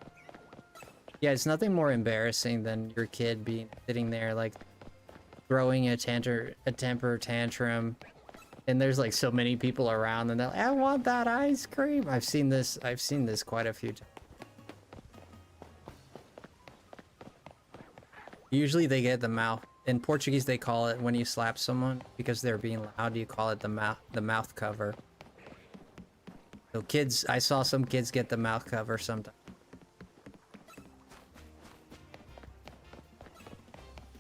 Yeah, it's nothing more embarrassing than your kid sitting there like throwing a temper tantrum. And there's like so many people around and they're like, I want that ice cream. I've seen this quite a few times. Usually they get the mouth. In Portuguese, they call it when you slap someone because they're being loud. You call it the mouth cover. So kids, I saw some kids get the mouth cover sometimes.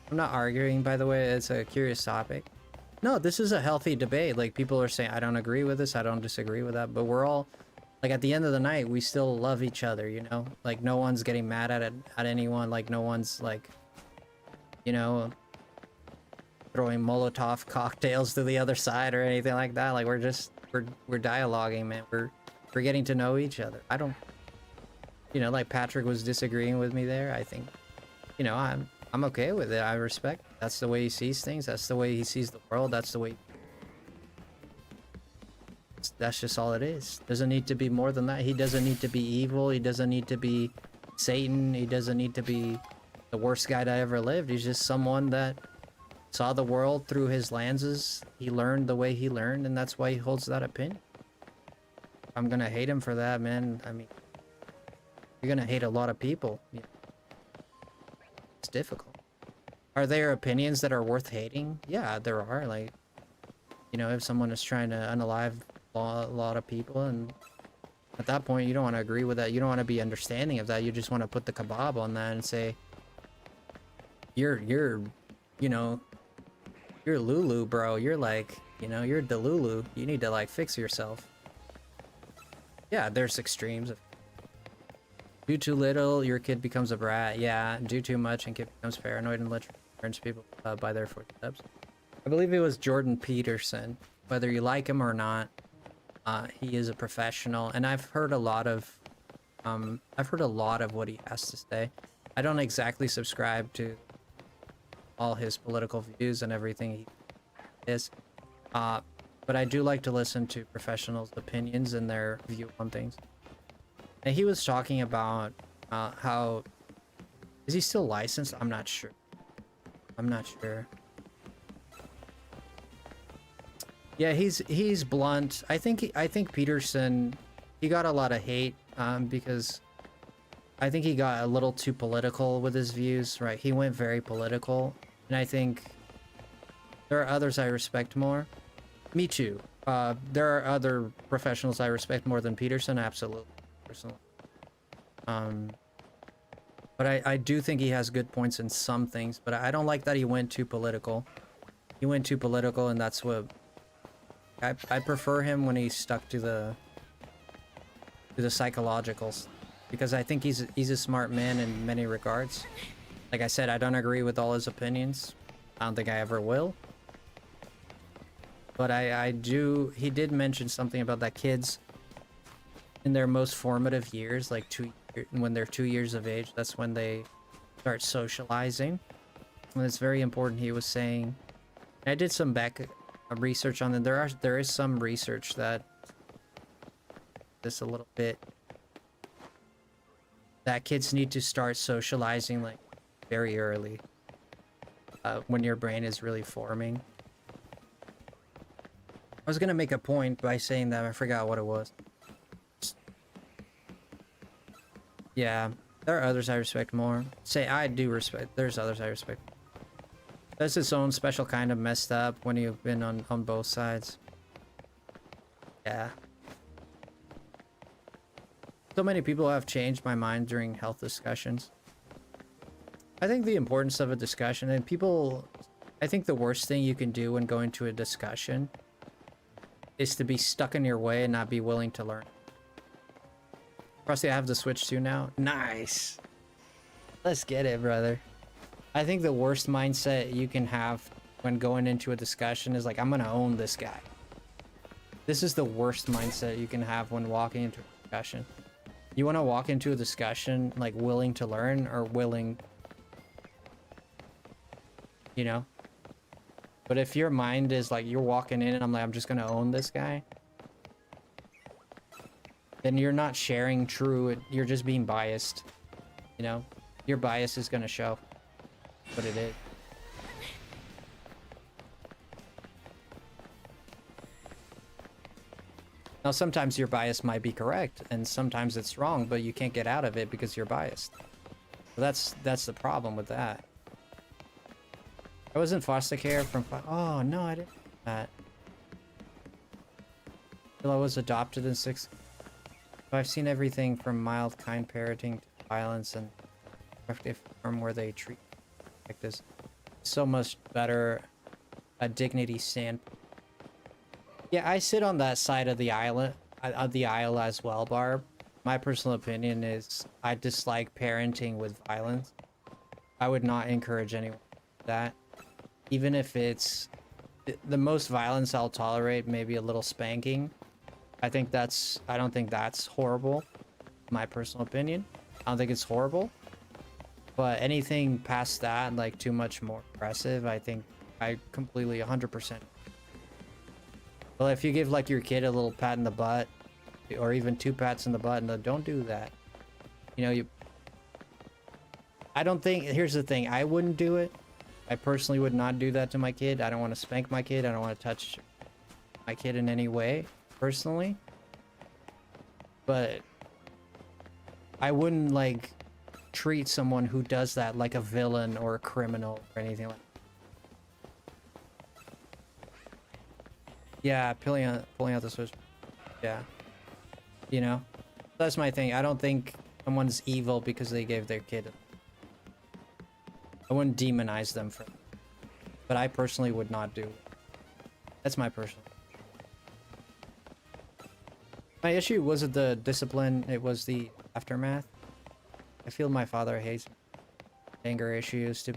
I'm not arguing, by the way. It's a curious topic. No, this is a healthy debate. Like, people are saying, I don't agree with this, I don't disagree with that, but we're all, like, at the end of the night, we still love each other, you know? Like, no one's getting mad at anyone. Like, no one's, like, you know, throwing Molotov cocktails to the other side or anything like that. Like, we're dialoguing, man. We're getting to know each other. I don't, you know, like Patrick was disagreeing with me there. I think, you know, I'm okay with it. I respect. That's the way he sees things. That's the way he sees the world. That's the way. That's just all it is. Doesn't need to be more than that. He doesn't need to be evil. He doesn't need to be Satan. He doesn't need to be the worst guy that ever lived. He's just someone that saw the world through his lenses. He learned the way he learned, and that's why he holds that opinion. I'm gonna hate him for that, man. I mean, you're gonna hate a lot of people. Yeah. It's difficult. Are there opinions that are worth hating? Yeah, there are. Like, you know, if someone is trying to unalive a lot of people, and at that point, you don't want to agree with that. You don't want to be understanding of that. You just want to put the kebab on that and say, you're, you know, you're Lulu, bro. You're like, you know, you're Delulu. You need to, like, fix yourself. Yeah, there's extremes. Do too little, your kid becomes a brat. Yeah, do too much and kid becomes paranoid and literally turns people by their footsteps. I believe it was Jordan Peterson. Whether you like him or not, he is a professional, and I've heard a lot of what he has to say. I don't exactly subscribe to all his political views and everything he is, but I do like to listen to professionals' opinions and their view on things. And he was talking about how... Is he still licensed? I'm not sure. I'm not sure. Yeah, he's blunt. I think Peterson, he got a lot of hate because I think he got a little too political with his views, right? He went very political, and I think there are others I respect more. Me too. There are other professionals I respect more than Peterson, absolutely. Personally. But I do think he has good points in some things, but I don't like that he went too political. He went too political, and that's what I prefer him when he's stuck to the psychologicals, because I think he's a smart man in many regards. Like I said, I don't agree with all his opinions. I don't think I ever will. But I do. He did mention something about that kids in their most formative years, like when they're 2 years of age, that's when they start socializing. And it's very important. He was saying, I did some research on it. There is some research that this a little bit that kids need to start socializing like very early, when your brain is really forming. I was gonna make a point by saying that, I forgot what it was. Yeah, there are others I respect more. I do respect. There's others I respect. That's its own special kind of messed up when you've been on both sides. Yeah. So many people have changed my mind during health discussions. I think the importance of a discussion, and people, I think the worst thing you can do when going to a discussion is to be stuck in your way and not be willing to learn. Frosty, I have the Switch too now. Nice. Let's get it, brother. I think the worst mindset you can have when going into a discussion is like, I'm gonna own this guy. This is the worst mindset you can have when walking into a discussion. You want to walk into a discussion like willing to learn, or willing, you know? But if your mind is like, you're walking in and I'm like, I'm just gonna own this guy, then you're not sharing true, you're just being biased, you know? Your bias is gonna show what it is. Now, sometimes your bias might be correct, and sometimes it's wrong, but you can't get out of it because you're biased. So that's the problem with that. I was in foster care from... Oh, no, I didn't do that. Till I was adopted in 6th. So I've seen everything from mild, kind parenting to violence and from where they treat like this. So much better a dignity standpoint. Yeah, I sit on that side of the aisle as well, Barb. My personal opinion is I dislike parenting with violence. I would not encourage anyone to do that. Even if it's the most violence I'll tolerate, maybe a little spanking. I don't think that's horrible. My personal opinion. I don't think it's horrible. But anything past that, like too much more aggressive, I think I completely 100%. Well, if you give like your kid a little pat in the butt, or even 2 pats in the butt, and don't do that. You know, I don't think, here's the thing, I wouldn't do it. I personally would not do that to my kid. I don't want to spank my kid. I don't want to touch my kid in any way, personally. But I wouldn't like treat someone who does that like a villain or a criminal or anything like that. Yeah, pulling out the switch. Yeah. You know? That's my thing. I don't think someone's evil because they gave their kid. I wouldn't demonize them for it. But I personally would not do it. That's my personal. My issue wasn't the discipline, it was the aftermath. I feel my father hates anger issues to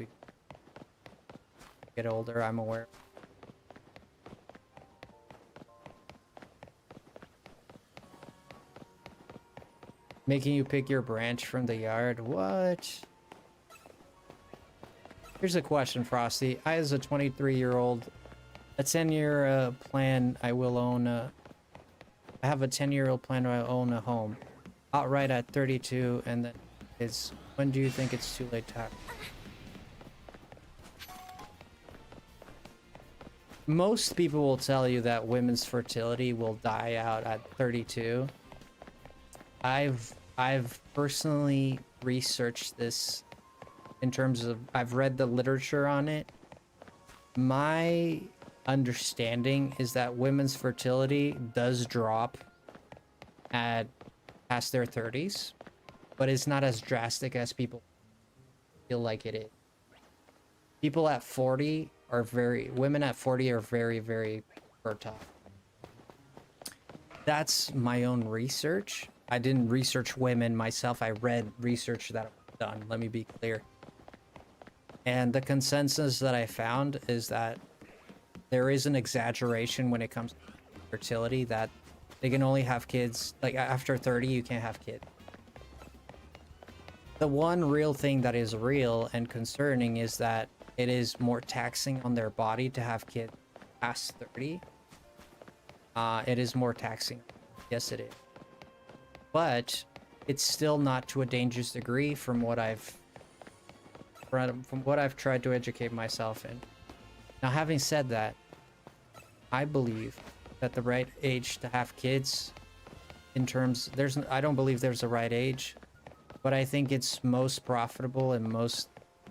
get older, I'm aware. Making you pick your branch from the yard? What? Here's a question, Frosty. I, as a 23-year-old, a 10-year plan, I will own a... I have a 10-year-old plan to own a home. Outright at 32, and then it's... When do you think it's too late to have? Most people will tell you that women's fertility will die out at 32. I've personally researched this in terms of I've read the literature on it. My understanding is that women's fertility does drop at past their 30s, but it's not as drastic as people feel like it is. People at 40 are women at 40 are very, very fertile. That's my own research. I didn't research women myself. I read research that I've done. Let me be clear. And the consensus that I found is that there is an exaggeration when it comes to fertility, that they can only have kids, like after 30, you can't have kids. The one real thing that is real and concerning is that it is more taxing on their body to have kids past 30. It is more taxing. Yes, it is. But it's still not to a dangerous degree from what I've tried to educate myself in. Now, having said that, I believe that the right age to have kids, I don't believe there's a right age, but I think it's most profitable and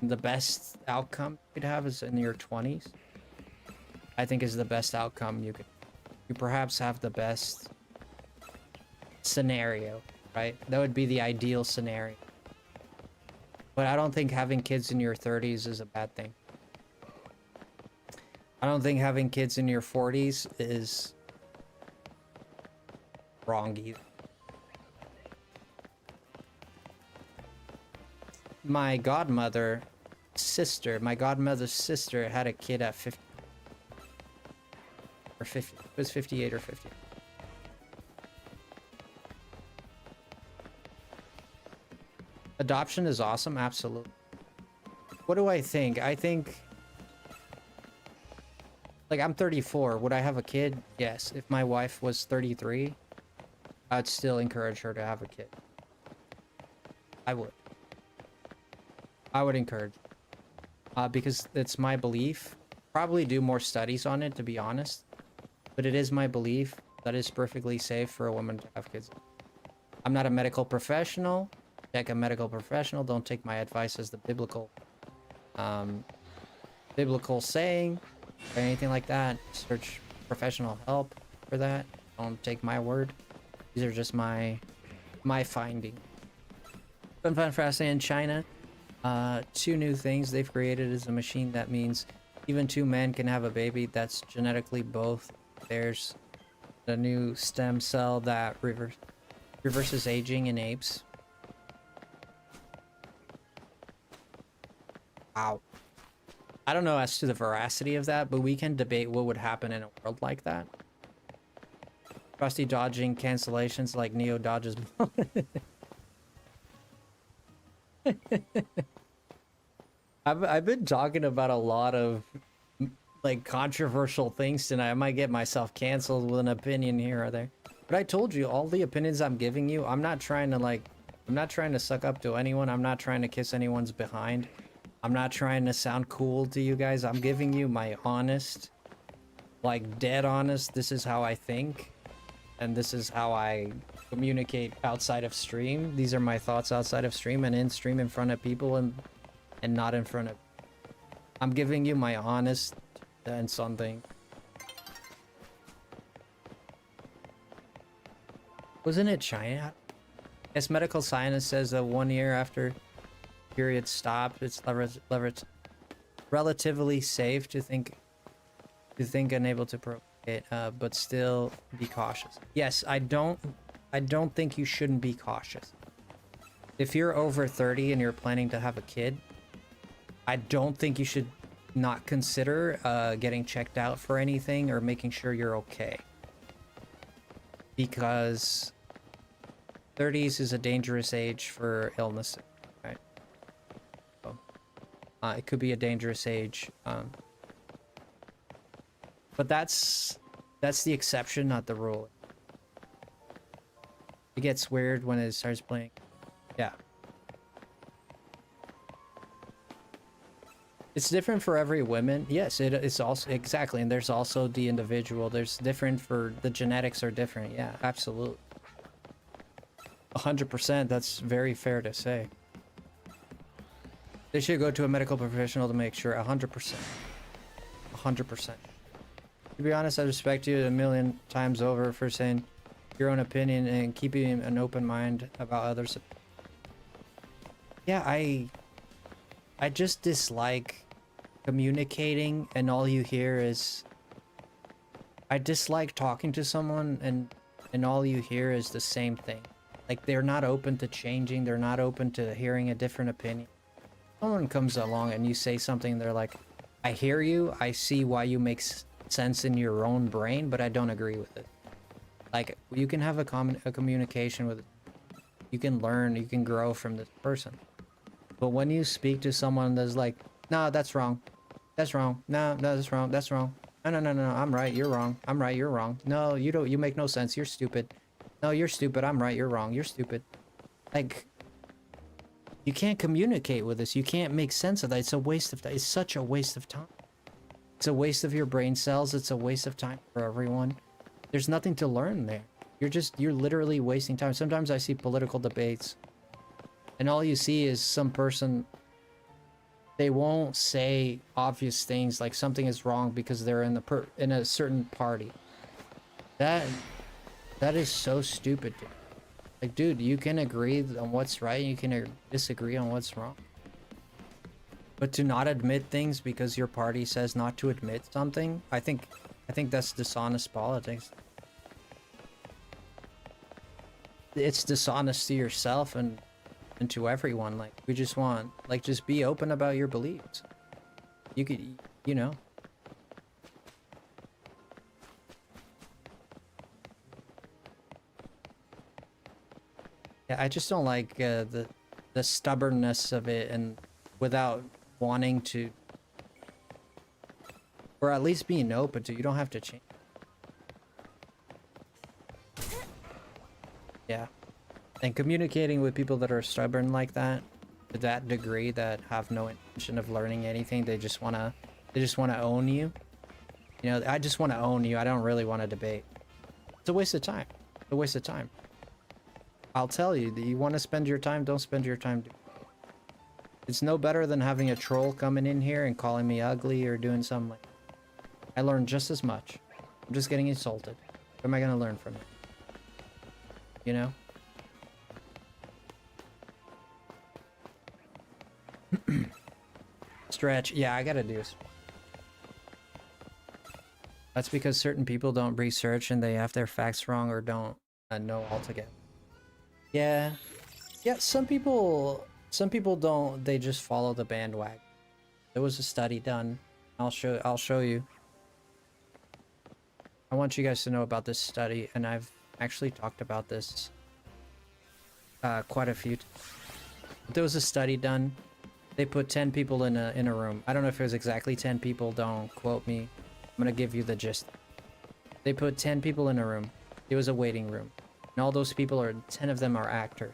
the best outcome you could have is in your 20s. I think is the best outcome you perhaps have the best scenario, right? That would be the ideal scenario. But I don't think having kids in your 30s is a bad thing. I don't think having kids in your 40s is wrong either. My godmother's sister had a kid at 50. Or 50. It was 58 or 50. Adoption is awesome, absolutely. What do I think? I think... Like, I'm 34. Would I have a kid? Yes. If my wife was 33, I'd still encourage her to have a kid. I would. I would encourage. Because it's my belief. Probably do more studies on it, to be honest. But it is my belief that it's perfectly safe for a woman to have kids. I'm not a medical professional. Check a medical professional. Don't take my advice as the biblical biblical saying or anything like that. Search professional help for that. Don't take my word. These are just my finding. Fun fact in China, 2 new things they've created is a machine that means even 2 men can have a baby that's genetically both. There's a new stem cell that reverses aging in apes. Wow. I don't know as to the veracity of that, but we can debate what would happen in a world like that. Frosty dodging cancellations like Neo dodges. I've been talking about a lot of like controversial things tonight. I might get myself canceled with an opinion here or there. But I told you, all the opinions I'm giving you, I'm not trying to suck up to anyone. I'm not trying to kiss anyone's behind. I'm not trying to sound cool to you guys. I'm giving you my honest, like dead honest, this is how I think. And this is how I communicate outside of stream. These are my thoughts outside of stream and in stream in front of people and not in front of... I'm giving you my honest and something. Wasn't it China? Yes, medical science says that 1 year after period stopped, it's relatively safe to think unable to procreate, but still be cautious. Yes, I don't think you shouldn't be cautious. If you're over 30 and you're planning to have a kid, I don't think you should not consider getting checked out for anything or making sure you're okay. Because 30s is a dangerous age for illness, right? So, it could be a dangerous age. But that's the exception, not the rule. It gets weird when it starts playing. Yeah. It's different for every woman. Yes, it's also exactly, and there's also the individual. There's different for the genetics are different. Yeah, absolutely. 100%. That's very fair to say. They should go to a medical professional to make sure. 100%. 100%. To be honest, I respect you 1,000,000 times over for saying your own opinion and keeping an open mind about others. Yeah, I just dislike communicating and all you hear is... I dislike talking to someone and all you hear is the same thing. Like, they're not open to changing, they're not open to hearing a different opinion. Someone comes along and you say something, they're like, I hear you, I see why you make sense in your own brain, but I don't agree with it. Like, you can have a communication with... You can learn, you can grow from this person. But when you speak to someone that's like, no, that's wrong. That's wrong. No, that's wrong. That's wrong. No, I'm right. You're wrong. I'm right. You're wrong. No, you don't. You make no sense. You're stupid. No, you're stupid. I'm right. You're wrong. You're stupid. Like, you can't communicate with us. You can't make sense of that. It's a waste of time. It's such a waste of time. It's a waste of your brain cells. It's a waste of time for everyone. There's nothing to learn there. You're literally wasting time. Sometimes I see political debates and all you see is some person, they won't say obvious things like something is wrong because they're in a certain party. That is so stupid, dude. Like, dude, you can agree on what's right, you can disagree on what's wrong. But to not admit things because your party says not to admit something, I think that's dishonest politics. It's dishonest to yourself and to everyone. Like, we just want, like, just be open about your beliefs. You could, you know. Yeah, I just don't like the stubbornness of it, and without wanting to, or at least being open to. You don't have to change. Yeah. And communicating with people that are stubborn like that, to that degree, that have no intention of learning anything, they just wanna own you. You know, I just want to own you. I don't really want to debate. It's a waste of time. It's a waste of time. I'll tell you, that you want to spend your time, don't spend your time. It's no better than having a troll coming in here and calling me ugly or doing something like that. I learned just as much. I'm just getting insulted. What am I gonna learn from it? You know? Stretch. Yeah, I gotta do. That's because certain people don't research and they have their facts wrong or don't know altogether. Yeah. Yeah, some people don't, they just follow the bandwagon. There was a study done. I'll show you. I want you guys to know about this study, and I've actually talked about this quite a few times. There was a study done. They put 10 people in a room. I don't know if it was exactly 10 people, don't quote me. I'm gonna give you the gist. They put 10 people in a room. It was a waiting room. And all those people 10 of them are actors.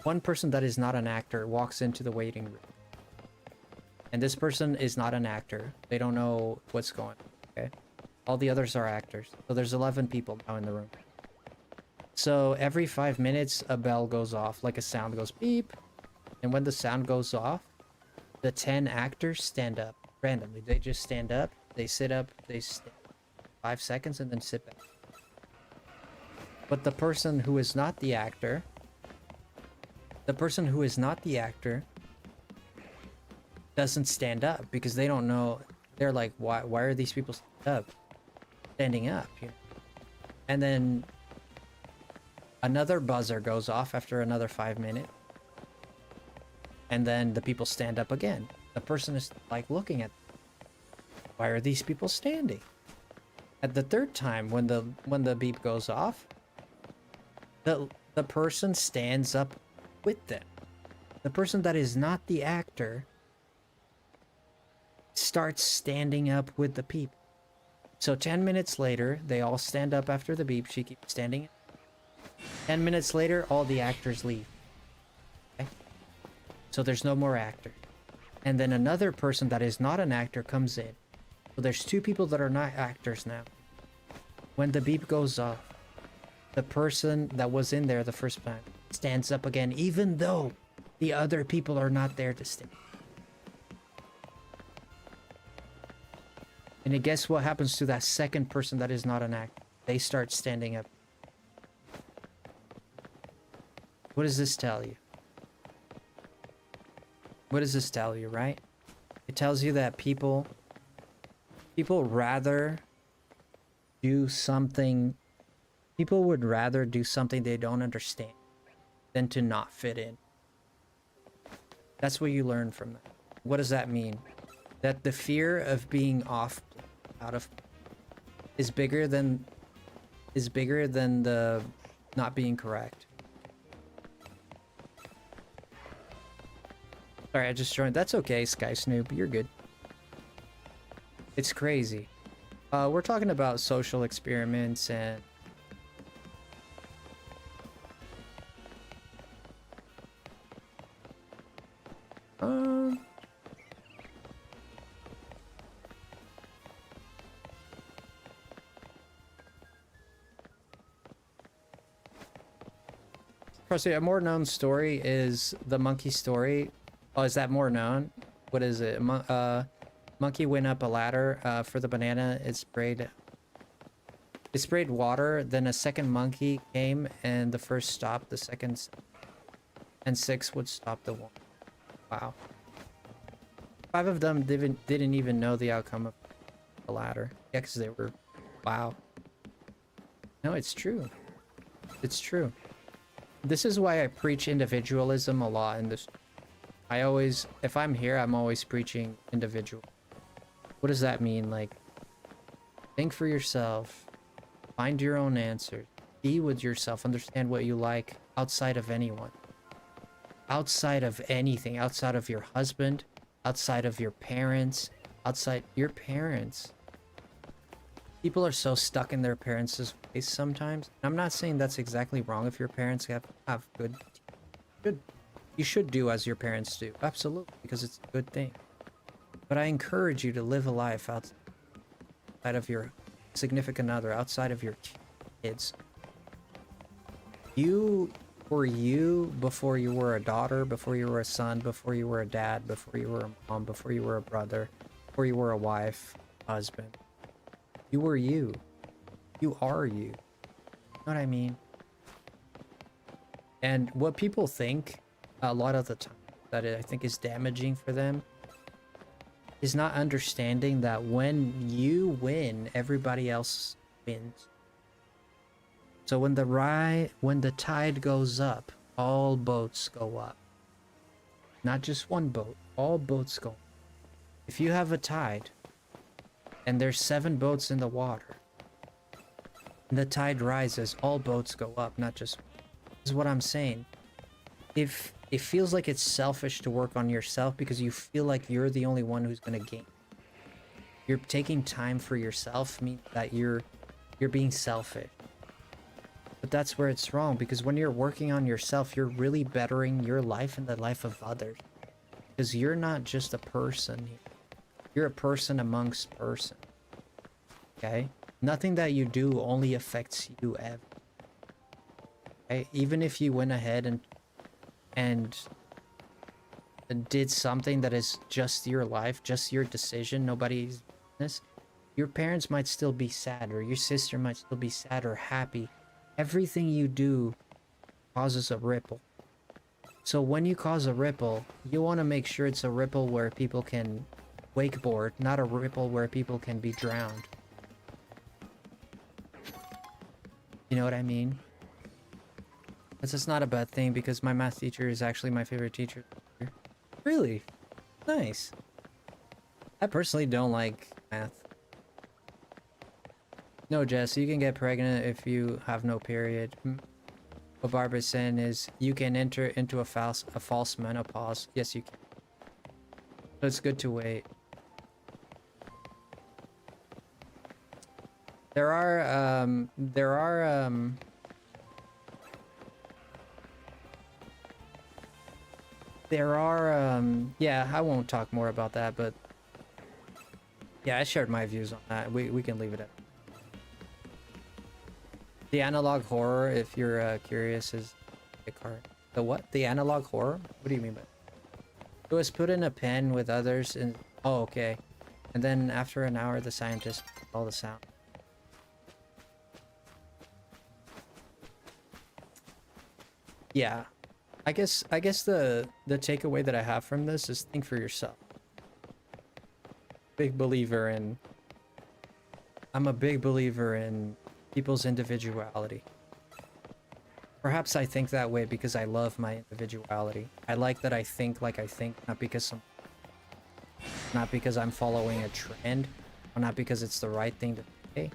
One person that is not an actor walks into the waiting room. And this person is not an actor. They don't know what's going on, okay? All the others are actors. So there's 11 people now in the room. So every 5 minutes, a bell goes off, like a sound goes beep. And when the sound goes off, the 10 actors stand up randomly. They just stand up, they sit up, they stand 5 seconds and then sit back. But the person who is not the actor, doesn't stand up because they don't know. They're like, why are these people standing up here? And then another buzzer goes off after another 5 minutes. And then the people stand up again. The person is like looking at them. Why are these people standing? At the third time, when the beep goes off, the person stands up with them. The person that is not the actor starts standing up with the people. So 10 minutes later, they all stand up after the beep. She keeps standing. 10 minutes later, all the actors leave. Okay? So there's no more actor. And then another person that is not an actor comes in. So there's 2 people that are not actors now. When the beep goes off, the person that was in there the first time stands up again, even though the other people are not there to stand. And guess what happens to that second person that is not an actor? They start standing up. What does this tell you? What does this tell you, right? It tells you that people rather do something. People would rather do something they don't understand than to not fit in. That's what you learn from that. What does that mean? That the fear of being out of is bigger than the not being correct. Sorry, I just joined. That's okay, Sky Snoop. You're good. It's crazy. We're talking about social experiments and Frosty, a more known story is the monkey story. Oh, is that more known? What is it? Monkey went up a ladder for the banana. It sprayed water. Then a second monkey came, and the first stopped. The second and 6 would stop the one. Wow. 5 of them didn't even know the outcome of the ladder. Yeah, because they were. Wow. No, it's true. It's true. This is why I preach individualism a lot in this. If I'm here, I'm always preaching individual. What does that mean? Like, think for yourself, find your own answers, be with yourself, understand what you like outside of anyone, outside of anything, outside of your husband, outside of your parents, outside your parents. People are so stuck in their parents' ways sometimes. I'm not saying that's exactly wrong if your parents have good. You should do as your parents do. Absolutely, because it's a good thing. But I encourage you to live a life outside of your significant other, outside of your kids. You were you before you were a daughter, before you were a son, before you were a dad, before you were a mom, before you were a brother, before you were a wife, husband. You were you. You are you. You know what I mean? And what people think a lot of the time that I think is damaging for them is not understanding that when you win, everybody else wins. So when the tide goes up, all boats go up. Not just one boat, all boats go up. If you have a tide and there's 7 boats in the water, and the tide rises, all boats go up, not just one. This is what I'm saying. If it feels like it's selfish to work on yourself because you feel like you're the only one who's gonna gain. You're taking time for yourself means that you're being selfish. But that's where it's wrong, because when you're working on yourself, you're really bettering your life and the life of others. Because you're not just a person. You're a person amongst person. Okay? Nothing that you do only affects you ever. Okay? Even if you went ahead and did something that is just your life, just your decision, nobody's business, your parents might still be sad, or your sister might still be sad or happy. Everything you do causes a ripple. So when you cause a ripple, you want to make sure it's a ripple where people can wakeboard, not a ripple where people can be drowned. You know what I mean? This is not a bad thing, because my math teacher is actually my favorite teacher. Really? Nice. I personally don't like math. No, Jess, you can get pregnant if you have no period. What Barb is saying is you can enter into a false menopause. Yes, you can. So it's good to wait. There are, yeah, I won't talk more about that, but yeah, I shared my views on that. We can leave it at. The analog horror, if you're curious, is a card. The what? The analog horror? What do you mean by that? It was put in a pen with others and... Oh, okay. And then after an hour, the scientists put all the sound. Yeah. I guess the takeaway that I have from this is think for yourself. Big believer in... I'm a big believer in people's individuality. Perhaps I think that way because I love my individuality. I like that I think like I think, not because I'm following a trend, or not because it's the right thing to say.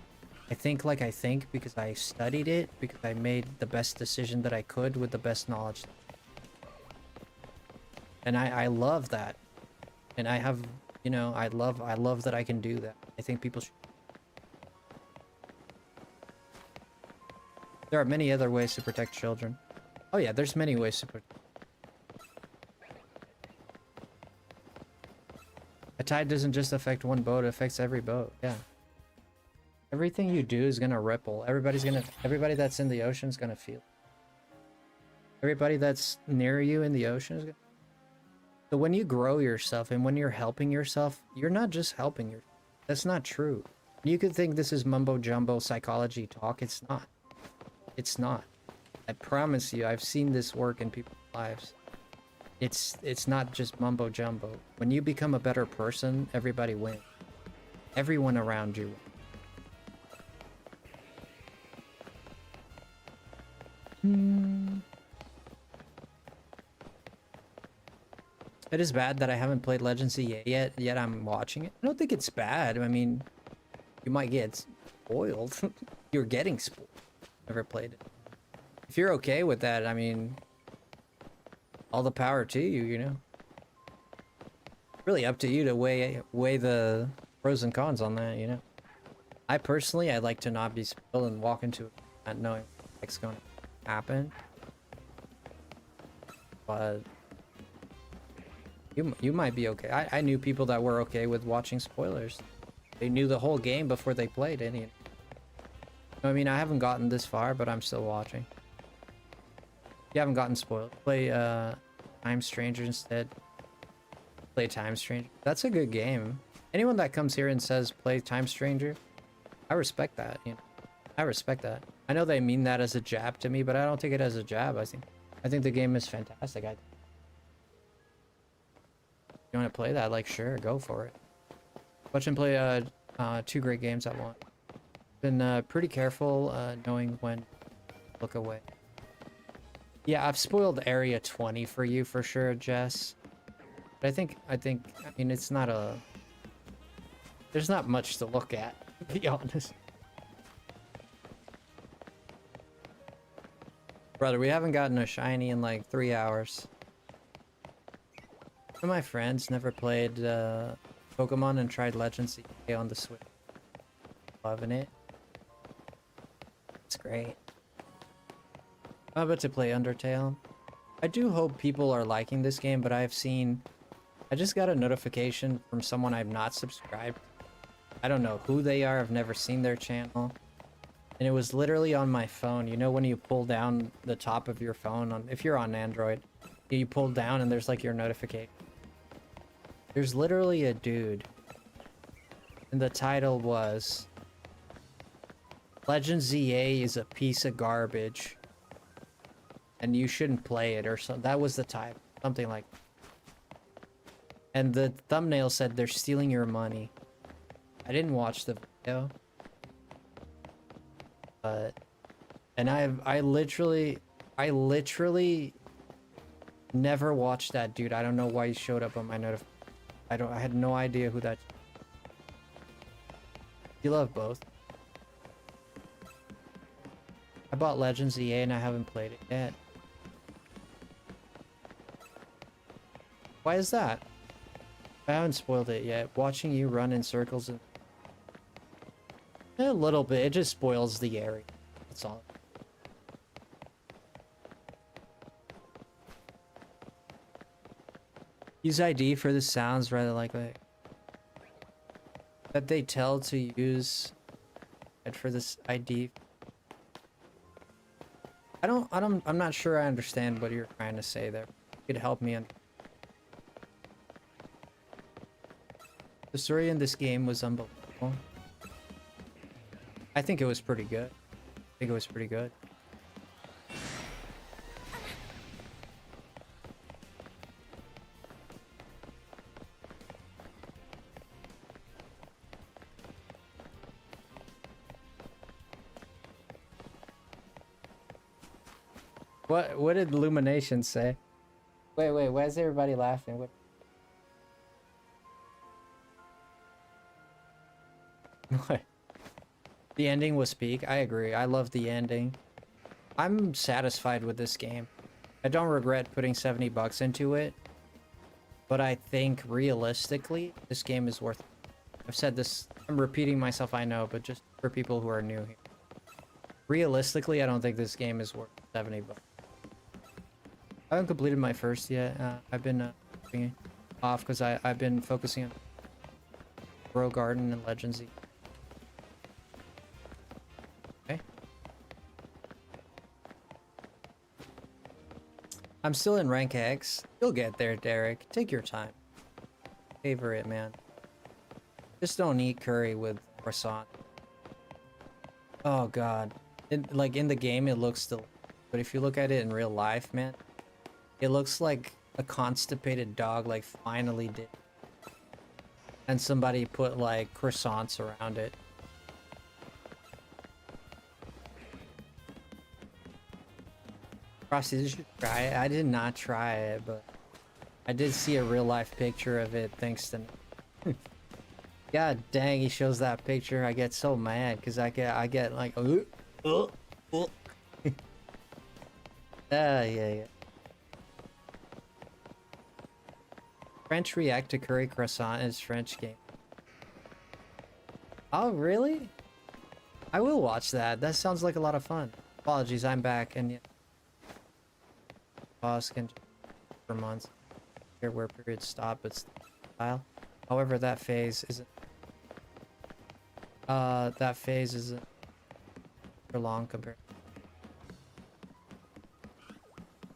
I think like I think because I studied it, because I made the best decision that I could with the best knowledge. And I love that. And I have, you know, I love that I can do that. I think people should. There are many other ways to protect children. Oh yeah, there's many ways to protect. A tide doesn't just affect one boat, it affects every boat. Yeah. Everything you do is gonna ripple. Everybody that's in the ocean is gonna feel. Everybody that's near you in the ocean is gonna. So when you grow yourself and when you're helping yourself, you're not just helping yourself. That's not true. You could think this is mumbo jumbo psychology talk. It's not. It's not. I promise you, I've seen this work in people's lives. It's not just mumbo jumbo. When you become a better person, everybody wins. Everyone around you wins. It is bad that I haven't played Legends yet I'm watching it. I don't think it's bad. I mean, you might get spoiled. You're getting spoiled. Never played it. If you're okay with that, I mean, all the power to you, you know. Really up to you to weigh the pros and cons on that, you know. I personally, I'd like to not be spoiled and walk into it not knowing what's going to happen. But you might be okay. I knew people that were okay with watching spoilers. They knew the whole game before they played any. I mean, I haven't gotten this far, but I'm still watching. You haven't gotten spoiled. Play Time Stranger instead. Play Time Stranger. That's a good game. Anyone that comes here and says play Time Stranger, I respect that. You know, I respect that. I know they mean that as a jab to me, but I don't take it as a jab. I think the game is fantastic. You want to play that? Like, sure, go for it. Watch him play two great games at once. Been pretty careful knowing when to look away. Yeah, I've spoiled Area 20 for you for sure, Jess. But I mean, it's not a... There's not much to look at, to be honest. Brother, we haven't gotten a shiny in like 3 hours. One of my friends never played Pokemon and tried Legends ZA on the Switch. Loving it. It's great. I'm about to play Undertale. I do hope people are liking this game, but I just got a notification from someone I've not subscribed. I don't know who they are, I've never seen their channel. And it was literally on my phone. You know when you pull down the top of your phone, if you're on Android, you pull down and there's like your notification. There's literally a dude. And the title was... Legends ZA is a piece of garbage. And you shouldn't play it or something. That was the title. Something like that. And the thumbnail said they're stealing your money. I didn't watch the video. And I literally never watched that dude. I don't know why he showed up on my notification. I had no idea who that. You love both. I bought Legends EA and I haven't played it yet. Why is that? I haven't spoiled it yet. Watching you run in circles and a little bit. It just spoils the area. That's all. Use ID for the sounds rather likely. That they tell to use it for this ID. I'm not sure I understand what you're trying to say there. You could help me. The story in this game was unbelievable. I think it was pretty good. What did Illumination say? Wait, why is everybody laughing? What? What? The ending was peak. I agree. I love the ending. I'm satisfied with this game. I don't regret putting 70 bucks into it. But I think realistically, this game is worth it. I've said this, I'm repeating myself, I know, but just for people who are new here. Realistically, I don't think this game is worth 70 bucks. I haven't completed my first yet. I've been off because I've been focusing on Grow Garden and Legends. Okay. I'm still in rank X. You'll get there, Derek. Take your time. Favor it, man. Just don't eat curry with croissant. Oh god. Like in the game it looks still, but if you look at it in real life, man, it looks like a constipated dog like finally did. And somebody put like croissants around it. Frosty, did you try it? I did not try it, but I did see a real life picture of it thanks to God dang, he shows that picture. I get so mad because I get like yeah. French react to curry croissant is French game. Oh really? I will watch that. That sounds like a lot of fun. Apologies, I'm back and yeah. Pause can for months. Here where periods stop, it's style. However, that phase isn't for long compared.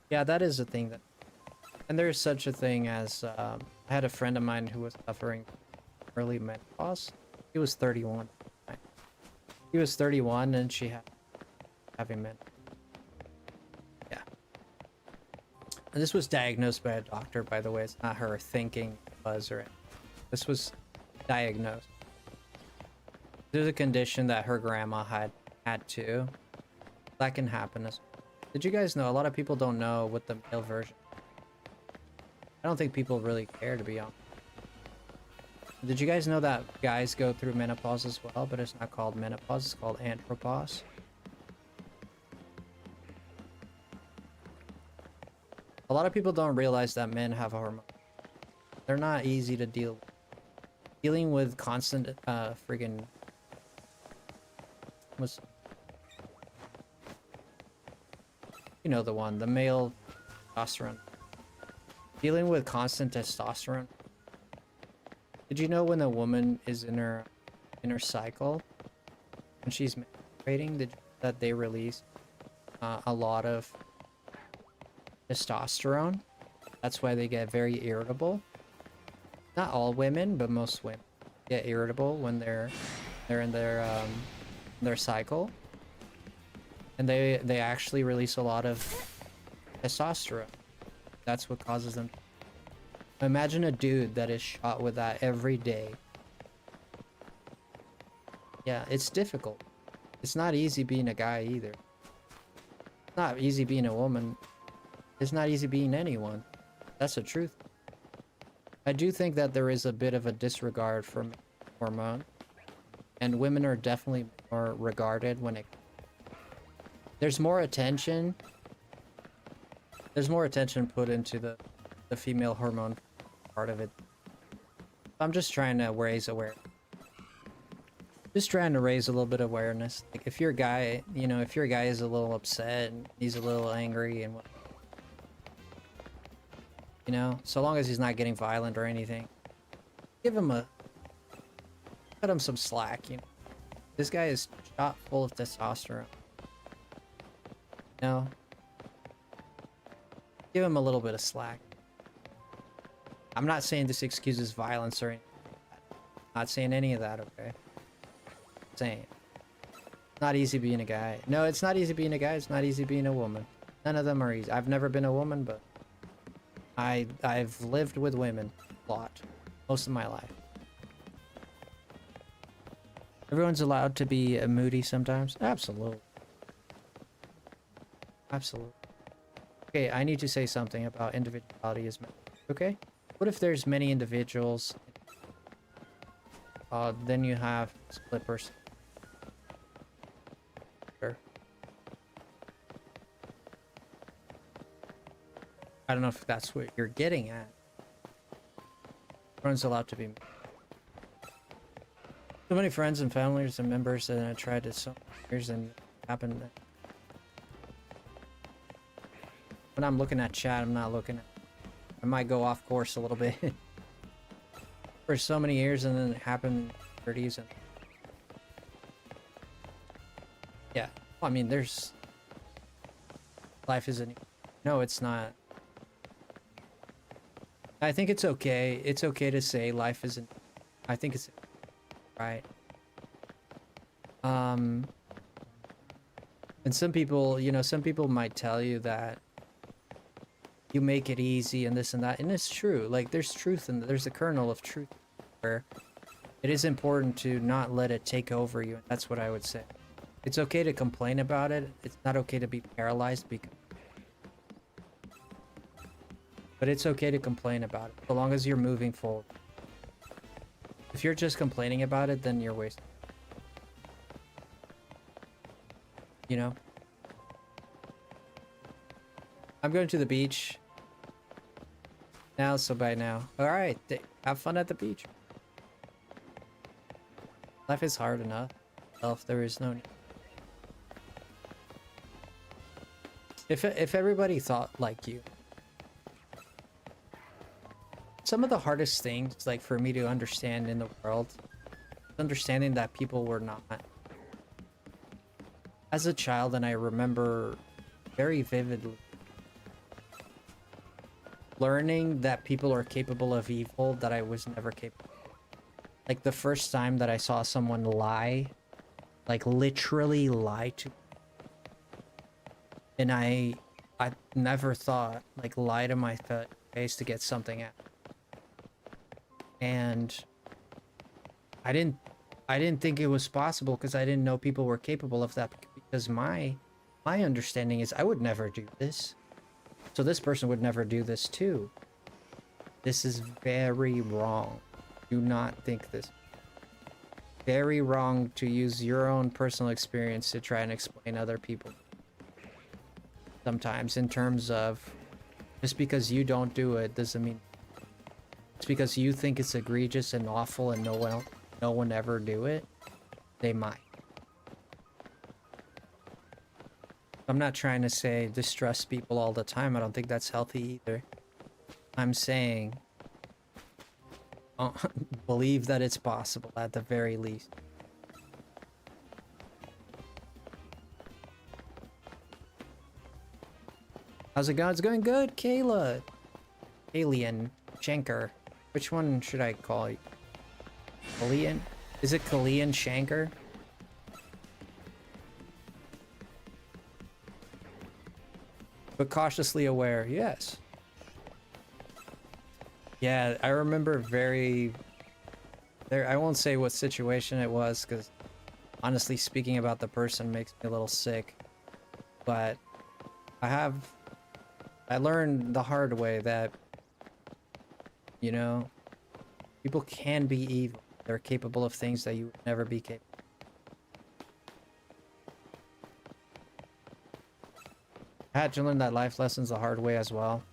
Yeah, that is a thing that, and there's such a thing as I had a friend of mine who was suffering early menopause. He was 31. He was 31 and she had having menopause. Yeah. And this was diagnosed by a doctor, by the way. It's not her thinking it was or anything. This was diagnosed. There's a condition that her grandma had too. That can happen as well. Did you guys know? A lot of people don't know what the male version. I don't think people really care, to be honest. Did you guys know that guys go through menopause as well, but it's not called menopause, it's called andropause? A lot of people don't realize that men have hormones. They're not easy to deal with. Dealing with constant friggin' was, you know, the one, the male testosterone. Dealing with constant testosterone. Did you know when a woman is in her cycle, when she's menstruating, that they release a lot of testosterone? That's why they get very irritable. Not all women, but most women get irritable when they're in their cycle, and they actually release a lot of testosterone. That's what causes them. Imagine a dude that is shot with that every day. Yeah, it's difficult. It's not easy being a guy either. It's not easy being a woman. It's not easy being anyone. That's the truth. I do think that there is a bit of a disregard for hormone, and women are definitely more regarded when it. There's more attention. There's more attention put into the female hormone part of it. I'm just trying to raise awareness. Just trying to raise a little bit of awareness. Like if your guy, you know, if your guy is a little upset and he's a little angry and what. You know, so long as he's not getting violent or anything, cut him some slack, you know. This guy is shot full of testosterone. You know, give him a little bit of slack. I'm not saying this excuses violence or anything like that. I'm not saying any of that, okay? I'm saying it's not easy being a guy. No, it's not easy being a guy. It's not easy being a woman. None of them are easy. I've never been a woman, but I've lived with women a lot, most of my life. Everyone's allowed to be moody sometimes. Absolutely. Absolutely. Okay, I need to say something about individuality as men. Okay? What if there's many individuals? Then you have split person. Sure. I don't know if that's what you're getting at. Everyone's allowed to be. So many friends and families and members that I tried to so years and happened. When I'm looking at chat, I'm not looking at. I might go off course a little bit. For so many years, and then it happened in the 30s and. Yeah, well, I mean, there's. Life isn't. No, it's not. I think it's okay. It's okay to say life isn't. I think it's right. And some people, you know, some people might tell you that you make it easy and this and that, and it's true. Like there's truth and there's a kernel of truth where it is important to not let it take over you. That's what I would say. It's okay to complain about it. It's not okay to be paralyzed because. But it's okay to complain about it, so long as you're moving forward. If you're just complaining about it, then you're wasting. You know? I'm going to the beach. Now, so by now. Alright, have fun at the beach. Life is hard enough. If there is no need. If everybody thought like you. Some of the hardest things, like for me to understand in the world, understanding that people were not. As a child, and I remember very vividly, learning that people are capable of evil that I was never capable. Like the first time that I saw someone lie, like literally lie to, and I never thought like lie to my face to get something out. And I didn't think it was possible because I didn't know people were capable of that, because my understanding is I would never do this. So this person would never do this too. This is very wrong. Do not think this. Very wrong to use your own personal experience to try and explain other people. Sometimes in terms of just because you don't do it doesn't mean it's because you think it's egregious and awful and no one ever do it. They might. I'm not trying to say distrust people all the time. I don't think that's healthy either. I'm saying believe that it's possible at the very least. How's it going? It's going good, Kayla. Alien Shanker. Which one should I call you? Kalian? Is it Kalian Shanker? But cautiously aware, yes. Yeah, I remember I won't say what situation it was, because honestly speaking about the person makes me a little sick. But I learned the hard way that, you know, people can be evil. They're capable of things that you would never be capable. I had to learn that life lessons the hard way as well.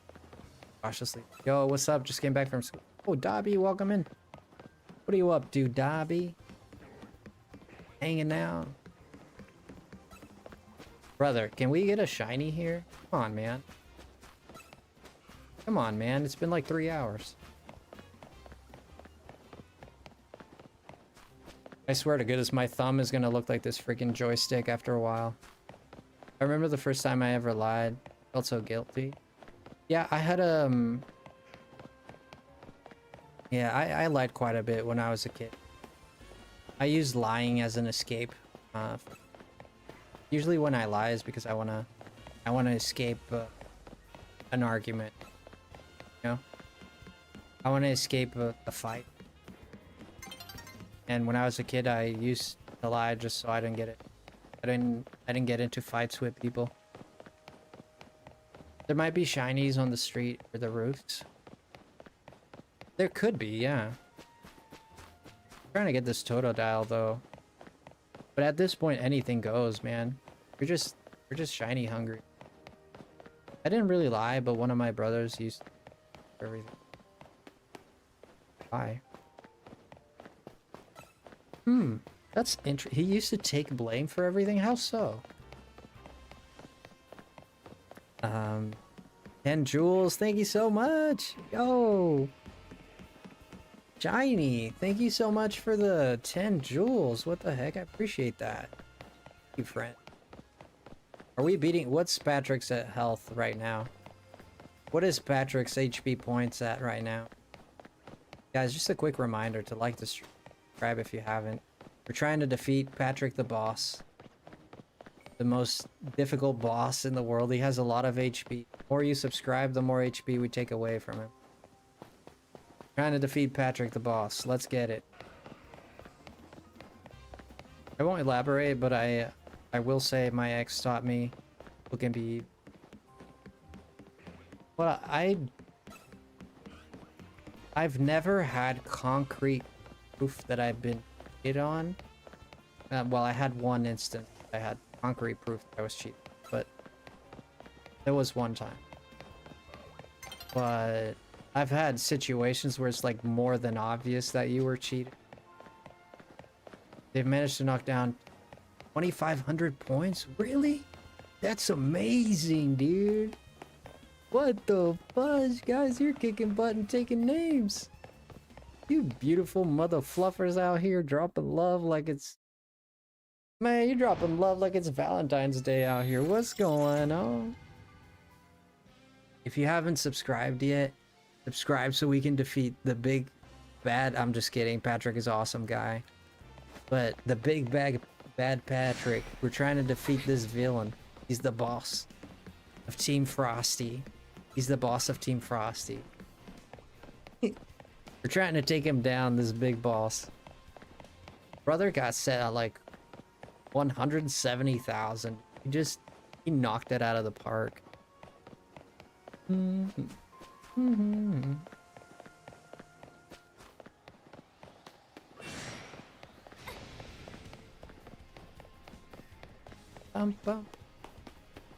Cautiously. Yo, what's up? Just came back from school. Oh, Dobby, welcome in. What are you up to, Dobby? Hanging out. Brother, can we get a shiny here? Come on, man. Come on, man. It's been like 3 hours. I swear to goodness, my thumb is gonna look like this freaking joystick after a while. I remember the first time I ever lied. I felt so guilty. Yeah, I had yeah, I lied quite a bit when I was a kid. I used lying as an escape. Usually when I lie is because I wanna escape an argument. You know? I wanna escape a fight. And when I was a kid, I used to lie just so I didn't get it. I didn't get into fights with people. There might be shinies on the street or the roofs. There could be, yeah. I'm trying to get this Totodile though. But at this point, anything goes, man. We're just shiny hungry. I didn't really lie, but one of my brothers used to do everything. Why? That's interesting. He used to take blame for everything? How so? 10 jewels, thank you so much. Yo. Shiny, thank you so much for the 10 jewels. What the heck? I appreciate that. Thank you, friend. Are we beating... What's Patrick's at health right now? What is Patrick's HP points at right now? Guys, just a quick reminder to like the stream. Subscribe if you haven't. We're trying to defeat Patrick the boss. The most difficult boss in the world. He has a lot of HP. The more you subscribe, the more HP we take away from him. Trying to defeat Patrick the boss. Let's get it. I won't elaborate, but I will say my ex taught me who can be... Well, I've never had concrete proof that I've been hit on. Well, I had one instance. I had concrete proof that I was cheating, but there was one time. But I've had situations where it's like more than obvious that you were cheating. They've managed to knock down 2,500 points? Really? That's amazing, dude. What the fudge? Guys, you're kicking butt and taking names. You beautiful mother fluffers out here dropping love like it's... Man, you're dropping love like it's Valentine's Day out here. What's going on? if you haven't subscribed yet, subscribe so we can defeat the big bad. I'm just kidding. Patrick is an awesome guy. But the big bad Patrick, we're trying to defeat this villain. He's the boss of Team Frosty. He's the boss of Team Frosty. We're trying to take him down, this big boss. Brother got set at like 170,000. He knocked it out of the park.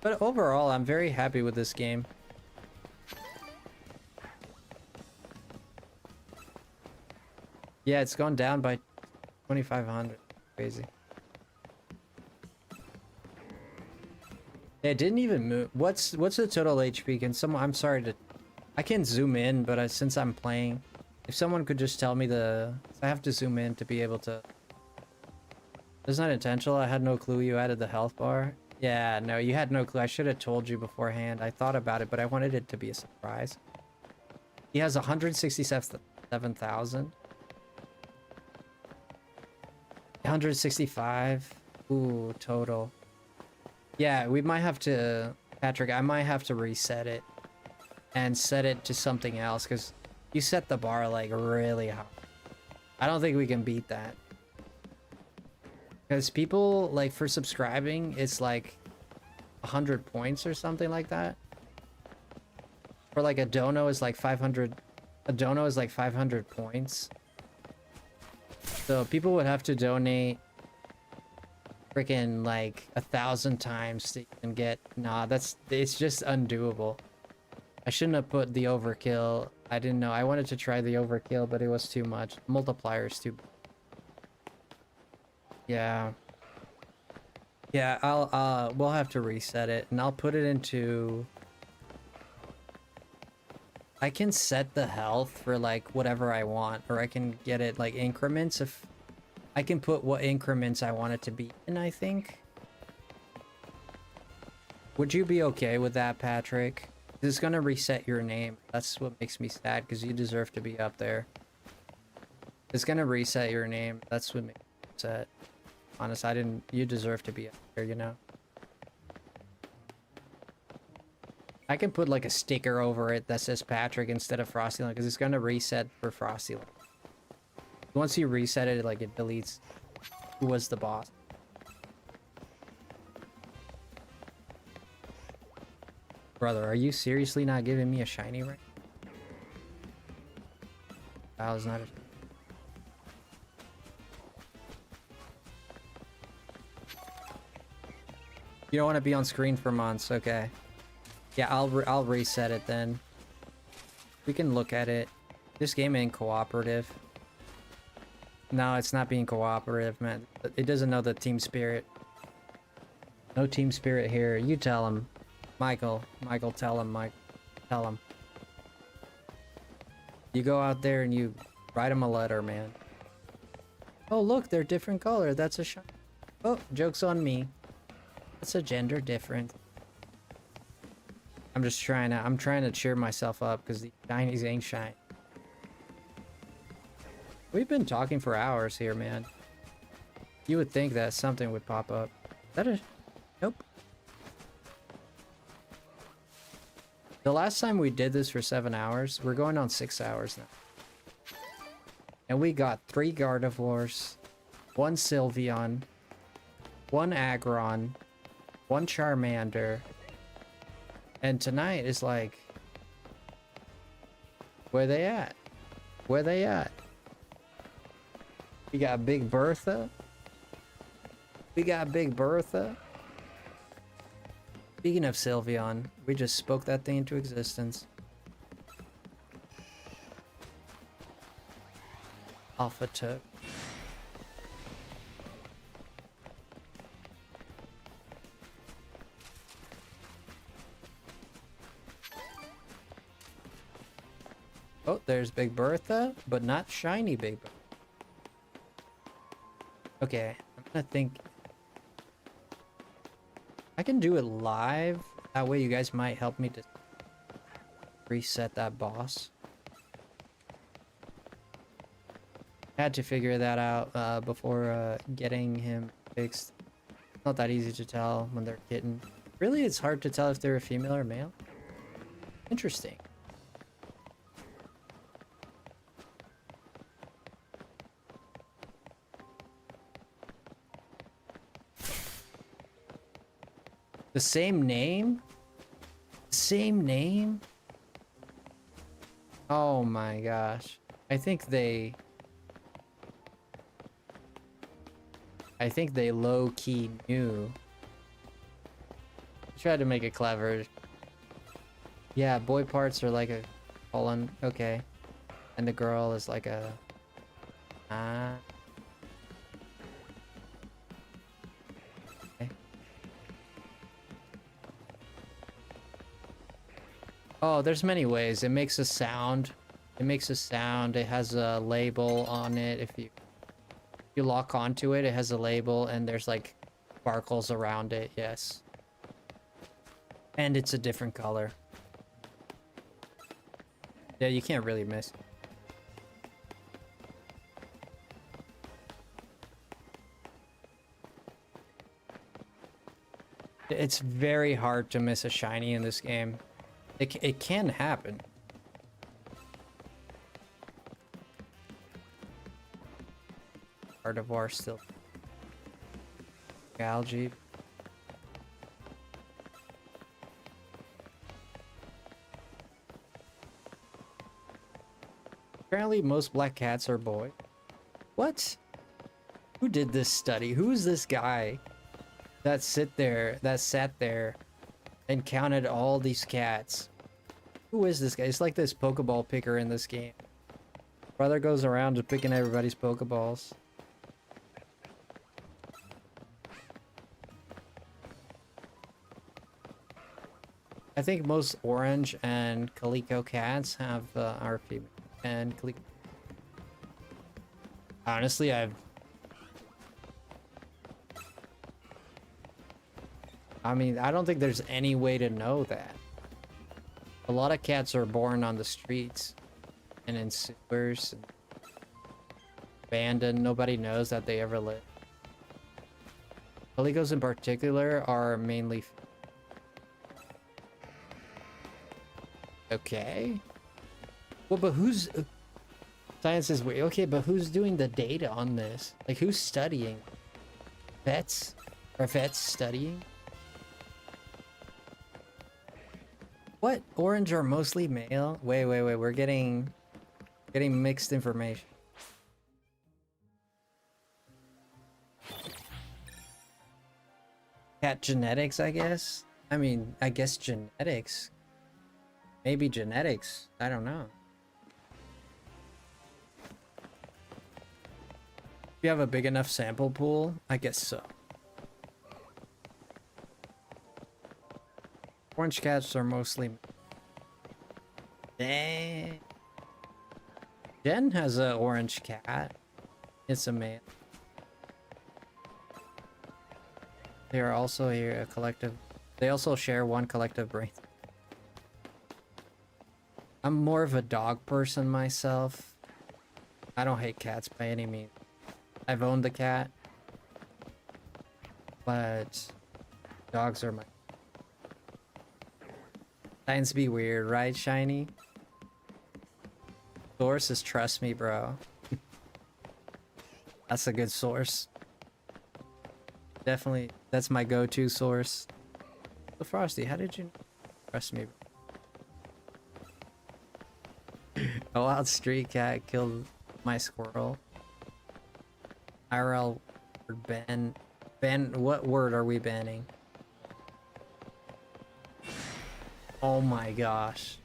But overall, I'm very happy with this game. Yeah, it's gone down by 2,500. Crazy. It didn't even move. What's the total HP? Can someone? I'm sorry to. I can zoom in, but since I'm playing, if someone could just tell me I have to zoom in to be able to. It's not intentional. I had no clue you added the health bar. Yeah, no, you had no clue. I should have told you beforehand. I thought about it, but I wanted it to be a surprise. He has 167,000. 165. Ooh, total. Yeah, we might have to... Patrick, I might have to reset it. And set it to something else, because you set the bar, like, really high. I don't think we can beat that. Because people, like, for subscribing, it's like 100 points or something like that. Or like a dono is like 500. A dono is like 500 points. So people would have to donate freaking like 1,000 times to even get. Nah, it's just undoable. I shouldn't have put the overkill. I didn't know. I wanted to try the overkill, but it was too much. Multipliers too. Yeah. Yeah, we'll have to reset it, and I'll put it into... I can set the health for, like, whatever I want, or I can get it, like, increments if... I can put what increments I want it to be in, I think. Would you be okay with that, Patrick? It's gonna reset your name. That's what makes me sad, because you deserve to be up there. It's gonna reset your name. That's what makes me upset. Honest, you deserve to be up there, you know? I can put like a sticker over it that says Patrick instead of FrostyLemon, because it's gonna reset for FrostyLemon. Once you reset it, like, it deletes who was the boss. Brother, are you seriously not giving me a shiny right? That was not a... You don't want to be on screen for months, okay. Yeah, I'll reset it then. We can look at it. This game ain't cooperative. No, it's not being cooperative, man. It doesn't know the team spirit. No team spirit here. You tell him. Michael, tell him, Mike. Tell him. You go out there and you write him a letter, man. Oh, look, they're different color. That's a shot. Oh, joke's on me. That's a gender difference. I'm trying to cheer myself up because the shinies ain't shiny. We've been talking for hours here, man. You would think that something would pop up. Is that a... Nope. The last time we did this for 7 hours, we're going on 6 hours now. And we got 3 Gardevoirs, 1 Sylveon, 1 Aggron, 1 Charmander, and tonight is like, where they at? Where they at? We got Big Bertha. We got Big Bertha. Speaking of Sylveon, we just spoke that thing into existence. Alpha took. Oh, there's Big Bertha, but not shiny Big Bertha. Okay, I'm gonna think. I can do it live. That way you guys might help me to... reset that boss. Had to figure that out before getting him fixed. Not that easy to tell when they're kitten. Really, it's hard to tell if they're a female or male. Interesting. The same name? Same name? Oh my gosh. I think they low-key knew. Tried to make it clever. Yeah, boy parts are like a colon. Okay. And the girl is like a... Okay. Oh, there's many ways. It makes a sound. It makes a sound. It has a label on it. If you lock onto it, it has a label and there's like sparkles around it. Yes. And it's a different color. Yeah, you can't really miss. It's very hard to miss a shiny in this game. It can happen. Gardevoir still. Algae. Apparently most black cats are boy. What? Who did this study? Who is this guy that sat there and counted all these cats? Who is this guy? It's like this Pokeball picker in this game. Brother goes around just picking everybody's Pokeballs. I think most orange and calico cats have are female. And honestly, I mean, I don't think there's any way to know that. A lot of cats are born on the streets and in sewers and abandoned. Nobody knows that they ever lived. Calicos in particular are mainly... Okay. Well, but who's... Science is weird. Okay, but who's doing the data on this? Like, who's studying? Vets? Are vets studying? What? Orange are mostly male? Wait. We're getting mixed information. Cat genetics, I guess? I mean, I guess genetics. Maybe genetics. I don't know. If you have a big enough sample pool, I guess so. Orange cats are mostly... Dang. Jen has an orange cat. It's a male. They are also here a collective... They also share one collective brain. I'm more of a dog person myself. I don't hate cats by any means. I've owned the cat, but dogs are my... Science be weird, right, Shiny? Source is trust me, bro. That's a good source. Definitely, that's my go-to source. So Frosty, how did you trust me? A wild street cat killed my squirrel. IRL word ban. What word are we banning? Oh my gosh.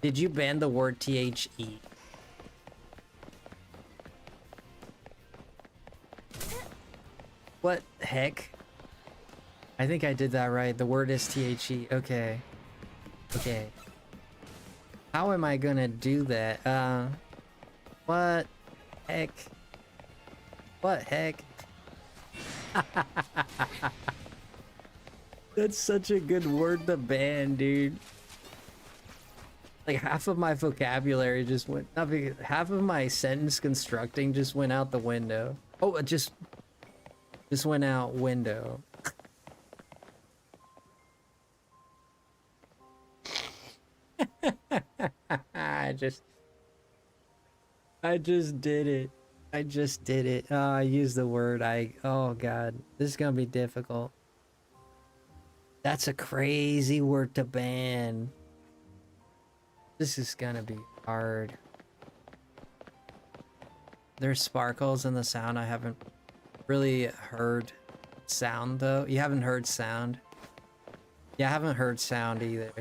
Did you ban the word THE? What heck? I think I did that right. The word is THE. Okay. Okay. How am I gonna do that? What heck? What heck? That's such a good word to ban, dude. Like half of my vocabulary just went, not because, half of my sentence constructing just went out the window. Oh, it just went out window. I just did it. I just did it. Oh, I used the word. Oh God, this is gonna be difficult. That's a crazy word to ban. This is gonna be hard. There's sparkles in the sound. I haven't really heard sound though. You haven't heard sound? Yeah, I haven't heard sound either.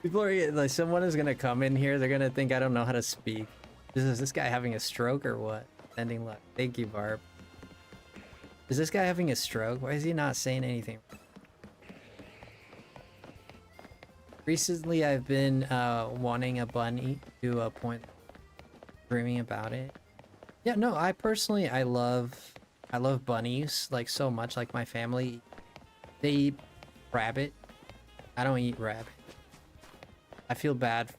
People are like, someone is gonna come in here. They're gonna think I don't know how to speak. Is this guy having a stroke or what? Ending luck. Thank you, Barb. Is this guy having a stroke? Why is he not saying anything? Recently, I've been wanting a bunny to a point, dreaming about it. Yeah, no, I personally, I love bunnies like so much. Like my family, they eat rabbit. I don't eat rabbit. I feel bad.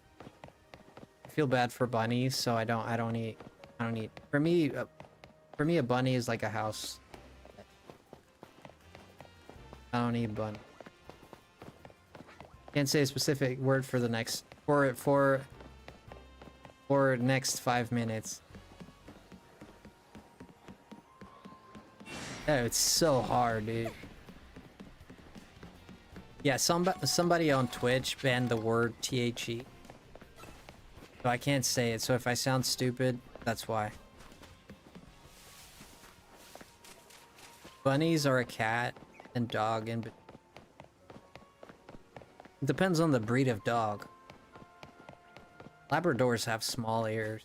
I feel bad for bunnies, so I don't eat. For me, a bunny is like a house. I don't eat bunny. Can't say a specific word for the next for next 5 minutes. Oh, it's so hard, dude. Yeah, somebody on Twitch banned the word THE. So I can't say it, so if I sound stupid, that's why. Bunnies are a cat and dog in between. It depends on the breed of dog. Labradors have small ears.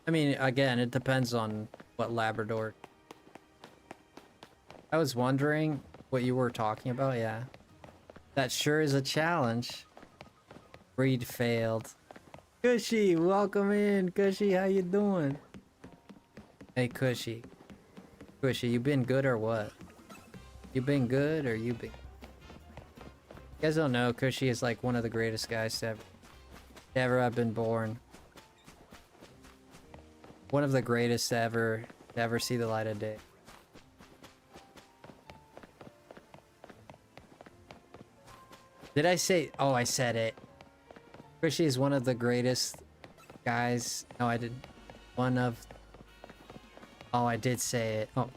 I mean, again, it depends on what Labrador. I was wondering what you were talking about, yeah. That sure is a challenge. Breed failed. Cushy, welcome in. Cushy, how you doing? Hey, Cushy. Cushy, you been good or what? You been good or you been... You guys don't know, Cushy is like one of the greatest guys to ever have been born. One of the greatest to ever see the light of day. Did I say... Oh, I said it. Cushy is one of the greatest guys. No, I didn't. One of... Oh, I did say it. Oh.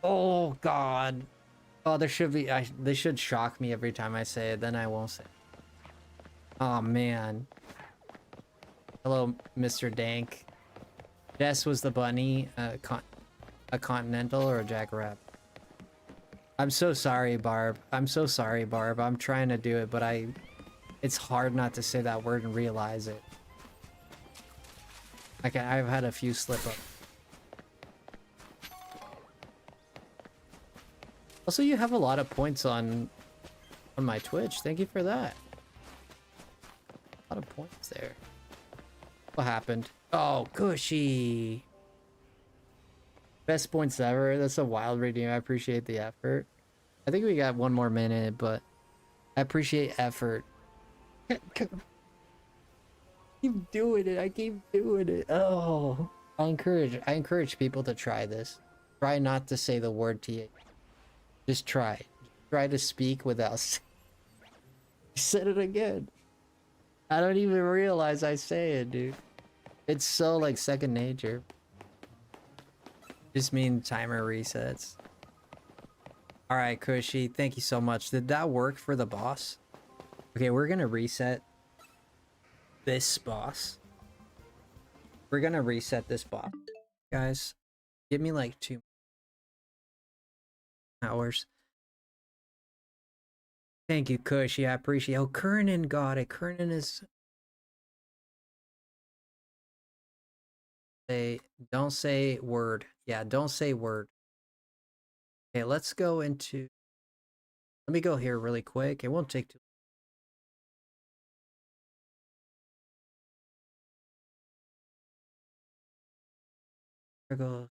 Oh, God. Oh, there should be... They should shock me every time I say it. Then I won't say it. Oh, man. Hello, Mr. Dank. Jess was the bunny. A continental or a jackrabbit? I'm so sorry, Barb. I'm so sorry, Barb. I'm trying to do it, but it's hard not to say that word and realize it. Like, I've had a few slip-ups. Also, you have a lot of points on my Twitch. Thank you for that. A lot of points there. What happened? Oh, Cushy. Best points ever. That's a wild redeem. I appreciate the effort. I think we got 1 more minute, but I appreciate effort. Keep doing it. I keep doing it. Oh, I encourage people to try this. Try not to say the word TH. Just try. Try to speak without. I said it again. I don't even realize I say it, dude. It's so like second nature. Just mean timer resets. All right, Cushy. Thank you so much. Did that work for the boss? Okay, we're gonna reset this boss. We're gonna reset this boss, guys. Give me like 2 hours. Thank you, Cushy. I appreciate it. Oh, Kernan got it. Kernan is... Don't say word. Yeah, don't say word. Okay, let's go into... Let me go here really quick. It won't take too... There goes...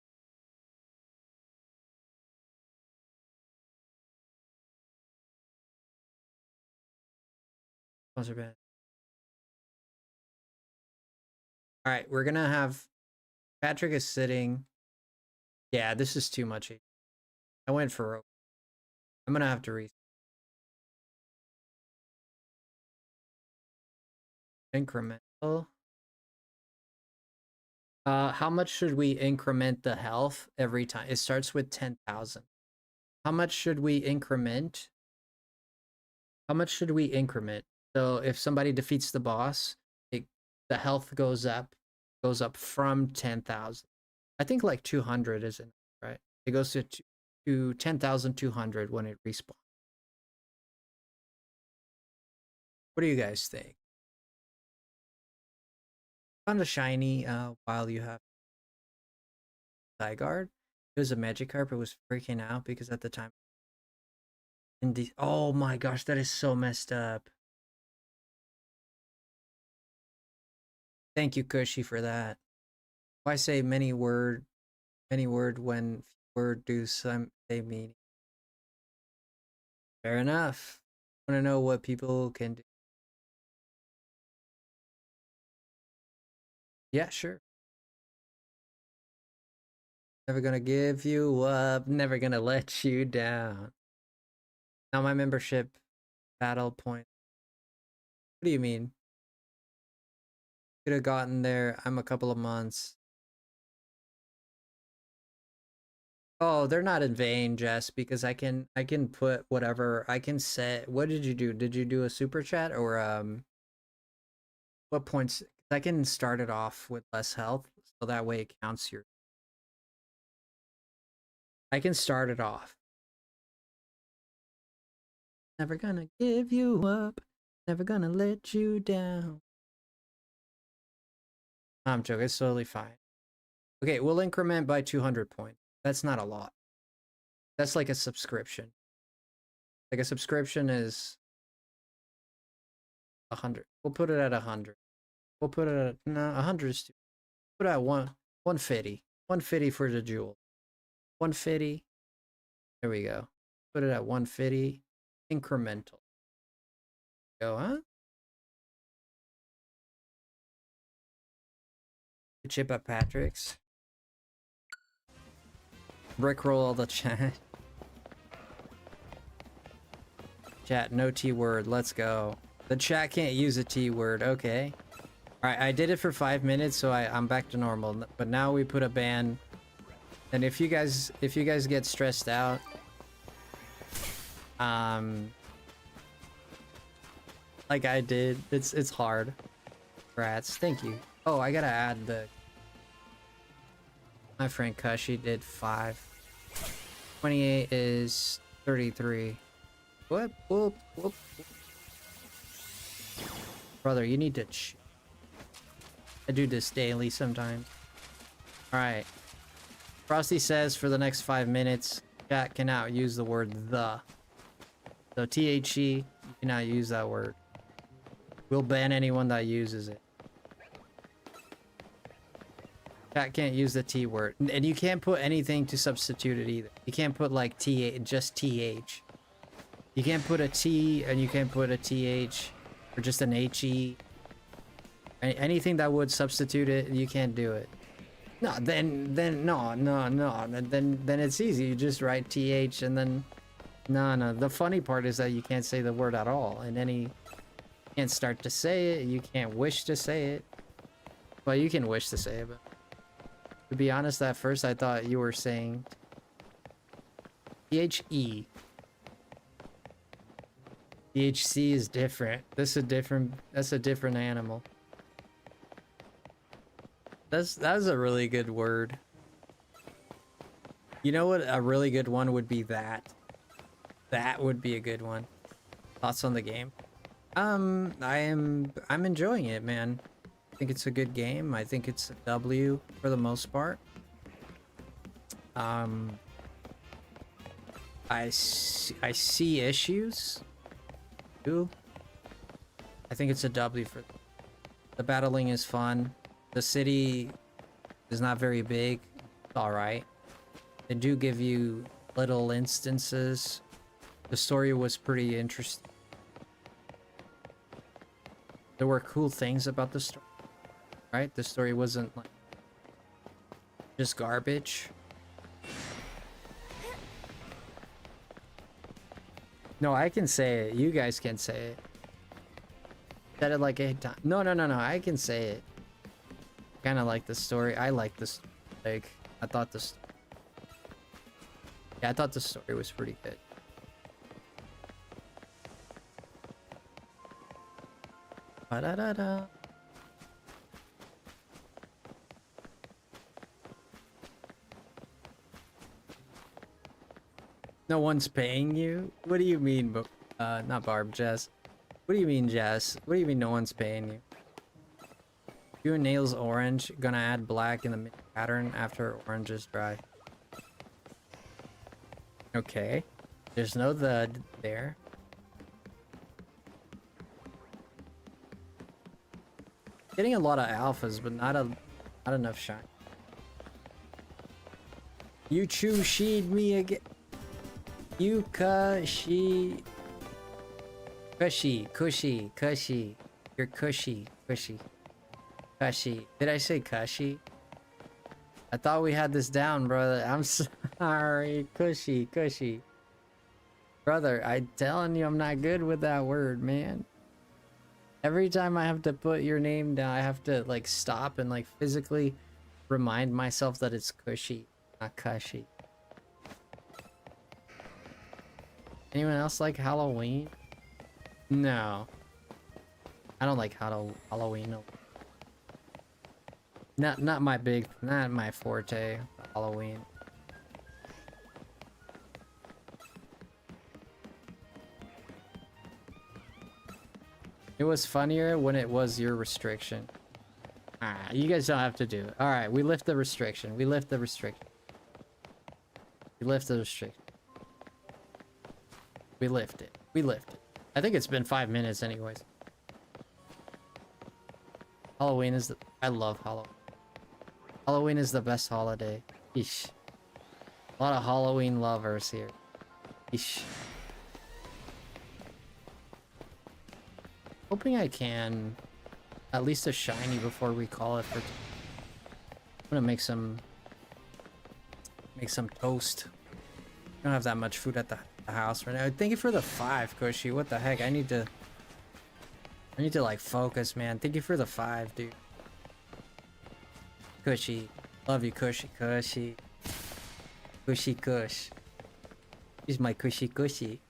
Sponsor ban. All right, we're gonna have Patrick is sitting. Yeah, this is too much. I went for. I'm gonna have to incremental. How much should we increment the health every time? It starts with 10,000. How much should we increment? How much should we increment? So if somebody defeats the boss, the health goes up from 10,000. I think like 200 isn't right. It goes to 10,200 when it respawns. What do you guys think? Found a shiny while you have Zygarde. It was a Magikarp. It was freaking out because at the time. Oh my gosh, that is so messed up. Thank you, Cushy, for that. Why say many word when word do some they mean? Fair enough. Want to know what people can do? Yeah, sure. Never gonna give you up. Never gonna let you down. Now my membership battle point. What do you mean? Could have gotten there. I'm a couple of months. Oh, they're not in vain, Jess, because I can put whatever I can set. What did you do? Did you do a super chat or what points? I can start it off with less health, so that way it counts your. I can start it off. Never gonna give you up. Never gonna let you down. I'm joking. It's totally fine. Okay, we'll increment by 200 points. That's not a lot. That's like a subscription. Like a subscription is 100. We'll put it at 100. We'll put it at 100 is too. Put it at 150. 150 for the jewel. 150. There we go. Put it at 150. Incremental. Go, huh? Chip at Patrick's. Rickroll all the chat. Chat, no T word. Let's go. The chat can't use a T word. Okay. Alright, I did it for 5 minutes, so I'm back to normal. But now we put a ban. And if you guys get stressed out, like I did, it's hard. Rats, thank you. Oh, I gotta add my friend Kushi did 5. 28 is 33. Whoop, whoop, whoop. Brother, you need to I do this daily sometimes. Alright. Frosty says for the next 5 minutes, chat cannot use the word the. So THE, you cannot use that word. We'll ban anyone that uses it. Chat can't use the T word. And you can't put anything to substitute it either. You can't put like just TH. You can't put a T and you can't put a TH or just an HE. Anything that would substitute it, you can't do it. No, then no. Then it's easy. You just write TH and then no. The funny part is that you can't say the word at all. And you can't start to say it. You can't wish to say it. Well, you can wish to say it, but to be honest, at first I thought you were saying THE. THC is different. That's a different animal. That's a really good word. You know what a really good one would be? That would be a good one. Thoughts on the game? I'm enjoying it, man. I think it's a good game. I think it's a W for the most part. I see issues too. I think it's a W for the battling is fun. The city is not very big. It's all right. They do give you little instances. The story was pretty interesting. There were cool things about the story, right? The story wasn't like just garbage. No, I can say it. You guys can say it. Said it like 8 times. No, I can say it. Kind of like the story. I like this. Like, I thought this. Yeah, I thought the story was pretty good. Ba-da-da-da. No one's paying you? What do you mean, not Barb, Jess? What do you mean, Jess? What do you mean no one's paying you? Your nails orange, gonna add black in the mid pattern after orange is dry. Okay. There's no the there. Getting a lot of alphas, but not enough shine. You chew-sheed me again. You cushy. Cushy. You're cushy. Cushy. Did I say cushy? I thought we had this down, brother. I'm sorry. Cushy. Brother, I'm telling you, I'm not good with that word, man. Every time I have to put your name down, I have to like stop and like physically remind myself that it's cushy, not cushy. Anyone else like Halloween? No. I don't like Halloween. Not my forte, Halloween. It was funnier when it was your restriction. Ah, you guys don't have to do it. Alright, we lift the restriction. We lift the restriction. We lift it. I think it's been 5 minutes anyways. Halloween is I love Halloween. Halloween is the best holiday. Eesh. A lot of Halloween lovers here. Eesh. Hoping I can at least a shiny before we call it for. I'm gonna make some toast. I don't have that much food at the house right now. Thank you for the 5, Cushy. What the heck? I need to like focus, man. Thank you for the 5, dude. Cushy. Love you, Cushy. Cushy Cush. He's my Cushy.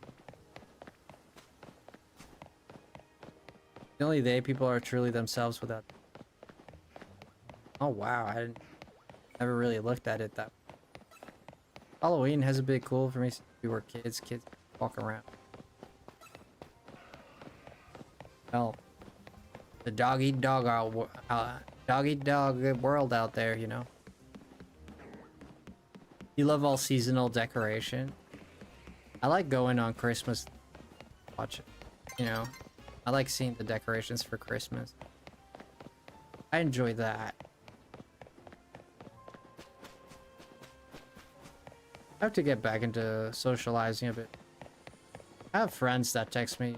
The only day people are truly themselves without. Oh wow, I never really looked at it that way. Halloween has been cool for me since we were kids. Kids walk around. Well, the dog eat dog world out there, you know. You love all seasonal decoration. I like going on Christmas, watch it, you know. I like seeing the decorations for Christmas. I enjoy that. I have to get back into socializing a bit. I have friends that text me.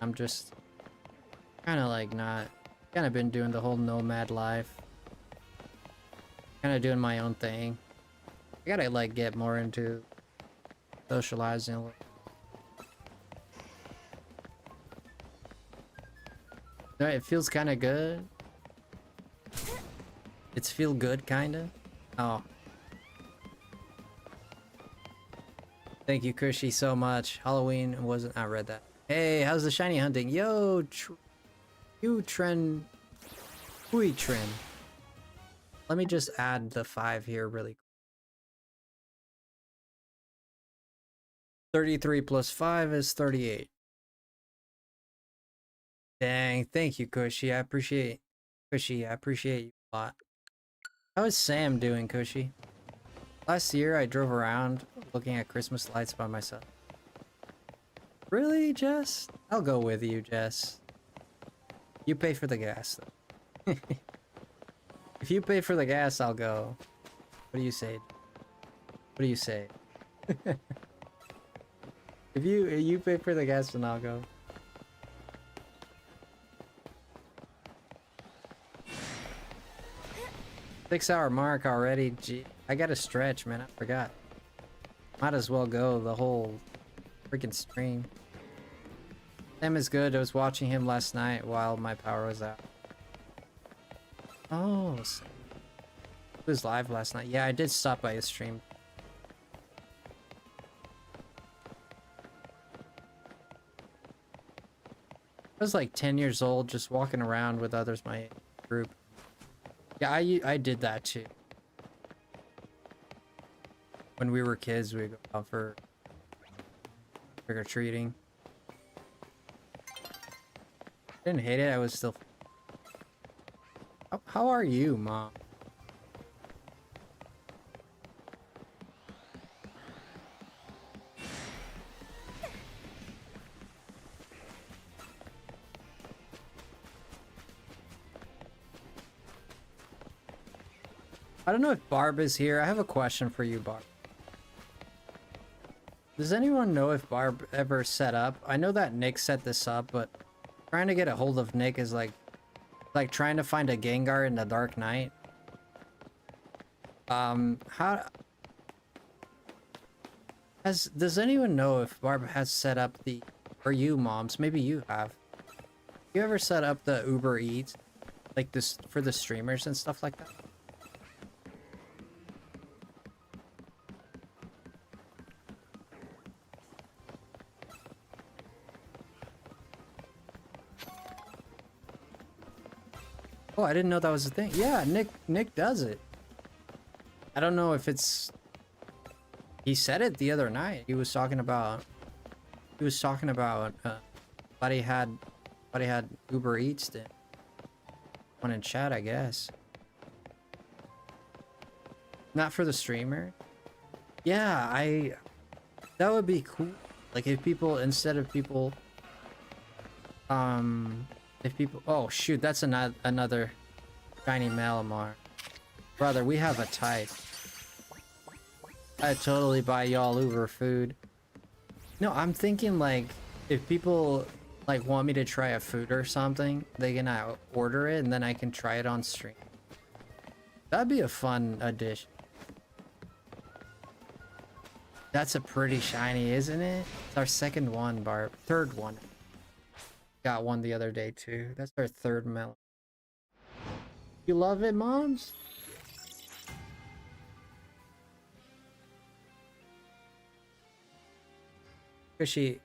I'm just kind of like not. Kind of been doing the whole nomad life. Kind of doing my own thing. I gotta like get more into socializing a little. No, it feels kind of good. It's feel good, kind of. Oh. Thank you, Krishy, so much. Halloween wasn't. I read that. Hey, how's the shiny hunting? Yo, you trend. Hui trend. Let me just add the 5 here really quick. 33 plus 5 is 38. Dang, thank you, Cushy. I appreciate you a lot. How is Sam doing, Cushy? Last year I drove around looking at Christmas lights by myself. Really, Jess? I'll go with you, Jess. You pay for the gas, though. If you pay for the gas, I'll go. What do you say? What do you say? If you pay for the gas, then I'll go. 6-hour mark already. Gee, I gotta stretch, man. I forgot. Might as well go the whole freaking stream. Sam is good. I was watching him last night while my power was out. Oh, he was live last night. Yeah, I did stop by his stream. I was like 10 years old, just walking around with others my group. Yeah, I did that too. When we were kids, we'd go out for trick-or-treating. Didn't hate it, I was still... How are you, Mom? I don't know if Barb is here. I have a question for you, Barb. Does anyone know if Barb ever set up? I know that Nick set this up, but trying to get a hold of Nick is like trying to find a Gengar in the Dark Knight. Does anyone know if Barb has set up the, or you moms, maybe you have. You ever set up the Uber Eats, like this for the streamers and stuff like that? Oh, I didn't know that was a thing. Yeah, Nick does it. I don't know if it's... He said it the other night. He was talking about... Buddy had Uber Eats then. One in chat, I guess. Not for the streamer. Yeah, that would be cool. Like if people, instead of people... If people... Oh, shoot, that's another shiny Malamar. Brother, we have a type. I'd totally buy y'all Uber food. No, I'm thinking, like, if people, like, want me to try a food or something, they can order it, and then I can try it on stream. That'd be a fun addition. That's a pretty shiny, isn't it? It's our second one, Barb. Third one. Got one the other day too. That's our third melon. You love it, moms? Fishy.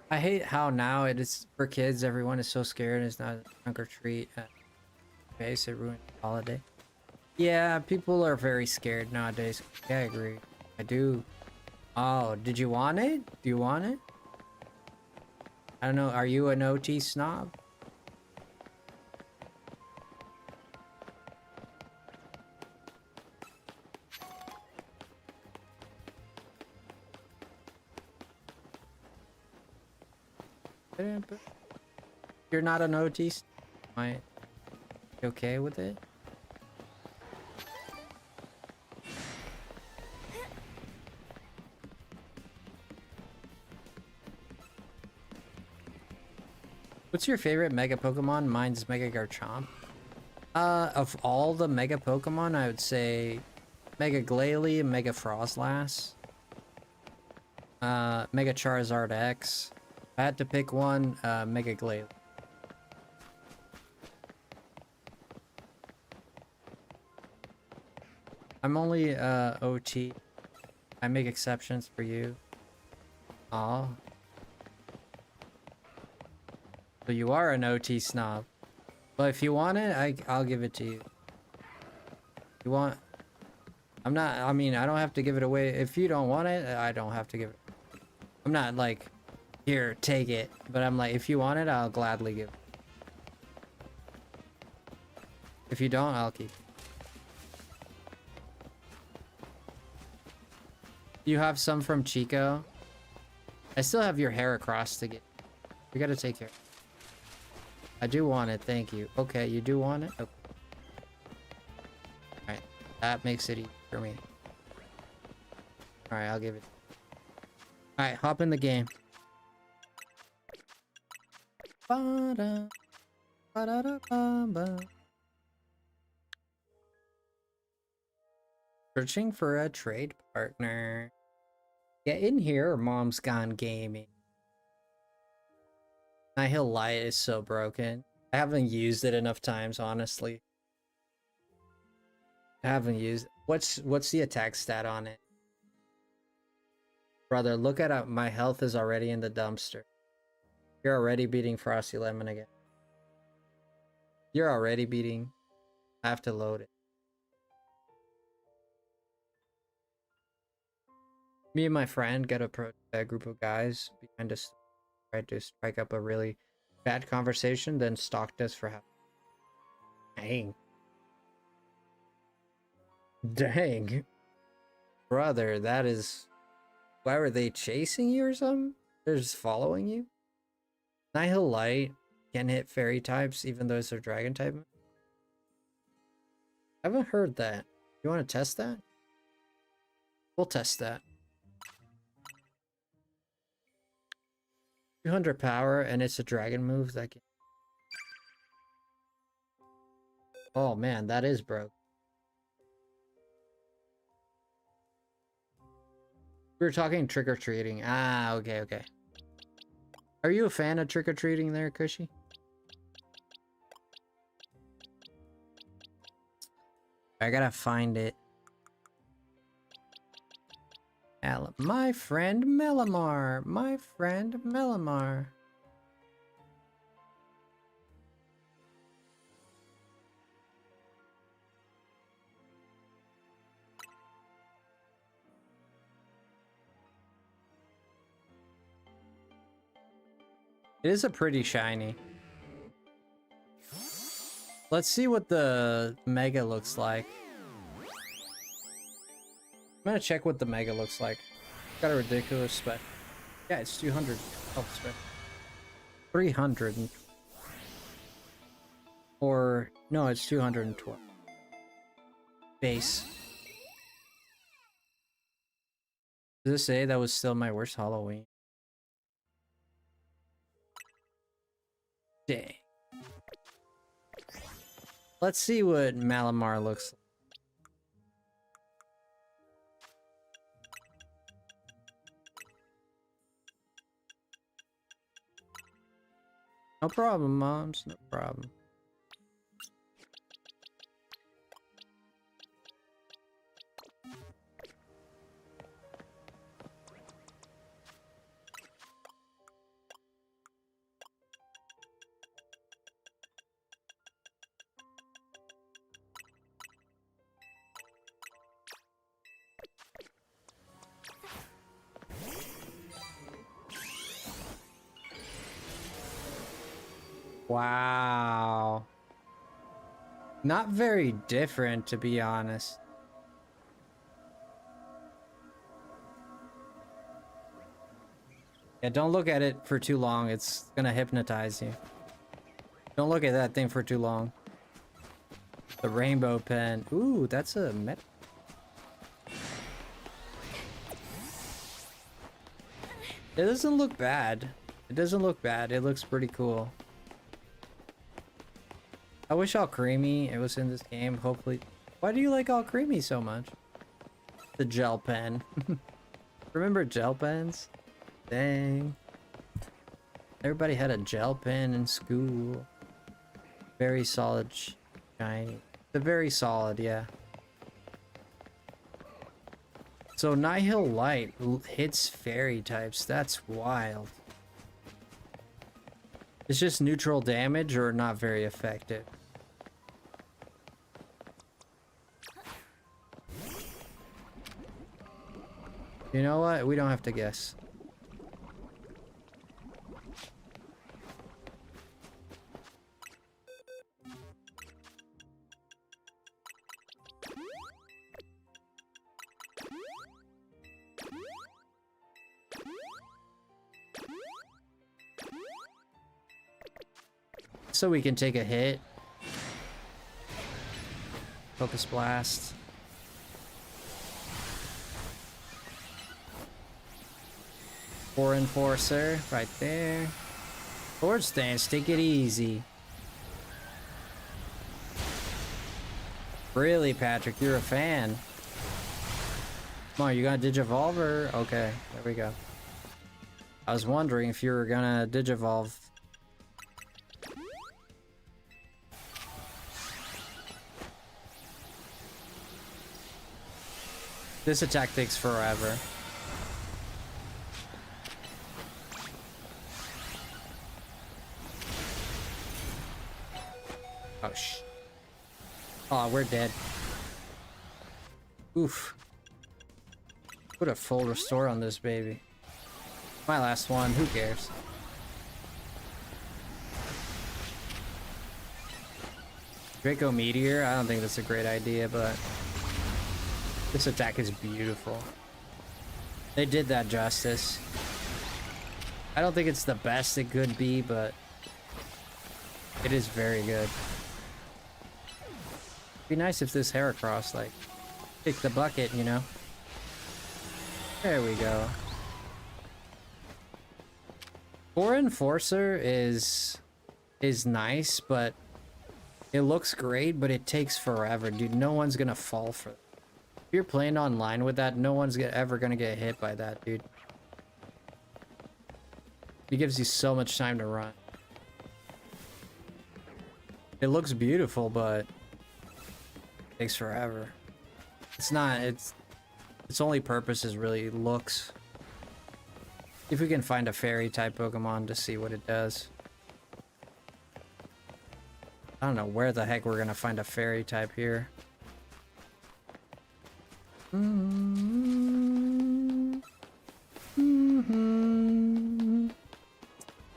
I hate how now it is for kids. Everyone is so scared. It's not a trunk or treat. Base, it ruined the holiday. Yeah, people are very scared nowadays. Yeah, I agree. I do. Oh, did you want it? Do you want it? I don't know, are you an OT snob? You're not an OT snob? Am I okay with it? What's your favorite Mega Pokemon? Mine's Mega Garchomp. Of all the Mega Pokemon, I would say Mega Glalie and Mega Frostlass. Mega Charizard X. If I had to pick one, Mega Glalie. I'm only OT. I make exceptions for you. Aw. So you are an OT snob. But if you want it, I'll give it to you. You want... I'm not... I mean, I don't have to give it away. If you don't want it, I don't have to give it. I'm not like, here, take it. But I'm like, if you want it, I'll gladly give it. If you don't, I'll keep it. You have some from Chico? I still have your hair across to get... You gotta take care. I do want it, thank you. Okay, you do want it? Okay. Alright, that makes it easy for me. Alright, I'll give it. Alright, hop in the game. Ba-da, ba-da-da-ba-ba. Searching for a trade partner. Get in here or Mom's Gone Gaming. Nihil Light is so broken. I haven't used it enough times, honestly. I haven't used. What's the attack stat on it? Brother, look at it. My health is already in the dumpster. You're already beating FrostyLemon again. You're already beating. I have to load it. Me and my friend got a group of guys behind us, tried to strike up a really bad conversation, then stalked us for half. Dang. Dang. Brother, that is... Why were they chasing you or something? They're just following you? Nihil Light can hit fairy types even though it's a dragon type. I haven't heard that. You want to test that? We'll test that. 200 power and it's a dragon move that can... Oh man, that is broke. We were talking trick-or-treating. Ah, okay, okay. Are you a fan of trick-or-treating there, Cushy? I gotta find it. My friend Malamar. My friend Malamar. It is a pretty shiny. Let's see what the Mega looks like. I'm gonna check what the Mega looks like. Got a ridiculous spec. Yeah, it's 200 health spec. 300. Or, no, it's 212. Base. Does this say that was still my worst Halloween? Dang. Let's see what Malamar looks like. No problem, moms. No problem. Wow. Not very different, to be honest. Yeah, don't look at it for too long. It's gonna hypnotize you. Don't look at that thing for too long. The rainbow pen. Ooh, that's a met. It doesn't look bad. It doesn't look bad. It looks pretty cool. I wish All Creamy it was in this game. Hopefully. Why do you like All Creamy so much? The gel pen. Remember gel pens? Dang. Everybody had a gel pen in school. Very solid shiny. The very solid, yeah. So Nihil Light hits fairy types. That's wild. It's just neutral damage or not very effective. You know what? We don't have to guess. So we can take a hit. Focus Blast. Four Enforcer right there. Forward stance, take it easy. Really, Patrick, you're a fan. Come on, you gonna digivolve or? Okay, there we go. I was wondering if you were gonna digivolve. This attack takes forever. Oh, oh, we're dead. Oof. Put a full restore on this baby. My last one, who cares? Draco Meteor? I don't think that's a great idea, but this attack is beautiful. They did that justice. I don't think it's the best it could be, but it is very good. It'd be nice if this Heracross, like, kicked the bucket, you know? There we go. Core Enforcer is nice, but it looks great, but it takes forever, dude. No one's gonna fall for it. If you're playing online with that, no one's ever gonna get hit by that, dude. It gives you so much time to run. It looks beautiful, but it takes forever. It's not, its only purpose is really looks. If we can find a fairy type Pokemon to see what it does. I don't know where the heck we're gonna find a fairy type here. If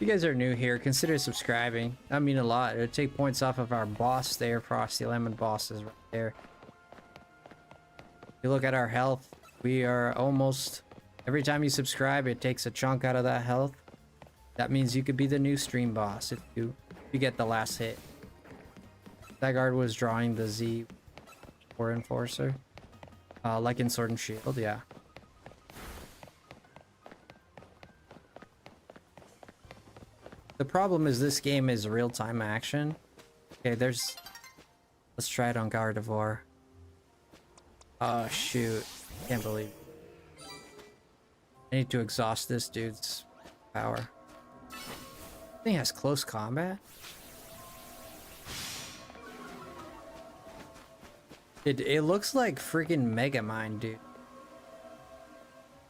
you guys are new here, consider subscribing. That mean a lot. It would take points off of our boss there. FrostyLemon boss is right there. If you look at our health, we are almost... Every time you subscribe, it takes a chunk out of that health. That means you could be the new stream boss if you get the last hit. That guard was drawing the Z Core Enforcer. Like in Sword and Shield, yeah. The problem is this game is real-time action. Okay, there's... Let's try it on Gardevoir. Oh, shoot. Can't believe it. I need to exhaust this dude's power. I think he has close combat. It looks like freaking Megamind, dude.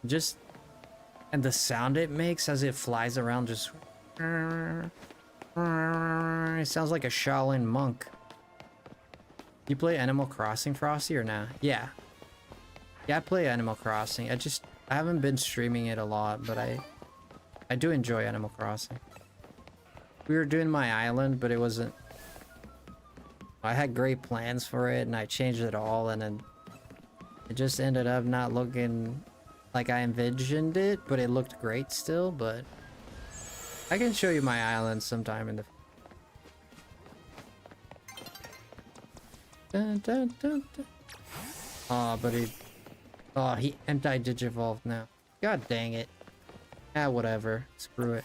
Just... And the sound it makes as it flies around just... It sounds like a Shaolin monk. You play Animal Crossing, Frosty, or nah? Yeah. Yeah, I play Animal Crossing. I haven't been streaming it a lot, but I do enjoy Animal Crossing. We were doing my island, but it wasn't... I had great plans for it, and I changed it all, and then it just ended up not looking like I envisioned it, but it looked great still, but... I can show you my island sometime in the... Dun, dun, dun, dun. Oh, but he... Oh, he anti-digivolved now. God dang it. Ah, whatever. Screw it.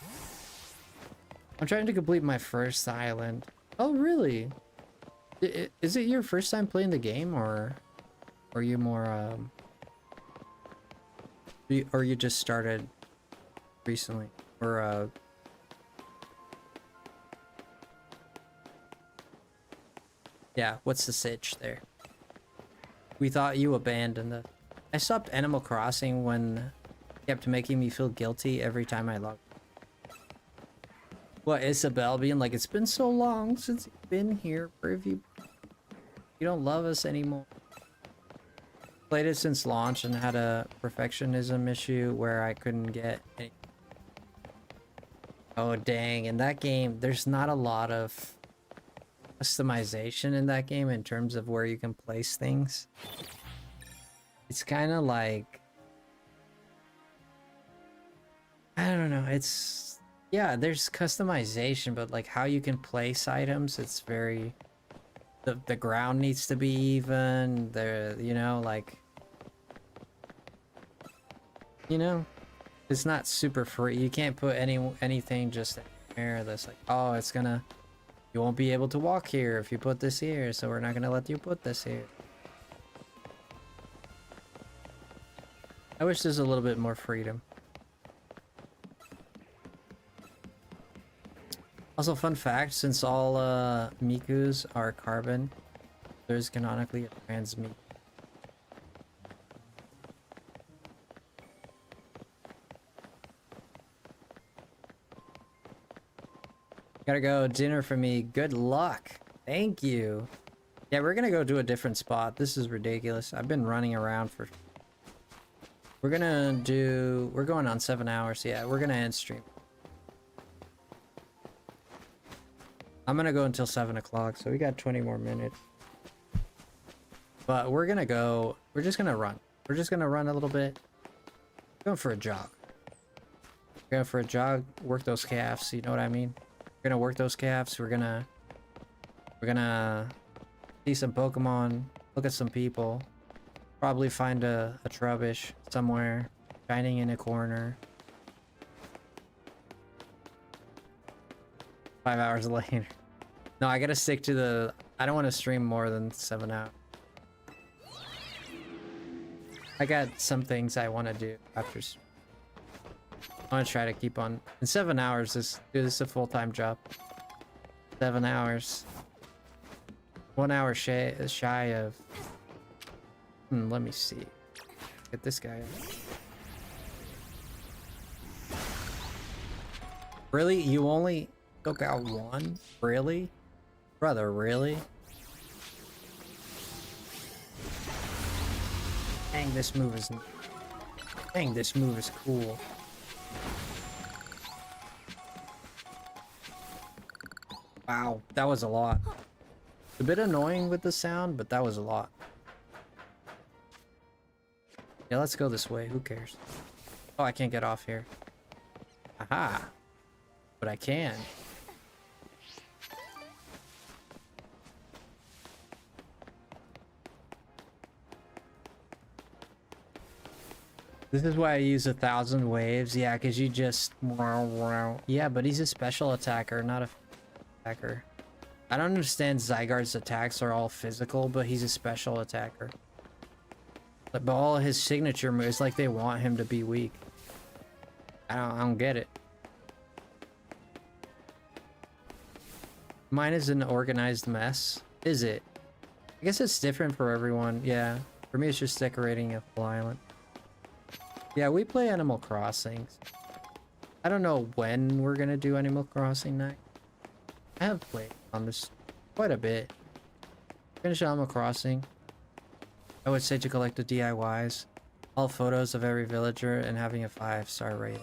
I'm trying to complete my first island. Oh, really? Is it your first time playing the game, or are you more, or you just started recently? Or, yeah, what's the sitch there? We thought you abandoned the... I stopped Animal Crossing when it kept making me feel guilty every time I logged. What, Isabel being like, it's been so long since you've been here, you don't love us anymore. Played it since launch and had a perfectionism issue where I couldn't get any... Oh dang, in that game, there's not a lot of customization in that game in terms of where you can place things. It's kind of like... I don't know, it's... Yeah, there's customization, but like how you can place items, it's very... The ground needs to be even, you know, like... You know? It's not super free. You can't put anything just there that's like, oh, it's gonna... You won't be able to walk here if you put this here, so we're not gonna let you put this here. I wish there's a little bit more freedom. Also, fun fact, since all Mikus are carbon, there's canonically a trans Miku. Gotta go, dinner for me. Good luck. Thank you. Yeah, we're gonna go to a different spot. This is ridiculous. I've been running around for... We're going on 7 hours. Yeah, we're gonna end stream. I'm gonna go until 7 o'clock, so we got 20 more minutes. But we're just gonna run. We're just gonna run a little bit. Going for a jog. Going for a jog, work those calves, you know what I mean? We're gonna work those calves, we're gonna see some Pokemon, look at some people, probably find a Trubbish somewhere, shining in a corner. 5 hours later. No, I gotta stick to the... I don't want to stream more than 7 hours. I got some things I want to do after... I want to try to keep on... In 7 hours, this is a full-time job. 7 hours. 1 hour shy of... let me see. Get this guy. Really? You only took out one? Really? Brother, really? Dang, this move is... Dang, this move is cool. Wow, that was a lot. It's a bit annoying with the sound, but that was a lot. Yeah, let's go this way. Who cares? Oh, I can't get off here. Aha! But I can. This is why I use 1,000 waves. Yeah, because you just... Yeah, but he's a special attacker, not a attacker. I don't understand Zygarde's attacks are all physical, but he's a special attacker. But all his signature moves, like they want him to be weak. I don't get it. Mine is an organized mess. Is it? I guess it's different for everyone. Yeah. For me, it's just decorating a full island. Yeah, we play Animal Crossing. I don't know when we're gonna do Animal Crossing night. I have played on this quite a bit. Finish Animal Crossing. I would say to collect the DIYs. All photos of every villager and having a 5-star rating.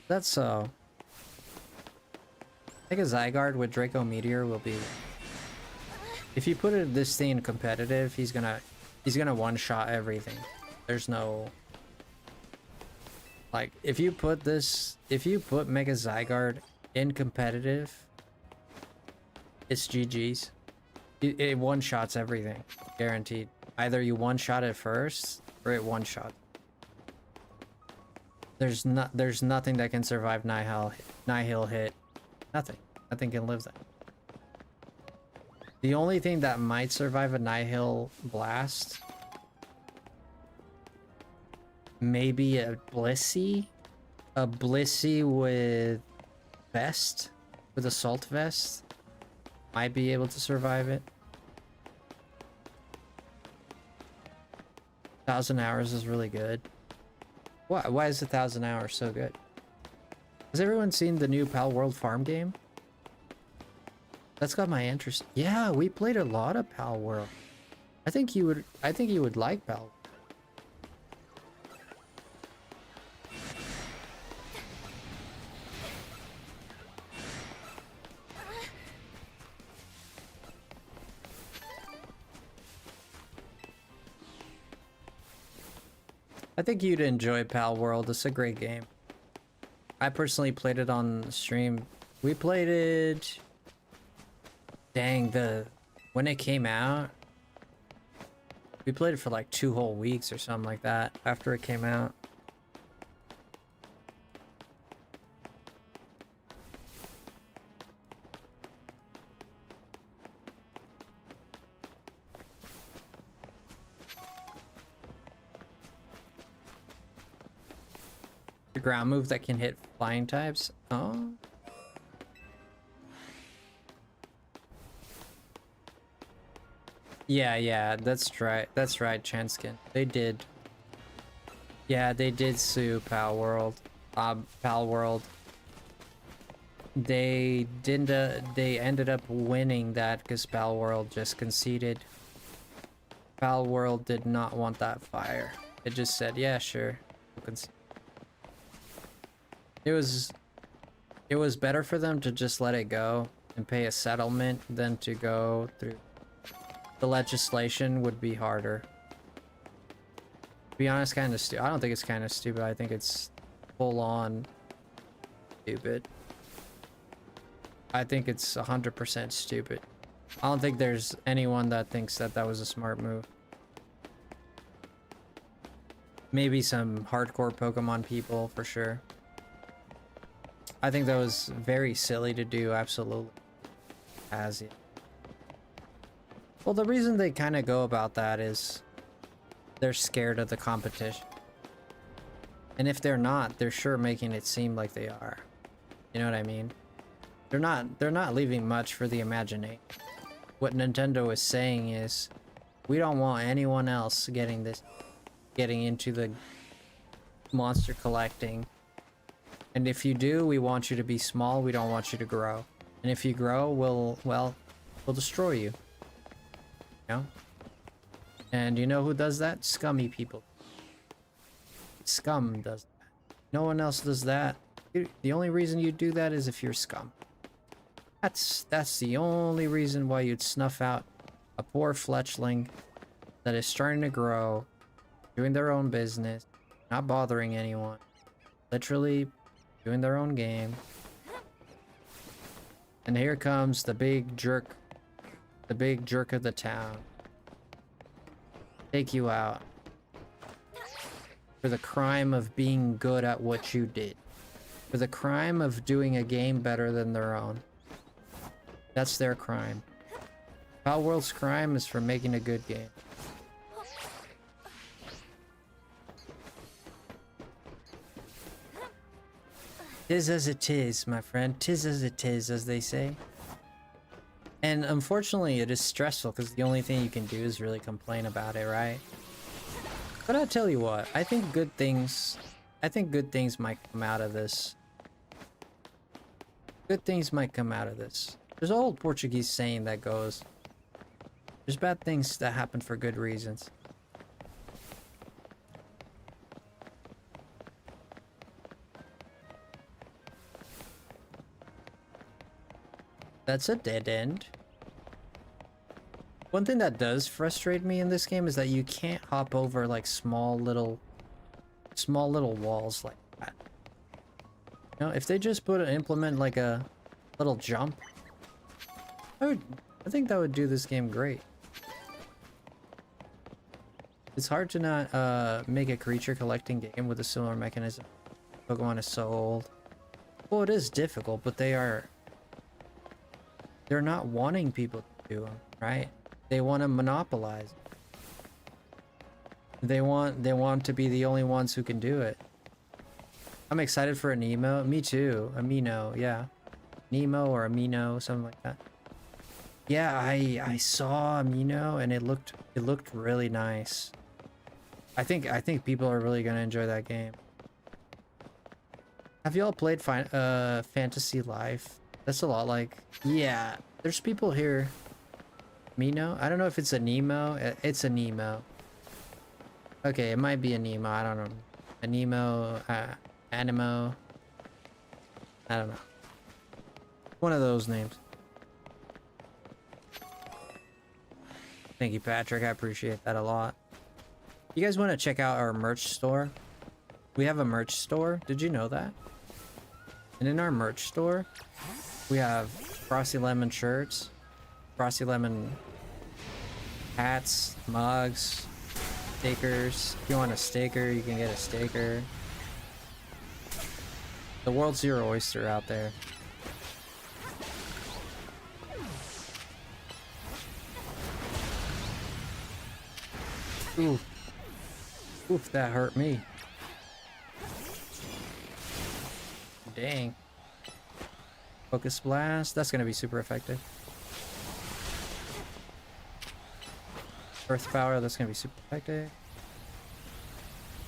That's so. I think a Zygarde with Draco Meteor will be... If you put this thing in competitive, he's gonna one-shot everything. There's no... Like, if you put Mega Zygarde in competitive, it's GG's. It one-shots everything. Guaranteed. Either you one-shot it first, or it one-shot. There's nothing that can survive Nihil hit. Nothing. Nothing can live that. The only thing that might survive a Nihil blast... Maybe a Blissey? A Blissey with vest? With assault vest? Might be able to survive it. 1,000 hours is really good. Why is 1,000 hours so good? Has everyone seen the new Pal World Farm game? That's got my interest. Yeah, we played a lot of Pal World. I think you would like Pal. I think you'd enjoy Pal World. It's a great game. I personally played it on stream. We played it... Dang, when it came out, we played it for like 2 whole weeks or something like that after it came out. The ground move that can hit flying types. Oh. Yeah, that's right. That's right, Chanskin. They did. Yeah, they did sue Pal World. Pal World. They didn't. They ended up winning that because Pal World just conceded. Pal World did not want that fire. It just said, "Yeah, sure." It was better for them to just let it go and pay a settlement than to go through. The legislation would be harder. To be honest, kind of stupid. I don't think it's kind of stupid. I think it's full on stupid. I think it's 100% stupid. I don't think there's anyone that thinks that that was a smart move. Maybe some hardcore Pokemon people for sure. I think that was very silly to do, absolutely. As it. Well, the reason they kind of go about that is they're scared of the competition. And if they're not, they're sure making it seem like they are. You know what I mean? They're not leaving much for the imagination. What Nintendo is saying is, we don't want anyone else getting into the monster collecting. And if you do, we want you to be small, we don't want you to grow. And if you grow, we'll destroy you. You know? And you know who does that? Scummy people. Scum does that. No one else does that. The only reason you do that is if you're scum. That's the only reason why you'd snuff out a poor fletchling that is starting to grow, doing their own business, not bothering anyone, literally doing their own game. And here comes the big jerk of the town. Take you out for the crime of being good at what you did. For the crime of doing a game better than their own. That's their crime. Pal World's crime is for making a good game. Tis as it is, my friend. Tis as it is, as they say. And unfortunately, it is stressful because the only thing you can do is really complain about it, right? But I'll tell you what, I think good things might come out of this. Good things might come out of this. There's an old Portuguese saying that goes, there's bad things that happen for good reasons. That's a dead end. One thing that does frustrate me in this game is that you can't hop over like small little walls like that. You know, if they just implement like a little jump, I think that would do this game great. It's hard to not make a creature collecting game with a similar mechanism. Pokemon is so old. Well, it is difficult, but they're not wanting people to do them, right? They want to monopolize. They want to be the only ones who can do it. I'm excited for a Nemo. Me too. Amino, yeah. Nemo or Amino, something like that. Yeah, I saw Amino and it looked really nice. I think people are really gonna enjoy that game. Have y'all played Fantasy Life? That's a lot like, yeah, there's people here. Mino? I don't know if it's a Nemo. It's a Nemo. Okay, it might be a Nemo. I don't know. A Nemo, Animo. I don't know. One of those names. Thank you, Patrick. I appreciate that a lot. You guys want to check out our merch store? We have a merch store. Did you know that? And in our merch store, we have FrostyLemon shirts, FrostyLemon hats, mugs, stickers. If you want a sticker, you can get a sticker. The world's your oyster out there. Oof. Oof, that hurt me. dang. Focus Blast. That's going to be super effective. Earth Power. That's going to be super effective.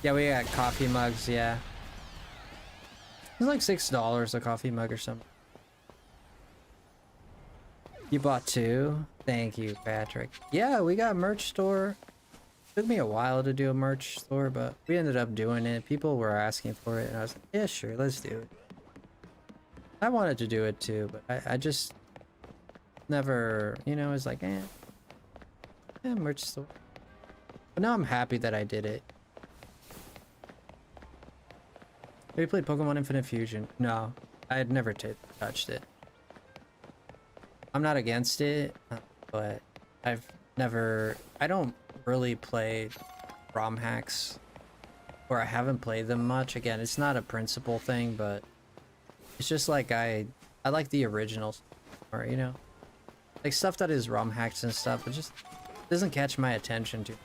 Yeah, we got coffee mugs. Yeah. It's like $6 a coffee mug or something. You bought 2? Thank you, Patrick. Yeah, we got a merch store. Took me a while to do a merch store, but we ended up doing it. People were asking for it, and I was like, yeah, sure, let's do it. I wanted to do it too, but I just never, you know, it's like, yeah, merch store. But now I'm happy that I did it. Have you played Pokemon Infinite Fusion? No, I had never touched it. I'm not against it, but I don't really play ROM hacks, or I haven't played them much. Again, it's not a principle thing, but it's just like I like the originals, or you know, like stuff that is ROM hacks and stuff. It just doesn't catch my attention too.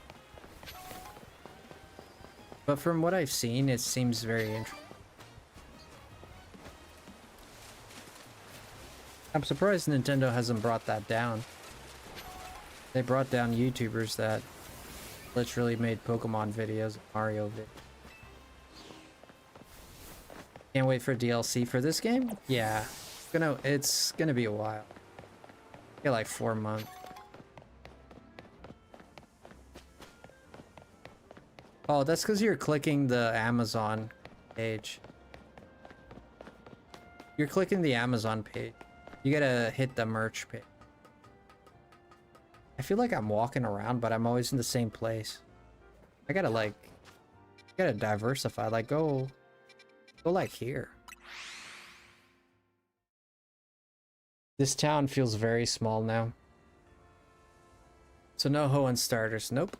But from what I've seen, it seems very interesting. I'm surprised Nintendo hasn't brought that down. They brought down YouTubers that literally made Pokemon videos, Mario videos. Can't wait for DLC for this game? Yeah, it's gonna be a while. Yeah, like 4 months. Oh, that's because you're clicking the Amazon page. You're clicking the Amazon page. You gotta hit the merch page. I feel like I'm walking around, but I'm always in the same place. I gotta diversify. Like go like here. This town feels very small now. So no Hoenn starters. Nope.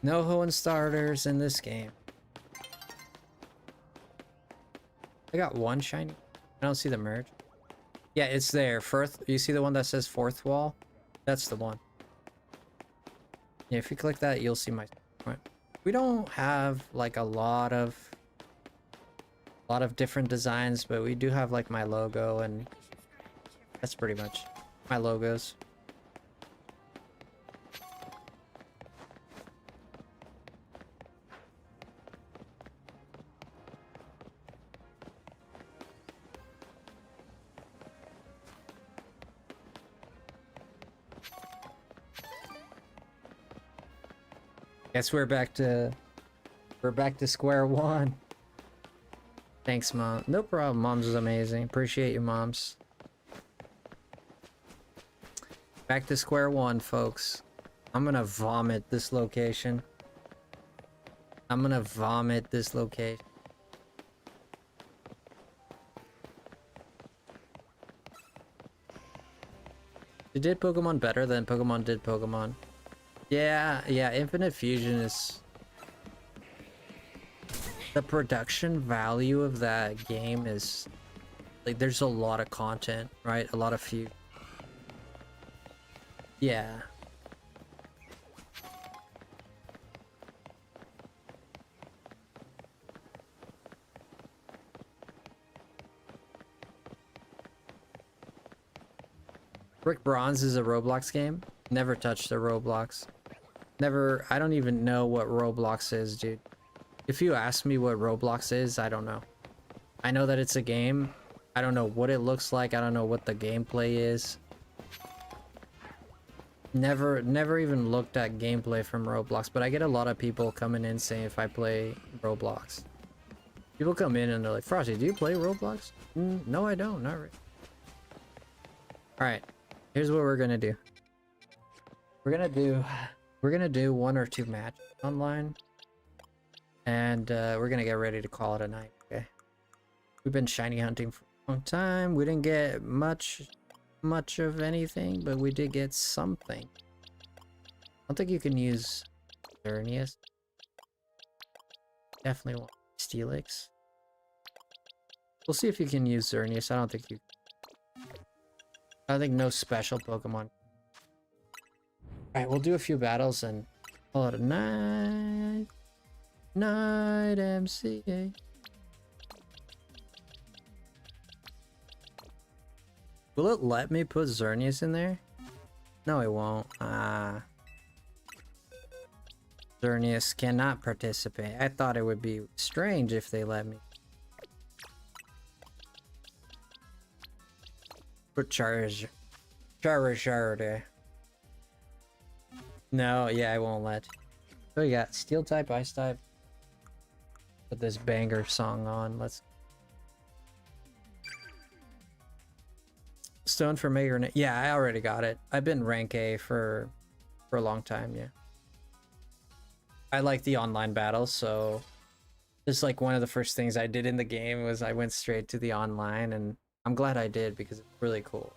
No Hoenn starters in this game. I got one shiny. I don't see the merge. Yeah, it's there. Firth, you see the one that says fourth wall? That's the one. Yeah, if you click that, you'll see my point. We don't have like a lot of different designs, but we do have like my logo, and that's pretty much my logos. Guess we're back to square one. Thanks, Mom. No problem. Mom's is amazing. Appreciate you, Moms. Back to square one, folks. I'm gonna vomit this location. I'm gonna vomit this location. It did Pokemon better than Pokemon did Pokemon. Yeah, Infinite Fusion is... The production value of that game is... Like, there's a lot of content, right? A lot of Fusion. Yeah. Brick Bronze is a Roblox game. Never touched a Roblox. Never, I don't even know what Roblox is, dude. If you ask me what Roblox is, I don't know. I know that it's a game. I don't know what it looks like. I don't know what the gameplay is. Never even looked at gameplay from Roblox, but I get a lot of people coming in saying if I play Roblox. People come in and they're like, Frosty, do you play Roblox? No, I don't. Not really. Alright, here's what we're gonna do. We're gonna do 1 or 2 matches online, and we're gonna get ready to call it a night. Okay, we've been shiny hunting for a long time. We didn't get much of anything, but we did get something. I don't think you can use Xerneas. Definitely want Steelix. We'll see if you can use Xerneas. I think no special Pokemon. Alright, we'll do a few battles and call it a night. Night MCA. Will it let me put Xerneas in there? No, it won't. Ah. Xerneas cannot participate. I thought it would be strange if they let me. Put Charizard there. No, yeah, I won't let. So we got Steel type, Ice type. Put this banger song on. Let's. Stone for Mega. Yeah, I already got it. I've been rank A for a long time. Yeah. I like the online battles, so just like one of the first things I did in the game was I went straight to the online, and I'm glad I did because it's really cool.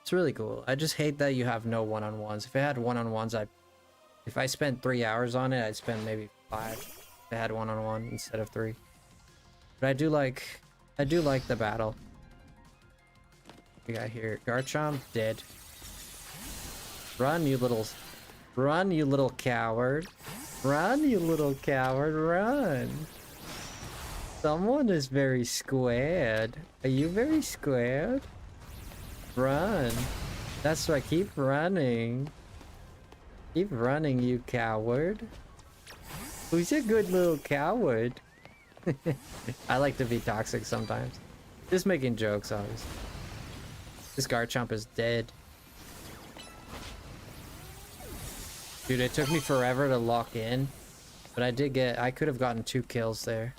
It's really cool. I just hate that you have no one-on-ones. If I had one-on-ones, if I spent 3 hours on it, I'd spend maybe 5 if I had one-on-one instead of 3. But I do like the battle. We got here Garchomp dead. Run, you little coward. Run, you little coward, run. Someone is very scared. Are you very scared? Run. That's right, keep running. Keep running, you coward. Who's a good little coward? I like to be toxic sometimes. Just making jokes, obviously. This Garchomp is dead. Dude, it took me forever to lock in, but I could have gotten 2 kills there.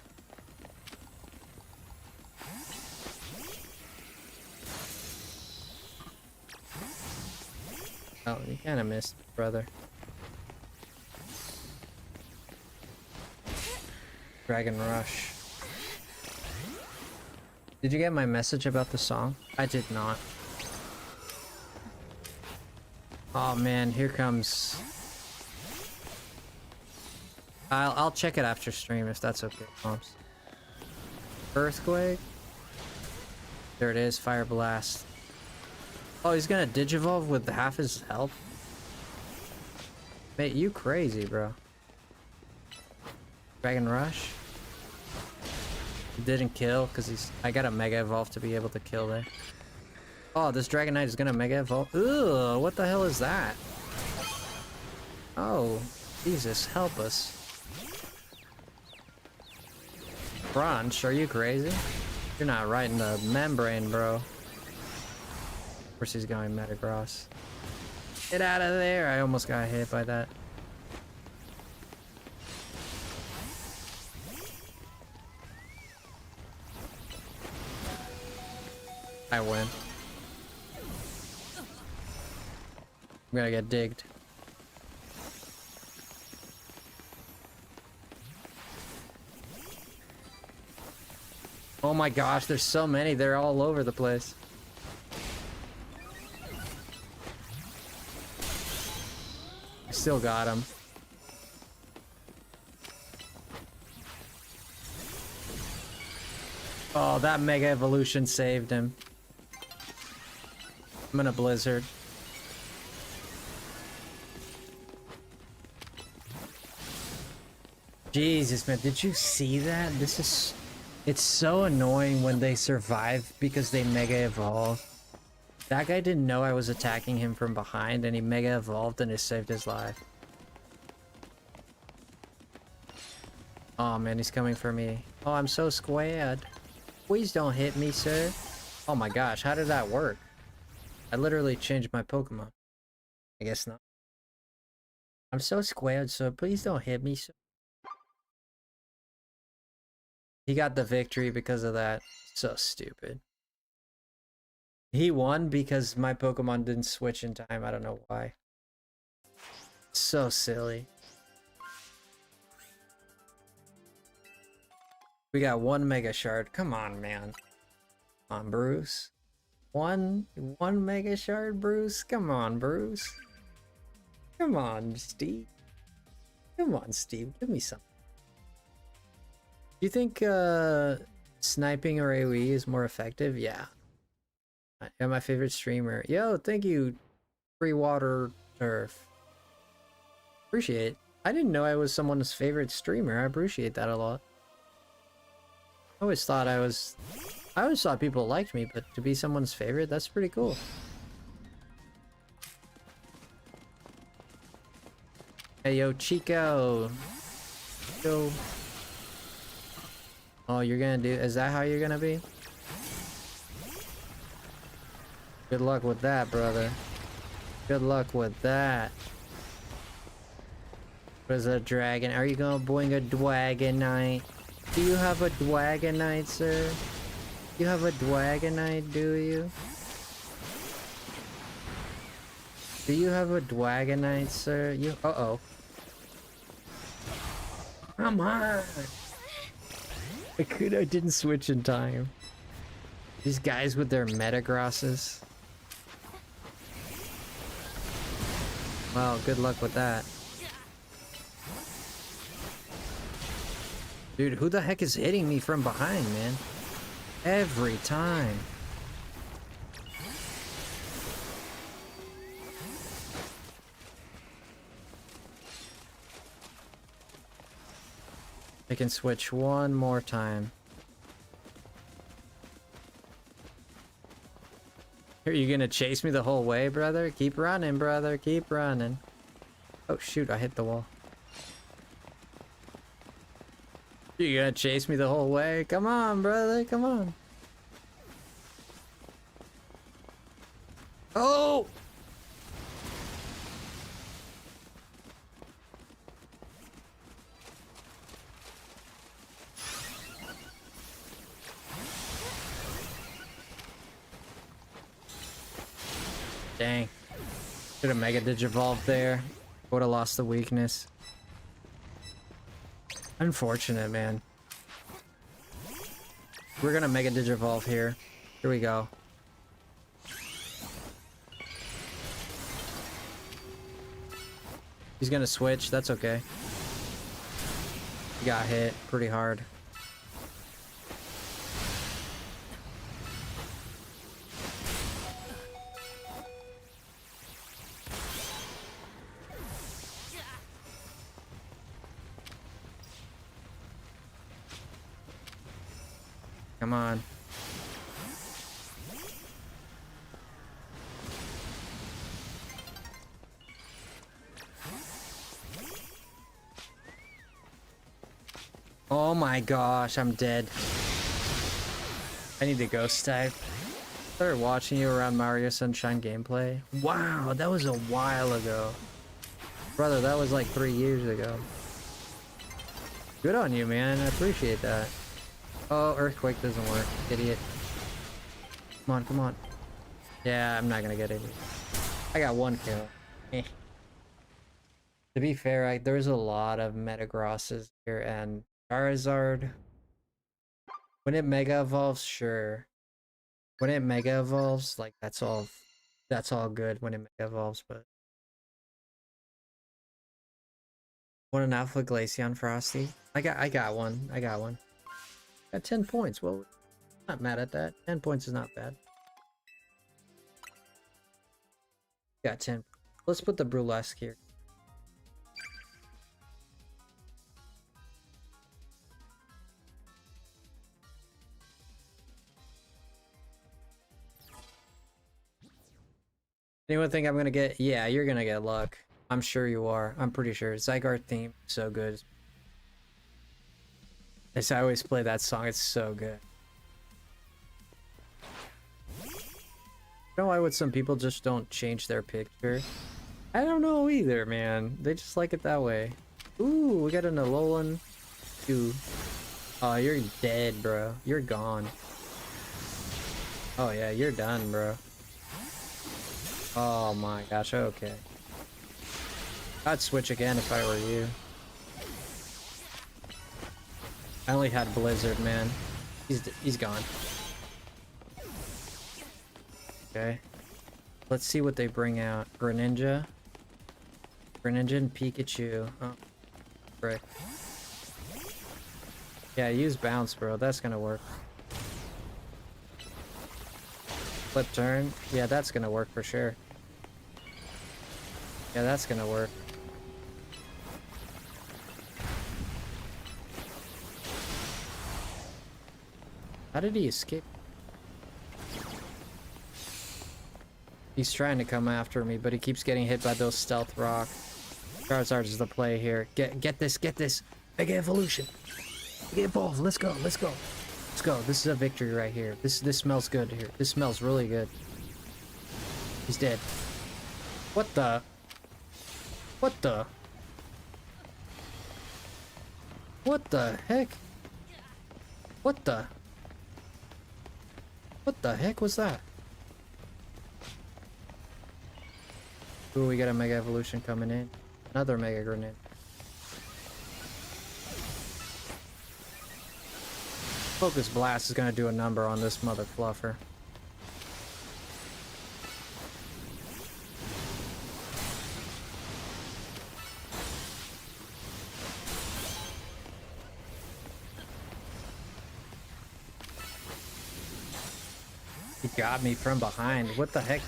Oh, you kind of missed, brother. Dragon Rush. Did you get my message about the song? I did not. Oh man, here comes... I'll check it after stream if that's okay, Moms. Earthquake? There it is, Fire Blast. Oh, he's gonna Digivolve with half his health? Mate, you crazy, bro. Dragon Rush? He didn't kill, because I got a Mega Evolve to be able to kill there. Oh, this Dragonite is gonna Mega Evolve. Ugh, what the hell is that? Oh, Jesus, help us. Crunch, are you crazy? You're not right in the membrane, bro. Of course he's going Metagross. Get out of there! I almost got hit by that. I win. I'm gonna get digged. Oh my gosh, there's so many. They're all over the place. I still got him. Oh, that Mega Evolution saved him. I'm in a blizzard. Jesus, man, did you see that? It's so annoying when they survive because they Mega Evolve. That guy didn't know I was attacking him from behind and he Mega Evolved and it saved his life. Oh man, he's coming for me. Oh, I'm so squared. Please don't hit me, sir. Oh my gosh, how did that work? I literally changed my Pokemon. I guess not. I'm so squared, so please don't hit me, sir. He got the victory because of that. So stupid. He won because my Pokemon didn't switch in time. I don't know why. So silly. We got 1 Mega Shard. Come on, man. Come on, Bruce. One Mega Shard, Bruce? Come on, Bruce. Come on, Steve. Come on, Steve. Give me something. Do you think sniping or AoE is more effective? Yeah. I'm my favorite streamer. Yo, thank you, Free Water Earth. Appreciate. I didn't know I was someone's favorite streamer. I appreciate that a lot. I always thought I was I always thought people liked me, but to be someone's favorite, that's pretty cool. Hey, yo, Chico. Yo. Oh, you're gonna do... Is that how you're gonna be? Good luck with that, brother. Good luck with that. What is a dragon? Are you gonna bring a Dragonite? Do you have a Dragonite, sir? You have a Dragonite, do you? Do you have a Dragonite, sir? You... Uh-oh. Come on! I didn't switch in time. These guys with their Metagrosses. Well, good luck with that. Dude, who the heck is hitting me from behind, man? Every time. I can switch one more time. Are you gonna chase me the whole way, brother? Keep running, brother. Keep running. Oh, shoot. I hit the wall. You gonna chase me the whole way? Come on, brother. Come on. Oh! Dang. Should have Mega Digivolved there. Would have lost the weakness. Unfortunate, man. We're gonna Mega Digivolve here. Here we go. He's gonna switch. That's okay. He got hit pretty hard. Come on. Oh my gosh, I'm dead. I need to ghost type. Started watching you around Mario Sunshine gameplay. Wow, that was a while ago. Brother, that was like 3 years ago. Good on you, man. I appreciate that. Oh, Earthquake doesn't work. Idiot. Come on, come on. Yeah, I'm not gonna get it. I got 1 kill. Eh. To be fair, there's a lot of Metagrosses here, and Charizard... When it Mega Evolves, sure. When it Mega Evolves, like, that's all good when it Mega Evolves, but... Want an Alpha Glaceon Frosty? I got one. I got one. Got 10 points. Well, not mad at that. 10 points is not bad. Got 10. Let's put the Burlesque here. Anyone think I'm gonna get? Yeah, you're gonna get luck. I'm sure you are. I'm pretty sure. Zygarde theme, so good. I always play that song. It's so good. You know why would some people just don't change their picture? I don't know either, man. They just like it that way. Ooh, we got an Alolan. Ooh. Oh, you're dead, bro. You're gone. Oh yeah, you're done, bro. Oh my gosh, okay. I'd switch again if I were you. I only had Blizzard, man. He's gone. Okay. Let's see what they bring out. Greninja. Greninja and Pikachu. Oh, right. Yeah, use Bounce, bro. That's gonna work. Flip turn. Yeah, that's gonna work for sure. Yeah, that's gonna work. How did he escape? He's trying to come after me, but he keeps getting hit by those stealth rock. Charizard is the play here. Get this. Mega Evolution. Mega Evolve. Let's go. Let's go. Let's go. This is a victory right here. This smells good here. This smells really good. He's dead. What the? What the? What the heck? What the? What the heck was that? Ooh, we got a Mega Evolution coming in. Another Mega Grenade. Focus Blast is gonna do a number on this mother fluffer. He got me from behind. What the heck?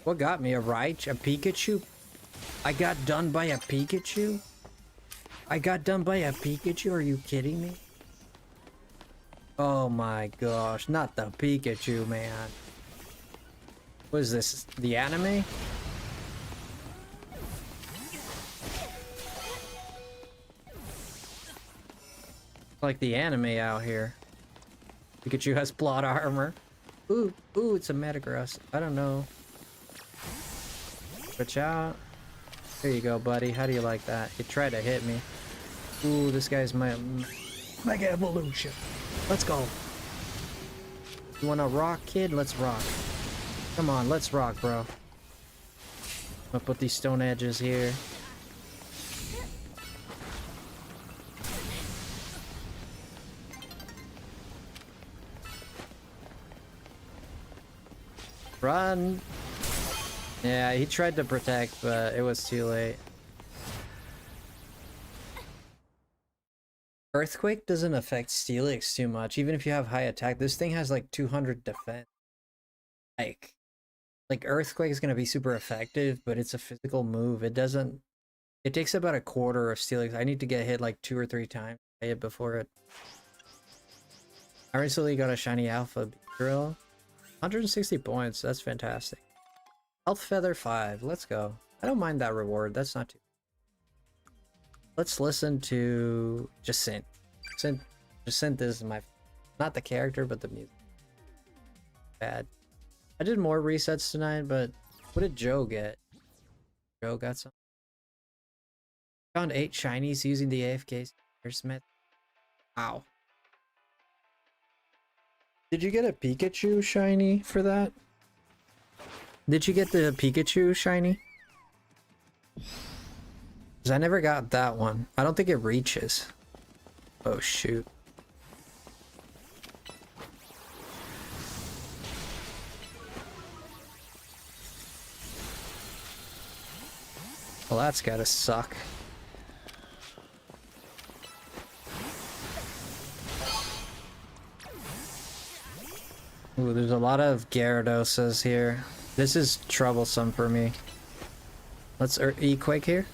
What got me? A Raichu? A Pikachu? I got done by a Pikachu? I got done by a Pikachu? Are you kidding me? Oh my gosh, not the Pikachu, man. What is this? The anime? Like the anime out here. Pikachu has plot armor. Ooh, it's a Metagross. I don't know. Watch out. There you go, buddy. How do you like that? He tried to hit me. Ooh, this guy's my Mega Evolution. Let's go. You wanna rock, kid? Let's rock. Come on, let's rock, bro. I'm gonna put these stone edges here. Run! Yeah, he tried to protect, but it was too late. Earthquake doesn't affect Steelix too much, even if you have high attack. This thing has like 200 defense. Like Earthquake is gonna be super effective, but it's a physical move. It doesn't. It takes about a quarter of Steelix. I need to get hit like 2 or 3 times to hit before it. I recently got a shiny Alpha Drill. 160 points. That's fantastic. Health Feather 5. Let's go. I don't mind that reward. That's not too. Let's listen to Jacint. Jacint is my, not the character, but the music. Bad. I did more resets tonight, but what did Joe get? Joe got some. Found 8 shinies using the AFK Smith. Wow. Did you get a Pikachu shiny for that? Did you get the Pikachu shiny? Because I never got that one. I don't think it reaches. Oh shoot. Well, that's gotta suck. Ooh, there's a lot of Gyarados here. This is troublesome for me. Let's E-Quake here.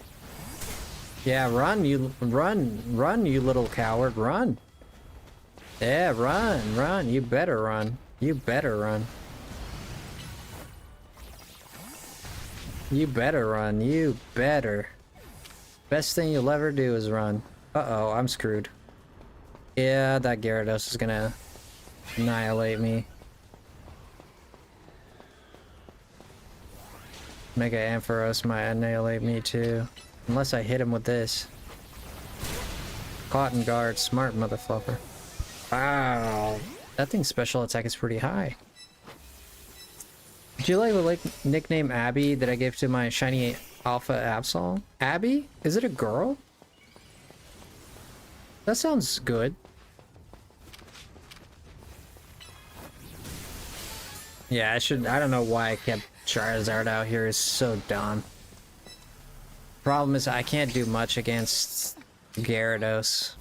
Yeah, run, you little coward, run. Yeah, run. You better run. You better run. You better run. You better. Best thing you'll ever do is run. Uh-oh, I'm screwed. Yeah, that Gyarados is gonna annihilate me. Mega Ampharos might annihilate me too. Unless I hit him with this. Cotton Guard, smart motherfucker. Wow. That thing's special attack is pretty high. Do you like the nickname Abby that I gave to my shiny Alpha Absol? Abby? Is it a girl? That sounds good. Yeah, I don't know why I kept Charizard out here. Is so dumb. Problem is I can't do much against Gyarados.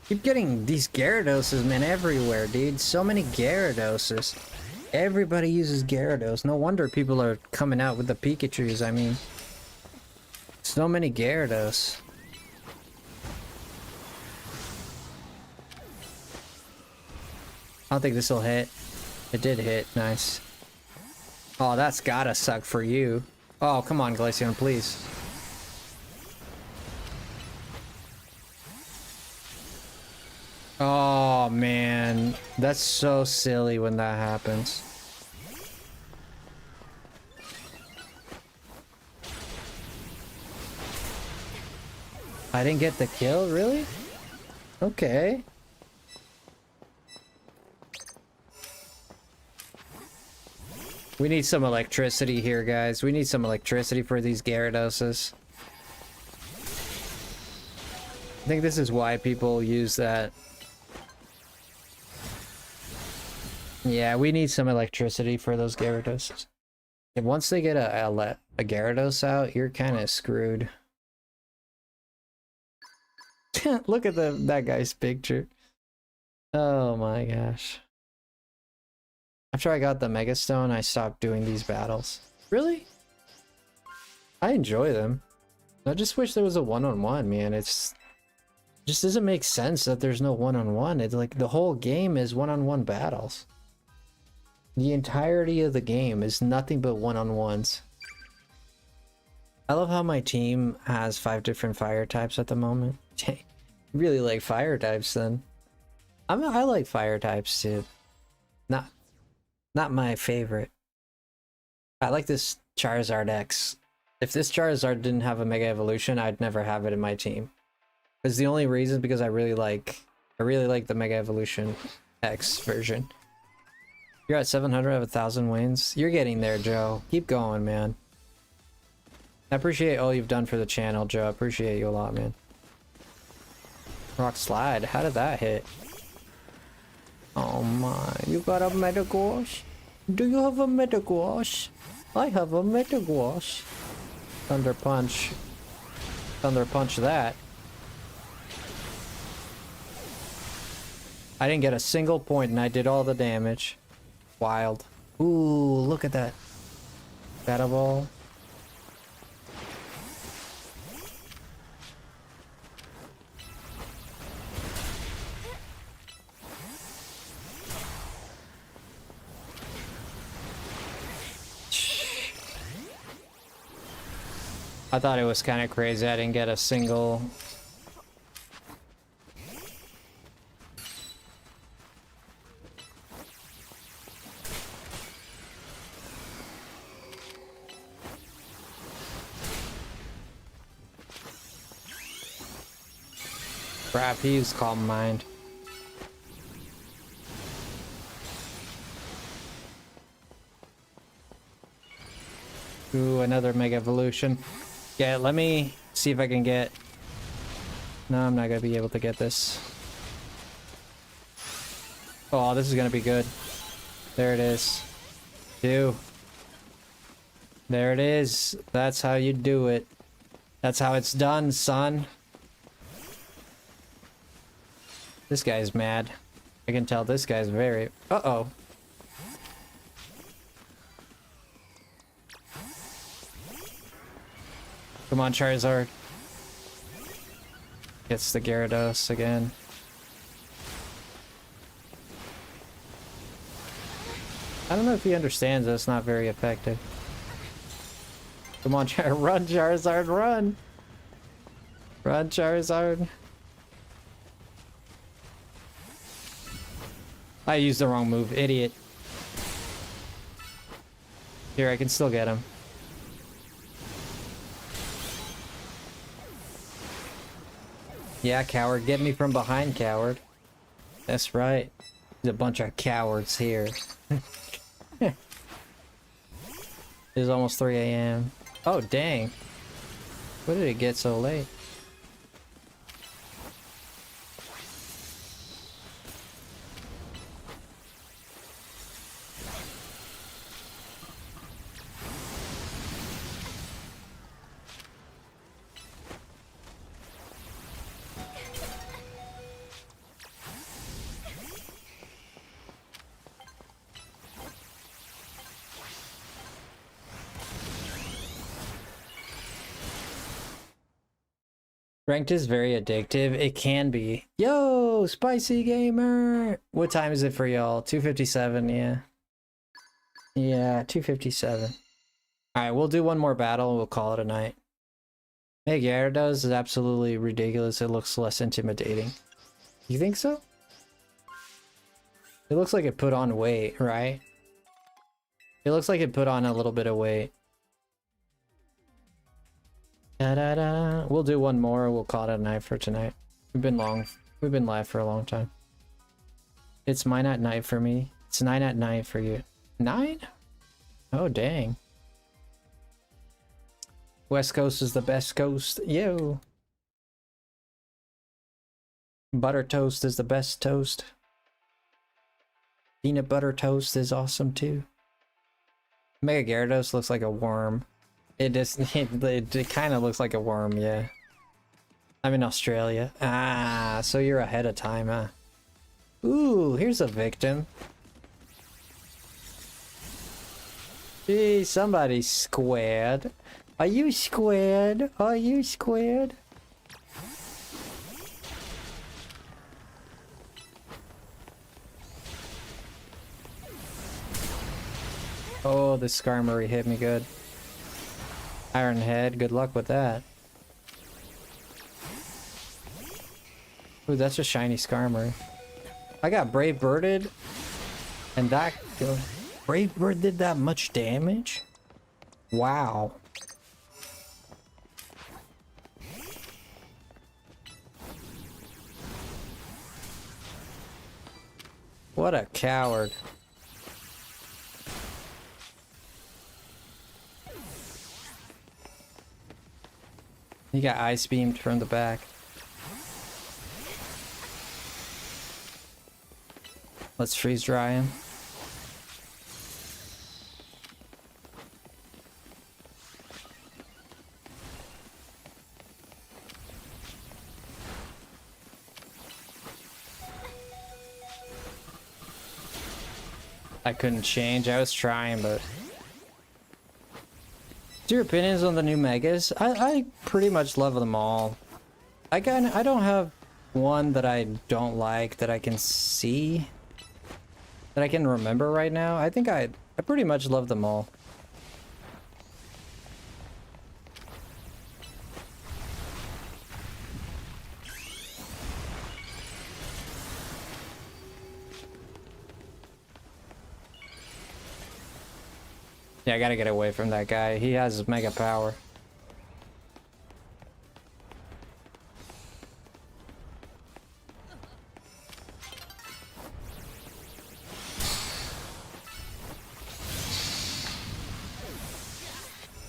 Keep getting these Gyarados, man, everywhere, dude. So many Gyarados. Everybody uses Gyarados. No wonder people are coming out with the Pikachus. I mean, so many Gyarados. I don't think this will hit. It did hit. Nice. Oh, that's gotta suck for you. Oh, come on, Glaceon, please. Oh, man. That's so silly when that happens. I didn't get the kill? Really? Okay. We need some electricity here, guys. We need some electricity for these Gyaradoses. I think this is why people use that. Yeah, we need some electricity for those Gyarados. If once they get a Gyarados out, you're kind of screwed. Look at that guy's picture. Oh my gosh. After I got the Mega Stone, I stopped doing these battles. Really? I enjoy them. I just wish there was a one-on-one, man. Just doesn't make sense that there's no one-on-one. It's like the whole game is one-on-one battles. The entirety of the game is nothing but one-on-ones. I love how my team has 5 different fire types at the moment. You really like fire types then. I like fire types too. Not my favorite. I like this Charizard X. If this Charizard didn't have a Mega Evolution, I'd never have it in my team. It's the only reason because I really like the Mega Evolution X version. You're at 700 of 1,000 wins. You're getting there, Joe. Keep going, man. I appreciate all you've done for the channel, Joe. I appreciate you a lot, man. Rock Slide. How did that hit? Oh my. You got a Metagross? Do you have a Metagross? I have a Metagross. Thunder Punch. Thunder Punch that. I didn't get a single point and I did all the damage. Wild. Ooh, look at that. Battle Ball. I thought it was kind of crazy. I didn't get a single... Crap, he used Calm Mind. Ooh, another Mega Evolution. Yeah, let me see if I can get... No, I'm not gonna be able to get this. Oh, this is gonna be good. There it is. 2. There it is. That's how you do it. That's how it's done, son. This guy's mad. I can tell this guy's very... Uh-oh. Come on, Charizard. Gets the Gyarados again. I don't know if he understands that it's not very effective. Come on, run, Charizard, run! Run, Charizard. I used the wrong move, idiot. Here, I can still get him. Yeah, coward. Get me from behind, coward. That's right. There's a bunch of cowards here. It's almost 3 a.m. Oh, dang. When did it get so late? Ranked is very addictive. It can be. Yo, spicy gamer. What time is it for y'all? 2:57. Yeah. Yeah, 2:57. All right, we'll do one more battle and we'll call it a night. Hey, Gyarados is absolutely ridiculous. It looks less intimidating. You think so? It looks like it put on weight, right? It looks like it put on a little bit of weight. Da-da-da. We'll do one more. We'll call it a night for tonight. We've been live for a long time. It's mine at night for me. It's 9 at night for you. 9? Oh, dang. West Coast is the best coast. Yo. Butter toast is the best toast. Peanut butter toast is awesome too. Mega Gyarados looks like a worm. It just it kind of looks like a worm, yeah. I'm in Australia. Ah, so you're ahead of time, huh? Ooh, here's a victim. Gee, somebody squared. Are you squared? Are you squared? Oh, the Skarmory hit me good. Iron Head, good luck with that. Ooh, that's a shiny Skarmory. I got Brave Birded, and that Brave Bird did that much damage? Wow. What a coward. He got ice beamed from the back. Let's freeze dry him. I couldn't change. I was trying, but... What's your opinions on the new Megas? I pretty much love them all. I don't have one that I don't like that I can see, that I can remember right now. I think I pretty much love them all. Yeah, I gotta get away from that guy. He has mega power.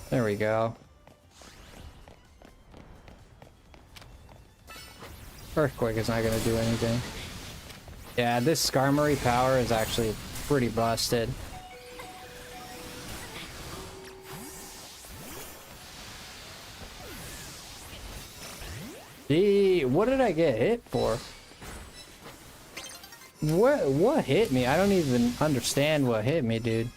There we go. Earthquake is not gonna do anything. Yeah, this Skarmory power is actually pretty busted. Gee, what did I get hit for? What hit me? I don't even understand what hit me, dude.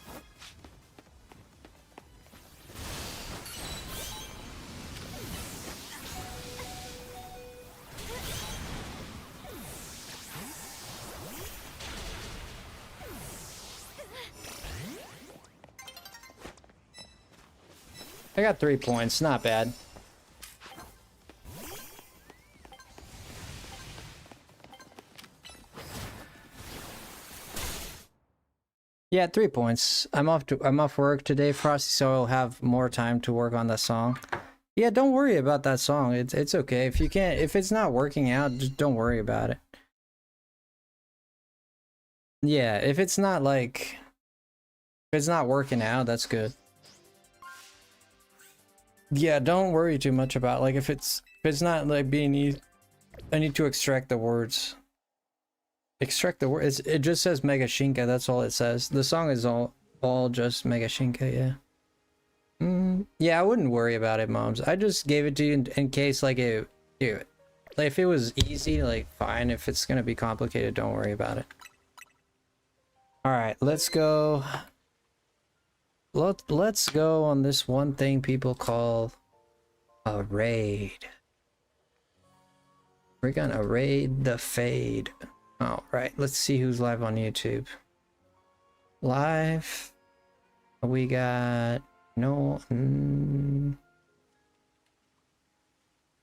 I got 3 points, not bad. Yeah, 3 points. I'm off work today, Frosty, so I'll have more time to work on that song. Yeah, don't worry about that song. It's okay. If it's not working out, just don't worry about it. Yeah, if it's not working out, that's good. Yeah, don't worry too much about if it's not like being easy. I need to extract the words. Extract the words. It just says Mega Shinka, that's all it says. The song is all just Mega Shinka, yeah. Yeah, I wouldn't worry about it, moms. I just gave it to you in case if it was easy, fine. If it's gonna be complicated, don't worry about it. Alright, let's go. Let's go on this one thing people call a raid. We're gonna raid the fade. All right, let's see who's live on YouTube. Live. We got no.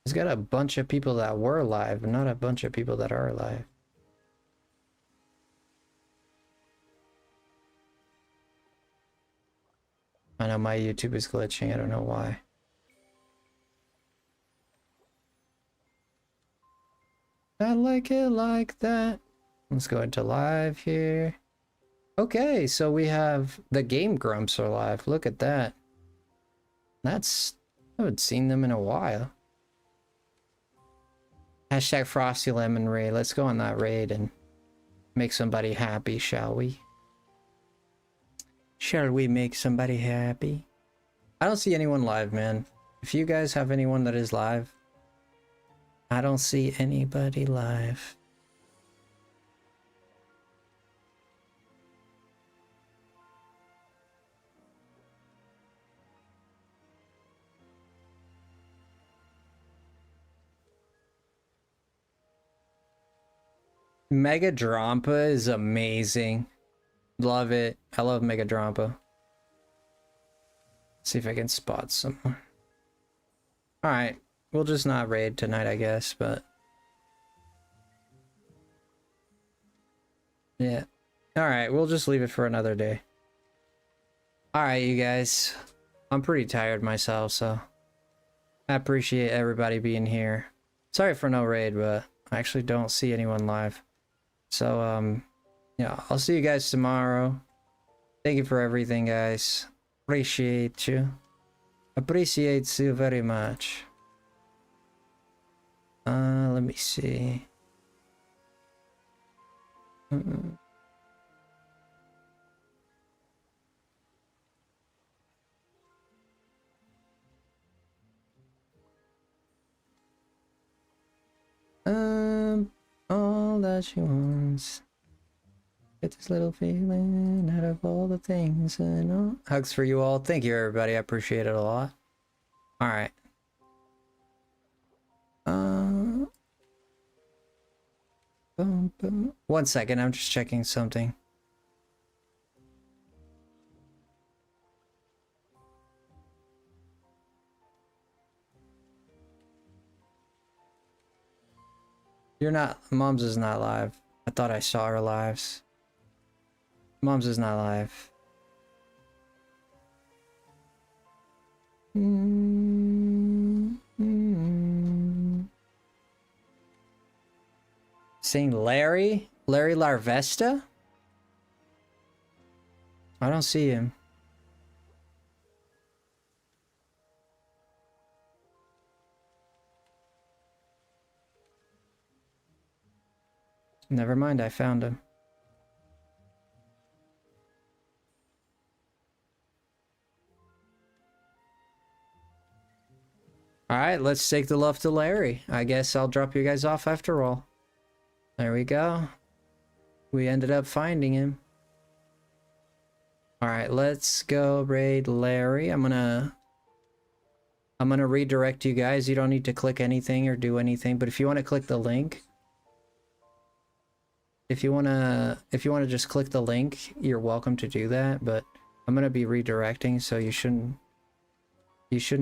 There's got a bunch of people that were live, but not a bunch of people that are live. I know my YouTube is glitching. I don't know why. I like it like that. Let's go into live here. Okay, so we have the Game Grumps are live. Look at that. I haven't seen them in a while. Hashtag FrostyLemon raid. Let's go on that raid and make somebody happy, shall we? Shall we make somebody happy? I don't see anyone live, man. If you guys have anyone that is live, I don't see anybody live. Mega Drampa is amazing. Love it. I love Mega Drampa. See if I can spot someone. Alright. We'll just not raid tonight, I guess, but... yeah. Alright, we'll just leave it for another day. Alright, you guys. I'm pretty tired myself, so... I appreciate everybody being here. Sorry for no raid, but I actually don't see anyone live. So, yeah, I'll see you guys tomorrow. Thank you for everything, guys. Appreciate you. Appreciate you very much. Let me see. All that she wants. Get this little feeling out of all the things I know. Hugs for you all. Thank you, everybody. I appreciate it a lot. All right. Boom, boom. 1 second. I'm just checking something. You're not. Mom's is not live. I thought I saw her lives. Mom's is not live. Saying Larry? Larry Larvesta? I don't see him. Never mind, I found him. Alright, let's take the love to Larry. I guess I'll drop you guys off after all. There we go. We ended up finding him. Alright, let's go raid Larry. I'm gonna redirect you guys. You don't need to click anything or do anything, but if you want to click the link, if you wanna just click the link, you're welcome to do that, but I'm gonna be redirecting, so you shouldn't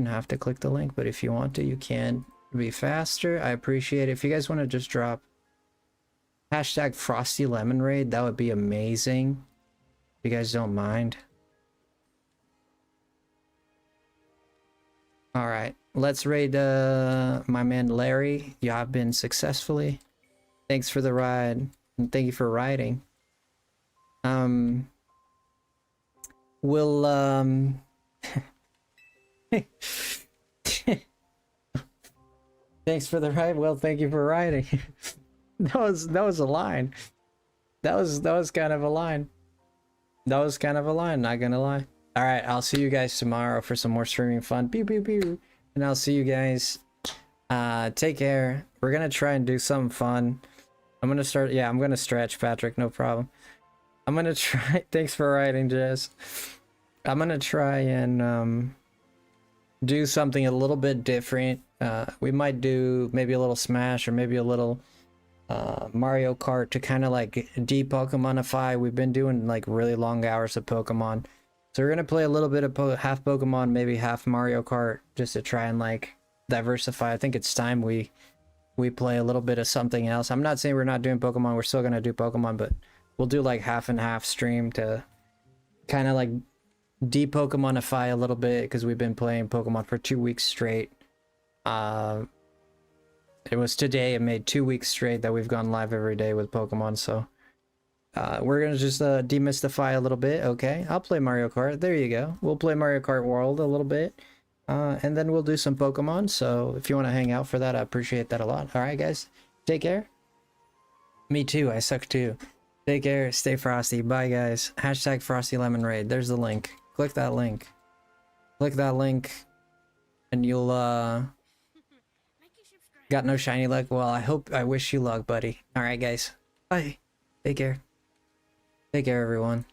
have to click the link, but if you want to, you can be faster. I appreciate it. If you guys want to just drop hashtag FrostyLemon raid, that would be amazing. If you guys don't mind. Alright, let's raid my man Larry. You have been successfully. Thanks for the ride. And thank you for riding. We'll thanks for the ride. Well, thank you for riding. that was a line. That was kind of a line. That was kind of a line, not gonna lie. Alright, I'll see you guys tomorrow for some more streaming fun. Pew pew pew. And I'll see you guys. Take care. We're gonna try and do something fun. I'm gonna start, yeah, I'm gonna stretch, Patrick, no problem. I'm gonna try, thanks for writing, Jess. I'm gonna try and do something a little bit different. We might do maybe a little Smash or maybe a little Mario Kart to kind of like de-Pokemonify. We've been doing like really long hours of Pokemon. So we're gonna play a little bit of half Pokemon, maybe half Mario Kart, just to try and like diversify. I think it's time we play a little bit of something else. I'm not saying we're not doing Pokemon, we're still gonna do Pokemon, but we'll do like half and half stream to kind of like de-Pokemonify a little bit, because we've been playing Pokemon for 2 weeks straight. It was today, it made 2 weeks straight that we've gone live every day with Pokemon, so we're gonna just demystify a little bit. Okay, I'll play Mario Kart. There you go. We'll play Mario Kart World a little bit, and then we'll do some Pokemon. So if you want to hang out for that, I appreciate that a lot. All right, guys, take care. Me too. I suck too. Take care. Stay frosty. Bye, guys. Hashtag FrostyLemon raid. There's the link. Click that link. Click that link, and you'll got no shiny luck. Well, I wish you luck, buddy. All right, guys. Bye. Take care. Take care, everyone.